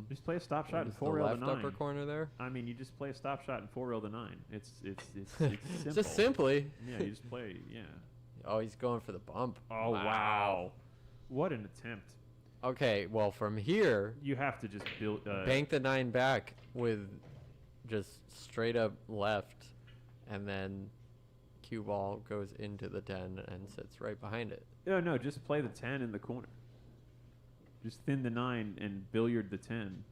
just play a stop shot and 4
the
rail
left
the 9.
upper corner there.
I mean, you just play a stop shot and 4 rail the 9. It's simple.
Just simply.
Yeah, you just play. Yeah.
Oh, he's going for the bump.
Oh wow. What an attempt.
Okay, well, from here,
you have to just build
bank the 9 back with just straight up left, and then cue ball goes into the 10 and sits right behind it.
No, just play the 10 in the corner. Just thin the 9 and billiard the 10,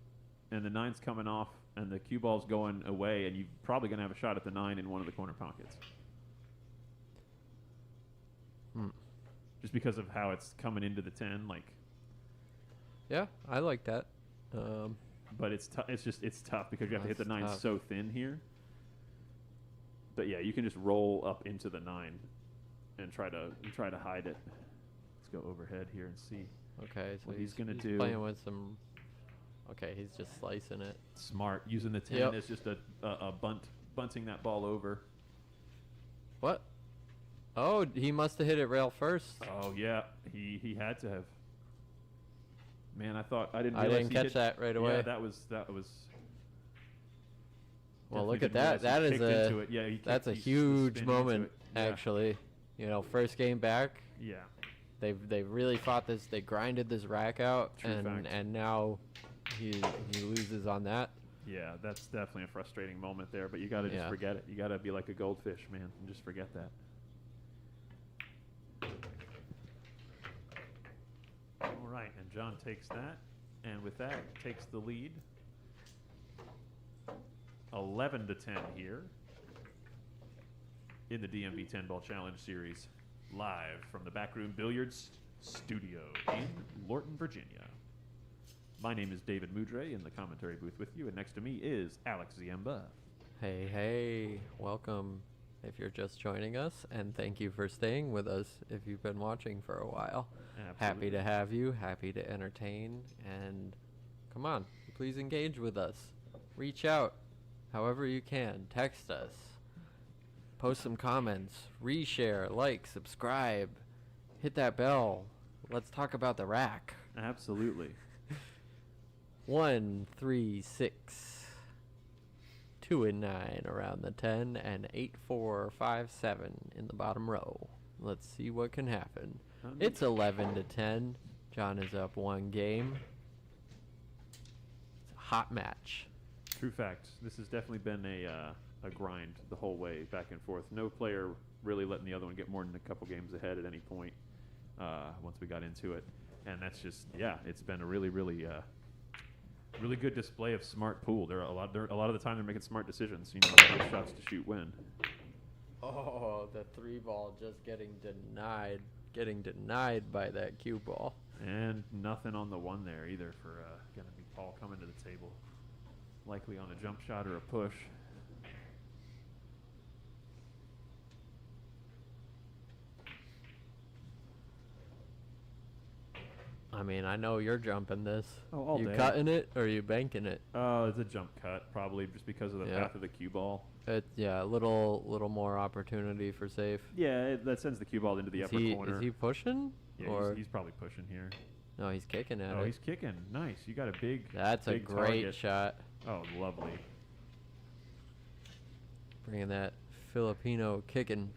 and the 9's coming off, and the cue ball's going away, and you're probably going to have a shot at the 9 in one of the corner pockets. Just because of how it's coming into the 10,
Yeah, I like that.
But it's tough because you have to hit the 9 so thin here. But yeah, you can just roll up into the 9 and try to hide it. Let's go overhead here and see.
Okay, so
what he's gonna do.
Playing with some. Okay, he's just slicing it.
Smart, using the 10 as just a bunting that ball over.
What? Oh, he must have hit it rail first.
Oh yeah, he had to have. Man, I didn't
catch that right away.
Yeah, that was.
Well, look at that. That's a huge moment, actually. First game back,
Yeah.
They've really fought this. They grinded this rack out,
True fact.
and now he loses on that.
Yeah, that's definitely a frustrating moment there, but you got to just
Yeah.
forget it. You got to be like a goldfish, man, and just forget that. All right, and John takes that, and with that, takes the lead. 11-10 here in the DMV 10-Ball Challenge Series, live from the Backroom Billiards Studio in Lorton, Virginia. My name is David Moudre in the commentary booth with you, and next to me is Alex Ziemba.
Hey, welcome if you're just joining us, and thank you for staying with us if you've been watching for a while. Happy
Absolutely.
to have you, happy to entertain, and come on, please engage with us. Reach out however you can. Text us. Post some comments. Reshare, like, subscribe. Hit that bell. Let's talk about the rack.
Absolutely.
1, 3, 6. 2 and 9 around the 10, and 8, 4, 5, 7 in the bottom row. Let's see what can happen. It's 11-10. John is up 1 game. It's a hot match.
True fact. This has definitely been a grind the whole way, back and forth. No player really letting the other one get more than a couple games ahead at any point once we got into it. And that's just, yeah, it's been a really, really good display of smart pool. A lot of the time they're making smart decisions. You know, which shots to shoot when.
Oh, the 3 ball just getting denied by that cue ball.
And nothing on the 1 there either for going to be Paul coming to the table. Likely on a jump shot or a push.
I mean, I know you're jumping this.
Oh, all
you
day.
cutting it or you banking it?
Oh, it's a jump cut, probably just because of the
Yeah.
path of the cue ball.
Yeah, a little more opportunity for safe.
Yeah, that sends the cue ball into the upper corner.
Is he pushing?
Yeah,
or
he's probably pushing here.
no, he's kicking at
Oh,
it.
he's kicking. Nice. You got a big.
That's a
big
great
target.
shot.
Oh, lovely.
Bringing that Filipino kicking.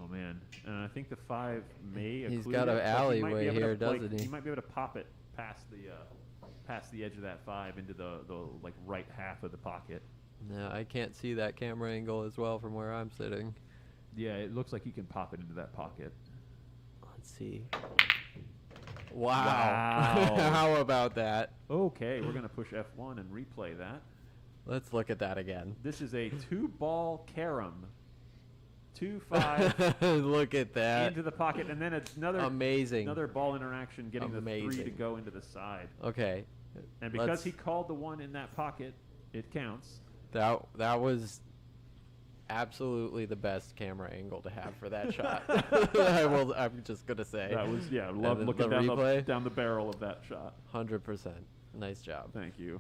Oh man, and I think the 5 may.
He's
occlude
got
it,
an
but he might be
alleyway
able to,
here,
like,
doesn't he?
He might be able to pop it past the edge of that 5 into the like right half of the pocket.
No, I can't see that camera angle as well from where I'm sitting.
Yeah, it looks like he can pop it into that pocket.
Let's see. Wow.
Wow.
How about that?
Okay, we're gonna push F1 and replay that.
Let's look at that again.
This is a 2-ball carom. 2-5
Look at that.
into the pocket, and then it's
Amazing.
another ball interaction, getting the 3 to
Amazing.
go into the side.
Okay.
And because
Let's-
he called the 1 in that pocket, it counts.
That was absolutely the best camera angle to have for that shot. I'm just gonna say.
That was, yeah, love
then
looking
the replay?
down the barrel of that shot.
100%. Nice job.
Thank you.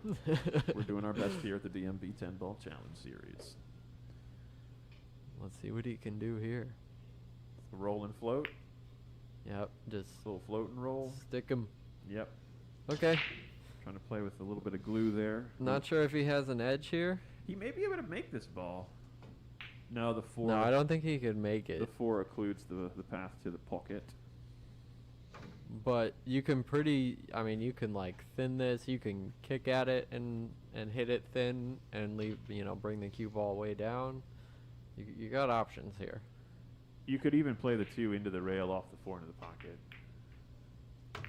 We're doing our best here at the DMV 10-Ball Challenge Series.
Let's see what he can do here.
Roll and float.
Yep, just
Little float and roll.
stick him.
Yep.
Okay.
Trying to play with a little bit of glue there.
Not sure if he has an edge here.
He may be able to make this ball. No, the 4.
No, I don't think he could make
The
it.
4 occludes the path to the pocket.
But you can you can like thin this. You can kick at it and hit it thin and leave, bring the cue ball way down. You got options here.
You could even play the 2 into the rail off the 4 into the pocket.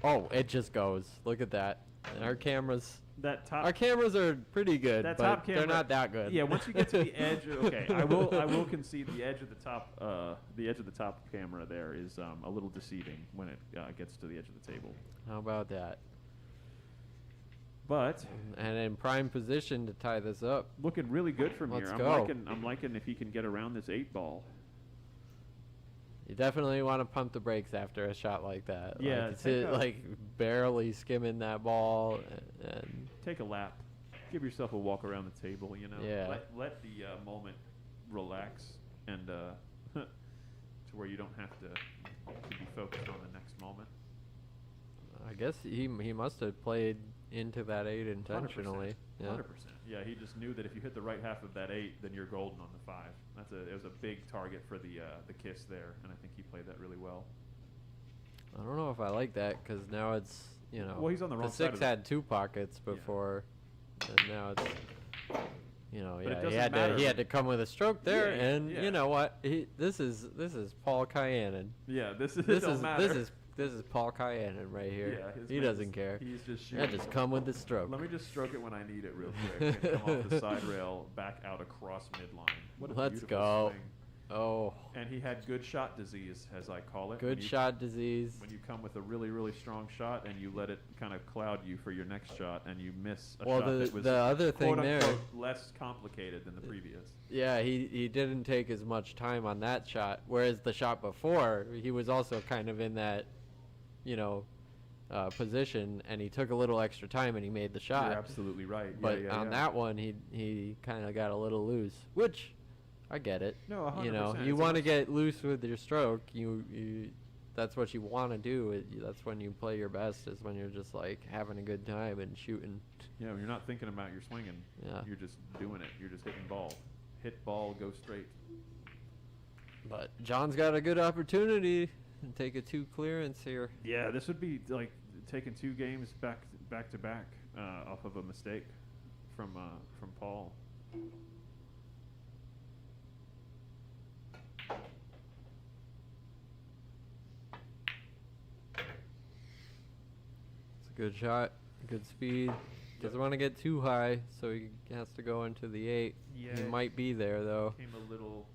Oh, it just goes. Look at that. And our cameras
Our
cameras are pretty good,
that
but
top camera,
they're not that good.
Yeah, once you get to the edge, okay, I will concede the edge of the top camera there is a little deceiving when it gets to the edge of the table.
How about that?
But
And in prime position to tie this up.
looking really good from
Let's
here.
go.
I'm liking if he can get around this 8 ball.
You definitely want to pump the brakes after a shot like that.
Yeah,
like,
take a-
barely skimming that ball, and
Take a lap. Give yourself a walk around the table.
Yeah.
Let the moment relax and to where you don't have to be focused on the next moment.
I guess he must have played into that 8 intentionally.
100%.
Yeah.
100%. Yeah, he just knew that if you hit the right half of that 8, then you're golden on the 5. It was a big target for the kiss there, and I think he played that really well.
I don't know if I like that because now it's, you know,
Well, he's on the wrong side
6
of the-
had 2 pockets before, and now it's, you know,
But it
yeah,
doesn't
he had
matter.
to come with a stroke there,
Yeah,
and
yeah.
you know what? This is Paul Cayanan.
Yeah, this
This
don't
is
matter.
this is Paul Cayanan right here.
Yeah, his
He
man
doesn't
is-
care.
He's just
Yeah,
shooting.
just come with the stroke.
Let me just stroke it when I need it real quick and come off the side rail back out across midline. What a
Let's
beautiful
go.
swing.
Oh,
And he had good shot disease, as I call it.
good shot disease.
When you come with a really, really strong shot and you let it kind of cloud you for your next shot and you miss a
Well,
shot that was
the other thing
quote
there-
unquote less complicated than the previous.
Yeah, he didn't take as much time on that shot, whereas the shot before, he was also kind of in that, you know, position, and he took a little extra time and he made the shot.
You're absolutely right.
But
yeah,
on that one, he kind of got a little loose, which I get it.
No, 100%.
You know, you
It's
want to
almost-
get loose with your stroke. You that's what you want to do. That's when you play your best. Is when you're just like having a good time and shooting.
Yeah, when you're not thinking about your swinging.
Yeah.
You're just doing it. You're just hitting ball. Hit ball, go straight.
But John's got a good opportunity and take a 2 clearance here.
Yeah, this would be like taking 2 games back to back off of a mistake from Paul.
It's a good shot, good speed. Doesn't want to get too high, so he has to go into the 8.
Yeah.
He might be there though.
Came a little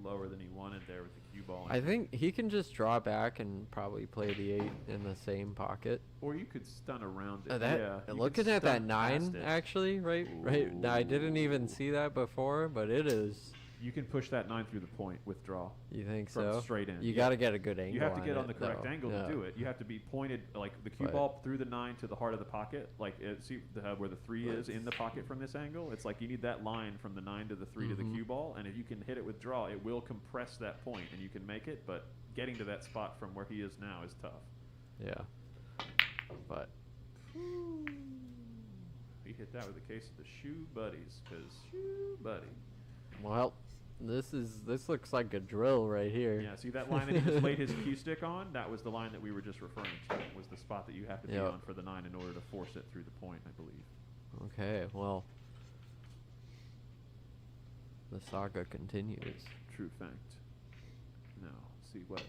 lower than he wanted there with the cue ball.
I think he can just draw back and probably play the 8 in the same pocket.
Or you could stun around it.
That
yeah. you
looking
could
at that
stun
9
past it.
actually, right? Now, I didn't even see that before, but it is.
You can push that 9 through the point with draw.
You think
From
so?
straight in,
You
yeah.
got to get a good angle.
You have to get on
it,
the correct
though.
angle
Yeah.
to do it. You have to be pointed like the cue
Right.
ball through the 9 to the heart of the pocket. Like see where the 3 is in the pocket from this angle. It's like you need that line from the 9 to the 3 to the
Mhm.
cue ball, and if you can hit it with draw, it will compress that point, and you can make it. But getting to that spot from where he is now is tough.
Yeah. But
He hit that with a case of the shoe buddies, because shoe buddy.
well, this looks like a drill right here.
Yeah, see that line that he just laid his cue stick on? That was the line that we were just referring to. Was the spot that you have to be
Yep.
on for the 9 in order to force it through the point, I believe.
Okay, well, the saga continues.
True fact. Now, see what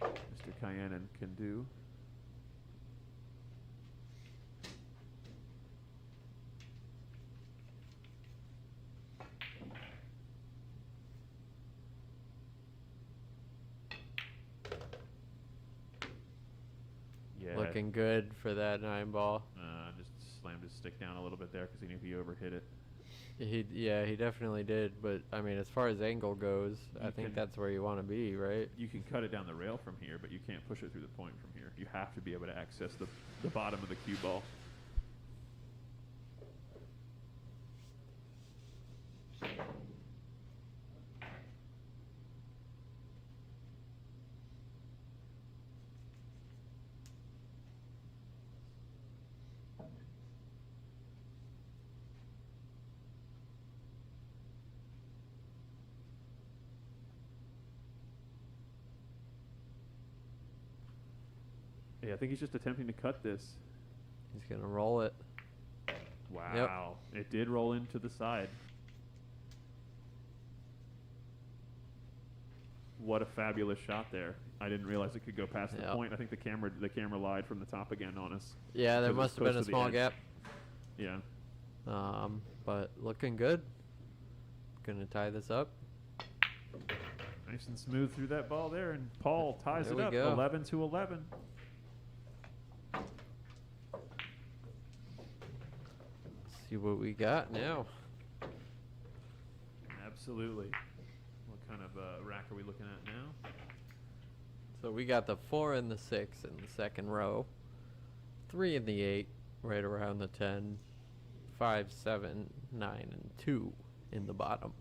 Mr. Cayanan can do. Yeah.
Looking good for that 9 ball.
Just slammed his stick down a little bit there because he knew he overhit it.
He definitely did. But I mean, as far as angle goes, I
You
think
can-
that's where you want to be, right?
You can cut it down the rail from here, but you can't push it through the point from here. You have to be able to access the bottom of the cue ball. Yeah, I think he's just attempting to cut this.
He's gonna roll it.
Wow. It did roll into the side. What a fabulous shot there. I didn't realize it could go past the
Yep.
point. I think the camera lied from the top again on us.
Yeah, there
'Cause it was
must have been a
close to the
small
edge.
gap.
Yeah.
But looking good. Gonna tie this up.
Nice and smooth through that ball there, and Paul ties
There
it
we
up,
go.
11-11.
See what we got now.
Absolutely. What kind of rack are we looking at now?
So we got the 4 and the 6 in the second row, 3 and the 8 right around the 10, 5, 7, 9, and 2 in the bottom.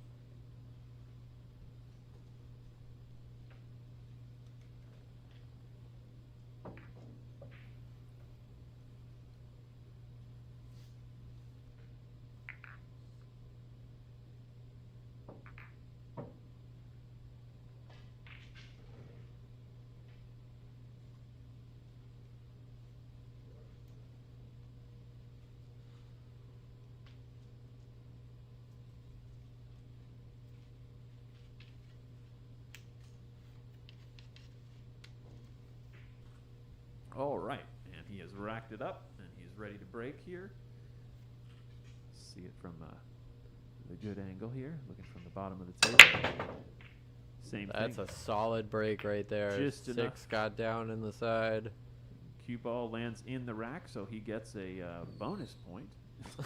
All right, and he has racked it up, and he's ready to break here. See it from the good angle here, looking from the bottom of the table. Same
That's
thing.
a solid break right there.
Just
6
enough.
got down in the side.
Cue ball lands in the rack, so he gets a bonus point.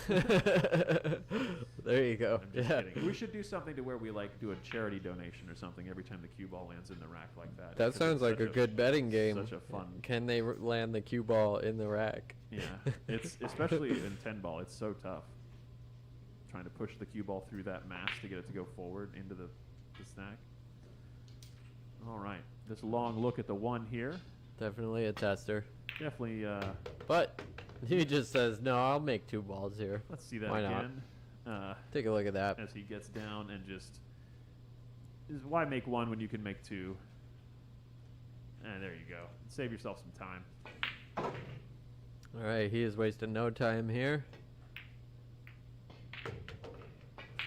There you go.
I'm just
Yeah.
kidding. We should do something to where we like do a charity donation or something every time the cue ball lands in the rack like that.
That
'Cause
sounds
it's
like
such
a good betting game.
Such a fun.
Can they land the cue ball in the rack?
Yeah, it's especially in 10 ball. It's so tough trying to push the cue ball through that mass to get it to go forward into the stack. All right, this long look at the 1 here.
Definitely a tester.
Definitely.
But he just says, no, I'll make 2 balls here.
Let's see that
Why not?
again.
Take a look at that.
As he gets down and just why make 1 when you can make 2? And there you go. Save yourself some time.
All right, he is wasting no time here.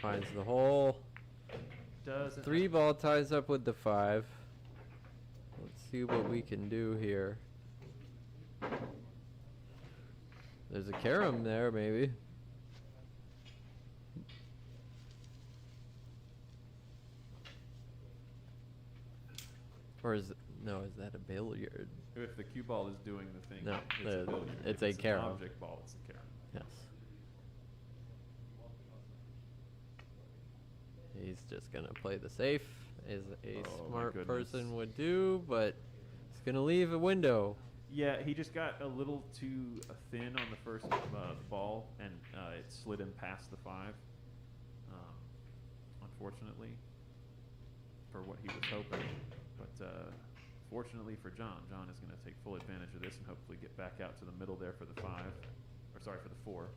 Finds the hole.
Doesn't
3 ball ties up with the 5. Let's see what we can do here. There's a carom there, maybe. Or is that a billiard?
If the cue ball is doing the thing,
No,
it's a
the-
billiard.
it's
If
a
it's
carom.
an object ball, it's a carom.
Yes. He's just gonna play the safe, as a
Oh, my
smart
goodness.
person would do, but he's gonna leave a window.
Yeah, he just got a little too thin on the first ball, and it slid him past the 5. Unfortunately, for what he was hoping. But fortunately for John is going to take full advantage of this and hopefully get back out to the middle there for the 5. Or sorry, for the 4.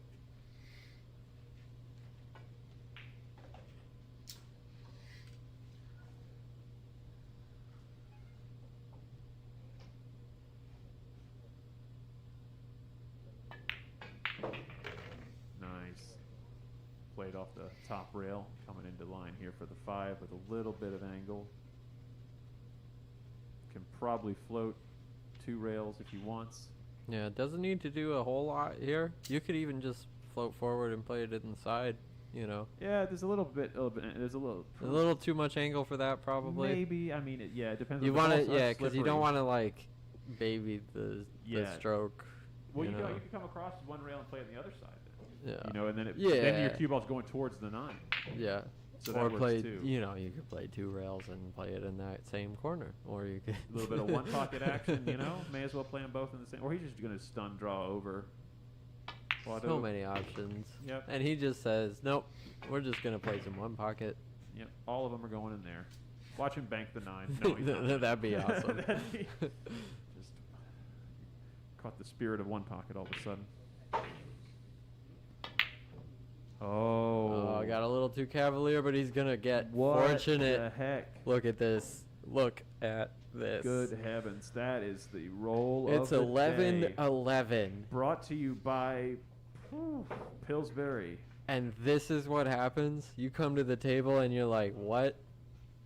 Nice. Played off the top rail, coming into line here for the 5 with a little bit of angle. Can probably float 2 rails if he wants.
Yeah, it doesn't need to do a whole lot here. You could even just float forward and play it inside, you know.
Yeah, there's a little bit, there's a
little too much angle for that, probably.
Maybe, I mean, it depends.
You
on
want
the
to,
ball's
yeah, because you
slippery.
don't want to, like, baby the
Yeah.
stroke.
Well, you
know.
can come across one rail and play it on the other side. Then.
Yeah.
You know, and then then
Yeah.
your cue ball's going towards the 9.
Yeah.
So
or
that works
play,
too.
you know, you could play 2 rails and play it in that same corner. Or you could.
A little bit of one pocket action, you know. May as well play them both in the same. Or he's just going to stun draw over.
So many options.
Yep.
And he just says, nope, we're just going to play some one pocket.
Yep. All of them are going in there. Watch him bank the 9. No, he's not.
That'd be awesome.
That'd be just caught the spirit of one pocket all of a sudden. Oh.
I got a little too cavalier, but he's going to get
What
fortunate.
the heck?
Look at this. Look at this.
Good heavens. That is the roll
It's
of the day.
11-11.
Brought to you by Pillsbury.
And this is what happens. You come to the table and you're like, what?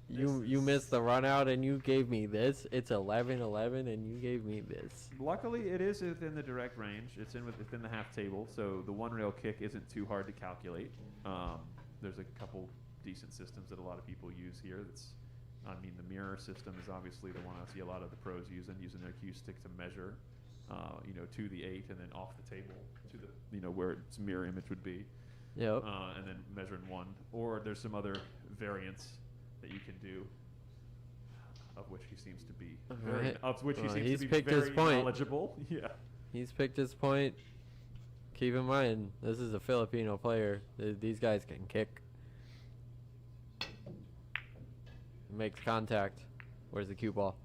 You
This
missed the run out and you gave me this. It's 11-11 and you gave me this.
Luckily, it is within the direct range. It's within the half table, so the one rail kick isn't too hard to calculate. There's a couple decent systems that a lot of people use here. The mirror system is obviously the one I see a lot of the pros using their cue stick to measure, to the 8 and then off the table to the, where its mirror image would be.
Yep.
And then measuring 1. Or there's some other variants that you can do, of which he seems to be
Alright. He's
to be
picked
very
his point.
knowledgeable. Yeah.
He's picked his point. Keep in mind, this is a Filipino player. These guys can kick. Makes contact. Where's the cue ball?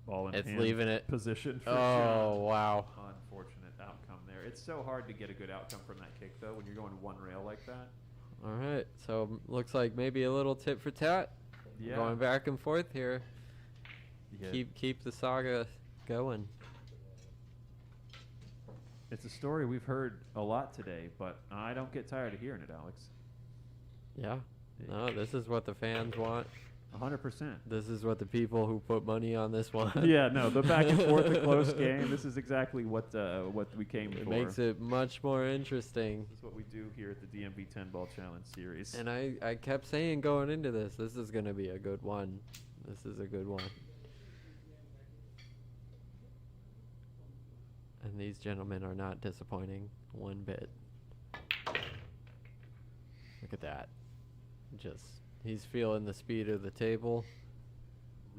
Ball in
It's
hand
leaving it.
position for
Oh,
John.
wow.
Unfortunate outcome there. It's so hard to get a good outcome from that kick, though, when you're going one rail like that.
All right. So looks like maybe a little tit for tat.
Yeah.
Going back and forth here.
Yeah.
Keep the saga going.
It's a story we've heard a lot today, but I don't get tired of hearing it, Alex.
Yeah. No, this is what the fans want.
100%.
This is what the people who put money on this one.
Yeah, no, the back and forth, the close game. This is exactly what we came
It
for.
makes it much more interesting.
This is what we do here at the DMV 10 Ball Challenge series.
And I kept saying going into this is going to be a good one. This is a good one. And these gentlemen are not disappointing one bit. Look at that. He's feeling the speed of the table.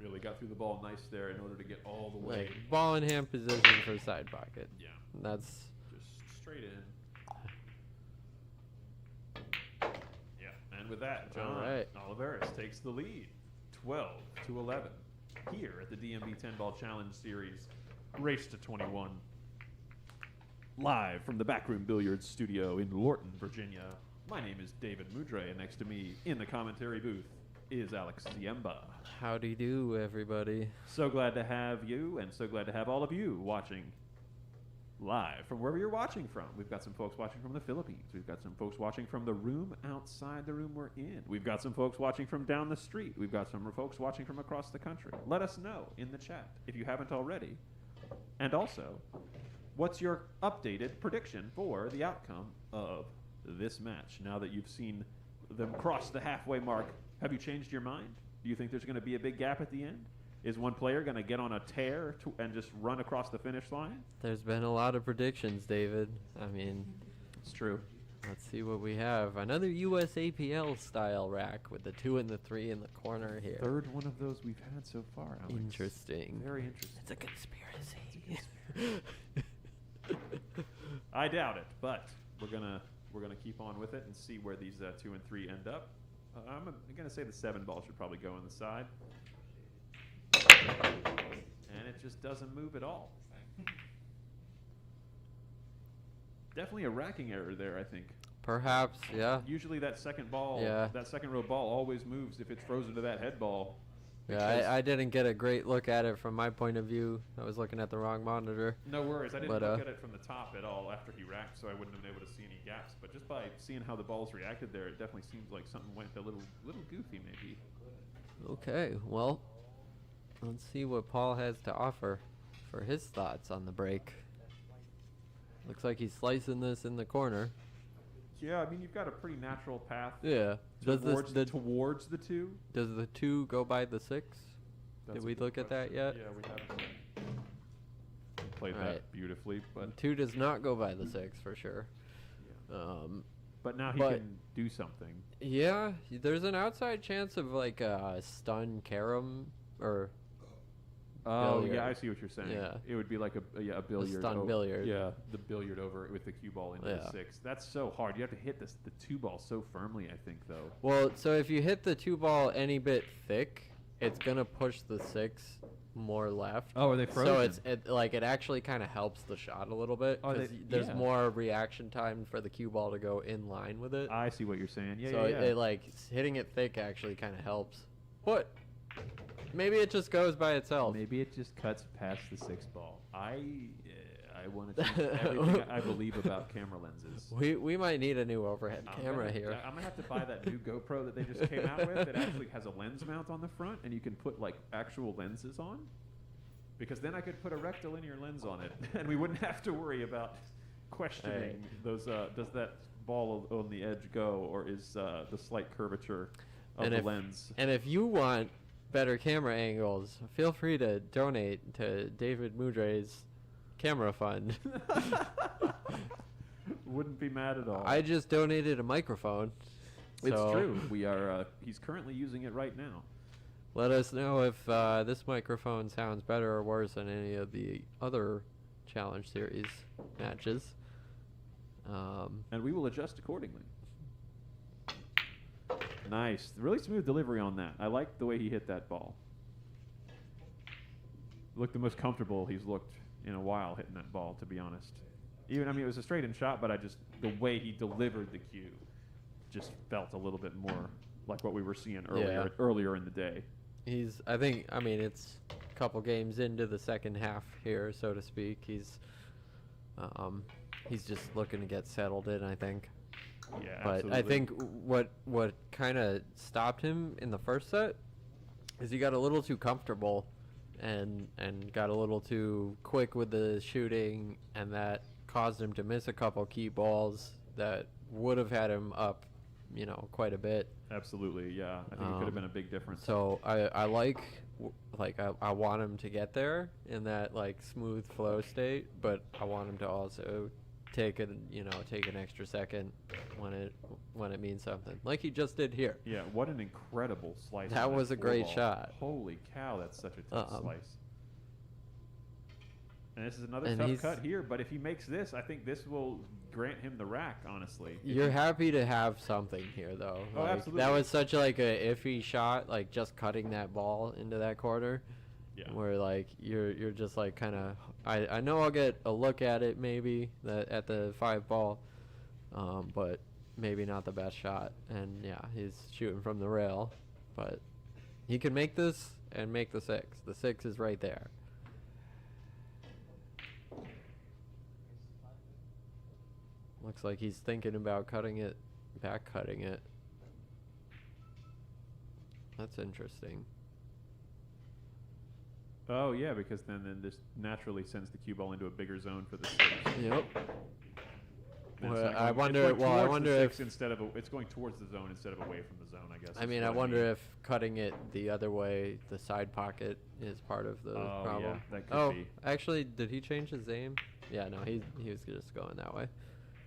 Really got through the ball nice there in order to get all the way.
Like ball in hand position for side pocket.
Yeah.
That's
Just straight in. Yeah, and with that, John Oliveras takes the lead, 12-11, here at the DMV 10 Ball Challenge Series, race to 21. Live from the Backroom Billiards Studio in Lorton, Virginia. My name is David Mudre, and next to me in the commentary booth is Alex Ziemba.
howdy do, everybody.
So glad to have you, and so glad to have all of you watching live from wherever you're watching from. We've got some folks watching from the Philippines. We've got some folks watching from the room outside the room we're in. We've got some folks watching from down the street. We've got some folks watching from across the country. Let us know in the chat if you haven't already. And also, what's your updated prediction for the outcome of this match? Now that you've seen them cross the halfway mark, have you changed your mind? Do you think there's going to be a big gap at the end? Is one player going to get on a tear and just run across the finish line?
There's been a lot of predictions, David. I mean,
It's true.
let's see what we have. Another USAPL style rack with the 2 and the 3 in the corner here.
Third one of those we've had so far, Alex.
Interesting.
Very interesting.
It's a conspiracy.
I doubt it, but we're gonna keep on with it and see where these 2 and 3 end up. I'm gonna say the 7 ball should probably go on the side, and it just doesn't move at all. Definitely a racking error there, I think.
Perhaps, yeah.
Usually that second ball,
Yeah.
that second row ball always moves if it's frozen to that head ball.
Yeah, I didn't get a great look at it from my point of view. I was looking at the wrong monitor.
No worries. I didn't
But,
look at it from the top at all after he racked, so I wouldn't have been able to see any gaps. But just by seeing how the balls reacted there, it definitely seems like something went a little goofy, maybe.
Okay, well, let's see what Paul has to offer for his thoughts on the break. Looks like he's slicing this in the corner.
Yeah, I mean you've got a pretty natural path
Yeah. Does
towards,
this,
towards the 2.
does the 2 go by the 6?
That's
Did
a
we
good
look at that
question.
yet?
Yeah, we haven't. Played
Alright.
that beautifully, but
2 does not go by the 6 for sure.
but now he
but-
can do something.
Yeah, there's an outside chance of like a stun carom or
Oh
billiard.
yeah, I see what you're saying.
Yeah.
It would be like a billiard.
stun billiard.
Yeah, the billiard over with the cue ball into the
Yeah.
6. That's so hard. You have to hit the 2 ball so firmly, I think, though.
Well, so if you hit the 2 ball any bit thick, it's gonna push the 6 more left.
Oh, are they
So it actually kind of helps the shot a little bit
Oh,
because
they-
there's
yeah.
more reaction time for the cue ball to go in line with it.
I see what you're saying. Yeah,
so
yeah.
it like hitting it thick actually kind of helps. But maybe it just goes by itself.
Maybe it just cuts past the 6 ball. I want to change everything I believe about camera lenses.
We might need a new overhead camera here.
I'm gonna have to buy that new GoPro that they just came out with. It actually has a lens mount on the front, and you can put like actual lenses on. Because then I could put a rectilinear lens on it, and we wouldn't have to worry about questioning those. Does that ball on the edge go, or is the slight curvature of
And
the
if-
lens?
And if you want better camera angles, feel free to donate to David Mudre's camera fund.
Wouldn't be mad at all.
I just donated a microphone.
It's
so
true. We are. He's currently using it right now.
Let us know if this microphone sounds better or worse than any of the other Challenge Series matches.
And we will adjust accordingly. Nice. Really smooth delivery on that. I like the way he hit that ball. Looked the most comfortable he's looked in a while hitting that ball, to be honest. Even, I mean, it was a straight-in shot, but the way he delivered the cue just felt a little bit more like what we were seeing earlier in the day.
It's a couple games into the second half here, so to speak. He's just looking to get settled in, I think.
Yeah,
But
absolutely.
I think what kind of stopped him in the first set is he got a little too comfortable and got a little too quick with the shooting, and that caused him to miss a couple key balls that would have had him up, quite a bit.
Absolutely, yeah. I think it could have been a big difference.
So I I want him to get there in that like smooth flow state, but I want him to also take an extra second when it means something, like he just did here.
Yeah, what an incredible slice.
That
on
was a
four
great
ball.
shot.
Holy cow, that's such a tough slice. And this is another
And
tough cut here, but if he makes this, I think this will grant him the rack, honestly.
You're happy to have something here, though.
Oh,
Like,
absolutely.
That was such like a iffy shot, like just cutting that ball into that corner.
Yeah.
Where like you're just like kind of I know I'll get a look at it maybe at the 5 ball, but maybe not the best shot. And yeah, he's shooting from the rail, but he can make this and make the 6. The 6 is right there. Looks like he's thinking about cutting it, back cutting it. That's interesting.
Oh, yeah, because then this naturally sends the cue ball into a bigger zone for the 6.
Yep.
And
Well,
it's
I
not going-
wonder-
it's going
well, I
towards the
wonder
6
if-
instead of it's going towards the zone instead of away from the zone, I guess.
I
is
mean,
what
I wonder if cutting it the other way, the side pocket, is part of the
Oh,
problem.
yeah, that could be.
Actually, did he change his aim? Yeah, no, he was just going that way.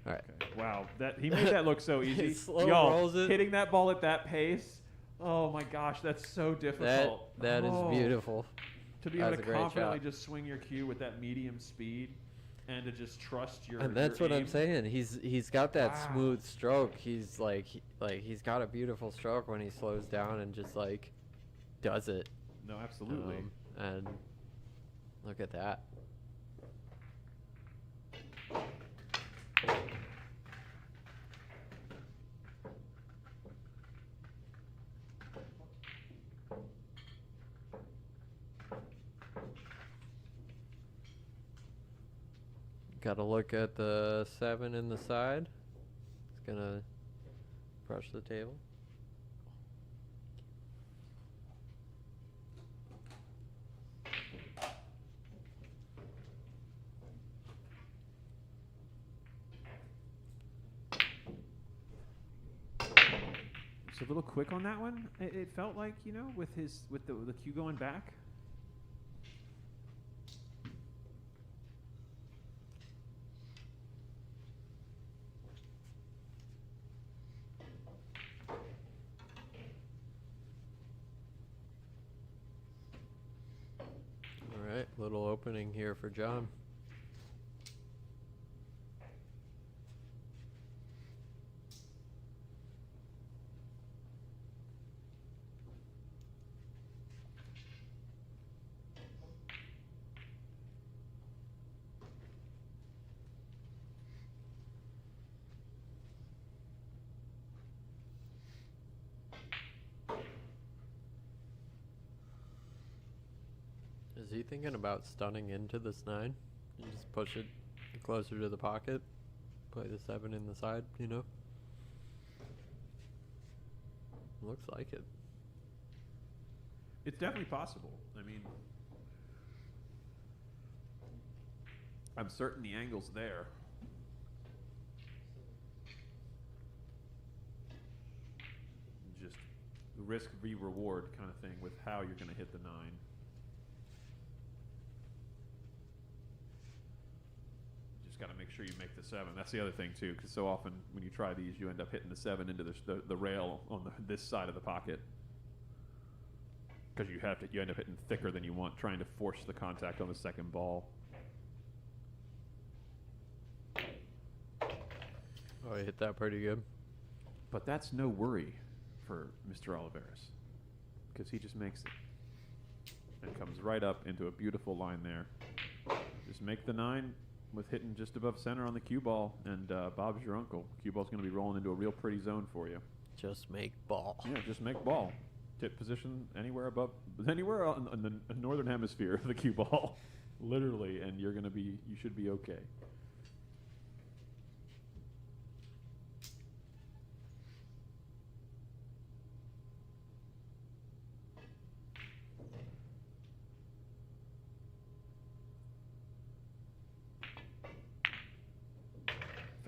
All right.
Okay. Wow, he made that look so easy.
Slow
Y'all,
rolls it.
hitting that ball at that pace. Oh my gosh, that's so difficult.
That is
Oh.
beautiful.
To be able
That's
to
a great
confidently
shot.
just swing your cue with that medium speed, and to just trust your.
And that's
your
what I'm
aim.
saying. He's got that
Wow.
smooth stroke. He's he's got a beautiful stroke when he slows down and just like does it.
No, absolutely.
And look at that. Got to look at the 7 in the side. It's gonna brush the table.
It's a little quick on that one. It felt like, with the cue going back.
All right, little opening here for John. Is he thinking about stunning into this 9? And just push it closer to the pocket? Play the 7 in the side, Looks like it.
It's definitely possible. I mean, I'm certain the angle's there. Just risk v reward kind of thing with how you're going to hit the 9. Just got to make sure you make the 7. That's the other thing too, because so often when you try these, you end up hitting the 7 into the rail on this side of the pocket. Because you end up hitting thicker than you want, trying to force the contact on the second ball.
Oh, he hit that pretty good.
But that's no worry for Mr. Oliveras, because he just makes it and comes right up into a beautiful line there. Just make the 9 with hitting just above center on the cue ball, and Bob's your uncle. Cue ball's going to be rolling into a real pretty zone for you.
Just make ball.
Yeah, just make ball. Tip position anywhere on the northern hemisphere of the cue ball, literally, and you should be okay.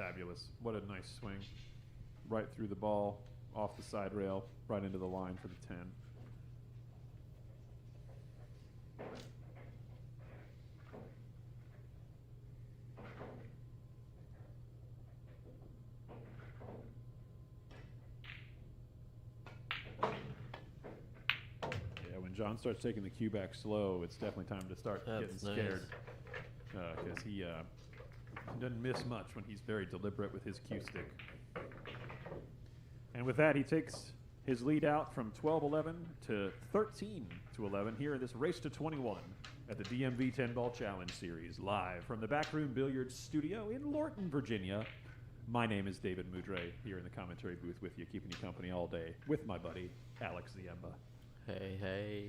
fabulous. What a nice swing. Right through the ball, off the side rail, right into the line for the 10. Yeah, when John starts taking the cue back slow, it's definitely time to start getting
That's
scared. Because he doesn't miss much when he's very deliberate with his cue stick. And with that, he takes his lead out from 12-11 to 13-11 here in this race to 21 at the DMV 10-Ball Challenge Series, live from the Backroom Billiards Studio in Lorton, Virginia. My name is David Moudre, here in the commentary booth with you, keeping you company all day with my buddy, Alex Ziemba.
Hey, hey.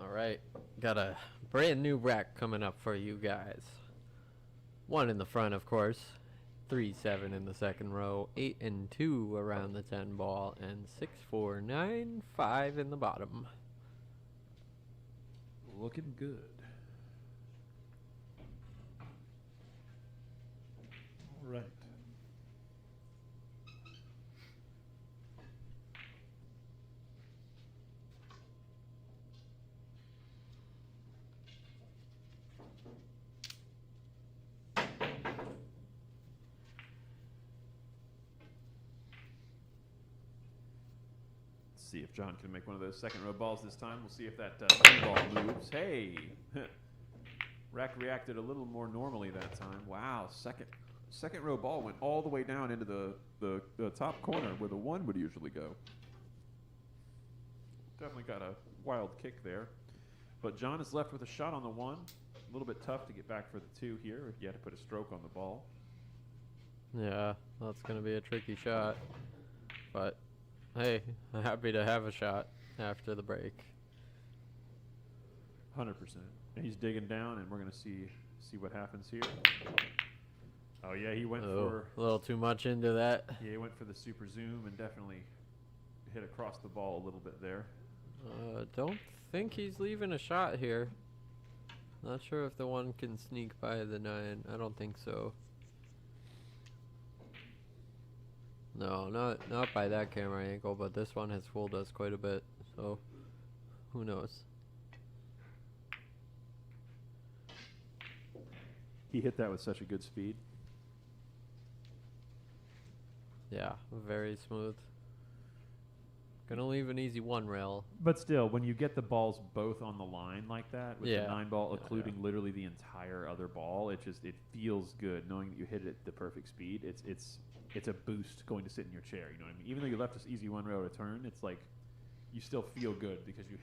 All right. Got a brand new rack coming up for you guys. 1 in the front, of course. 3-7 in the second row. 8 and 2 around the 10 ball. And 6-4-9-5 in the bottom.
Looking good. All right. See if John can make one of those second row balls this time. We'll see if that ball moves. Hey, rack reacted a little more normally that time. Wow, second row ball went all the way down into the top corner where the 1 would usually go. Definitely got a wild kick there. But John is left with a shot on the 1. A little bit tough to get back for the 2 here if you had to put a stroke on the ball.
Yeah, that's going to be a tricky shot. But hey, I'm happy to have a shot after the break.
100%. And he's digging down, and we're going to see what happens here. Oh, yeah, he went for...
a little too much into that.
Yeah, he went for the super zoom and definitely hit across the ball a little bit there.
Don't think he's leaving a shot here. Not sure if the 1 can sneak by the 9. I don't think so. No, not by that camera angle, but this one has fooled us quite a bit, so who knows.
He hit that with such a good speed.
Yeah, very smooth. Gonna leave an easy 1 rail.
But still, when you get the balls both on the line like that, with
Yeah.
the 9 ball
Yeah,
including literally the entire other ball, it feels good knowing that you hit it at the perfect speed. It's a boost going to sit in your chair, you know what I mean? Even though you left this easy 1 rail return, it's like you still feel good because you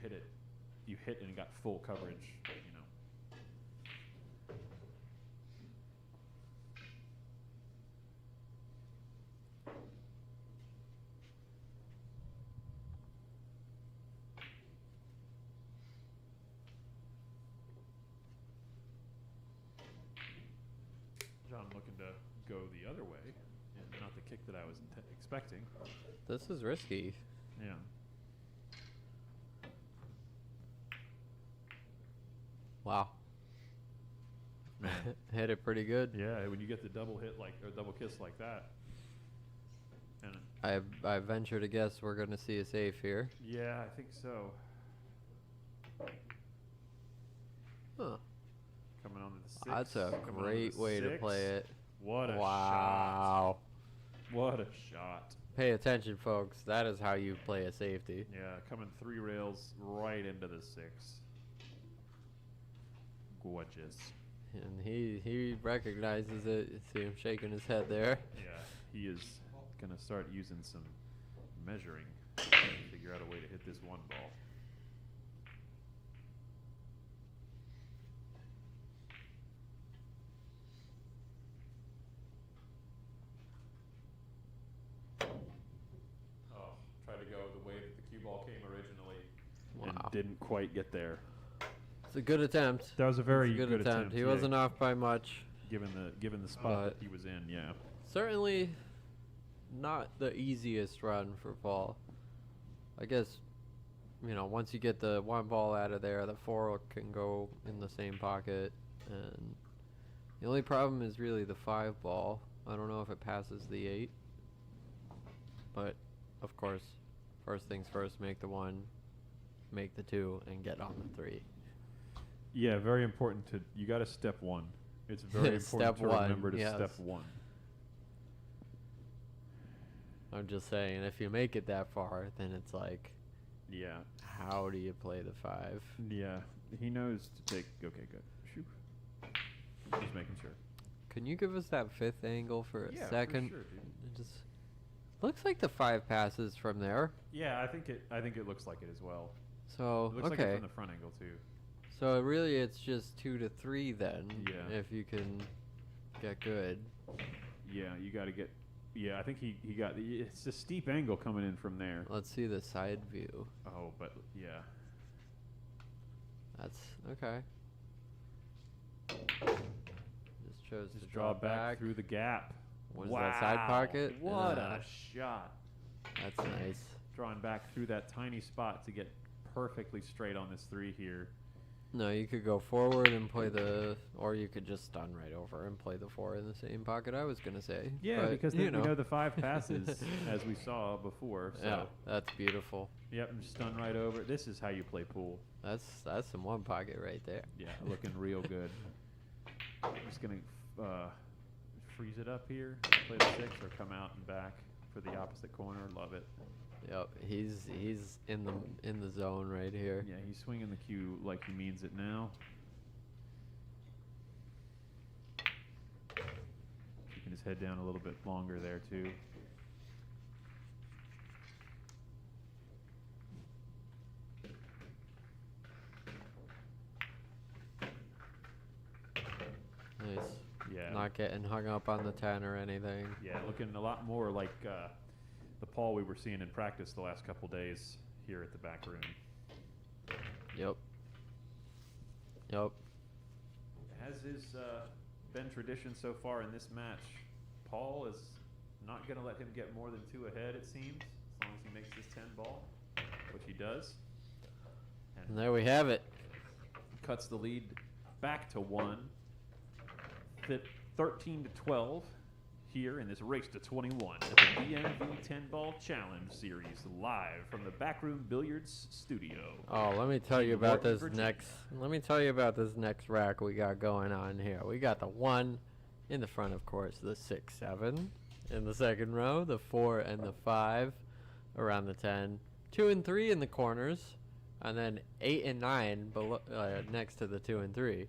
hit and got full coverage, you know. John looking to go the other way, and not the kick that I was expecting.
This is risky.
Yeah.
Wow.
Man.
Hit it pretty good.
Yeah, when you get the double hit or double kiss like that. And
I venture to guess we're gonna see a save here.
yeah, I think so.
Huh.
Coming on to the 6.
That's a
coming onto
great
the
way to
6.
play it.
What a shot.
Wow.
What a shot.
Pay attention, folks. That is how you play a safety.
Yeah, coming 3 rails right into the 6. Gorgeous.
And he recognizes it. You see him shaking his head there.
Yeah, he is going to start using some measuring to figure out a way to hit this 1 ball. Oh, try to go the way that the cue ball came originally and
Wow.
didn't quite get there.
It's a good attempt.
That was a very
It's a good attempt. He
yeah,
wasn't off by much.
given the spot
But-
that he was in. Yeah.
Certainly not the easiest run for Paul. I guess, once you get the 1 ball out of there, the 4 can go in the same pocket. And the only problem is really the 5 ball. I don't know if it passes the 8. But, of course, first things first, make the 1, make the 2, and get on the 3.
Yeah, very important to. You got to step 1. It's very important
Step
to
1,
remember to
yes.
step 1.
I'm just saying, if you make it that far, then it's like,
Yeah.
how do you play the 5?
Yeah. He knows to take. Okay, good. Shoot. Just making sure.
Can you give us that 5th angle for a
Yeah,
second?
for sure, dude.
It just looks like the 5 passes from there.
Yeah, I think it looks like it as well.
So
It looks like it
okay,
from the front angle too.
so really it's just 2 to 3 then.
Yeah.
If you can get good.
Yeah, you got to get. Yeah, I think he got. It's a steep angle coming in from there.
Let's see the side view.
Oh, but yeah.
That's okay. Just chose to
Just
draw
draw back through the gap.
What is that, side pocket?
What
Uh,
a shot!
That's nice.
Drawing back through that tiny spot to get perfectly straight on this 3 here.
No, you could go forward and play the, or you could just stun right over and play the 4 in the same pocket. I was gonna say.
Yeah,
but,
because
you
then we know the 5 passes as we saw before. So
Yeah, that's beautiful.
yep, and stun right over. This is how you play pool.
That's some 1 pocket right there.
Yeah, looking real good. I'm just gonna freeze it up here, play the 6, or come out and back for the opposite corner. Love it.
Yep, he's in the zone right here.
Yeah, he's swinging the cue like he means it now. Keeping his head down a little bit longer there too.
Nice.
Yeah.
Not getting hung up on the 10 or anything.
Yeah, looking a lot more like the Paul we were seeing in practice the last couple days here at the back room.
Yep. Yep.
As is been tradition so far in this match, Paul is not going to let him get more than 2 ahead, it seems, as long as he makes this 10 ball, which he does.
And there we have it.
Cuts the lead back to 1. 13 to 12 here in this race to 21 at the DMV 10-ball challenge series, live from the Backroom Billiards studio.
Oh, let me tell you about
Norton,
this
Virginia.
next. Let me tell you about this next rack we got going on here. We got the 1 in the front, of course, the 6, 7 in the second row, the 4 and the 5 around the 10, 2 and 3 in the corners, and then 8 and 9 below, next to the 2 and 3.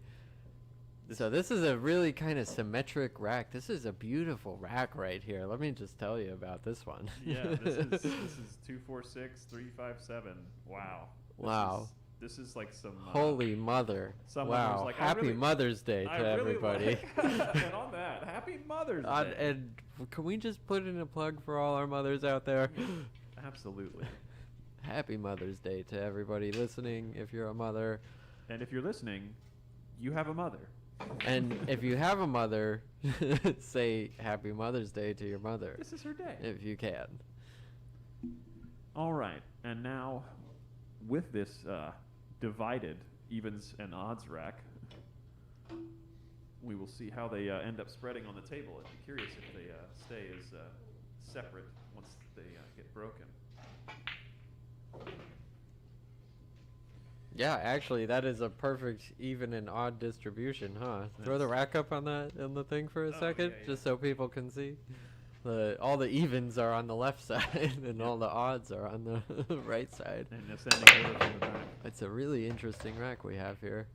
So this is a really kind of symmetric rack. This is a beautiful rack right here. Let me just tell you about this one.
Yeah, this is 2, 4, 6, 3, 5, 7. Wow.
Wow.
This is like some
Holy mother.
someone who's
Wow.
like, I
Happy
really-
Mother's Day to
I really
everybody.
like- and on that, Happy Mother's Day.
And can we just put in a plug for all our mothers out there?
Absolutely.
Happy Mother's Day to everybody listening if you're a mother.
And if you're listening, you have a mother.
And if you have a mother, say Happy Mother's Day to your mother
This is her day.
if you can.
All right, and now with this divided evens and odds rack, we will see how they end up spreading on the table. I'd be curious if they stay as separate once they get broken.
Yeah, actually, that is a perfect even and odd distribution, huh? Throw the rack up on the thing for a
Oh,
second,
yeah,
just so people can see. All the evens are on the left side, and all the odds are on the right side.
And ascending order from the back.
It's a really interesting rack we have here.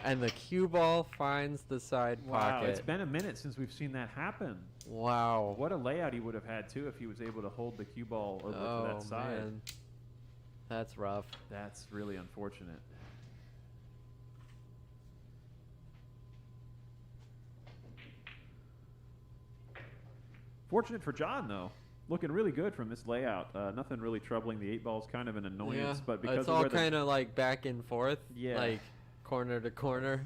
And the cue ball finds the side
Wow,
pocket.
it's been a minute since we've seen that happen.
Wow.
What a layout he would have had too if he was able to hold the cue ball over to that side.
Man. That's rough.
That's really unfortunate. Fortunate for John, though. Looking really good from this layout. Nothing really troubling. The 8 ball's kind of an annoyance, but because
it's
of
all
where the
kind of like back and forth,
Yeah.
like corner to corner,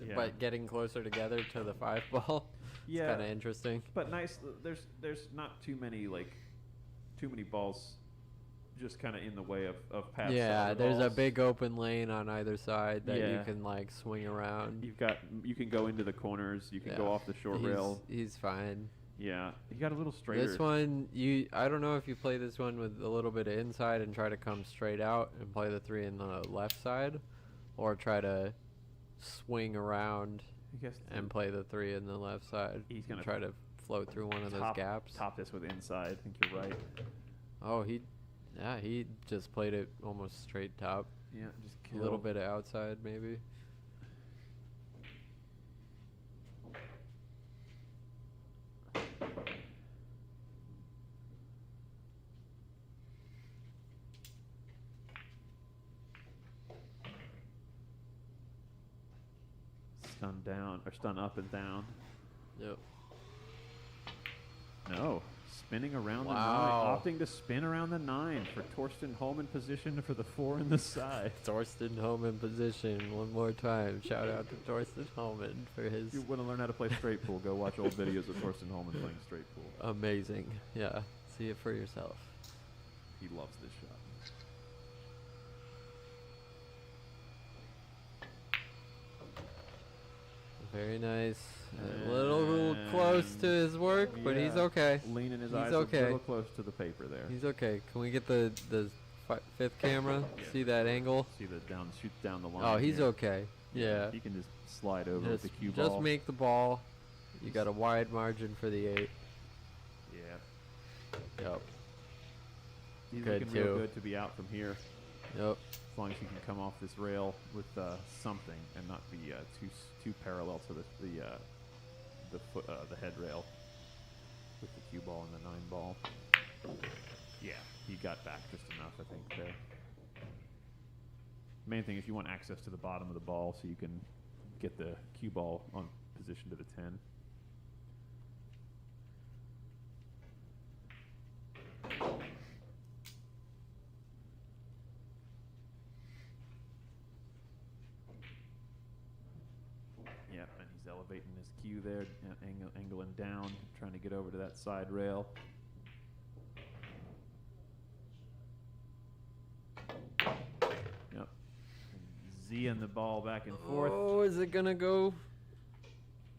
Yeah.
but getting closer together to the 5 ball. It's
Yeah.
kind of interesting.
But nice. There's not too many balls just kind of in the way of past.
Yeah,
other
there's a
balls.
big open lane on either side that you
Yeah.
can like swing around.
You can go into the corners. You can go
Yeah.
off the short rail.
He's fine.
Yeah, he got a little straighter.
This one, I don't know if you play this one with a little bit of inside and try to come straight out and play the 3 in the left side, or try to swing around
I guess
and play the 3 in the left side.
He's gonna
try to float through one of those gaps.
Top this with inside. I think you're right.
Oh, he just played it almost straight top.
Yeah, just
A
kill.
little bit of outside maybe.
Stun down, or stun up and down.
Yep.
No. Spinning around
Wow.
the 9. Opting to spin around the 9 for Torsten Holman position for the 4 in the side.
Torsten Holman position one more time. Shout out to Torsten Holman for his
If you want to learn how to play straight pool, go watch old videos of Torsten Holman playing straight pool.
amazing. Yeah, see it for yourself.
He loves this shot.
Very nice. A little close to his work, but he's
Yeah,
okay.
Leaning his
He's
eyes
okay.
a little close to the paper there.
He's okay. Can we get the fifth camera?
Yeah.
See that angle?
See the shoot down the line.
Oh, he's
here.
okay. Yeah.
He can just slide over with
Just,
the cue ball.
just make the ball. You got a wide margin for the 8.
Yeah.
Yep.
He's
Good
looking real
too.
good to be out from here.
Yep.
As long as he can come off this rail with something and not be too parallel to the head rail with the cue ball and the 9 ball. Yeah, he got back just enough, I think, there. Main thing is you want access to the bottom of the ball so you can get the cue ball on position to the 10. Yep, and he's elevating his cue there, angling down, trying to get over to that side rail. Yep. Z-ing the ball back and forth.
Oh, is it gonna go?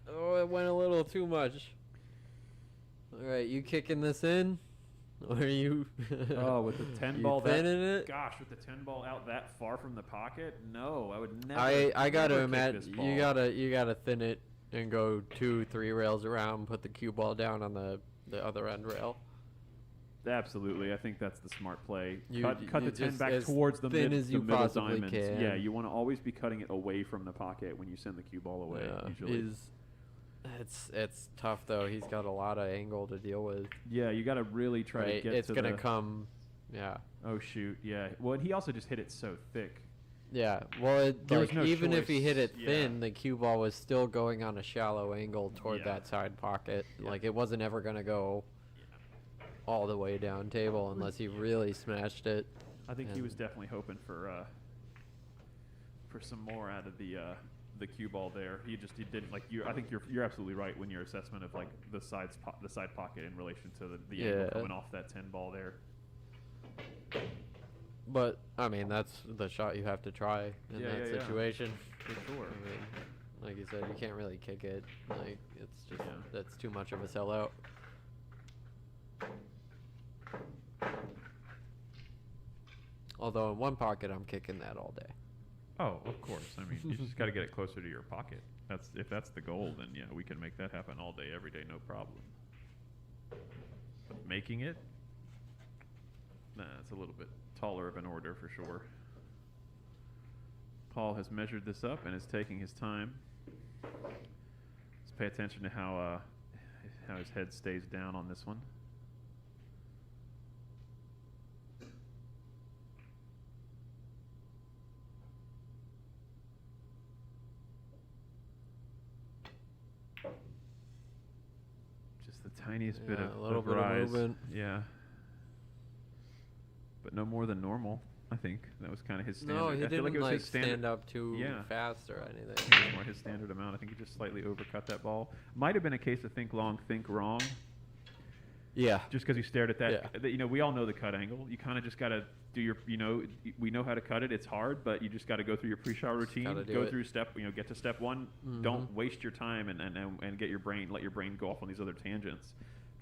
Oh, it went a little too much. All right, you kicking this in, or are you?
Oh, with the 10
you
ball
thinning it?
Gosh, with the 10 ball out that far from the pocket? No, I would never.
I gotta
never kick this
imagine you gotta thin it and go 2-3 rails around. Put the cue ball down on the other end rail.
Absolutely, I think that's the smart play.
You-
cut
you
the 10
just
back
as
towards the,
thin
mid,
as
the
you
middle
possibly
diamonds.
can.
Yeah, you want to always be cutting it away from the pocket when you send the cue ball away. Usually,
It's tough though. He's got a lot of angle to deal with.
yeah, you got to really try to
Right,
get
it's
to
gonna
the.
come. Yeah.
Oh shoot, yeah. Well, and he also just hit it so thick.
Yeah, well,
There was
like,
no
even if he
choice,
hit it
yeah.
thin, the cue ball was still going on a shallow angle toward
Yeah.
that side pocket.
Yeah.
Like, it wasn't ever going to go all the way down table unless he really smashed it.
I think he
And-
was definitely hoping for some more out of the cue ball there. He didn't like you. I think you're absolutely right when your assessment of like the side pocket in relation to the angle
Yeah.
coming off that 10 ball there.
But, I mean, that's the shot you have to try in
Yeah,
that
yeah, yeah.
situation.
For sure.
I mean, like you said, you can't really kick it. Like, it's just,
Yeah.
that's too much of a sellout. Although in one pocket, I'm kicking that all day.
Oh, of course. I mean, you just got to get it closer to your pocket. If that's the goal, then yeah, we can make that happen all day, every day, no problem. But making it, nah, it's a little bit taller of an order for sure. Paul has measured this up and is taking his time. Let's pay attention to how his head stays down on this one. Just the tiniest bit
Yeah,
of
a little bit of
rise.
movement.
Yeah. But no more than normal. I think that was kind of his standard.
No, he
I feel
didn't
like it was
like
his standard.
stand up too
Yeah.
fast or anything.
I think it was more his standard amount. I think he just slightly overcut that ball. Might have been a case of think long, think wrong.
Yeah.
just because you stared at that.
Yeah.
You know, we all know the cut angle. You kind of just got to do your, you know, we know how to cut it. It's hard, but you just got to go through your pre-shot routine,
gotta do
go
it.
through step, you know, get to step one. Don't waste your time and get your brain, let your brain go off on these other tangents,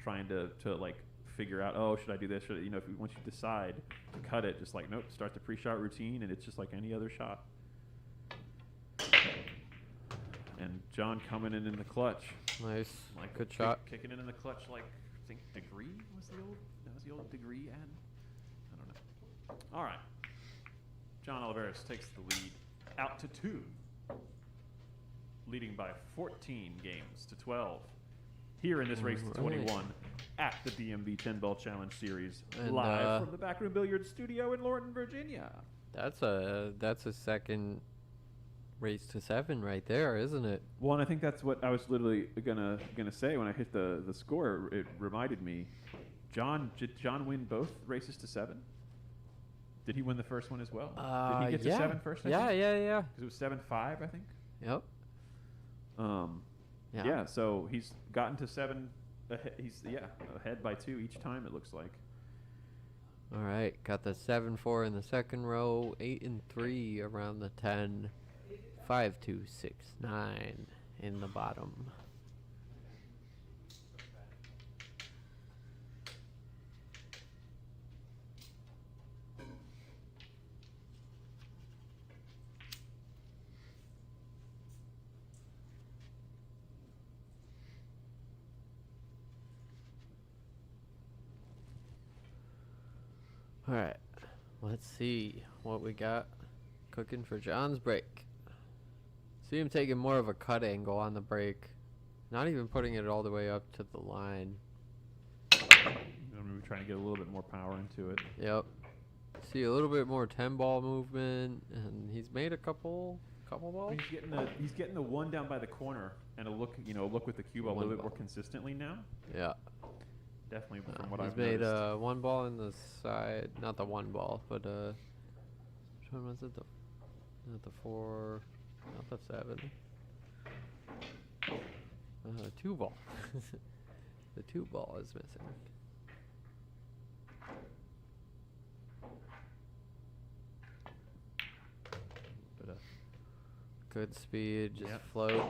trying to like figure out, oh, should I do this? Should I, you know, once you decide to cut it, just like, nope, start the pre-shot routine, and it's just like any other shot. And John coming in the clutch.
Nice.
Like
Good shot.
Kicking it in the clutch, like I think Degree was the old Degree ad. I don't know. All right. John Oliveras takes the lead out to 2, leading by 14 games to 12. Here in this race to 21 at the DMV 10-Ball Challenge Series,
And,
live from the Backroom Billiards Studio in Lorton, Virginia.
That's a second race to 7 right there, isn't it?
Well, and I think that's what I was literally gonna say when I hit the score. It reminded me, did John win both races to 7? Did he win the first one as well? Did he get to 7 first?
Yeah.
Because it was 7-5, I think.
Yep.
Yeah. So he's gotten to 7. He's ahead by 2 each time. It looks like.
All right, got the 7-4 in the second row, 8 and 3 around the 10, 5, 2, 6, 9 in the bottom. All right, let's see what we got cooking for John's break. See him taking more of a cut angle on the break, not even putting it all the way up to the line.
I'm trying to get a little bit more power into it.
Yep. See a little bit more 10-ball movement, and he's made a couple balls.
He's getting the one down by the corner and a look with the cue ball a little bit more consistently now.
Yeah.
Definitely from what I've
He's made
noticed.
one ball in the side, not the one ball, but which one was it? Not the 4, not the 7. 2 ball. The 2 ball is missing. But good speed, just float.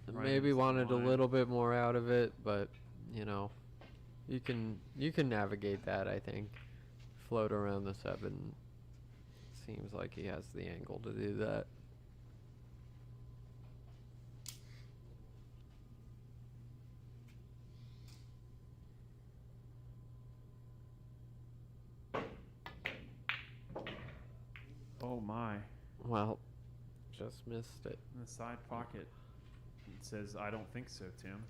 Right
Maybe
into the
wanted a
line.
little bit more out of it, but you know, you can navigate that. I think float around the 7. Seems like he has the angle to do that.
Oh my!
Well, just missed it.
In the side pocket, it says, "I don't think so, Tim."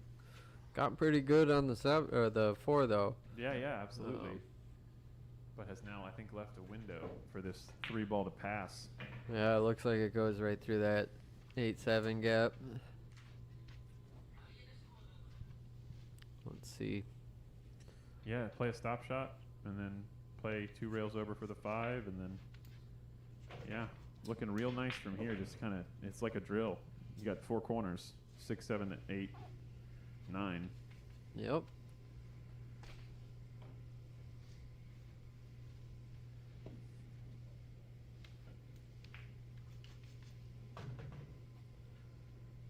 Got pretty good on the 7 or the 4 though.
Yeah, absolutely. But has now, I think, left a window for this 3 ball to pass.
Yeah, it looks like it goes right through that 8-7 gap. Let's see.
Yeah, play a stop shot and then play 2 rails over for the 5, and then looking real nice from here. Just kind of, it's like a drill. You got 4 corners, 6, 7, 8, 9.
Yep.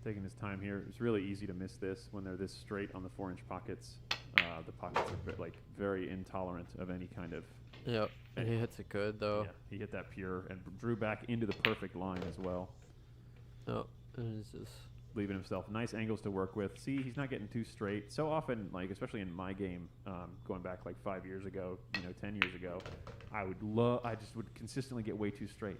Taking his time here. It's really easy to miss this when they're this straight on the 4-inch pockets. The pockets are very intolerant of any kind of.
Yep. And he hits it good though.
Yeah, he hit that pure and drew back into the perfect line as well,
Yep. And it's just
leaving himself nice angles to work with. See, he's not getting too straight. So often, like especially in my game, going back like 5 years ago, 10 years ago, I just would consistently get way too straight.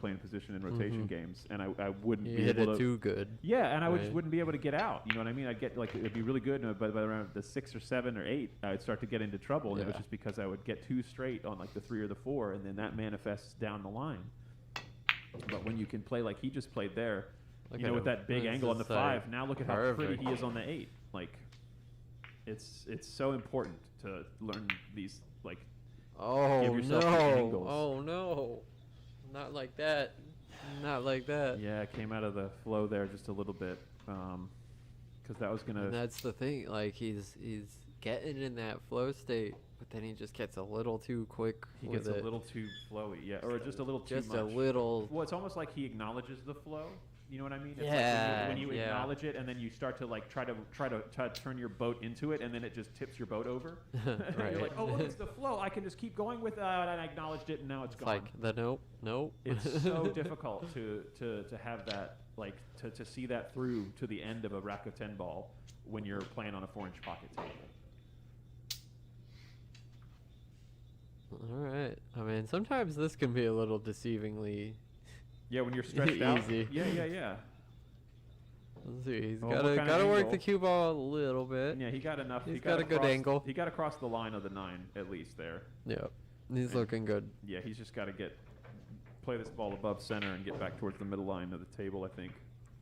Playing position and rotation games, and I wouldn't
you
be
hit
able
it
to.
too good.
Yeah, and I
Right.
just wouldn't be able to get out. You know what I mean? I'd get like it'd be really good, but by around the 6 or 7 or 8, I'd start to get into trouble, and it was
Yeah.
just because I would get too straight on like the 3 or the 4, and then that manifests down the line. But when you can play like he just played there,
Look at
with
him.
that big
This
angle on the
is,
5, now look at how pretty
perfect.
he is on the 8. Like, it's so important to learn these like.
Oh
Give yourself the
no!
angles.
Oh no! Not like that! Not like that!
Yeah, it came out of the flow there just a little bit, because that was gonna.
And that's the thing. Like he's getting in that flow state, but then he just gets a little too quick
He
with
gets
it.
a little too flowy, yeah, or just a little too
Just
much.
a little.
Well, it's almost like he acknowledges the flow. You know what I mean? It's
Yeah,
like when you
yeah.
acknowledge it, and then you start to like try to turn your boat into it, and then it just tips your boat over.
Right.
You're like, oh, look, it's the flow. I can just keep going with that. And I acknowledged it, and now it's
It's
gone.
like the nope.
It's so difficult to have that, like to see that through to the end of a rack of 10 ball when you're playing on a 4-inch pocket table.
All right. I mean, sometimes this can be a little deceivingly.
Yeah, when you're stretched out.
Easy.
Yeah.
Let's see. He's
Oh, what
gotta
kind of
work
angle?
the cue ball a little bit.
Yeah, he got enough.
He's
he
got a good angle.
He got across the line of the 9 at least there.
Yep. He's
And-
looking good.
Yeah, he's just got to play this ball above center and get back towards the middle line of the table, I think.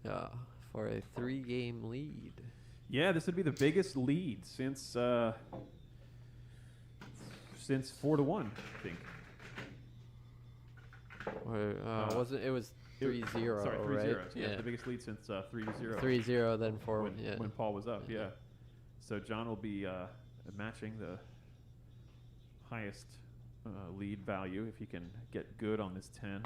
Yeah. For a 3-game lead.
Yeah, this would be the biggest lead since 4-1, I think.
Wasn't it was 3-0,
Sorry, 3-0.
right?
Yeah, the biggest lead since 3-0.
3-0, then 4.
When Paul was up, yeah. So John will be matching the highest lead value if he can get good on this 10.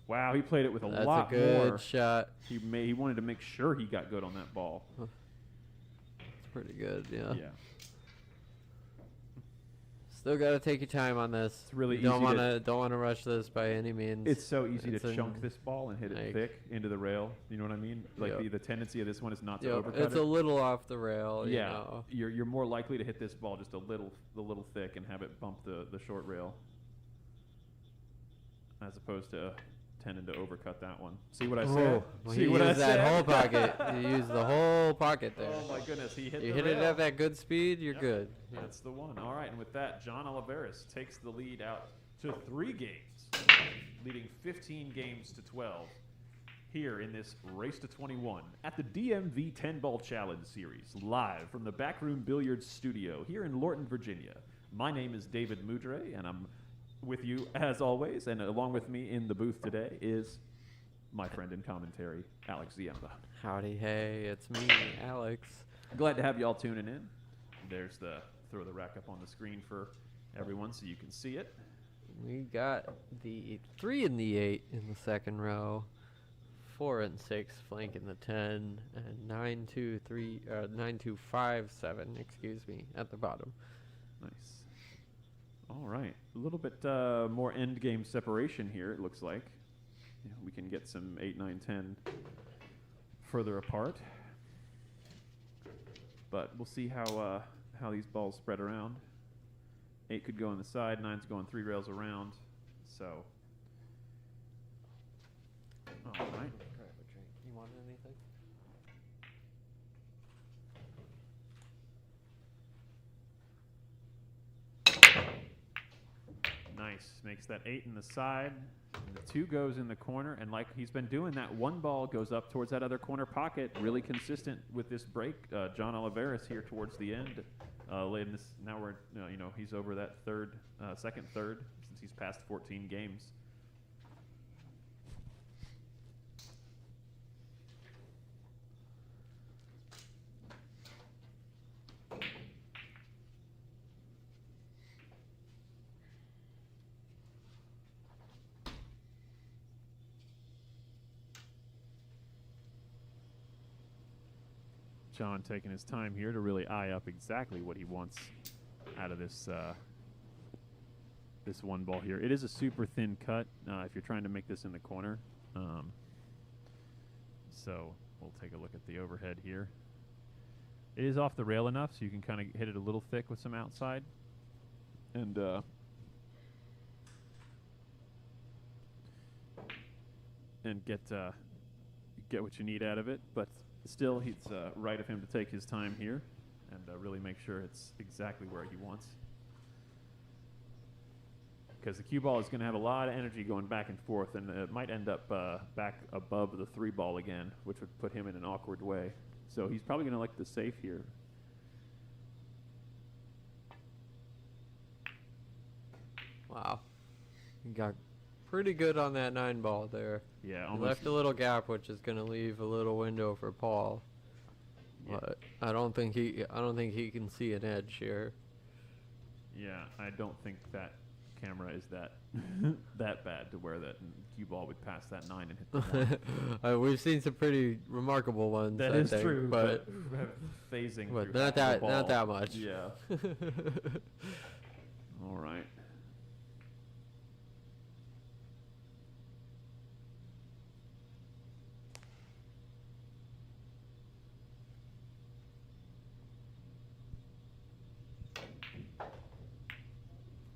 Wow, he played it with a
That's
lot
a good
more.
shot.
He wanted to make sure he got good on that ball.
It's pretty good, yeah.
Yeah.
Still got to take your time on this.
It's really
You don't
easy
want to rush this by any means.
It's so easy
It's
to
an-
chunk this ball and hit it
like-
thick into the rail. You know what I mean? Like
Yep.
the tendency of this one is not to
Yep,
overcut
it's
it.
a little off the rail.
Yeah,
You know.
you're more likely to hit this ball just a little thick and have it bump the short rail, as opposed to tending to overcut that one. See what I said?
Well,
See
you
what I
used that
said?
whole pocket. You used the whole pocket there.
Oh my goodness, he hit
You
the
hit it
rail.
at that good speed, you're
Yep.
good.
That's the one. All right, and with that, John Oliveras takes the lead out to 3 games, leading 15 games to 12 here in this race to 21 at the DMV 10-Ball Challenge Series, live from the Backroom Billiards Studio here in Lorton, Virginia. My name is David Moudre, and I'm with you as always, and along with me in the booth today is my friend in commentary, Alex Ziemba.
Howdy, hey, it's me, Alex.
Glad to have you all tuning in. There's throw the rack up on the screen for everyone so you can see it.
We got the 3 and the 8 in the second row, 4 and 6 flanking the 10, and 9, 2, 3, 9, 2, 5, 7, excuse me, at the bottom.
Nice. All right. A little bit more end game separation here, it looks like. Yeah, we can get some 8, 9, 10 further apart. But we'll see how these balls spread around. 8 could go on the side, 9's going 3 rails around. So, all right.
Grab a drink. You want anything?
Nice. Makes that 8 in the side. And the 2 goes in the corner. And like he's been doing, that 1 ball goes up towards that other corner pocket. Really consistent with this break. John Oliveras here towards the end. Late in this, now we're, he's over that second third, since he's passed 14 games. John taking his time here to really eye up exactly what he wants out of this this 1 ball here. It is a super thin cut if you're trying to make this in the corner. So we'll take a look at the overhead here. It is off the rail enough so you can kind of hit it a little thick with some outside. And get what you need out of it, but still, it's right of him to take his time here and really make sure it's exactly where he wants. Because the cue ball is going to have a lot of energy going back and forth, and it might end up back above the 3 ball again, which would put him in an awkward way. So he's probably going to like the safe here.
Wow. You got pretty good on that 9 ball there.
Yeah,
You
almost.
left a little gap, which is going to leave a little window for Paul.
Yeah.
But I don't don't think he can see an edge here.
Yeah, I don't think that camera is that that bad to where that cue ball would pass that 9 and hit the 1.
We've seen some pretty remarkable ones.
That
I
is
think,
true,
but
phasing.
but
through
not
half the
that
ball.
much.
Yeah. All right.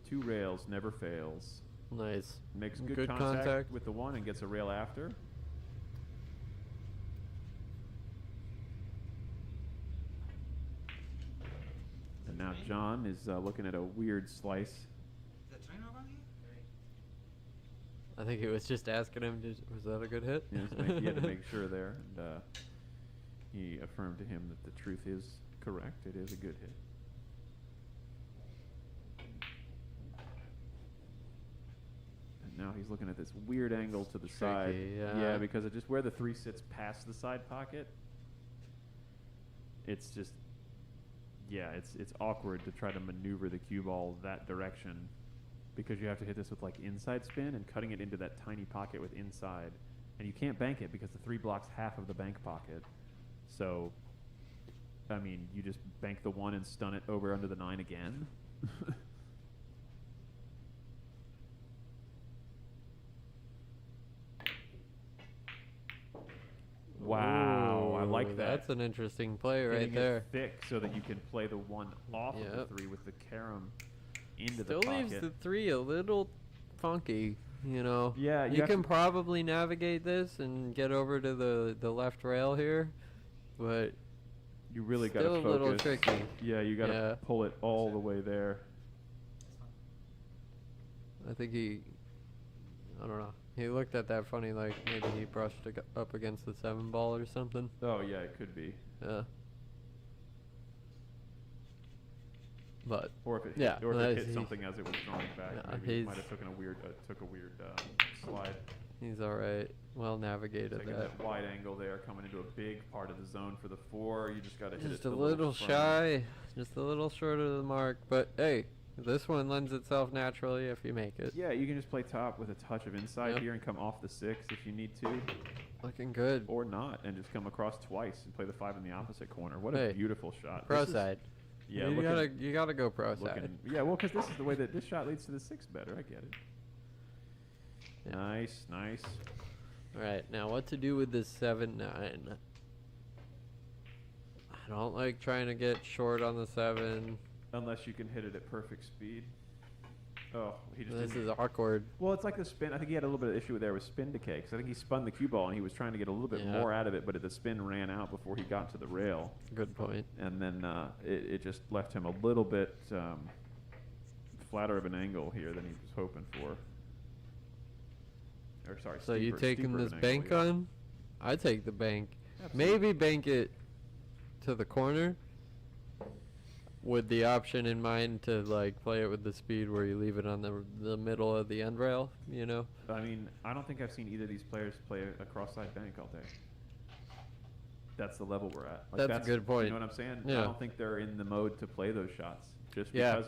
Two rails never fails.
Nice.
Makes good,
Good
contact
contact.
with the 1 and gets a rail after. And now John is looking at a weird slice.
Is the trainer around here?
I think he was just asking him, was that a good hit?
He had to make sure there, and he affirmed to him that the truth is correct. It is a good hit. And now he's looking at this weird angle to the side.
Tricky,
Yeah,
yeah.
because of just where the 3 sits past the side pocket. It's just, yeah, it's awkward to try to maneuver the cue ball that direction, because you have to hit this with like inside spin and cutting it into that tiny pocket with inside, and you can't bank it because the 3 blocks half of the bank pocket. So, I mean, you just bank the 1 and stun it over under the 9 again. Wow, I like
Ooh,
that.
That's an interesting play right
Hitting it
there.
thick so that you can play the 1 off of
Yep.
the 3 with the carom into
Still
the
leaves
pocket.
the 3 a little funky, you know.
Yeah, you
you
have
can
to-
probably navigate this and get over to the left rail here, but
You really got to
still
focus.
a little tricky.
Yeah, you got to
Yeah.
pull it all the way there.
I think I don't know. He looked at that funny, like maybe he brushed up against the 7 ball or something.
Oh yeah, it could be.
Yeah. But
Or if it hit,
Yeah,
or if
well,
it hit
he-
something as it was drawing back,
Yeah,
maybe it
he's-
might have took a weird slide.
he's all right. Well navigated
Taking
that.
that wide angle there, coming into a big part of the zone for the 4. You just got to hit
Just
it
a little shy, just a little short of the mark. But hey, this one lends itself naturally if you make it.
Yeah, you can just play top with a touch of inside
Yep.
here and come off the 6 if you need to,
Looking good.
or not, and just come across twice and play the 5 in the opposite corner. What
Hey,
a beautiful shot.
Pro
This is-
side.
Yeah,
you gotta go pro side.
looking, yeah, well, because this is the way that this shot leads to the 6 better. I get it.
Yeah.
Nice, nice.
All right, now what to do with this 7-9? I don't like trying to get short on the 7.
Unless you can hit it at perfect speed. Oh, he just
This
didn't.
is awkward.
Well, it's like the spin. I think he had a little bit of issue there with spin decay, because I think he spun the cue ball and he was trying to get a little bit
Yeah.
more out of it, but the spin ran out before he got to the rail,
Good point.
and then it just left him a little bit flatter of an angle here than he was hoping for. Or sorry,
So you
steeper
taking
of
this
an angle,
bank
yeah.
on? I take the bank.
Absolutely.
Maybe bank it to the corner with the option in mind to like play it with the speed where you leave it on the middle of the end rail, you know?
I mean, I don't think I've seen either of these players play a cross-side bank all day. That's the level we're at.
That's a good point.
You know what I'm saying?
Yeah.
I don't think they're in the mode to play those shots, just
Yeah.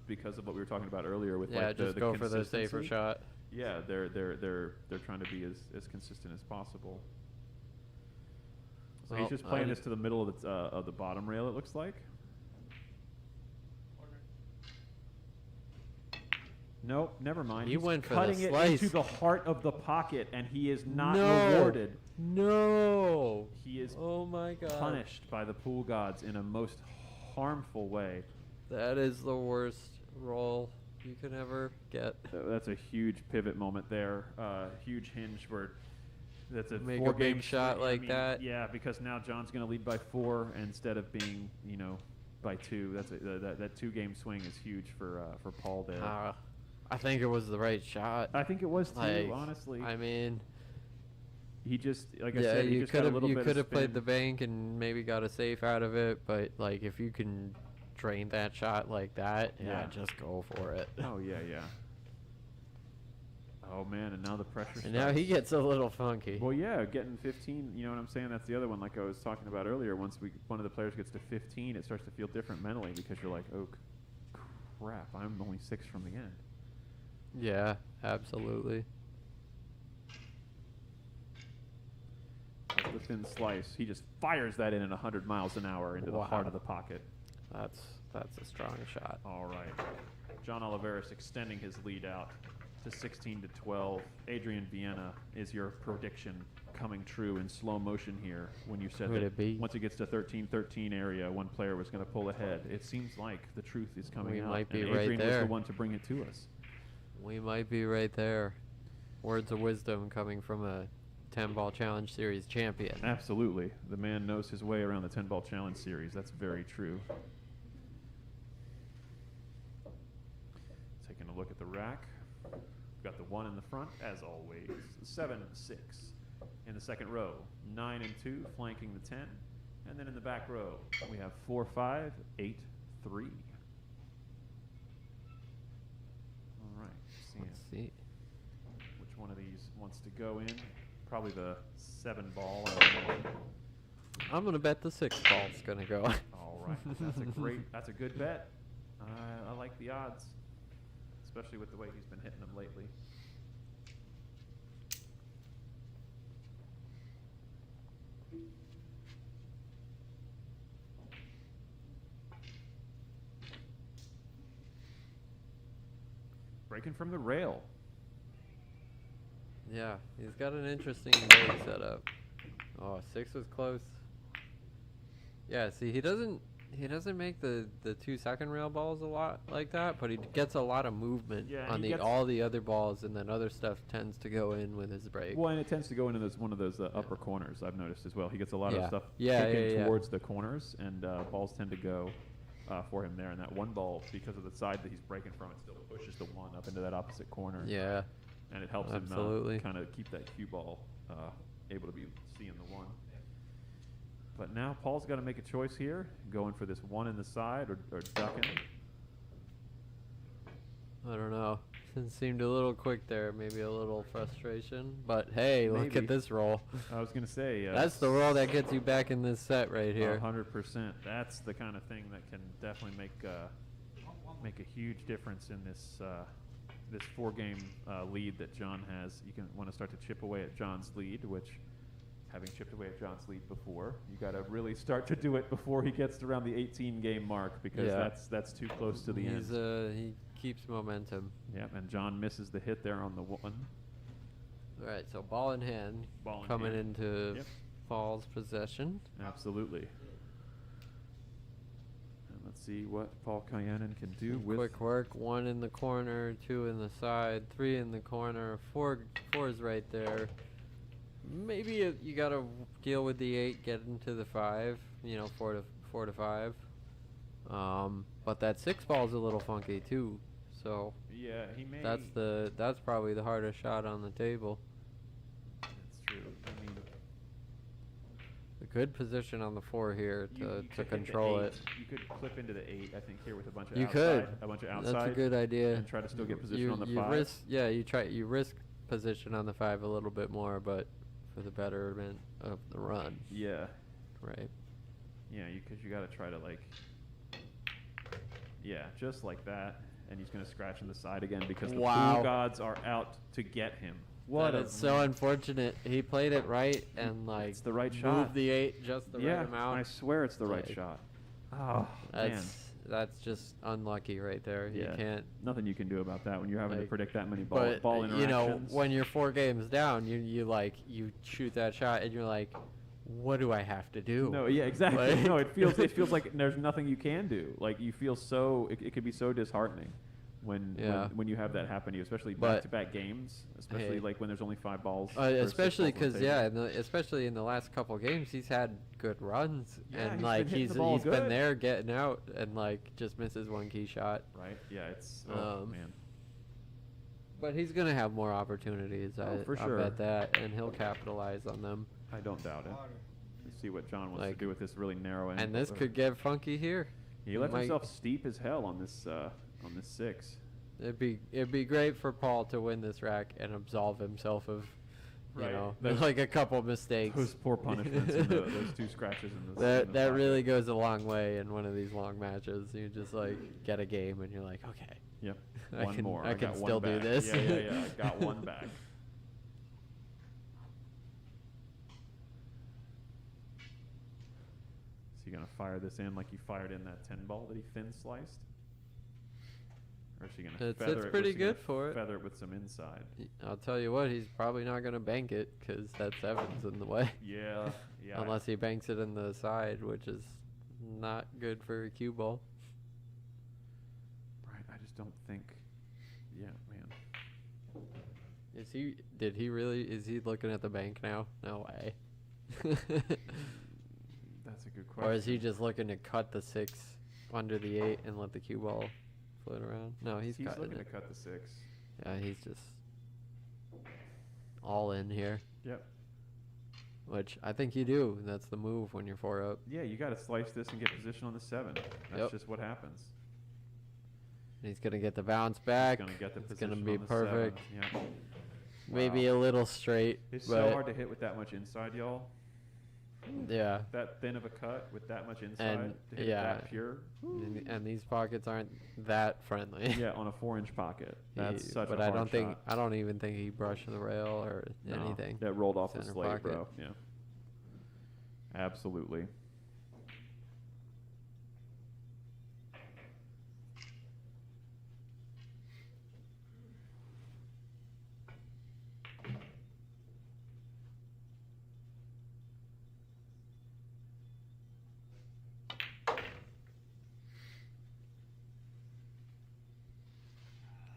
because of what we were talking about earlier with
Yeah,
like
just
the
go for the safer
consistency.
shot.
Yeah, they're trying to be as consistent as possible. So
Well,
he's just playing
I-
this to the middle of the bottom rail. It looks like. Nope, never mind.
He
He's
went for the
cutting it
slice.
into the heart of the pocket, and he is not
No.
rewarded.
No.
He is
Oh my god.
punished by the pool gods in a most harmful way.
That is the worst roll you can ever get.
That's a huge pivot moment there. Huge hinge where that's a
Make a
4-game
big shot
swing. I
like
mean,
that.
Yeah, because now John's going to lead by 4 instead of being, by 2. That's that 2-game swing is huge for Paul there.
I think it was the right shot.
I think it was too,
Like,
honestly.
I mean,
He just, like I
yeah,
said, he
you
just got
could
a
have
little bit of
played
spin.
the bank and maybe got a safe out of it, but like if you can drain that shot like that, yeah,
Yeah.
just go for it.
Oh yeah, yeah. Oh man, and now the pressure.
And now he
starts.
gets a little funky.
Well, yeah, getting 15. You know what I'm saying? That's the other one. Like I was talking about earlier. Once one of the players gets to 15, it starts to feel different mentally because you're like, oh, crap! I'm only 6 from the end.
Yeah, absolutely.
Like the thin slice. He just fires that in at 100 miles an hour into the heart
Wow.
of the pocket.
That's a strong shot.
All right. John Oliveras extending his lead out to 16 to 12. Adrian Vienna, is your prediction coming true in slow motion here when you said
Would
that
it be?
once it gets to 13-13 area, one player was going to pull ahead? It seems like the truth is coming
We
out.
might be
and
right
Adrian was
there.
the one to bring it to us.
We might be right there. Words of wisdom coming from a 10-ball challenge series champion.
Absolutely. The man knows his way around the 10-ball challenge series. That's very true. Taking a look at the rack. We've got the 1 in the front, as always. 7-6 in the second row. 9 and 2 flanking the 10. And then in the back row, we have 4-5, 8-3. All right.
Let's see.
Which one of these wants to go in? Probably the 7 ball.
I'm gonna bet the 6 ball's gonna go.
All right, that's a good bet. I like the odds, especially with the way he's been hitting them lately. Breaking from the rail.
Yeah, he's got an interesting day set up. Oh, 6 was close. Yeah, see, he doesn't make the 2-second rail balls a lot like that, but he gets a lot of movement
Yeah,
on
he gets-
all the other balls, and then other stuff tends to go in with his break.
Well, and it tends to go into one of those upper corners. I've noticed as well. He gets a lot of
Yeah.
stuff
Yeah,
kicking
yeah, yeah.
towards the corners, and balls tend to go for him there. And that one ball, because of the side that he's breaking from, it still pushes the 1 up into that opposite corner.
Yeah,
And it helps
Absolutely.
him kind of keep that cue ball able to be seeing the 1. But now Paul's got to make a choice here, going for this 1 in the side or ducking.
I don't know. It seemed a little quick there, maybe a little frustration. But hey, look
Maybe.
at this roll.
I was going to say.
That's the roll that gets you back in this set right here.
100%. That's the kind of thing that can definitely make a huge difference in this this 4-game lead that John has. You can want to start to chip away at John's lead, which, having chipped away at John's lead before, you got to really start to do it before he gets to around the 18-game mark, because
Yeah.
that's too close to the end.
He keeps momentum.
Yep, and John misses the hit there on the 1.
All right, so ball in hand,
Ball in
coming
hand.
into
Yep.
Paul's possession.
Absolutely. And let's see what Paul Cayanan can do with.
Quick work, 1 in the corner, 2 in the side, 3 in the corner, 4 is right there. Maybe you gotta deal with the 8, get into the 5. 4 to 5. But that 6 ball's a little funky too. So
Yeah, he may.
that's probably the hardest shot on the table.
That's true. I mean,
A good position on the 4 here
you
to
could hit the
control
8.
it.
You could clip into the 8. I think here with a bunch of
You
outside,
could.
a bunch of outside.
That's a good idea.
And try to still get position
you,
on the
you
5.
risk, you risk position on the 5 a little bit more, but for the betterment of the run,
Yeah,
right?
yeah. Because you got to try to just like that. And he's going to scratch in the side again because the
Wow.
pool gods are out to get him. What
That
a
is so unfortunate. He played it right and
It's the right
moved
shot.
the 8 just the
Yeah,
right amount.
I swear it's the right
Like,
shot. Oh man,
That's just unlucky right there.
Yeah.
You can't.
nothing you can do about that when you're having to
Like,
predict that many
But
ball interactions.
when you're 4 games down, you shoot that shot and you're like, what do I have to do?
No, yeah, exactly.
Like-
No, it feels like there's nothing you can do. Like you feel so it could be so disheartening when
Yeah.
when you have that happen to you, especially
But-
back-to-back games, especially
Hey.
like when there's only 5 balls. or 6
especially
balls on the
because
table.
especially in the last couple games, he's had good runs
Yeah,
and
he's
like
been hitting
he's
the ball
been
good.
there getting out and like just misses 1 key shot.
Right? Yeah, it's
Um,
man.
But he's gonna have more opportunities.
Oh, for
I
sure.
bet that, and he'll capitalize on them.
I don't doubt it. Let's see what John wants
Like-
to do with this really narrow end.
And this could get funky here.
He left
might-
himself steep as hell on this 6.
It'd be great for Paul to win this rack and absolve himself of, you
Right.
know,
Those-
like a couple mistakes.
Those poor punishments and those 2 scratches in the
That
pocket.
really goes a long way in one of these long matches. You just like get a game and you're like, okay,
Yep.
I
One
can
more.
I can
got
still
one
do
back.
this.
Yeah. I got one back. So you gonna fire this in like you fired in that 10 ball that he thin sliced, or is he gonna
It's
feather it?
pretty
was he gonna
good for it.
Feather it with some inside.
I'll tell you what, he's probably not gonna bank it because that 7's in the way.
Yeah. Yeah.
Unless he banks it in the side, which is not good for a cue ball.
Right. I just don't think. Yeah, man.
Is he? Did he really? Is he looking at the bank now? No way.
That's a good question.
Or is he just looking to cut the 6 under the 8 and let the cue ball float around? No, he's cutting
looking
it.
to cut the 6.
Yeah, he's just all in here,
Yep.
which I think you do. That's the move when you're 4 up.
Yeah, you got to slice this and get position on the 7. That's
Yep.
just what happens.
He's gonna get the bounce back.
He's gonna get the
It's
position
gonna be
on the
perfect.
7. Yeah.
Maybe a little straight,
It's
but
so hard to hit with that much inside, y'all.
yeah.
That thin of a cut with that much inside
And,
to hit it
yeah.
that pure.
And these pockets aren't that friendly.
Yeah, on a 4-inch pocket. That's such
but
a
I
hard
don't think
shot.
I don't even think he brushed the rail or
No,
anything.
that rolled off the
Center
slate,
pocket.
bro. Yeah. Absolutely.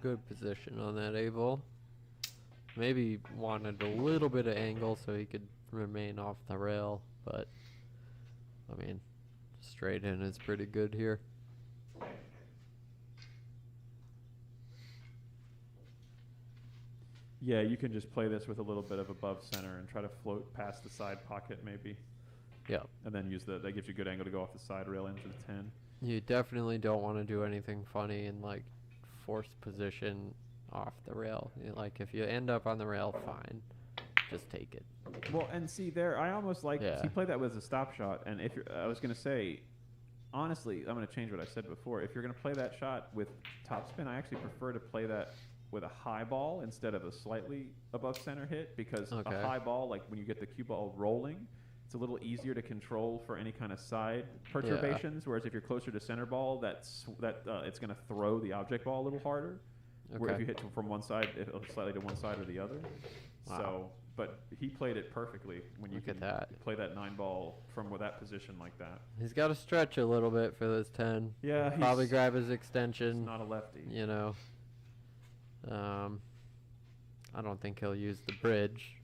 Good position on that A-ball. Maybe wanted a little bit of angle so he could remain off the rail, but I mean, straight in is pretty good here.
Yeah, you can just play this with a little bit of above center and try to float past the side pocket maybe.
Yeah.
And then use that gives you a good angle to go off the side rail into the 10.
You definitely don't want to do anything funny and like force position off the rail. Like if you end up on the rail, fine, just take it.
Well, and see there, I almost like
Yeah.
he played that with a stop shot. And if you're, I was gonna say, honestly, I'm gonna change what I said before. If you're gonna play that shot with topspin, I actually prefer to play that with a high ball instead of a slightly above center hit because
Okay.
a high ball, like when you get the cue ball rolling, it's a little easier to control for any kind of side perturbations. Whereas if you're closer to center ball, it's gonna throw the object ball a little harder. Where if
Okay.
you hit from one side, slightly to one side or the other.
Wow.
So, but he played it perfectly when you
Look at
can
that.
play that 9 ball from that position like that.
He's got to stretch a little bit for this 10.
Yeah,
Probably
he's
grab his extension.
not a lefty.
You know. I don't think he'll use the bridge,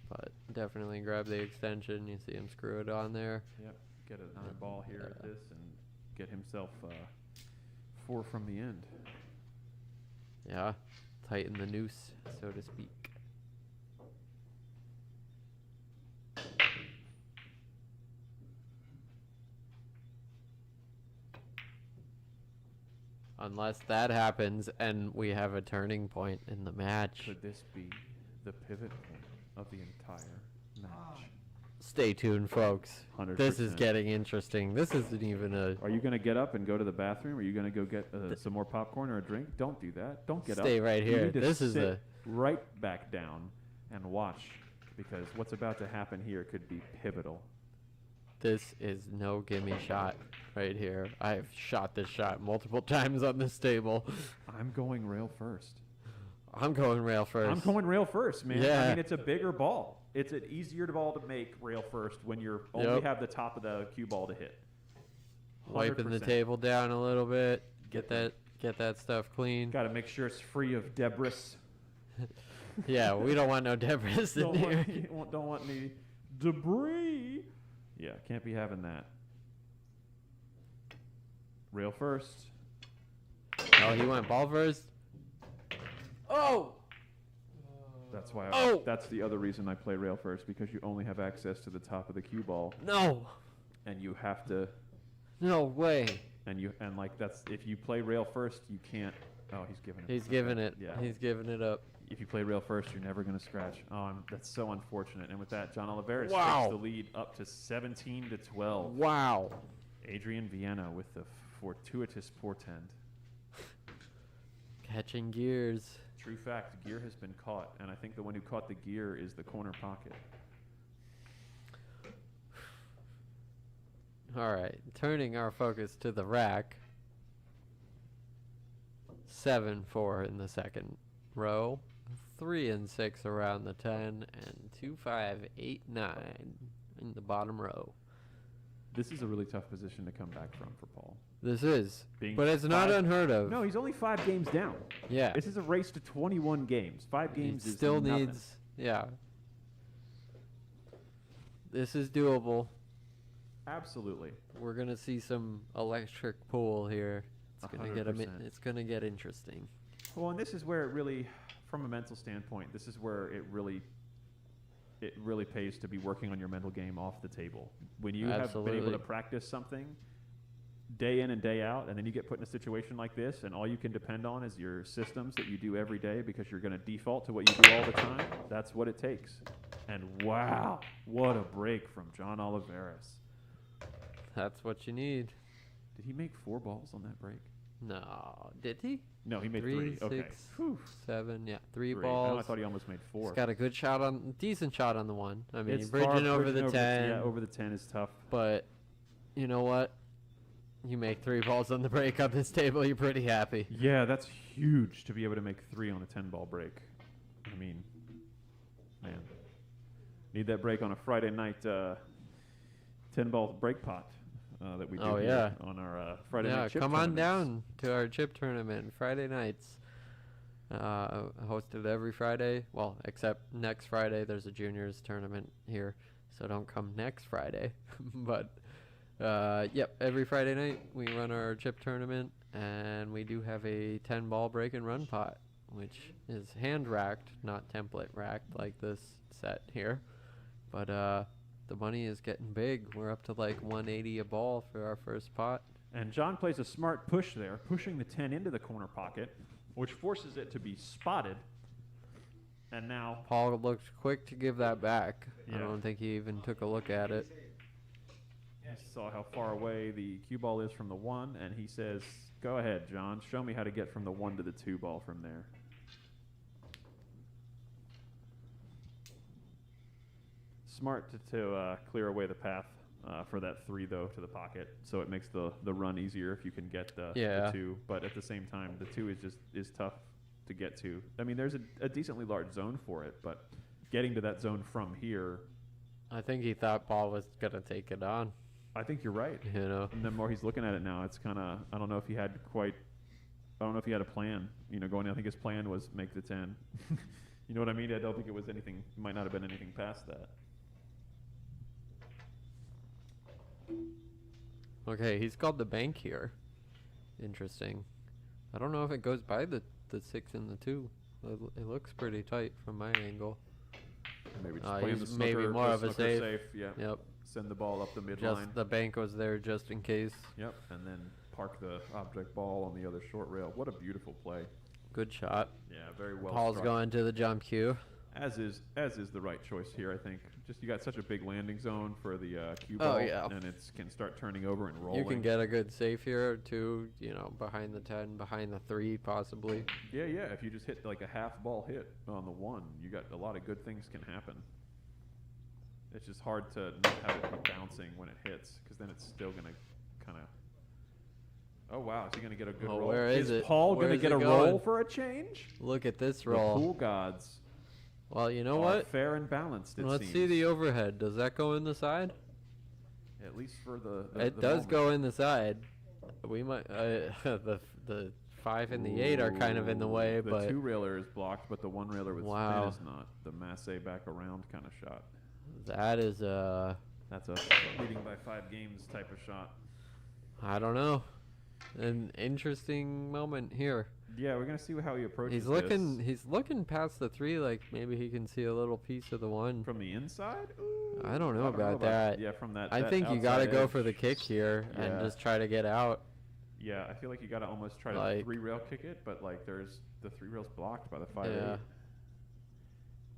but definitely grab the extension. You see him screw it on there.
Yep, get a 9 ball here at this and get himself 4 from the end.
Yeah, tighten the noose, so to speak. Unless that happens and we have a turning point in the match.
Could this be the pivot point of the entire match?
Stay tuned, folks.
100%.
This is getting interesting. This isn't even a...
Are you going to get up and go to the bathroom? Are you going to go get some more popcorn or a drink? Don't do that. Don't get up.
Stay right
You
here.
need to
This is
sit
a...
right back down and watch because what's about to happen here could be pivotal.
This is no gimme shot right here. I've shot this shot multiple times on this table.
I'm going rail first.
I'm going rail first.
I'm going rail first, man. I
Yeah.
mean, it's a bigger ball. It's an easier ball to make rail first when you're only
Yep.
have the top of the cue ball to hit.
Wiping the
100%.
table down a little bit. Get that stuff clean.
Got to make sure it's free of debris.
Yeah, we don't want no debris in
don't,
here.
don't want any debris. Yeah, can't be having that. Rail first.
Oh, he went ball first. Oh!
That's why.
Oh!
That's the other reason I play rail first because you only have access to the top of the cue ball,
No!
and you have to.
No way.
And like that's if you play rail first, you can't Oh, he's giving it.
He's
okay.
giving it.
Yeah.
He's giving it up.
If you play rail first, you're never going to scratch. Oh, that's so unfortunate. And with that, John Oliveras
Wow.
takes the lead up to 17-12.
Wow.
Adrian Vienna with the fortuitous portend.
Catching gears.
True fact, gear has been caught, and I think the one who caught the gear is the corner pocket.
All right. Turning our focus to the rack. 7-4 in the second row. 3 and 6 around the 10, and 2, 5, 8, 9 in the bottom row.
This is a really tough position to come back from for Paul.
This is,
Being
but it's not unheard of.
No, he's only 5 games down.
Yeah.
This is a race to 21 games. 5 games
He
is
still
nothing.
needs, yeah. This is doable.
Absolutely.
We're gonna see some electric pool here. It's gonna get
100%.
it's gonna get interesting.
Well, and this is where it really, from a mental standpoint, this is where it really pays to be working on your mental game off the table. When you have been able
Absolutely.
to practice something day in and day out, and then you get put in a situation like this, and all you can depend on is your systems that you do every day because you're going to default to what you do all the time. That's what it takes. And wow, what a break from John Oliveras.
That's what you need.
Did he make 4 balls on that break?
No, did he?
No, he made
3,
3. Okay.
6,
Whew.
7, yeah, 3
3.
balls.
I thought he almost made 4.
He's got a good shot decent shot on the one. I mean,
It's
bridging
far-
over the 10.
Yeah, over the 10 is tough.
But you know what? You make 3 balls on the break on this table, you're pretty happy.
Yeah, that's huge to be able to make 3 on a 10-ball break. I mean, man, need that break on a Friday night 10-ball break pot that we do
Oh,
here
yeah.
on our Friday
Yeah,
night chip
come on
tournaments.
down to our chip tournament Friday nights. Hosted every Friday. Well, except next Friday, there's a juniors tournament here, so don't come next Friday. But yep, every Friday night we run our chip tournament, and we do have a 10-ball break and run pot, which is hand racked, not template racked like this set here. But the money is getting big. We're up to like 180 a ball for our first pot.
And John plays a smart push there, pushing the 10 into the corner pocket, which forces it to be spotted. And now
Paul looked quick to give that back.
Yeah.
I don't think he even took a look at it.
he saw how far away the cue ball is from the 1, and he says, go ahead, John. Show me how to get from the 1 to the 2 ball from there. Smart to clear away the path for that 3, though, to the pocket, so it makes the run easier if you can get the 2. But at the same time, the 2 is tough to get to. I mean, there's a decently large zone for it, but getting to that zone from here,
I think he thought Paul was going to take it on,
I think you're right.
you know.
And the more he's looking at it now, it's kind of, I don't know if he had a plan, going in. I think his plan was make the 10. You know what I mean? I don't think it was anything, might not have been anything past that.
Okay, he's called the bank here. Interesting. I don't know if it goes by the 6 and the 2. It looks pretty tight from my angle.
Maybe just playing the
He's
snooker,
maybe more
the
of a
snooker
safe.
Yeah.
Yep.
Send the ball up the midline.
Just the bank was there just in case.
Yep. And then park the object ball on the other short rail. What a beautiful play.
Good shot.
Yeah, very well
Paul's
struck.
going to the jump cue.
As is the right choice here, I think. Just you got such a big landing zone for the cue
Oh,
ball,
yeah.
and it can start turning over and rolling.
You can get a good save here too, behind the 10, behind the 3 possibly.
Yeah. If you just hit like a half ball hit on the 1, you got a lot of good things can happen. It's just hard to not have it come bouncing when it hits, because then it's still gonna kind of. Oh wow, is he gonna get a good
Oh,
roll?
where is it?
Paul
Where
gonna
is
get
it
a
going?
roll for a change?
Look at this
The
roll.
pool gods.
Well, you know
are
what?
Fair and balanced. It
Let's
seems.
see the overhead. Does that go in the side?
At least for the
It
the
does
moment.
go in the side. We might the 5 and the 8 are kind of in the way,
The
but
2-railer is blocked, but the 1-railer with
Wow.
spin is not. The Massey back around kind of shot.
that is
That's a leading by 5 games type of shot.
I don't know, an interesting moment here.
Yeah, we're gonna see how he approaches.
He's looking past the 3, like maybe he can see a little piece of the 1.
From the inside? Ooh,
I don't know about that.
Yeah, from that.
I
that
think you gotta
outside
go
edge.
for the kick here and
Yeah.
just try to get out.
Yeah, I feel like you got to almost try to
Like-
3-rail kick it, but like there's the 3 rails blocked by the 5-8.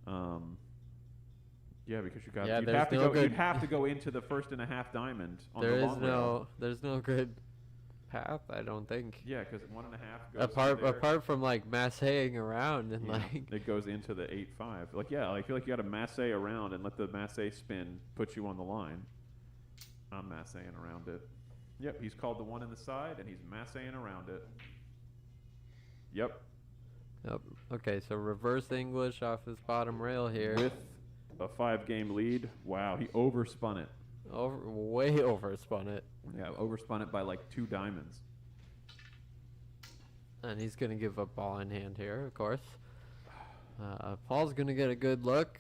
Yeah.
Yeah, because you got
Yeah,
you'd
there's
have to
no
go you'd
good-
have to go into the 1st and a half diamond on
There
the
is
long rail.
there's no good path, I don't think.
Yeah, because 1.5 goes through there.
Apart from like massaying around and
Yeah,
like
it goes into the 8-5. Like, yeah, I feel like you got to masse around and let the masse spin put you on the line. I'm masseing around it. Yep, he's called the 1 in the side and he's masseing around it. Yep,
Yep. Okay, so reverse English off his bottom rail here.
with a 5-game lead. Wow, he overspun it.
Way overspun it.
Yeah, overspun it by like 2 diamonds.
And he's going to give up ball in hand here, of course. Paul's going to get a good look.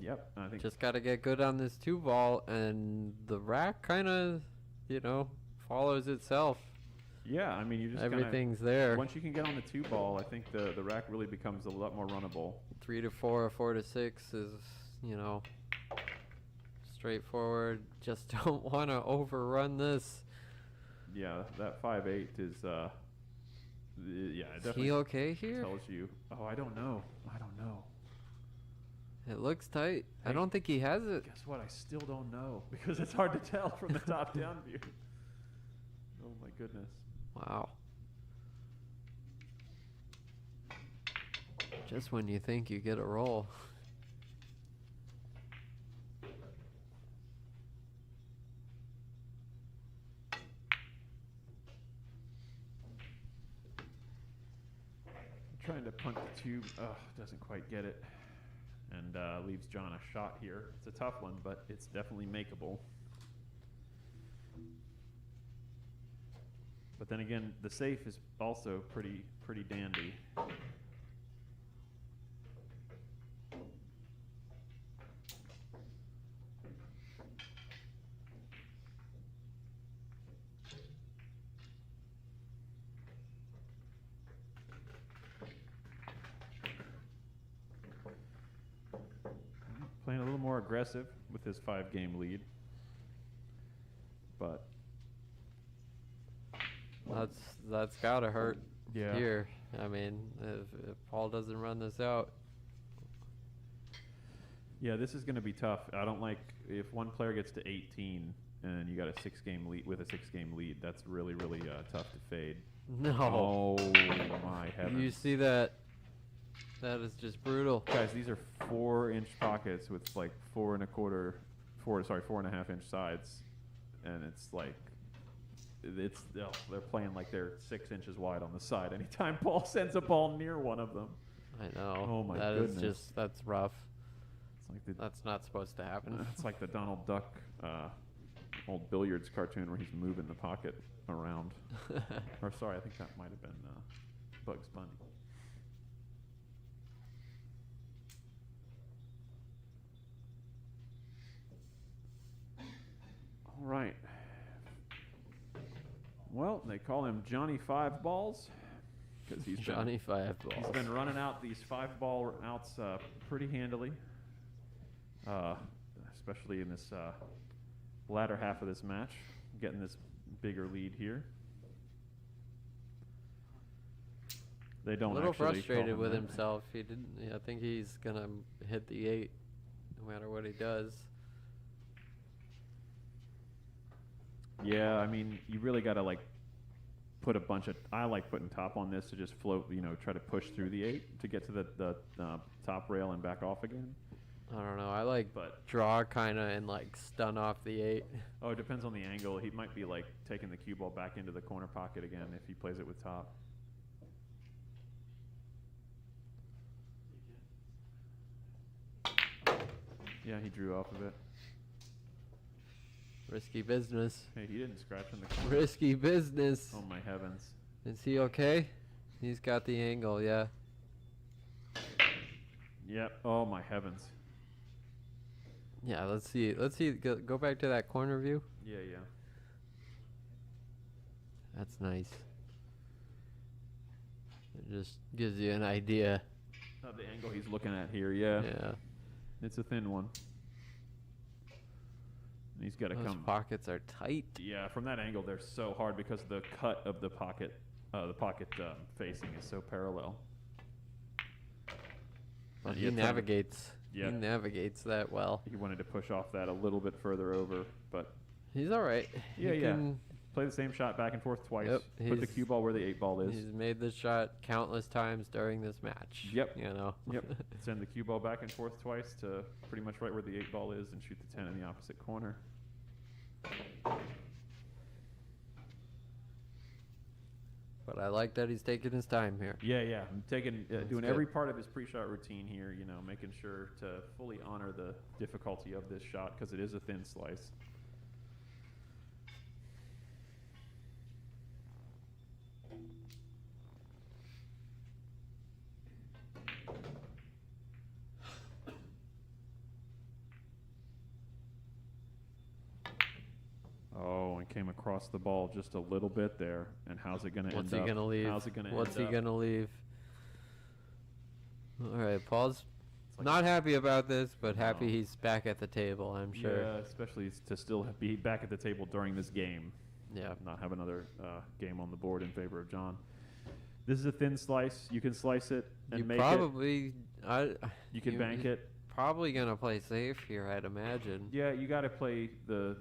Yep, I think.
Just got to get good on this 2 ball, and the rack kind of, follows itself.
Yeah, I mean, you just kinda,
Everything's there.
once you can get on the 2 ball, I think the rack really becomes a lot more runnable.
3 to 4 or 4 to 6 is, straightforward. Just don't want to overrun this.
Yeah, that 5-8 is yeah, it
Is
definitely
he okay here?
tells you. Oh, I don't know.
It looks tight. I
Hey.
don't think he has it.
Guess what? I still don't know because it's hard to tell from the top-down view. Oh my goodness.
Wow. Just when you think you get a roll.
Trying to punt the tube. Oh, doesn't quite get it. And leaves John a shot here. It's a tough one, but it's definitely makeable. But then again, the safe is also pretty dandy. Playing a little more aggressive with his 5-game lead. But
That's gotta hurt
yeah.
here. I mean, if Paul doesn't run this out,
Yeah, this is going to be tough. I don't like if one player gets to 18 and you got a 6-game lead with a 6-game lead. That's really tough to fade.
no.
Oh my heavens!
You see that? That is just brutal.
Guys, these are 4-inch pockets with like 4.5-inch sides, and it's like they're playing like they're 6 inches wide on the side. Anytime Paul sends a ball near one of them,
I know.
Oh my
That is
goodness.
that's rough.
it's like the
That's not supposed to happen.
it's like the Donald Duck old billiards cartoon where he's moving the pocket around. Or sorry, I think that might have been Bugs Bunny. All right. Well, they call him Johnny 5 Balls because he's
Johnny 5 balls.
he's been running out these 5-ball outs pretty handily, especially in this latter half of this match, getting this bigger lead here. They
A
don't
little
actually call
frustrated
him
with
that.
himself. He didn't. I think he's gonna hit the 8, no matter what he does.
Yeah, I mean, you really got to like put a bunch of. I like putting top on this to just float. Try to push through the 8 to get to the top rail and back off again.
I don't know. I like
But
draw kind of and like stun off the 8.
oh, it depends on the angle. He might be like taking the cue ball back into the corner pocket again if he plays it with top. Yeah, he drew off of it.
Risky business.
Hey, he didn't scratch in the corner.
Risky business.
Oh my heavens.
Is he okay? He's got the angle. Yeah.
Yep. Oh my heavens.
Yeah. Let's see. Let's see. Go back to that corner view.
Yeah, yeah.
That's nice. It just gives you an idea.
Of the angle he's looking at here, yeah.
Yeah.
It's a thin one. And he's got to
Those
come.
pockets are tight.
Yeah, from that angle, they're so hard because the cut of the pocket facing is so parallel.
But
And
he
you're trying to-
navigates.
Yeah.
He navigates that well.
He wanted to push off that a little bit further over, but
He's all right.
Yeah,
He
yeah.
can-
play the same shot back and forth twice.
Yep,
Put the
he's-
cue ball where the 8-ball is.
He's made this shot countless times during this match.
Yep.
You know.
Yep. Send the cue ball back and forth twice to pretty much right where the 8-ball is and shoot the 10 in the opposite corner.
But I like that he's taking his time here.
Yeah, yeah. I'm taking,
That's
doing
good.
every part of his pre-shot routine here, you know, making sure to fully honor the difficulty of this shot because it is a thin slice. Oh, and came across the ball just a little bit there. And how's it going to end up?
What's he gonna leave?
How's it going to
What's
end
he
up?
gonna leave? All right, Paul's
like
not happy about this, but happy
No.
he's back at the table. I'm sure.
Yeah, especially to still be back at the table during this game.
Yeah.
Not have another game on the board in favor of John. This is a thin slice. You can slice it and
You
make
probably.
You can bank
he's
it.
Probably gonna play safe here, I'd imagine.
Yeah, you got to play the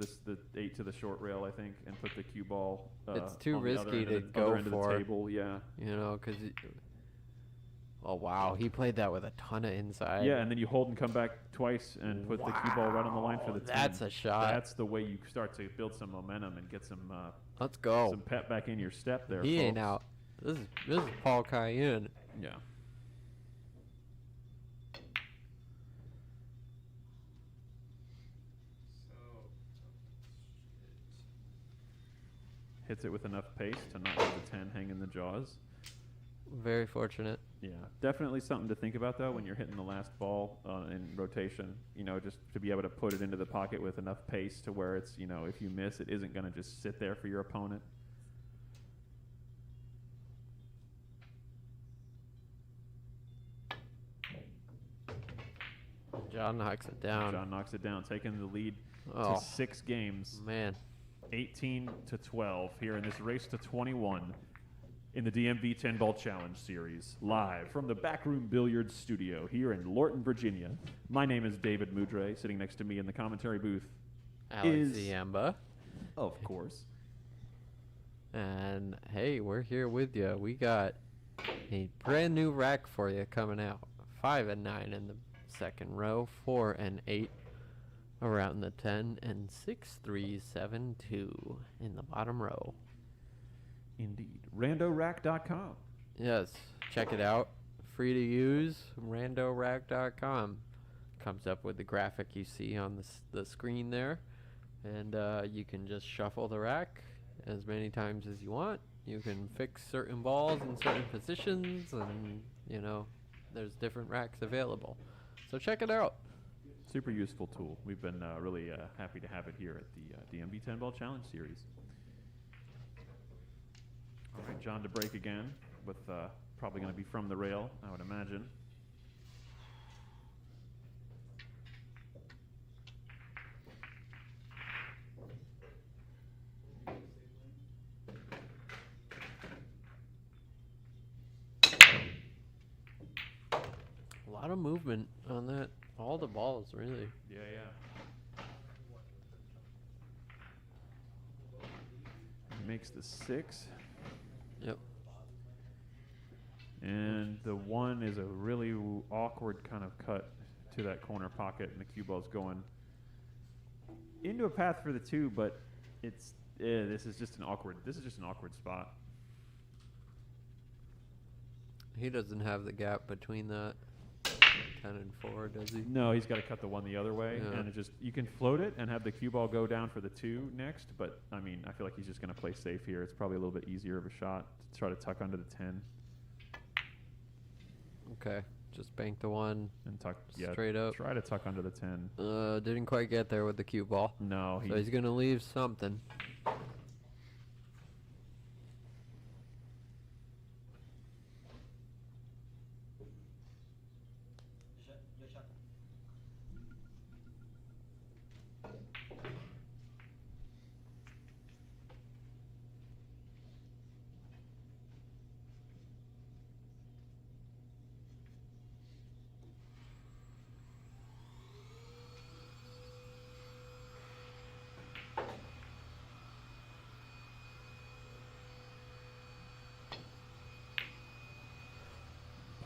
8 to the short rail, I think, and put the cue ball.
It's too
on the other
risky
end of
to
the,
go
other end
for.
of the table. Yeah.
You know, because. Oh wow, he played that with a ton of inside.
Yeah, and then you hold and come back twice and put the cue ball right on the line for the 10.
That's a shot.
That's the way you start to build some momentum and get some
Let's go.
some pep back in your step there.
He ain't
folks.
out. This is Paul Cayanan.
Yeah. Hits it with enough pace to not let the 10 hang in the jaws.
Very fortunate.
Yeah, definitely something to think about though when you're hitting the last ball in rotation. You know, just to be able to put it into the pocket with enough pace to where it's, you know, if you miss, it isn't going to just sit there for your opponent.
John knocks it down.
John knocks it down, taking the lead
Oh.
to 6 games,
Man.
18 to 12 here in this race to 21 in the DMV 10-Ball Challenge Series, live from the Backroom Billiards Studio here in Lorton, Virginia. My name is David Mudre. Sitting next to me in the commentary booth,
Alex
Is-
Ziemba.
of course,
And hey, we're here with you. We got a brand new rack for you coming out. 5 and 9 in the second row, 4 and 8 around the 10, and 6, 3, 7, 2 in the bottom row.
indeed. RandoRack.com.
Yes, check it out. Free to use. RandoRack.com comes up with the graphic you see on the screen there, and you can just shuffle the rack as many times as you want. You can fix certain balls in certain positions, and you know, there's different racks available. So check it out.
Super useful tool. We've been really happy to have it here at the DMV 10-Ball Challenge Series. All right, John to break again with probably going to be from the rail, I would imagine.
A lot of movement on that. All the balls, really.
Yeah, yeah. Makes the 6.
Yep.
And the 1 is a really awkward kind of cut to that corner pocket, and the cue ball's going into a path for the 2, but it's this is just an awkward spot.
He doesn't have the gap between that 10 and 4, does he?
No, he's got to cut the 1 the other way,
Yeah.
and it just you can float it and have the cue ball go down for the 2 next. But I mean, I feel like he's just going to play safe here. It's probably a little bit easier of a shot to try to tuck under the 10
Okay, just bank the 1
and tuck
straight up.
Try to tuck under the 10.
Didn't quite get there with the cue ball.
No,
So he's gonna leave something.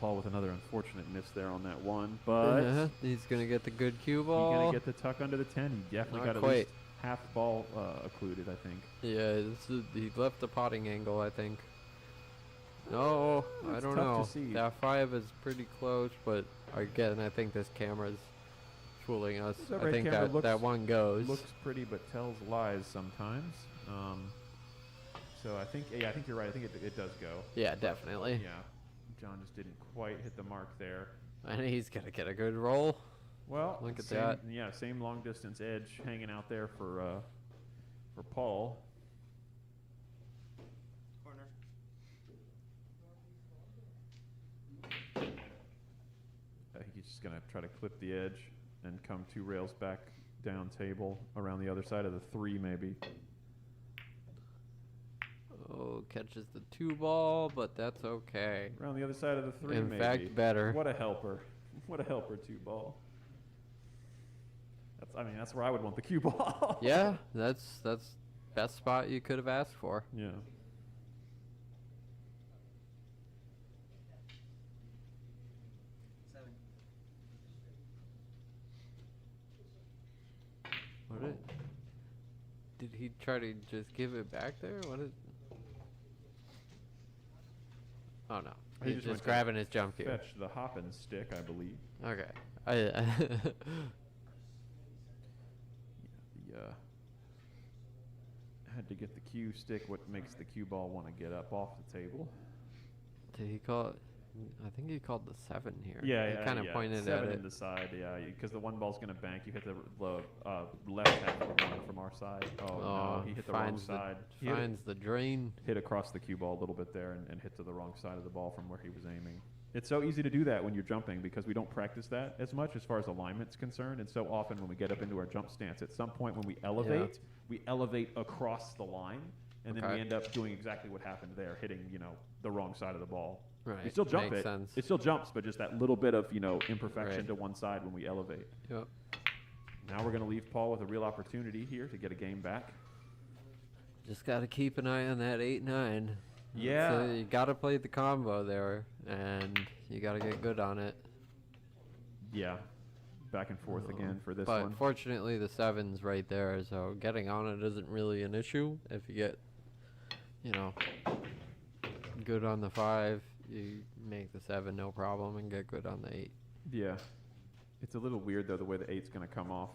Paul with another unfortunate miss there on that one, but
He's going to get the good cue
he's
ball.
going to get the tuck under the 10. He definitely
Not
got at
quite.
least half ball occluded, I think.
Yeah, he left the potting angle, I think. No, I
It's
don't
tough to
know.
see.
That 5 is pretty close, but again, I think this camera's fooling us.
This
I
overhead
think
camera
that one goes.
Looks pretty, but tells lies sometimes. So I think you're right. I think it does go.
Yeah, definitely.
Yeah, John just didn't quite hit the mark there.
And he's going to get a good roll.
Well,
Look at
same,
that.
Yeah, same long distance edge hanging out there for Paul.
Corner.
I think he's just gonna try to clip the edge and come 2 rails back down table around the other side of the 3 maybe.
Oh, catches the 2 ball, but that's okay.
Around the other side of the 3
In
maybe.
fact, better.
What a helper. What a helper 2 ball. That's where I would want the cue ball.
Yeah, that's best spot you could have asked for.
Yeah.
Seven.
Did he try to just give it back there? What is? Oh no,
He
he's
just
just
went to
grabbing his jump cue.
Fetch the hoppin' stick, I believe.
Okay.
Had to get the cue stick. What makes the cue ball want to get up off the table?
Did he call it? I think he called the 7 here.
Yeah,
He
yeah,
kind of
yeah.
pointed
7
at
in
it.
the side, yeah, because the one ball's gonna bank. You hit the left half of the one from our side. Oh, no, he hit the wrong
finds
side.
The, finds the drain.
Hit across the cue ball a little bit there and hit to the wrong side of the ball from where he was aiming. It's so easy to do that when you're jumping because we don't practice that as much as far as alignment's concerned. And so often when we get up into our jump stance, at some point when we elevate across the line, and then we end up doing exactly what happened there, hitting the wrong side of the ball.
Right.
We still jump
Makes
it.
sense.
It still jumps, but just that little bit of imperfection
Right.
to one side when we elevate.
Yep.
Now we're going to leave Paul with a real opportunity here to get a game back.
Just got to keep an eye on that 8-9.
Yeah.
So you got to play the combo there, and you got to get good on it.
Yeah, back and forth again for this
but
one.
fortunately, the 7's right there, so getting on it isn't really an issue. If you get, good on the 5, you make the 7 no problem and get good on the 8.
Yeah. It's a little weird, though, the way the 8's going to come off.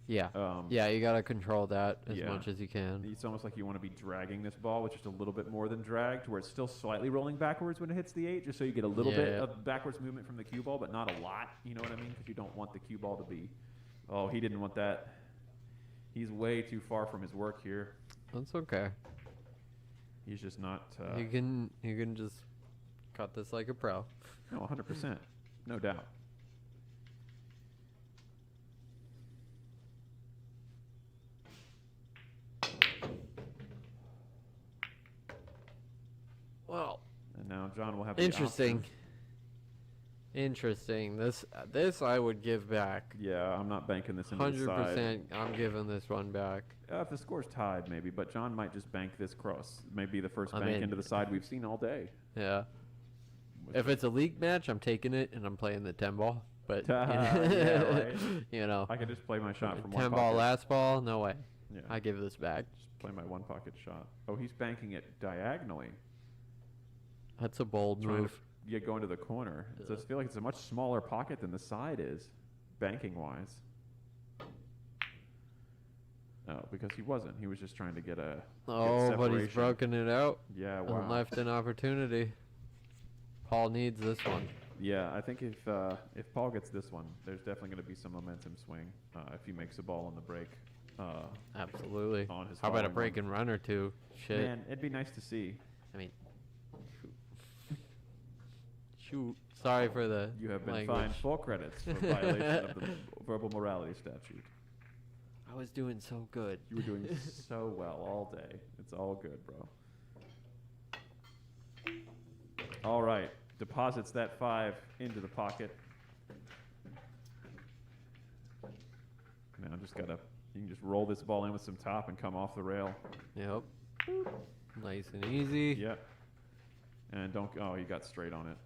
Yeah. Yeah, you got to control that as
yeah.
much as you can.
It's almost like you want to be dragging this ball with just a little bit more than drag to where it's still slightly rolling backwards when it hits the 8, just so you get a little bit of backwards movement from the cue ball, but not a lot, you know what I mean? Because you don't want the cue ball to be, oh, he didn't want that. He's way too far from his work here.
That's okay.
He's just not.
You can just cut this like a pro.
No, 100%. No doubt.
Well,
And now John will have the
interesting.
option.
Interesting. This I would give back.
Yeah, I'm not banking this into the side.
100%. I'm giving this one back.
If the score's tied, maybe, but John might just bank this cross. Maybe the first bank into the side we've seen all day.
Yeah. If it's a league match, I'm taking it and I'm playing the 10 ball. But
yeah, right.
I
can just play my shot from
10
one
ball,
pocket.
last ball, no way.
Yeah.
I give this back.
Just play my one pocket shot. Oh, he's banking it diagonally.
That's a bold
Trying
move.
to go into the corner. It does feel like it's a much smaller pocket than the side is, banking wise. Oh, because he wasn't. He was just trying to get a
Oh, but he's
separation.
broken it out
Yeah,
and
wow.
left an opportunity. Paul needs this one.
Yeah, I think if Paul gets this one, there's definitely going to be some momentum swing if he makes a ball on the break.
Absolutely.
On his
How about a
following
break
one.
and run or two? Shit.
Man, it'd be nice to see.
I mean, shoot. Sorry for the
You have been
language.
fined full credits for violation of the verbal morality statute.
I was doing so good.
You were doing so well all day. It's all good, bro. All right. Deposits that 5 into the pocket. Now you can just roll this ball in with some top and come off the rail.
Yep. Nice and easy.
Yep. And you got straight on it.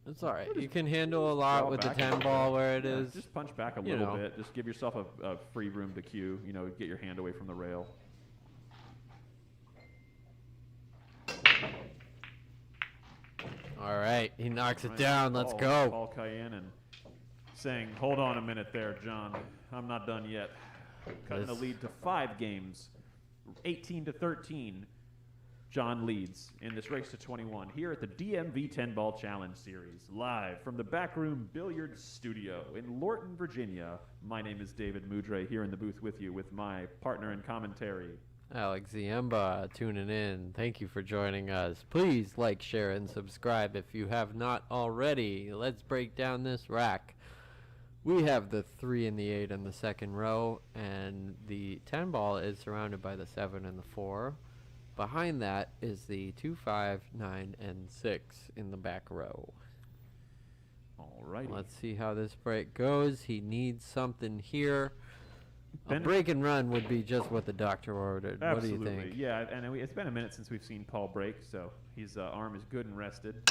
It's all right. You can handle a lot
Draw
with the
back
10
and-
ball where it
yeah,
is.
Just punch back a
you
little
know.
bit. Just give yourself a free room to cue. You know, get your hand away from the rail.
All right, he knocks it
Right,
down. Let's
Paul-
go.
Paul Cayanan saying, "Hold on a minute there, John. I'm not done yet." Cutting the
This-
lead to 5 games, 18-13. John leads in this race to 21 here at the DMV 10 Ball Challenge Series, live from the Backroom Billiards Studio in Lorton, Virginia. My name is David Moudre, here in the booth with you with my partner in commentary.
Alex Ziemba tuning in. Thank you for joining us. Please like, share, and subscribe if you have not already. Let's break down this rack. We have the 3 and the 8 in the second row, and the 10 ball is surrounded by the 7 and the 4. Behind that is the 2, 5, 9, and 6 in the back row.
All right.
Let's see how this break goes. He needs something here. A
Ben-
break and run would be just what the doctor ordered.
Absolutely.
What do you think?
Yeah, and it's been a minute since we've seen Paul break, so his arm is good and rested.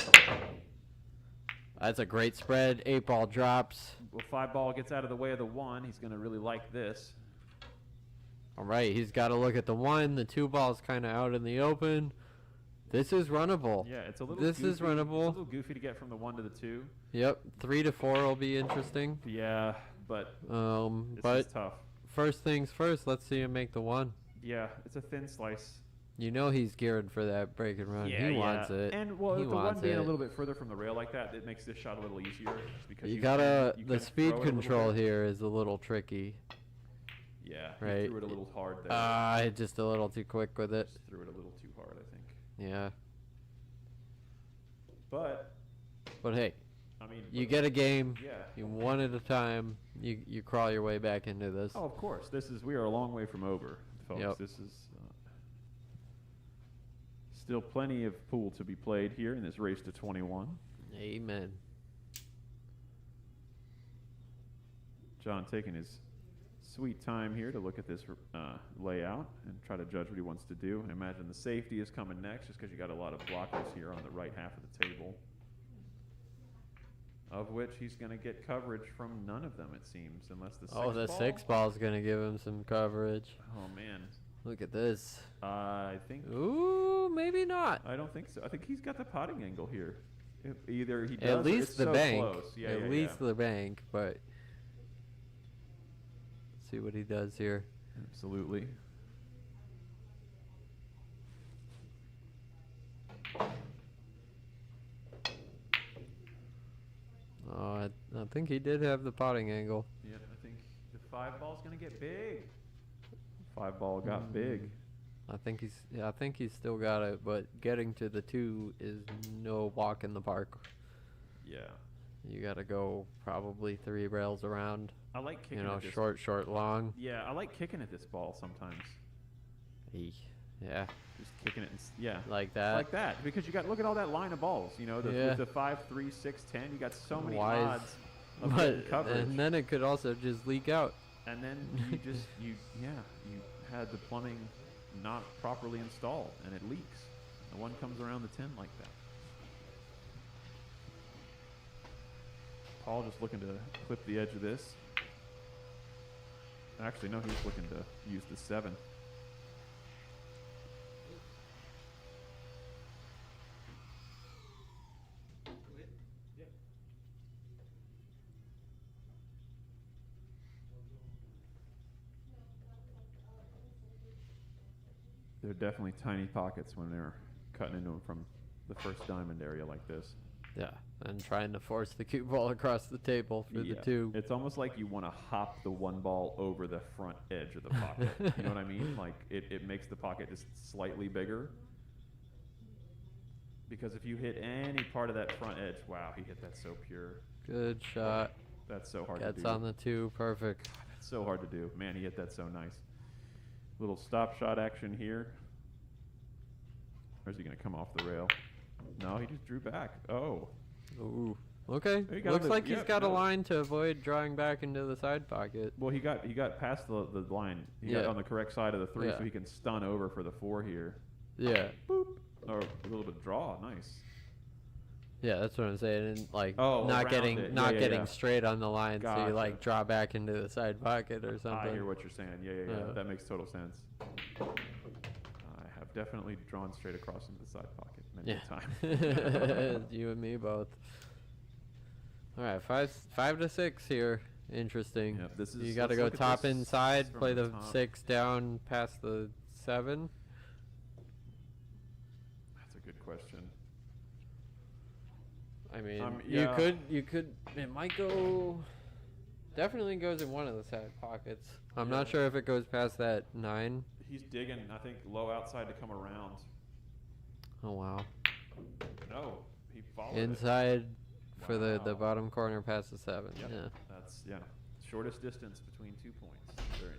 That's a great spread. 8 ball drops.
Well, 5 ball gets out of the way of the 1. He's going to really like this.
All right, he's got to look at the 1. The 2 ball's kind of out in the open. This is runnable.
Yeah, it's a little
This
goofy.
is runnable.
It's a little goofy to get from the 1 to the 2.
Yep, 3 to 4 will be interesting.
Yeah, but this
But
is tough.
first things first, let's see him make the 1.
Yeah, it's a thin slice.
You know he's geared for that break and run.
Yeah,
he wants it.
And well,
he
with the 1
wants
being
it.
a little bit further from the rail like that, it makes this shot a little easier. Just because
You
can-
gotta.
you
The
can
speed
throw it a little
control
bit.
here is a little tricky.
Yeah,
Right.
he threw it a little hard there.
Just a little too quick with it.
Just threw it a little too hard, I think.
Yeah.
But
But hey,
I mean,
you get a game.
yeah.
You one at a time. You crawl your way back into this.
Oh, of course. We are a long way from over, folks.
Yep.
This is still plenty of pool to be played here in this race to 21.
Amen.
John taking his sweet time here to look at this layout and try to judge what he wants to do. I imagine the safety is coming next, just because you got a lot of blockers here on the right half of the table, of which he's going to get coverage from none of them, it seems, unless the 6
Oh, the
ball.
6 ball's gonna give him some coverage.
Oh man,
Look at this.
I think
Ooh, maybe not.
I don't think so. I think he's got the potting angle here. Either he does,
At
or
least
it's
the
so
bank.
close. Yeah,
At
yeah,
least
yeah.
the bank, but let's see what he does here.
Absolutely.
Oh, I think he did have the potting angle.
Yeah, I think the 5 ball's gonna get big. 5 ball got big.
I think he's still got it, but getting to the 2 is no walk in the park.
Yeah,
You got to go probably 3 rails around.
I like kicking.
You know,
at this.
short, long.
Yeah, I like kicking at this ball sometimes.
Yeah,
Just kicking it, yeah,
like that.
like that. Because you got look at all that line of balls. You know,
Yeah.
with the 5, 3, 6, 10. You got so many
Wise.
odds of getting coverage.
And then it could also just leak out.
And then you just you had the plumbing not properly installed and it leaks. The 1 comes around the 10 like that. Paul just looking to clip the edge of this. Actually, no, he's looking to use the 7. There are definitely tiny pockets when they're cutting into them from the first diamond area like this.
Yeah, and trying to force the cue ball across the table for the 2.
It's almost like you want to hop the 1 ball over the front edge of the pocket. You know what I mean? Like it makes the pocket just slightly bigger. Because if you hit any part of that front edge, wow, he hit that so pure.
Good shot.
That's so hard to
Gets
do.
on the 2. Perfect.
That's so hard to do. Man, he hit that so nice. Little stop shot action here. Or is he going to come off the rail? No, he just drew back. Oh.
Ooh. Okay.
He got
Looks
the-
like he's
yeah,
got a
no.
line to avoid drawing back into the side pocket.
Well, he got past the line. He got
Yeah.
on the correct side of the 3,
Yeah.
so he can stun over for the 4 here.
Yeah.
Boop. Or a little bit of draw. Nice.
Yeah, that's what I'm saying. And like
Oh,
not
around
getting
it.
not
Yeah,
getting
yeah.
straight on the line, so
Gotcha.
you like draw back into the side pocket or something.
I hear what you're saying. Yeah.
Yeah.
That makes total sense. I have definitely drawn straight across into the side pocket many a time.
You and me both. All right, 5 to 6 here. Interesting.
Yep, this is.
You got to
let's
go
look at
top
this
inside,
from
play the
top.
6 down past the 7.
That's a good question.
I mean,
yeah.
you could. It might go. Definitely goes in one of the side pockets. I'm not
Yeah.
sure if it goes past that 9.
He's digging, I think, low outside to come around.
Oh wow.
No, he followed it.
Inside for the
Wow.
bottom corner past the 7.
Yep.
Yeah.
That's shortest distance between 2 points. Very nice.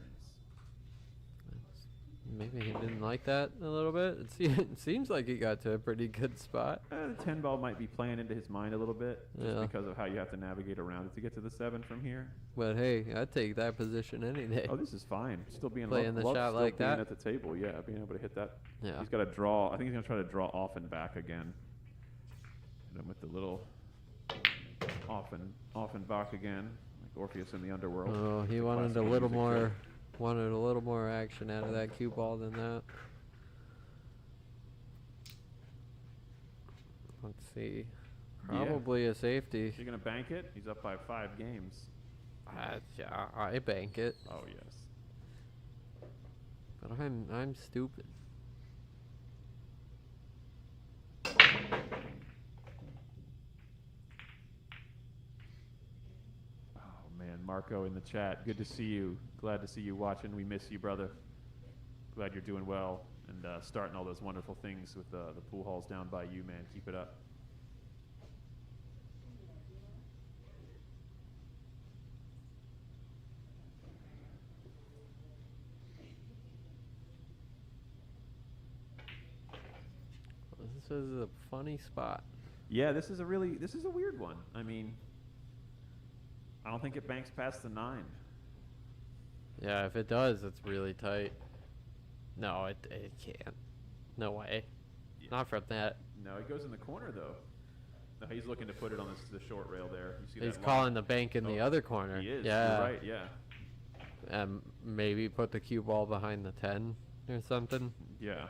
Maybe he didn't like that a little bit. It seems like he got to a pretty good spot.
The 10 ball might be playing into his mind a little bit, just
Yeah.
because of how you have to navigate around it to get to the 7 from here.
But hey, I'd take that position any day.
Oh, this is fine. Still being
Playing the
love
shot
still
like
being
that?
at the table. Yeah, being able to hit that.
Yeah.
He's got to draw. I think he's gonna try to draw off and back again. Hit him with the little off and back again, like Orpheus in the underworld.
Oh, he
It's a
wanted
classic
a little
music
more.
joke.
Wanted a little more action out of that cue ball than that. Let's see.
Yeah.
Probably a safety.
You're gonna bank it. He's up by 5 games.
Yeah, I bank it,
Oh yes.
but I'm stupid.
Oh man, Marco in the chat. Good to see you. Glad to see you watching. We miss you, brother. Glad you're doing well and starting all those wonderful things with the pool halls down by you, man. Keep it up.
This is a funny spot.
Yeah, this is a weird one. I mean, I don't think it banks past the 9.
Yeah, if it does, it's really tight. No, it can't. No way.
Yeah.
Not from that.
No, it goes in the corner though. No, he's looking to put it on the short rail there. You see
He's
that
calling
line?
the bank in the
Oh,
other corner.
He is.
Yeah.
You're right. Yeah.
Maybe put the cue ball behind the 10 or something.
Yeah.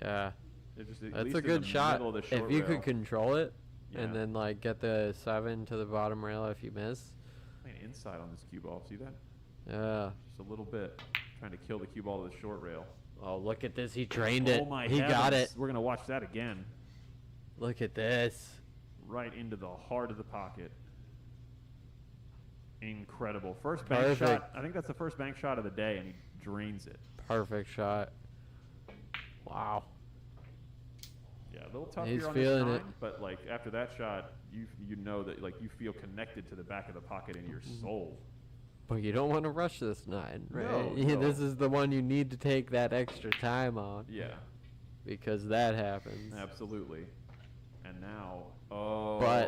Yeah.
It just, at
That's
least
a
in
good
the
shot.
middle of the short
If you
rail.
could control it
Yeah.
and then like get the 7 to the bottom rail if you miss.
Playing inside on this cue ball. See that?
Yeah.
Just a little bit. Trying to kill the cue ball to the short rail.
Oh, look at this. He drained it.
Oh my
He got
heavens.
it.
We're gonna watch that again.
Look at this.
Right into the heart of the pocket. Incredible. First bank
Perfect.
shot. I think that's the first bank shot of the day, and he drains it.
Perfect shot. Wow.
Yeah, a little tough
He's
here on
feeling
this
it.
9, but like after that shot, you know that like you feel connected to the back of the pocket in your soul.
But you don't want to rush this 9, right?
No,
This
no.
is the one you need to take that extra time on
Yeah,
because that happens.
absolutely. And now,
But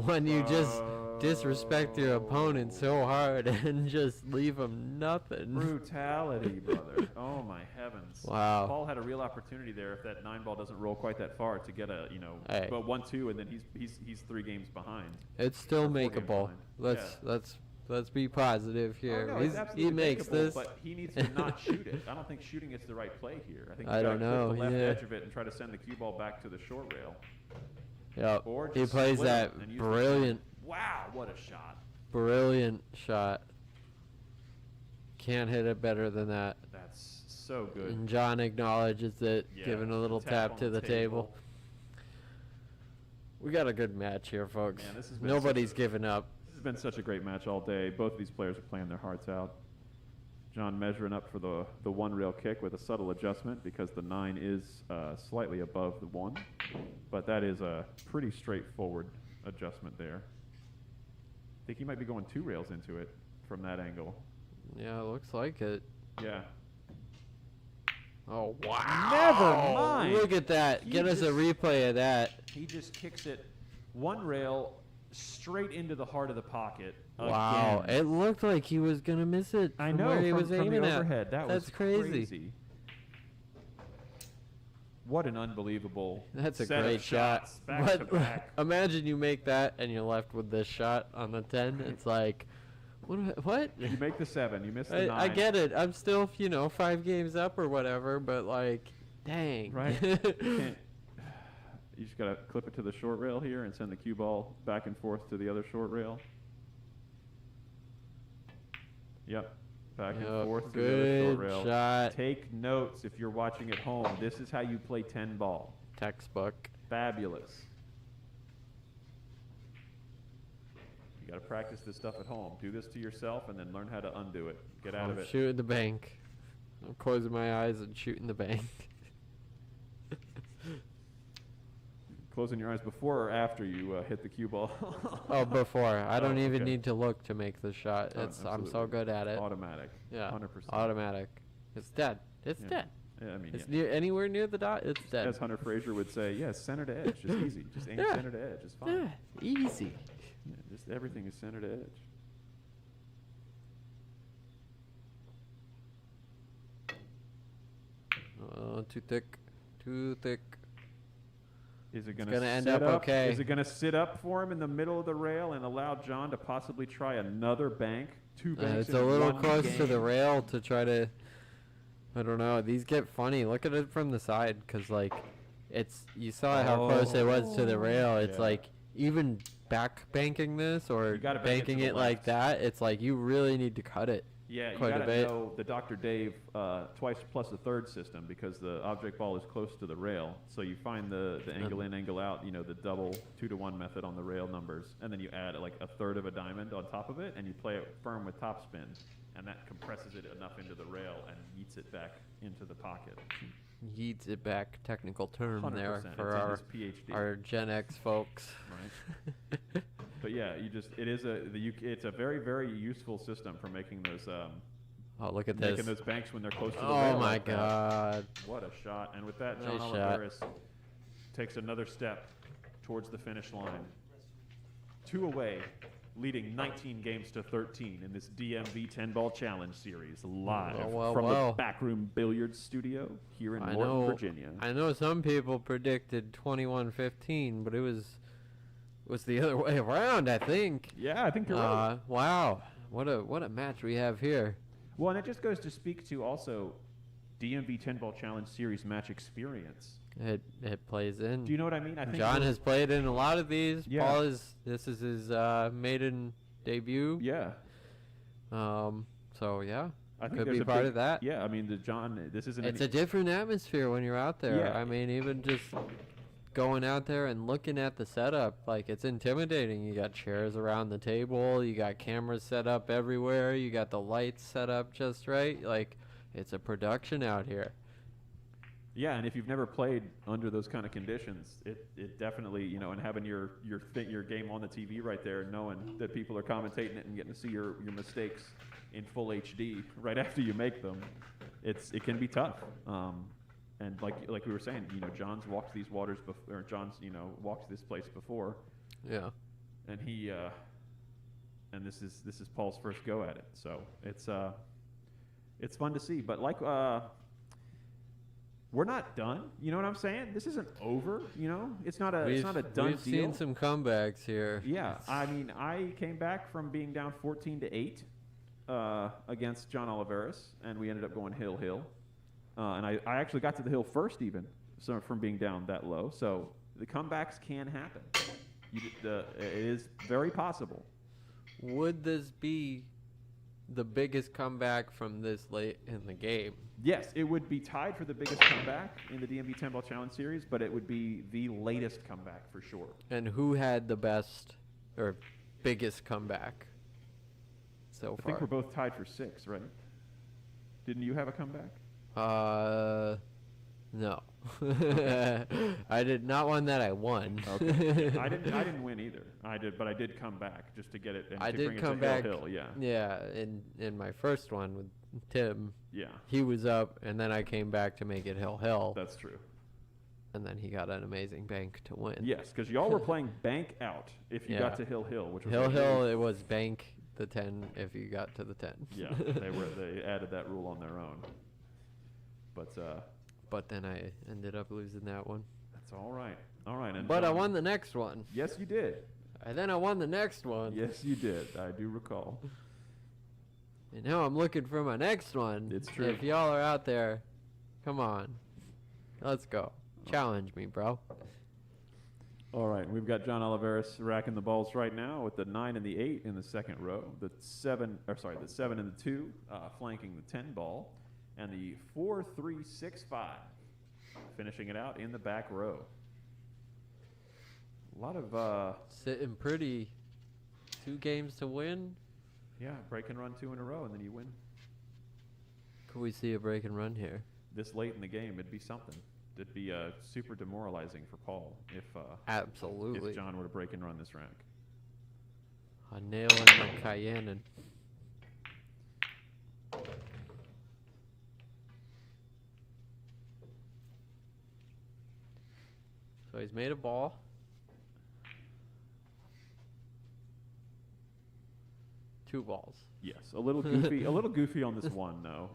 when you just disrespect your opponent so hard and just leave him nothing.
brutality, brother. Oh my heavens.
Wow.
Paul had a real opportunity there if that 9 ball doesn't roll quite that far to get a,
Hey.
but 1-2 and then he's 3 games behind.
It's still
Or 4 games
makeable.
behind.
Let's be positive here.
Oh, no, it's
He
absolutely
makes
makeable,
this.
but he needs to not shoot it. I don't think shooting is the right play here. I think
I
you
don't
gotta
know,
clip the left
yeah.
edge of it and try to send the cue ball back to the short rail.
Yep.
Or
He
just
plays
split
that
it and use the
brilliant,
time. Wow, what a shot!
brilliant shot. Can't hit it better than that.
That's so good.
And John acknowledges it,
Yeah,
giving a little tap
on
to the table. We got a good match here, folks.
Man, this has been
Nobody's
such a-
giving up.
This has been such a great match all day. Both of these players are playing their hearts out. John measuring up for the 1 rail kick with a subtle adjustment because the 9 is slightly above the 1, but that is a pretty straightforward adjustment there. I think he might be going 2 rails into it from that angle.
Yeah, looks like it.
Yeah.
Oh, wow.
Never mind.
Look at that.
He
Get us a
just-
replay of that.
He just kicks it 1 rail straight into the heart of the pocket.
Wow.
Again.
It looked like he was going to miss it from where he was
from
aiming
the
at.
overhead. That
That's
was
crazy.
What an unbelievable
That's a
set
great
of
shot.
shots back to back.
Imagine you make that and you're left with this shot on the 10. It's like, what?
You make the 7. You miss the 9.
I get it. I'm still, 5 games up or whatever, but like, dang.
Right. You just got to clip it to the short rail here and send the cue ball back and forth to the other short rail. Yep. Back and forth to the other short rail.
Good shot.
Take notes if you're watching at home. This is how you play 10 ball.
Textbook.
Fabulous. You got to practice this stuff at home. Do this to yourself and then learn how to undo it. Get out of it.
Shooting the bank. I'm closing my eyes and shooting the bank.
Closing your eyes before or after you hit the cue ball?
Oh, before. I don't even
okay.
need to look to make the shot. I'm so
Absolutely.
good at it.
Automatic.
Yeah.
100%.
Automatic. It's dead. It's
Yeah.
dead.
Yeah, I mean,
It's anywhere near the dot. It's dead.
as Hunter Frazier would say, yes, center to edge, just easy. Just aim
Yeah.
center to edge, it's fine.
Yeah, easy.
Yeah, just everything is center to edge.
Too thick. Too thick.
Is it going
gonna
to
end
sit
up okay.
Is it going to sit up for him in the middle of the rail and allow John to possibly try another bank? 2 banks
It's
in
a little
one
close to the
game?
rail to try to. I don't know. These get funny. Look at it from the side, cause like, you saw how close it was to the rail. It's
Yeah.
like even back banking this or
You gotta bank it to
banking
the
it like
left.
that. It's like you really need to cut it.
Yeah, you
quite a
got to
bit.
know the Dr. Dave twice plus a third system because the object ball is close to the rail. So you find the angle in, angle out, the double 2-to-1 method on the rail numbers, and then you add like a third of a diamond on top of it, and you play it firm with topspin, and that compresses it enough into the rail and yeets it back into the pocket.
Yeets it back. Technical term
100%.
there
It's
for
in
our
his PhD.
our Gen X folks.
Right. But yeah, it's a very, very useful system for making those
Oh, look at this.
making those banks when they're close to the
Oh
rail
my
like that.
God.
What a shot. And with that, John
Nice shot.
Oliveras takes another step towards the finish line. 2 away, leading 19 games to 13 in this DMV 10-ball challenge series, live from the Backroom Billiards Studio here in Morton, Virginia.
I know some people predicted 21-15, but it was the other way around, I think.
Yeah, I think you're right.
Wow. What a match we have here.
Well, and it just goes to speak to also DMV 10-ball challenge series match experience.
It plays in.
Do you know what I mean? I think
John has played in a lot of these.
Yeah.
Paul this is his maiden debut.
Yeah.
So yeah,
I think
could
there's
be
a
part
big-
of that.
Yeah, I mean, this isn't
It's
any-
a different atmosphere when you're out there.
Yeah.
I mean, even just going out there and looking at the setup, like, it's intimidating. You got chairs around the table, you got cameras set up everywhere, you got the lights set up just right. Like, it's a production out here.
Yeah, and if you've never played under those kind of conditions, it definitely, and having your game on the TV right there, knowing that people are commentating it and getting to see your mistakes in full HD right after you make them, it can be tough. And like we were saying, John's walked these waters before, or John's walked this place before,
Yeah.
and he and this is Paul's first go at it. So it's fun to see, but we're not done. You know what I'm saying? This isn't over. It's not a done
We've
deal.
seen some comebacks here.
Yeah, I mean, I came back from being down 14-8 against John Oliveras, and we ended up going hill. And I actually got to the hill first, even from being down that low. So the comebacks can happen. It is very possible.
Would this be the biggest comeback from this late in the game?
Yes, it would be tied for the biggest comeback in the DMV 10-ball challenge series, but it would be the latest comeback for sure.
And who had the best or biggest comeback so
I
far?
think we're both tied for 6, right? Didn't you have a comeback?
No. I did not one that I won.
Okay. I didn't win either. But I did come back just to get it and
I
to
did
bring
come
it to
back.
Hill. Yeah.
Yeah, in my first one with Tim,
Yeah.
he was up, and then I came back to make it hill,
That's true.
and then he got an amazing bank to win.
Yes, because y'all were playing bank out if you
Yeah.
got to Hill, which was
Hill, it was bank the 10 if you got to the 10.
Yeah, they added that rule on their own. But
but then I ended up losing that one.
That's all right. All right. And
But I
John-
won the next one.
Yes, you did.
And then I won the next one.
Yes, you did. I do recall.
And now I'm looking for my next one.
It's true.
If y'all are out there, come on. Let's go. Challenge me, bro.
All right, we've got John Oliveras racking the balls right now with the 9 and the 8 in the second row, the 7 and the 2 flanking the 10 ball, and the 4-3-6-5 finishing it out in the back row. A lot of
Sitting pretty. 2 games to win.
break and run 2 in a row, and then you win.
Could we see a break and run here?
This late in the game, it'd be something. It'd be super demoralizing for Paul if
Absolutely.
John were to break and run this rack.
A nail in the Cayanan. So he's made a ball. Two balls.
Yes, a little goofy, a little goofy on this one though.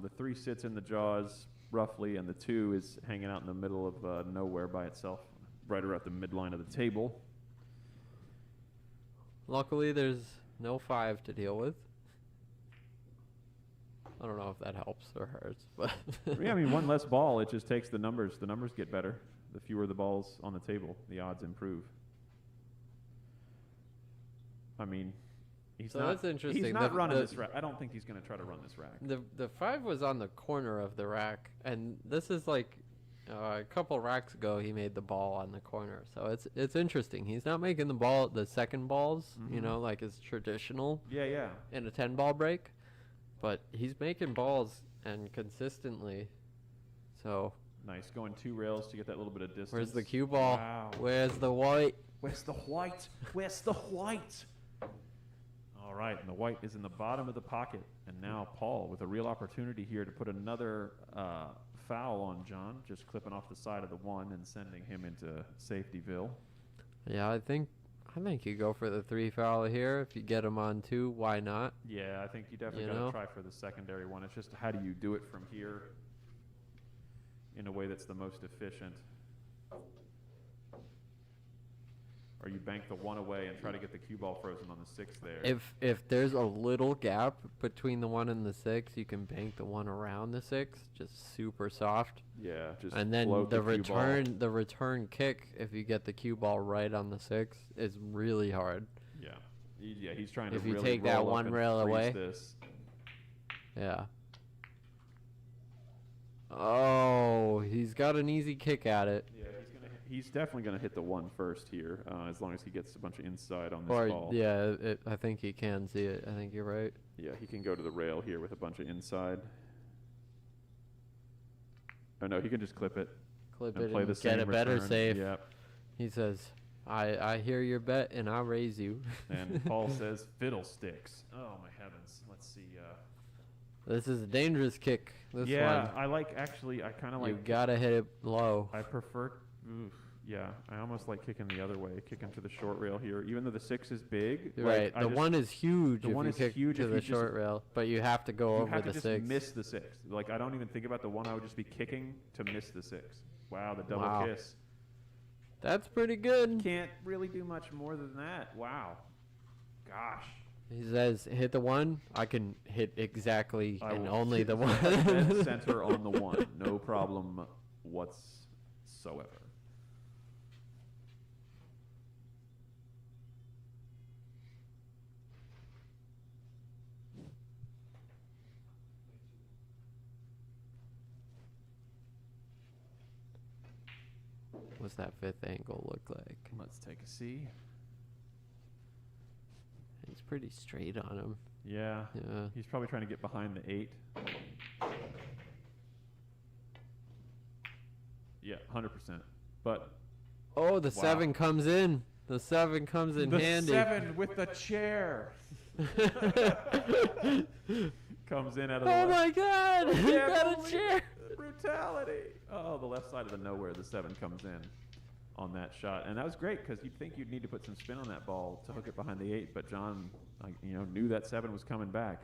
The 3 sits in the jaws roughly, and the 2 is hanging out in the middle of nowhere by itself, right around the midline of the table.
Luckily, there's no 5 to deal with. I don't know if that helps or hurts, but
Yeah, I mean, one less ball, it just takes the numbers. The numbers get better. The fewer the balls on the table, the odds improve. I mean, he's
So
not.
that's interesting.
He's not
The-
running
the-
this rack. I don't think he's going to try to run this rack.
the 5 was on the corner of the rack, and this is like a couple racks ago he made the ball on the corner. So it's interesting. He's not making the second balls, you
Mhm.
know, like it's traditional
Yeah.
in a 10 ball break, but he's making balls and consistently. So
Nice, going 2 rails to get that little bit of distance.
where's the cue ball?
Wow.
Where's the white?
Where's the white? Where's the white? All right, and the white is in the bottom of the pocket. And now Paul with a real opportunity here to put another foul on John, just clipping off the side of the 1 and sending him into Safetyville.
Yeah, I think you go for the 3 foul here. If you get him on 2, why not?
Yeah, I think you definitely
You
got to
know?
try for the secondary one. It's just how do you do it from here in a way that's the most efficient? Or you bank the 1 away and try to get the cue ball frozen on the 6 there.
If there's a little gap between the 1 and the 6, you can bank the 1 around the 6, just super soft.
Yeah, just
And then
float
the
cue ball.
return kick, if you get the cue ball right on the 6, is really hard.
Yeah, he's trying to
If you
really
take that
roll up
1
and
rail
freeze
away.
this.
Yeah. Oh, he's got an easy kick at it.
Yeah, he's definitely gonna hit the 1 first here, as long as he gets a bunch of inside on this
Or
ball.
yeah, I think he can see it. I think you're right.
Yeah, he can go to the rail here with a bunch of inside. Oh no, he can just clip it
Clip
and
it
play
and
the
get
same
a better
return.
save.
Yep.
He says, I hear your bet and I'll raise you.
And Paul says fiddlesticks. Oh my heavens. Let's see.
This is a dangerous kick. This
Yeah,
one.
I like actually. I kind of
You
like.
gotta hit it low.
I prefer. Oof, yeah, I almost like kicking the other way, kicking to the short rail here, even though the 6 is big.
You're
like,
right.
I
The
just-
1 is huge.
the
if
1
you
is
kick
huge
to
if
the
you just-
short rail, but you have to go
You
over
have
the
to just
6.
miss the 6. Like I don't even think about the 1. I would just be kicking to miss the 6. Wow, the double
Wow.
kiss.
That's pretty good.
Can't really do much more than that. Wow. Gosh.
He says, hit the 1. I can hit exactly
I
and
will
only
hit
the
dead
1.
center on the 1. No problem whatsoever.
What's that 5th angle look like?
Let's take a see.
He's pretty straight on him.
Yeah.
Yeah.
He's probably trying to get behind the 8. Yeah, 100%. But
Oh, the
Wow.
7 comes in. The 7 comes in
the
handy.
7 with the chair comes in out of the
Oh
left.
my God! He
Can't
got a
believe
chair.
it. Brutality. Oh, the left side of the nowhere, the 7 comes in on that shot, and that was great because you'd think you'd need to put some spin on that ball to hook it behind the 8, but John, knew that 7 was coming back.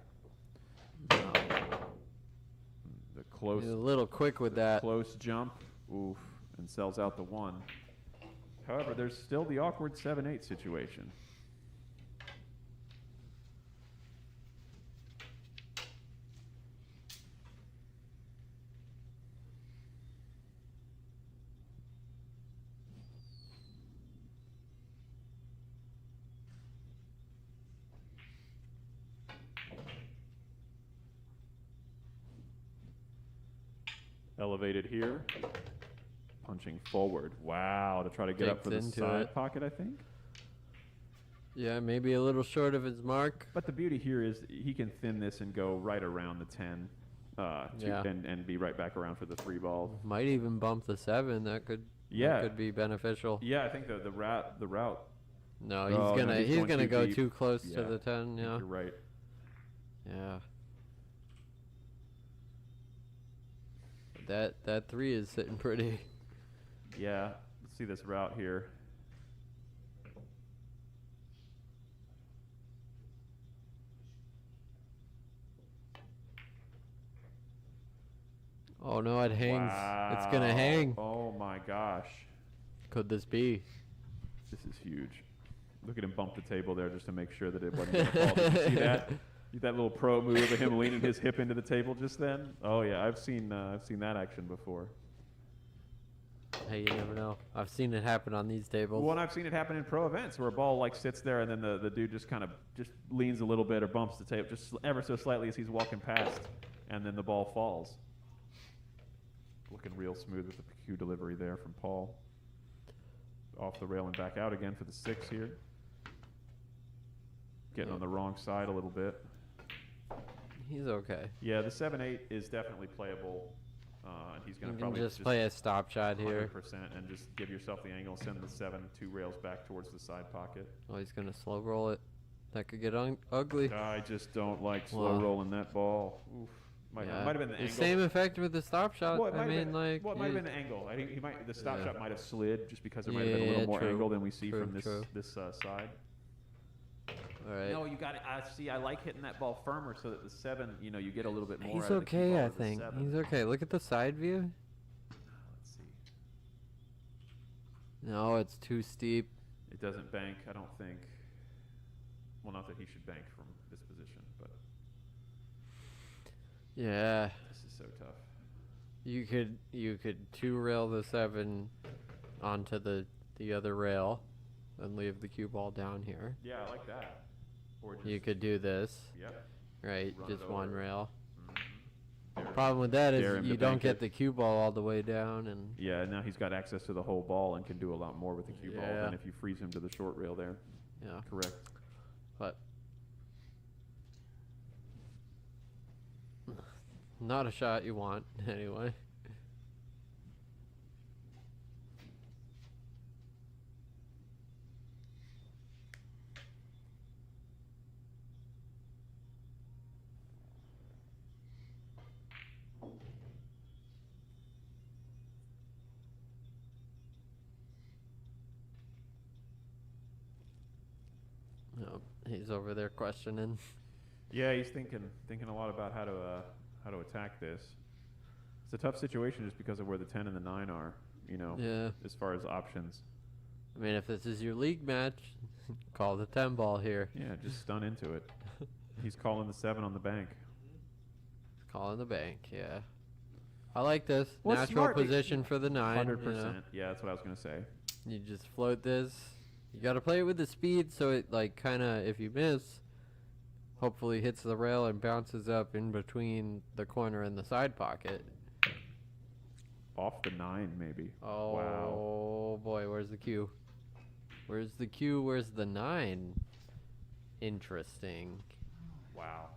The close,
He's a little quick with that.
close jump. Oof, and sells out the 1. However, there's still the awkward 7-8 situation. Elevated here, punching forward. Wow, to try to get up for the
Digs into
side
it.
pocket, I think.
Yeah, maybe a little short of his mark.
But the beauty here is he can thin this and go right around the 10,
Yeah.
and be right back around for the 3 ball.
Might even bump the 7. That could be beneficial.
Yeah, I think the route.
No, he's
Oh, no,
gonna
he's
he's
going
gonna
too
go
deep.
too close to
Yeah.
the 10.
I think
Yeah.
you're right.
Yeah. That 3 is sitting pretty.
Yeah, let's see this route here.
Oh no, it hangs. It's gonna hang.
Oh my gosh,
Could this be?
this is huge. Look at him bump the table there just to make sure that it wasn't going to fall. Did you see that? That little pro move of him leaning his hip into the table just then. Oh yeah, I've seen that action before.
Hey, you never know. I've seen it happen on these tables.
Well, and I've seen it happen in pro events where a ball like sits there and then the dude just kind of just leans a little bit or bumps the table just ever so slightly as he's walking past, and then the ball falls. Looking real smooth with the cue delivery there from Paul. Off the rail and back out again for the 6 here. Getting on the wrong side a little bit.
He's okay.
Yeah, the 7-8 is definitely playable. And he's going
You
to
can
probably
just play a stop shot here.
100% and just give yourself the angle, send the 7 2 rails back towards the side pocket.
Oh, he's gonna slow roll it. That could get ugly.
I just don't like slow
Well,
rolling that ball. Oof. Might have been the
The
angle.
same effect with the stop shot.
Well, it
I
might have
mean,
been,
like.
well, it might have
you-
been the angle. I think he might. The stop
Yeah.
shot might have slid just because there might have been a
Yeah,
little more
true.
angle than we see
True,
from this
true.
side.
All right.
No, you got it. I see. I like hitting that ball firmer so that the 7, you get a little bit more.
He's
out of the cue
okay,
ball
I
with the
think.
7.
He's okay. Look at the side view.
Let's see.
No, it's too steep.
It doesn't bank. I don't think. Well, not that he should bank from this position, but
Yeah.
this is so tough.
You could 2 rail the 7 onto the other rail and leave the cue ball down here.
Yeah, I like that. Or just,
You could do this,
Yep.
right?
Run
Just
it
one
over.
rail.
Dare-
Problem with that
dare
is
him
you
to
don't
bank
get
it.
the cue ball all the way down, and
Yeah, now he's got access to the whole ball and can do a lot more with the cue ball
Yeah.
than if you freeze him to the short rail there.
yeah.
Correct.
But not a shot you want anyway. No, he's over there questioning.
Yeah, he's thinking a lot about how to attack this. It's a tough situation just because of where the 10 and the 9 are,
Yeah.
as far as options.
I mean, if this is your league match, call the 10 ball here.
Yeah, just stun into it. He's calling the 7 on the bank.
Calling the bank, yeah. I like this.
Well, it's
Natural
smart be-
position for the 9.
100%. Yeah, that's what I was going to say.
You just float this. You got to play it with the speed so it, like, kind of, if you miss, hopefully hits the rail and bounces up in between the corner and the side pocket.
Off the 9, maybe.
Oh,
Wow.
boy, where's the cue? Where's the cue? Where's the 9? Interesting.
Wow.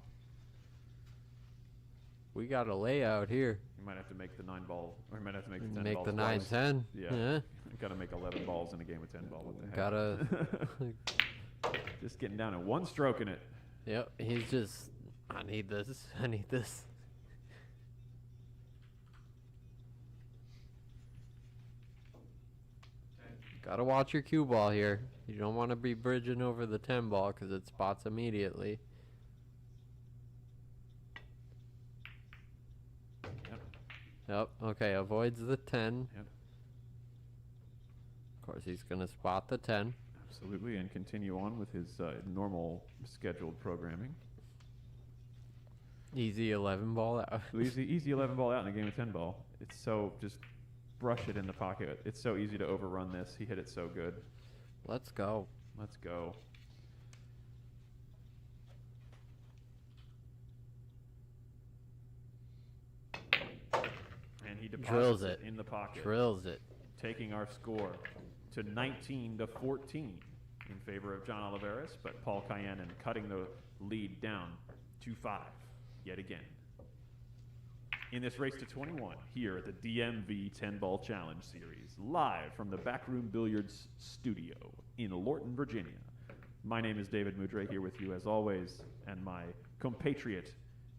We got a layout here.
You might have to make the 9 ball, or you might have to make the 10
Make
ball
the
twice.
9-10.
Yeah. Got to make 11 balls in a game of 10 ball. What the heck?
Gotta.
Just getting down to 1 stroke in it.
Yep, he's just, I need this. I need this. Gotta watch your cue ball here. You don't want to be bridging over the 10 ball because it spots immediately.
Yep,
Yep. Okay, avoids the 10.
Yep.
Of course, he's going to spot the 10.
Absolutely, and continue on with his normal scheduled programming.
Easy 11 ball out.
Easy 11 ball out in a game of 10 ball. It's so, just brush it in the pocket. It's so easy to overrun this. He hit it so good.
Let's go.
Let's go. And he
Drills
deposits
it.
in the pocket,
Drills it.
taking our score to 19-14 in favor of John Oliveras, but Paul Cayanan cutting the lead down to 5 yet again. In this race to 21, here at the DMV 10-Ball Challenge Series, live from the Backroom Billiards Studio in Lorton, Virginia. My name is David Mudre, here with you as always, and my compatriot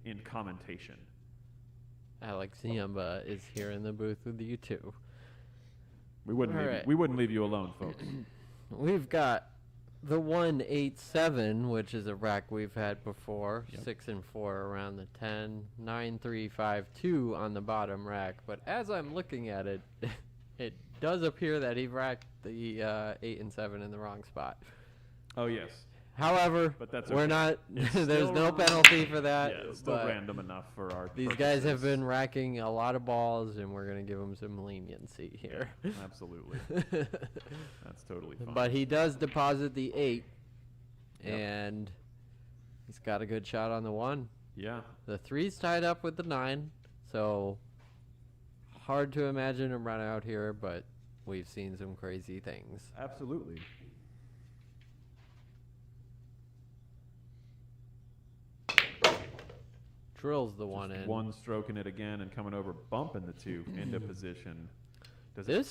in commentation.
Alex Ziemba is here in the booth with you too.
We wouldn't leave you alone, folks.
We've got the 187, which is a rack we've had before.
Yep.
6 and 4 around the 10. 9, 3, 5, 2 on the bottom rack. But as I'm looking at it, it does appear that he racked the 8 and 7 in the wrong spot.
Oh, yes.
However,
But that's
we're
okay.
not.
It's
There's
still
no penalty for that.
Yeah, it's still
but
random enough for our
these guys have
purposes.
been racking a lot of balls, and we're gonna give them some leniency here.
Absolutely. That's totally fine.
But he does deposit the 8,
Yep.
and he's got a good shot on the 1.
Yeah.
The 3's tied up with the 9, so hard to imagine him run out here, but we've seen some crazy things.
Absolutely.
Drills the 1
Just
in.
one stroking it again and coming over, bumping the 2 into position. Does it?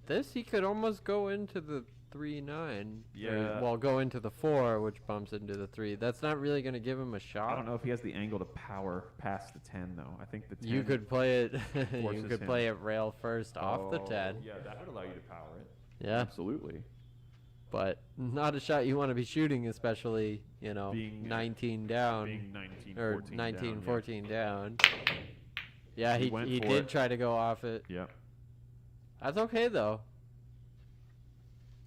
This he could almost go into the 3-9.
Yeah.
Well, go into the 4, which bumps into the 3. That's not really going to give him a shot.
I don't know if he has the angle to power past the 10, though. I think the 10.
You could play it. You
forces
could
him.
play it rail first off the 10.
Yeah, that would allow you to power it.
Yeah,
Absolutely.
but not a shot you want to be shooting, especially
Being,
19 down
Being 19,
or
14
19,
down,
14 down. Yeah,
He went
he
for
did
it.
try to go off it.
Yeah.
That's okay though.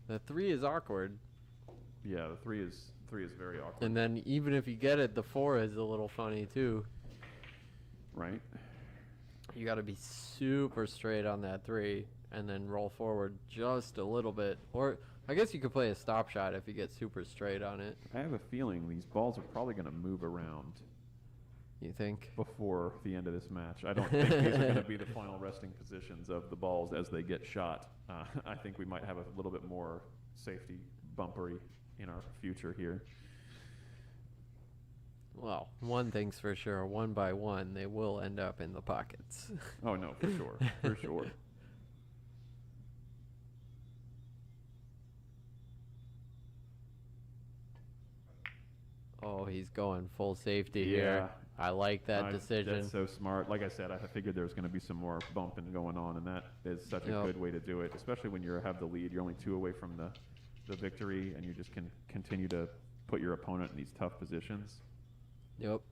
The 3 is awkward,
Yeah, the 3 is very awkward.
and then even if you get it, the 4 is a little funny too.
Right?
You got to be super straight on that 3, and then roll forward just a little bit. Or I guess you could play a stop shot if you get super straight on it.
I have a feeling these balls are probably going to move around
You think?
before the end of this match. I don't think these are going to be the final resting positions of the balls as they get shot. I think we might have a little bit more safety bumpery in our future here.
Well, one thing's for sure, 1 by 1, they will end up in the pockets.
Oh, no, for sure. For sure.
Oh, he's going full safety here. I like that decision.
That's so smart. Like I said, I figured there was going to be some more bumping going on, and that is such a
Yep.
good way to do it, especially when you have the lead. You're only 2 away from the victory, and you just can continue to put your opponent in these tough positions.
Yep.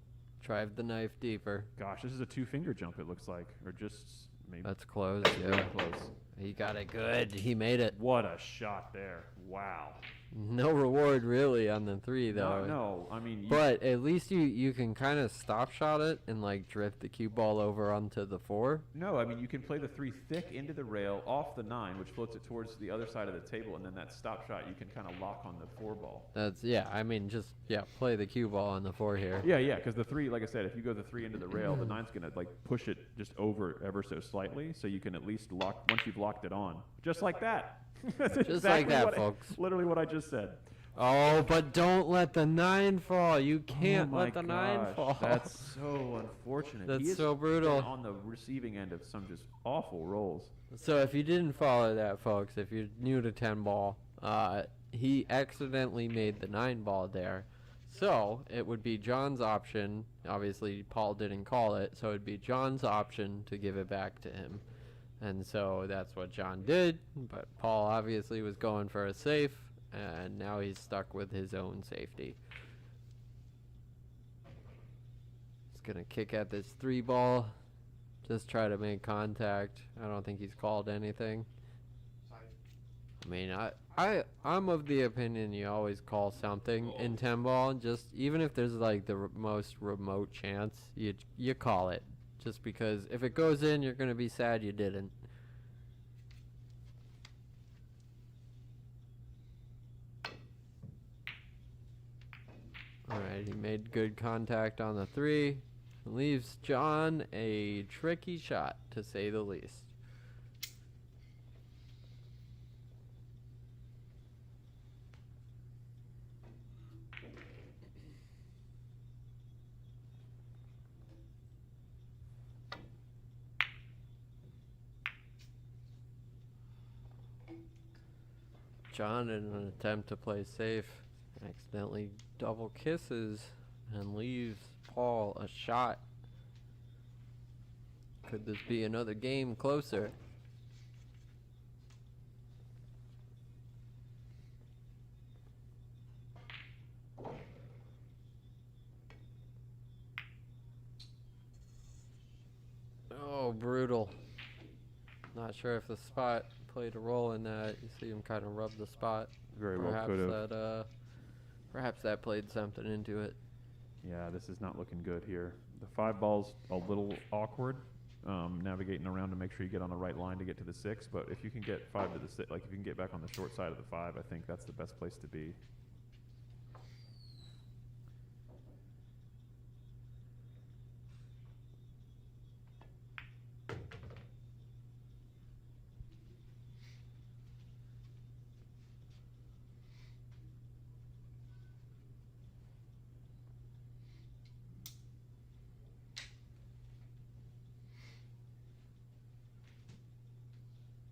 Drive the knife deeper.
Gosh, this is a 2-finger jump, it looks like, or just maybe
That's close.
very
Yeah.
close.
He got it good. He made it.
What a shot there. Wow.
No reward really on the 3 though.
No, I mean,
But at least you can kind of stop shot it and like drift the cue ball over onto the 4.
no, I mean, you can play the 3 thick into the rail off the 9, which floats it towards the other side of the table, and then that stop shot you can kind of lock on the 4 ball.
That's I mean just play the cue ball on the 4 here.
Yeah, because the 3, like I said, if you go the 3 into the rail, the 9's going to like push it just over ever so slightly, so you can at least lock, once you've locked it on, just like that. That's
Just like that,
what
folks.
Literally what I just said.
Oh, but don't let the 9 fall. You can't
Oh my
let the 9
gosh,
fall.
That's so unfortunate.
That's
He has
so brutal.
been on the receiving end of some just awful rolls.
So if you didn't follow that, folks, if you're new to 10 ball, he accidentally made the 9 ball there. So it would be John's option. Obviously, Paul didn't call it, so it'd be John's option to give it back to him. And so that's what John did, but Paul obviously was going for a safe, and now he's stuck with his own safety. He's going to kick at this 3 ball. Just try to make contact. I don't think he's called anything. I mean, I'm of the opinion you always call something in 10 ball. Just even if there's like the most remote chance, you call it. Just because if it goes in, you're gonna be sad you didn't. All right, he made good contact on the 3. Leaves John a tricky shot, to say the least. John, in an attempt to play safe, accidentally double kisses and leaves Paul a shot. Could this be another game closer? Oh, brutal. Not sure if the spot played a role in that. You see him kind of rub the spot.
Very well could have.
Perhaps that played something into it.
Yeah, this is not looking good here. The 5 ball's a little awkward, navigating around to make sure you get on the right line to get to the 6. But if you can get 5 to the 6, like if you can get back on the short side of the 5, I think that's the best place to be.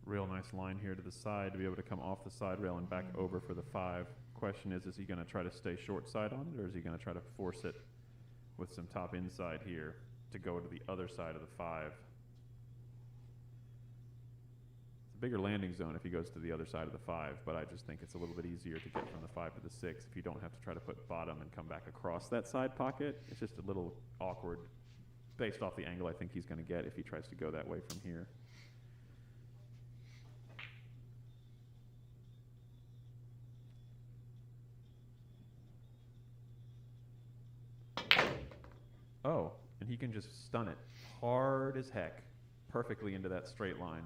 Real nice line here to the side to be able to come off the side rail and back over for the 5. Question is he going to try to stay short side on it, or is he going to try to force it with some top inside here to go to the other side of the 5? It's a bigger landing zone if he goes to the other side of the 5, but I just think it's a little bit easier to get from the 5 to the 6 if you don't have to try to put bottom and come back across that side pocket. It's just a little awkward based off the angle I think he's going to get if he tries to go that way from here. Oh, and he can just stun it hard as heck, perfectly into that straight line.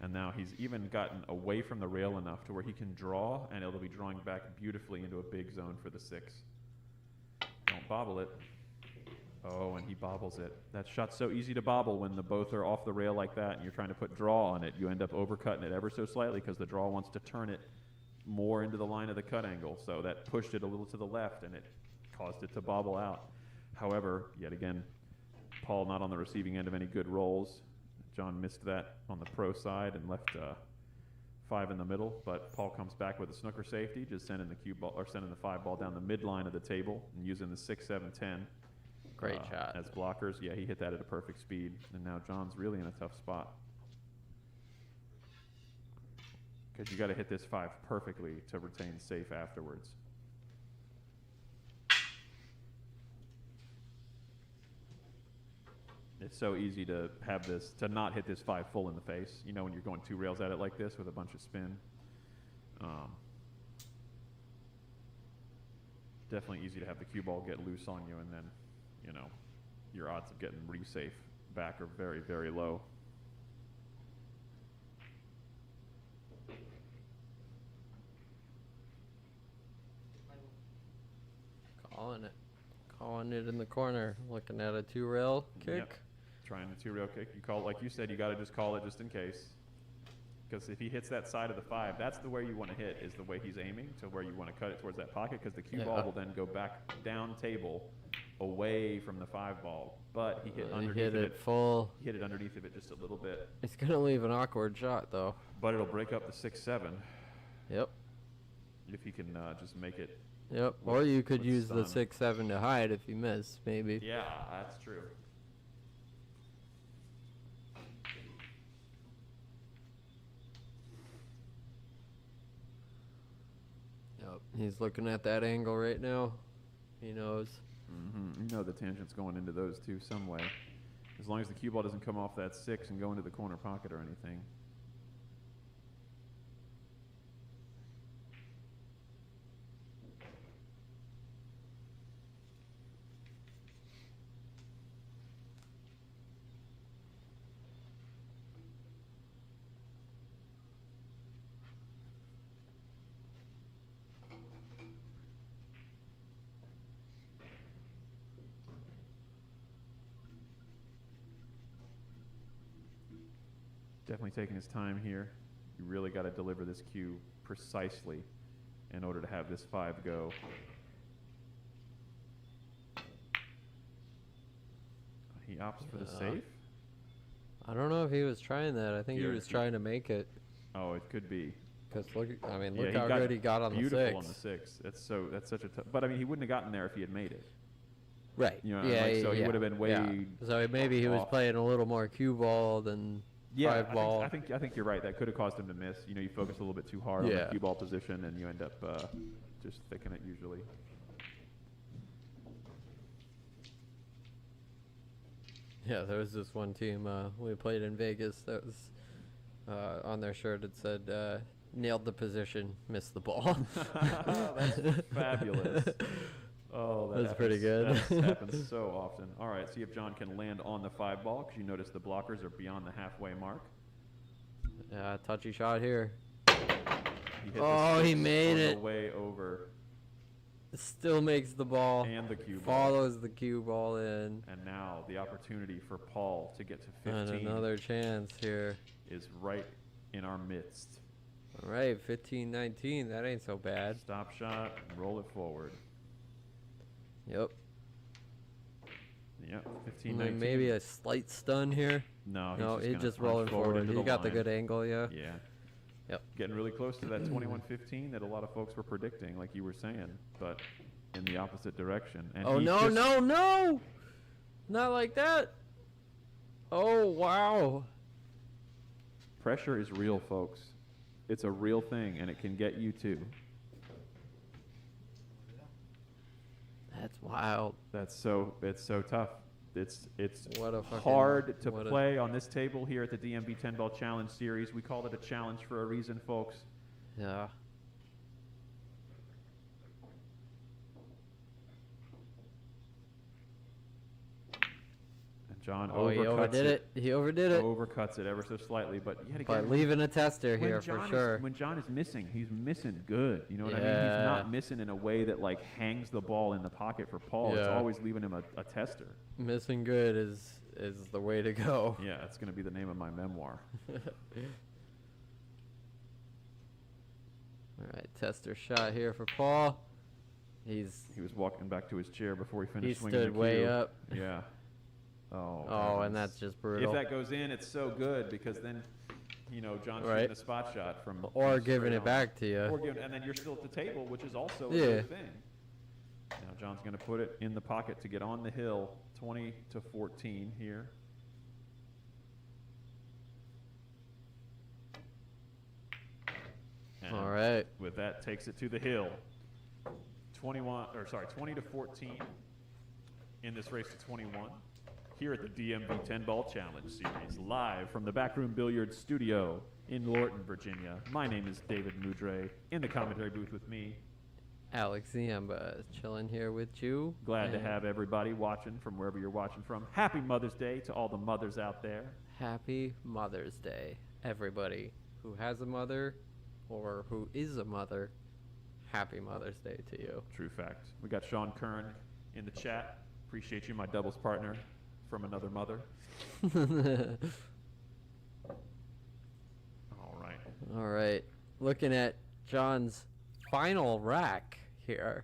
And now he's even gotten away from the rail enough to where he can draw, and it'll be drawing back beautifully into a big zone for the 6. Don't bobble it. Oh, and he bobbles it. That shot's so easy to bobble when the both are off the rail like that, and you're trying to put draw on it. You end up overcutting it ever so slightly because the draw wants to turn it more into the line of the cut angle. So that pushed it a little to the left, and it caused it to bobble out. However, yet again, Paul not on the receiving end of any good rolls. John missed that on the pro side and left 5 in the middle, but Paul comes back with a snooker safety, just sending the cue ball or sending the 5 ball down the midline of the table and using the 6, 7, 10.
Great shot.
As blockers. Yeah, he hit that at a perfect speed, and now John's really in a tough spot. Because you got to hit this 5 perfectly to retain safe afterwards. It's so easy to have this, to not hit this 5 full in the face. You know, when you're going 2 rails at it like this with a bunch of spin. Definitely easy to have the cue ball get loose on you, and then, you know, your odds of getting re-safe back are very, very low.
Calling it in the corner, looking at a 2-rail kick.
Yep. Trying the 2-rail kick. You call, like you said, you got to just call it just in case. Because if he hits that side of the 5, that's the way you want to hit, is the way he's aiming, to where you want to cut it towards that pocket, because the cue ball will then go back down table away from the 5 ball. But he hit underneath
he hit it full.
He hit it underneath of it just a little bit.
It's going to leave an awkward shot, though.
But it'll break up the 6-7.
Yep.
If he can just make it.
Yep. Or you could use
stun.
the 6-7 to hide if you miss, maybe.
Yeah, that's true.
Yep. He's looking at that angle right now. He knows.
You know the tangent's going into those two some way. As long as the cue ball doesn't come off that 6 and go into the corner pocket or anything. Definitely taking his time here. You really got to deliver this cue precisely in order to have this 5 go. He opts for the safe.
I don't know if he was trying that. I think he was trying to make it.
Oh, it could be.
Because look, I mean,
Yeah,
look
he
how
got
good he got on the 6.
beautiful on the 6. That's such a tough. But I mean, he wouldn't have gotten there if he had made it.
Right.
You know,
yeah,
like, so he
yeah,
would have been way.
yeah. So maybe he was
off.
playing a little more cue ball than
Yeah,
5 ball.
I think you're right. That could have caused him to miss. You know, you focus a little bit too hard on the cue ball position, and you end up just thicking it usually.
Yeah, there was this one team we played in Vegas that was on their shirt. It said, "Nailed the position, missed the ball."
That's fabulous. Oh,
That's pretty good.
That happens so often. All right, see if John can land on the 5 ball, because you notice the blockers are beyond the halfway mark.
Yeah, touchy shot here.
He hit
Oh,
the
he
6
made
on
it.
the way over,
Still makes the ball.
and the cue ball.
Follows the cue ball in.
And now the opportunity for Paul to get to 15
And another chance here.
is right in our midst.
All right, 15-19. That ain't so bad.
Stop shot, roll it forward.
Yep.
Yep,
And
15-19.
then maybe a slight stun here.
No,
No,
he's
he's
gonna
just
punch
rolling forward.
into
He got the
line.
good angle, yeah.
Yeah.
Yep.
Getting really close to that 21-15 that a lot of folks were predicting, like you were saying, but in the opposite direction. And
Oh,
he
no,
just-
no, no! Not like that. Oh, wow.
Pressure is real, folks. It's a real thing, and it can get you too.
That's wild.
It's so tough. It's
What a fucking-
hard to
what a-
play on this table here at the DMV 10 Ball Challenge Series. We called it a challenge for a reason, folks.
Yeah.
And John
Oh, he
overcuts
overdid it. He overdid it.
Overcuts it ever so slightly, but yet
But
again,
leaving a tester
when
here for
John
sure.
when John is missing, he's missing good. You know what I mean? He's
Yeah.
not missing in a way that like hangs the ball in the pocket for Paul. It's
Yeah.
always leaving him a tester.
Missing good is the way to go.
Yeah, it's going to be the name of my memoir.
All right, tester shot here for Paul.
He was walking back to his chair before he
He
finished swinging
stood
the
way
cue.
up.
Yeah. Oh.
Oh, and
heavens.
that's just brutal.
If that goes in, it's so good because then, you know, John's
Right.
shooting a spot shot from
Or
straight
giving it
on.
back to you.
Or giving, and then you're still at the table, which is also a
Yeah.
good thing. Now John's going to put it in the pocket to get on the hill, 20-14 here. And
All right.
with that, takes it to the hill. 20-14 in this race to 21 here at the DMV 10 Ball Challenge Series, live from the Backroom Billiards Studio in Lorton, Virginia. My name is David Moudre. In the commentary booth with me,
Alex Ziamba chilling here with you.
glad to
And
have everybody watching from wherever you're watching from. Happy Mother's Day to all the mothers out there.
Happy Mother's Day, everybody who has a mother or who is a mother. Happy Mother's Day to you.
True fact. We got Sean Kern in the chat. Appreciate you, my doubles partner from another mother. All right.
All right. Looking at John's final rack here.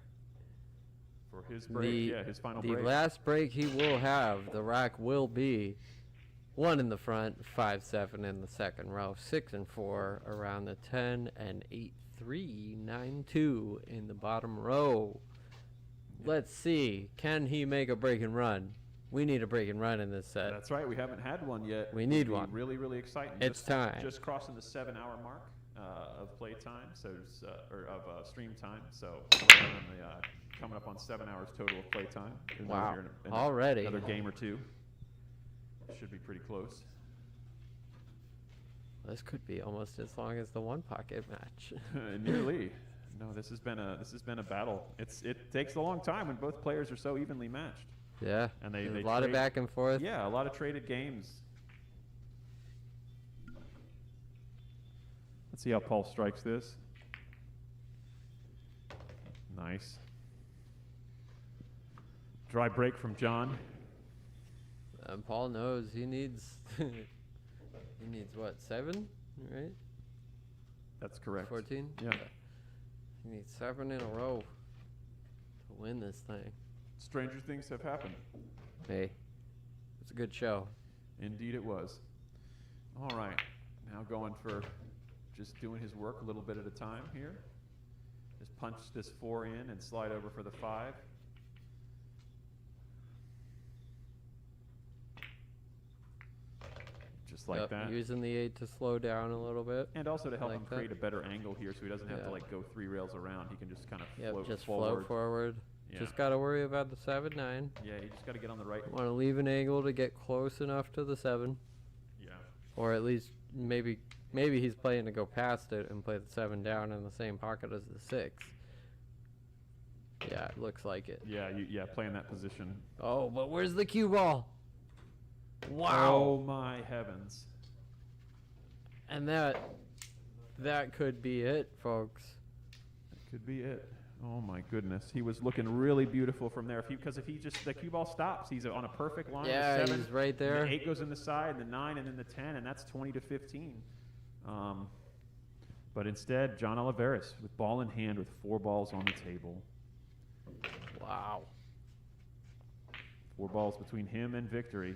For his break, his final
The
break.
last break he will have, the rack will be 1 in the front, 5-7 in the second row, 6 and 4 around the 10, and 8-3, 9-2 in the bottom row. Let's see, can he make a break and run? We need a break and run in this set.
That's right. We haven't had one yet.
We
It'll
need
be
one.
Really, really exciting.
It's time.
Just crossing the 7-hour mark of play time, so or of stream time. So we're on the, coming up on 7 hours total of play time.
Wow.
Here in
Already.
another game or two. Should be pretty close.
This could be almost as long as the one pocket match.
Nearly. No, this has been a battle. It takes a long time when both players are so evenly matched.
Yeah.
And they
a lot of
trade-
back and forth.
Yeah, a lot of traded games. Let's see how Paul strikes this. Nice. Dry break from John.
Paul knows he needs he needs what, 7, right?
That's correct.
14?
Yeah.
He needs 7 in a row to win this thing.
Stranger things have happened.
Hey, it's a good show.
Indeed it was. All right. Now going for just doing his work a little bit at a time here. Just punch this 4 in and slide over for the 5. Just like
Yep,
that.
using the 8 to slow down a little bit.
And also to help
like
him
that.
create a better angle here so he doesn't have
Yeah.
to like go 3 rails around. He can just kind of
Yep,
float
just
forward.
float forward.
Yeah.
Just got to worry about the 7-9.
Yeah, you just got to get on the right.
Want to leave an angle to get close enough to the 7.
Yeah.
Or at least maybe he's playing to go past it and play the 7 down in the same pocket as the 6. Yeah, it looks like it.
Yeah, play in that position.
Oh, but where's the cue ball?
Oh
Wow.
my heavens.
And that could be it, folks.
That could be it. Oh my goodness. He was looking really beautiful from there. Because if he just, the cue ball stops, he's on a perfect line.
Yeah,
the 7,
he's right there.
The 8 goes in the side, and the 9, and then the 10, and that's 20 to 15. But instead, John Oliveras with ball in hand with 4 balls on the table.
Wow.
4 balls between him and victory.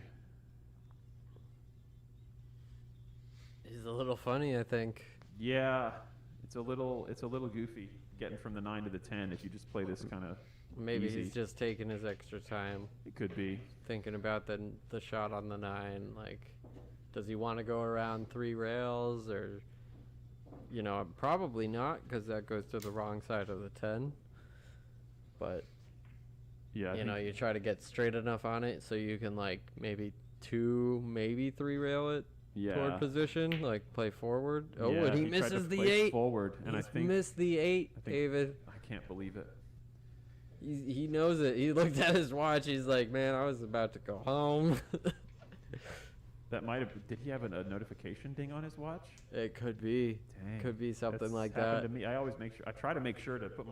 He's a little funny, I think.
Yeah, it's a little goofy getting from the 9 to the 10 if you just play this kind of
Maybe
easy.
he's just taking his extra time,
It could be.
thinking about the shot on the 9. Like, does he want to go around 3 rails, or, probably not, because that goes to the wrong side of the 10. But
Yeah,
you try to get straight enough on it so you can maybe 2, maybe 3 rail it toward position, play forward. Oh,
Yeah,
and he
he tried to
misses the
play
8.
forward, and I
He's
think
missed the 8,
I think-
David.
I can't believe it.
He knows it. He looked at his watch. He's like, man, I was about to go home.
That might have. Did he have a notification ding on his watch?
It could be.
Dang.
Could be something
That's
like
happened
that.
to me. I always make sure. I try to make sure to put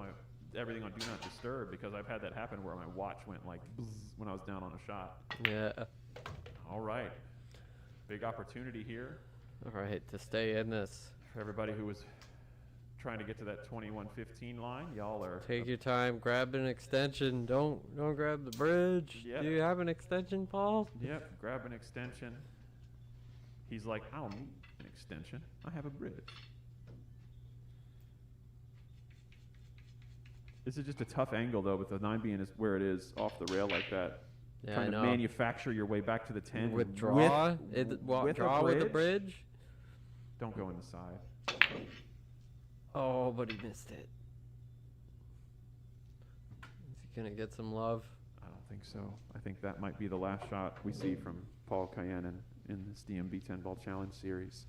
everything on do not disturb, because I've had that happen where my watch went like bzz when I was down on a shot.
Yeah.
All right, big opportunity here
All right, to stay in this.
for everybody who was trying to get to that 21-15 line. Y'all are
Take your time. Grab an extension. Don't grab the bridge.
Yep.
Do you have an extension, Paul?
Yep, grab an extension. He's like, I don't need an extension. I have a bridge. This is just a tough angle, though, with the 9 being where it is off the rail like that.
Yeah,
Trying
I
to
know.
manufacture your way back to the 10.
Withdraw.
with
Draw
a
with the
bridge?
bridge.
Don't go in the side.
Oh, but he missed it. Is he gonna get some love?
I don't think so. I think that might be the last shot we see from Paul Cayanan in this DMV 10 Ball Challenge series.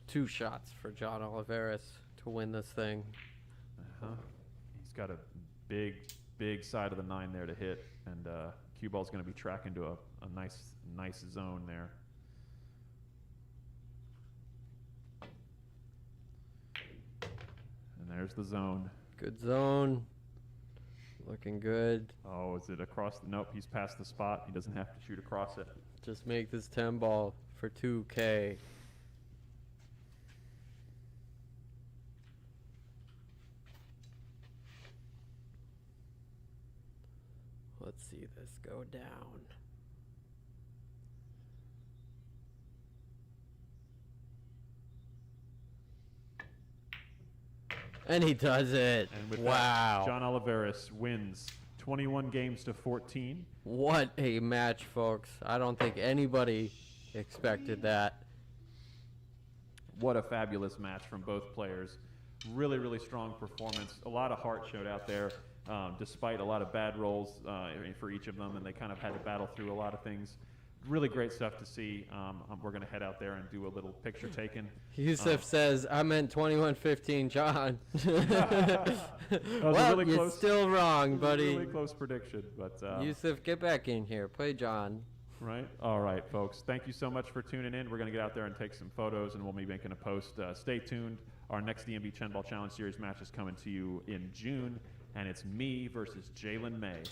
2 shots for John Oliveras to win this thing.
Uh-huh. He's got a big side of the 9 there to hit, and cue ball's going to be tracking to a nice zone there. And there's the zone.
Good zone. Looking good.
Oh, is it across the? Nope, he's past the spot. He doesn't have to shoot across it.
Just make this 10 ball for 2K. Let's see this go down. And he does it.
And with
Wow.
that, John Oliveras wins 21 games to 14.
What a match, folks. I don't think anybody expected that.
What a fabulous match from both players. Really strong performance. A lot of heart showed out there. despite a lot of bad rolls for each of them, and they kind of had to battle through a lot of things. Really great stuff to see. We're going to head out there and do a little picture taking.
Yusuf says, I meant 21-15 John.
Well,
Well, you're still wrong, buddy.
Really close prediction, but
Yusuf, get back in here. Play John.
right. All right, folks. Thank you so much for tuning in. We're going to get out there and take some photos, and we'll be making a post. Stay tuned. Our next DMV 10 Ball Challenge Series match is coming to you in June, and it's me versus Jalen May.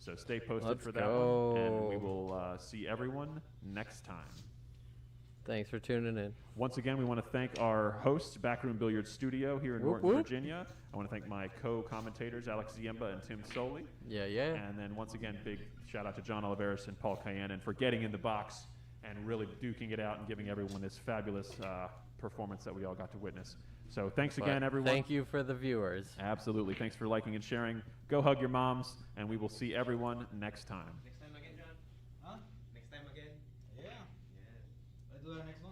So stay posted
Let's
for that one, and we
go.
will see everyone next time.
Thanks for tuning in.
Once again, we want to thank our hosts, Backroom Billiards Studio here in
Whoop,
Norton,
whoop.
Virginia. I want to thank my co-commentators, Alex Ziemba and Tim Soley.
Yeah, yeah.
And then once again, big shout out to John Oliveras and Paul Cayanan for getting in the box and really duking it out and giving everyone this fabulous performance that we all got to witness. So thanks again,
But
everyone.
Thank you for the viewers.
Absolutely. Thanks for liking and sharing. Go hug your moms, and we will see everyone next time.
Next time again, John?
Huh?
Next time again?
Yeah.
Yeah.
Let's do that next one.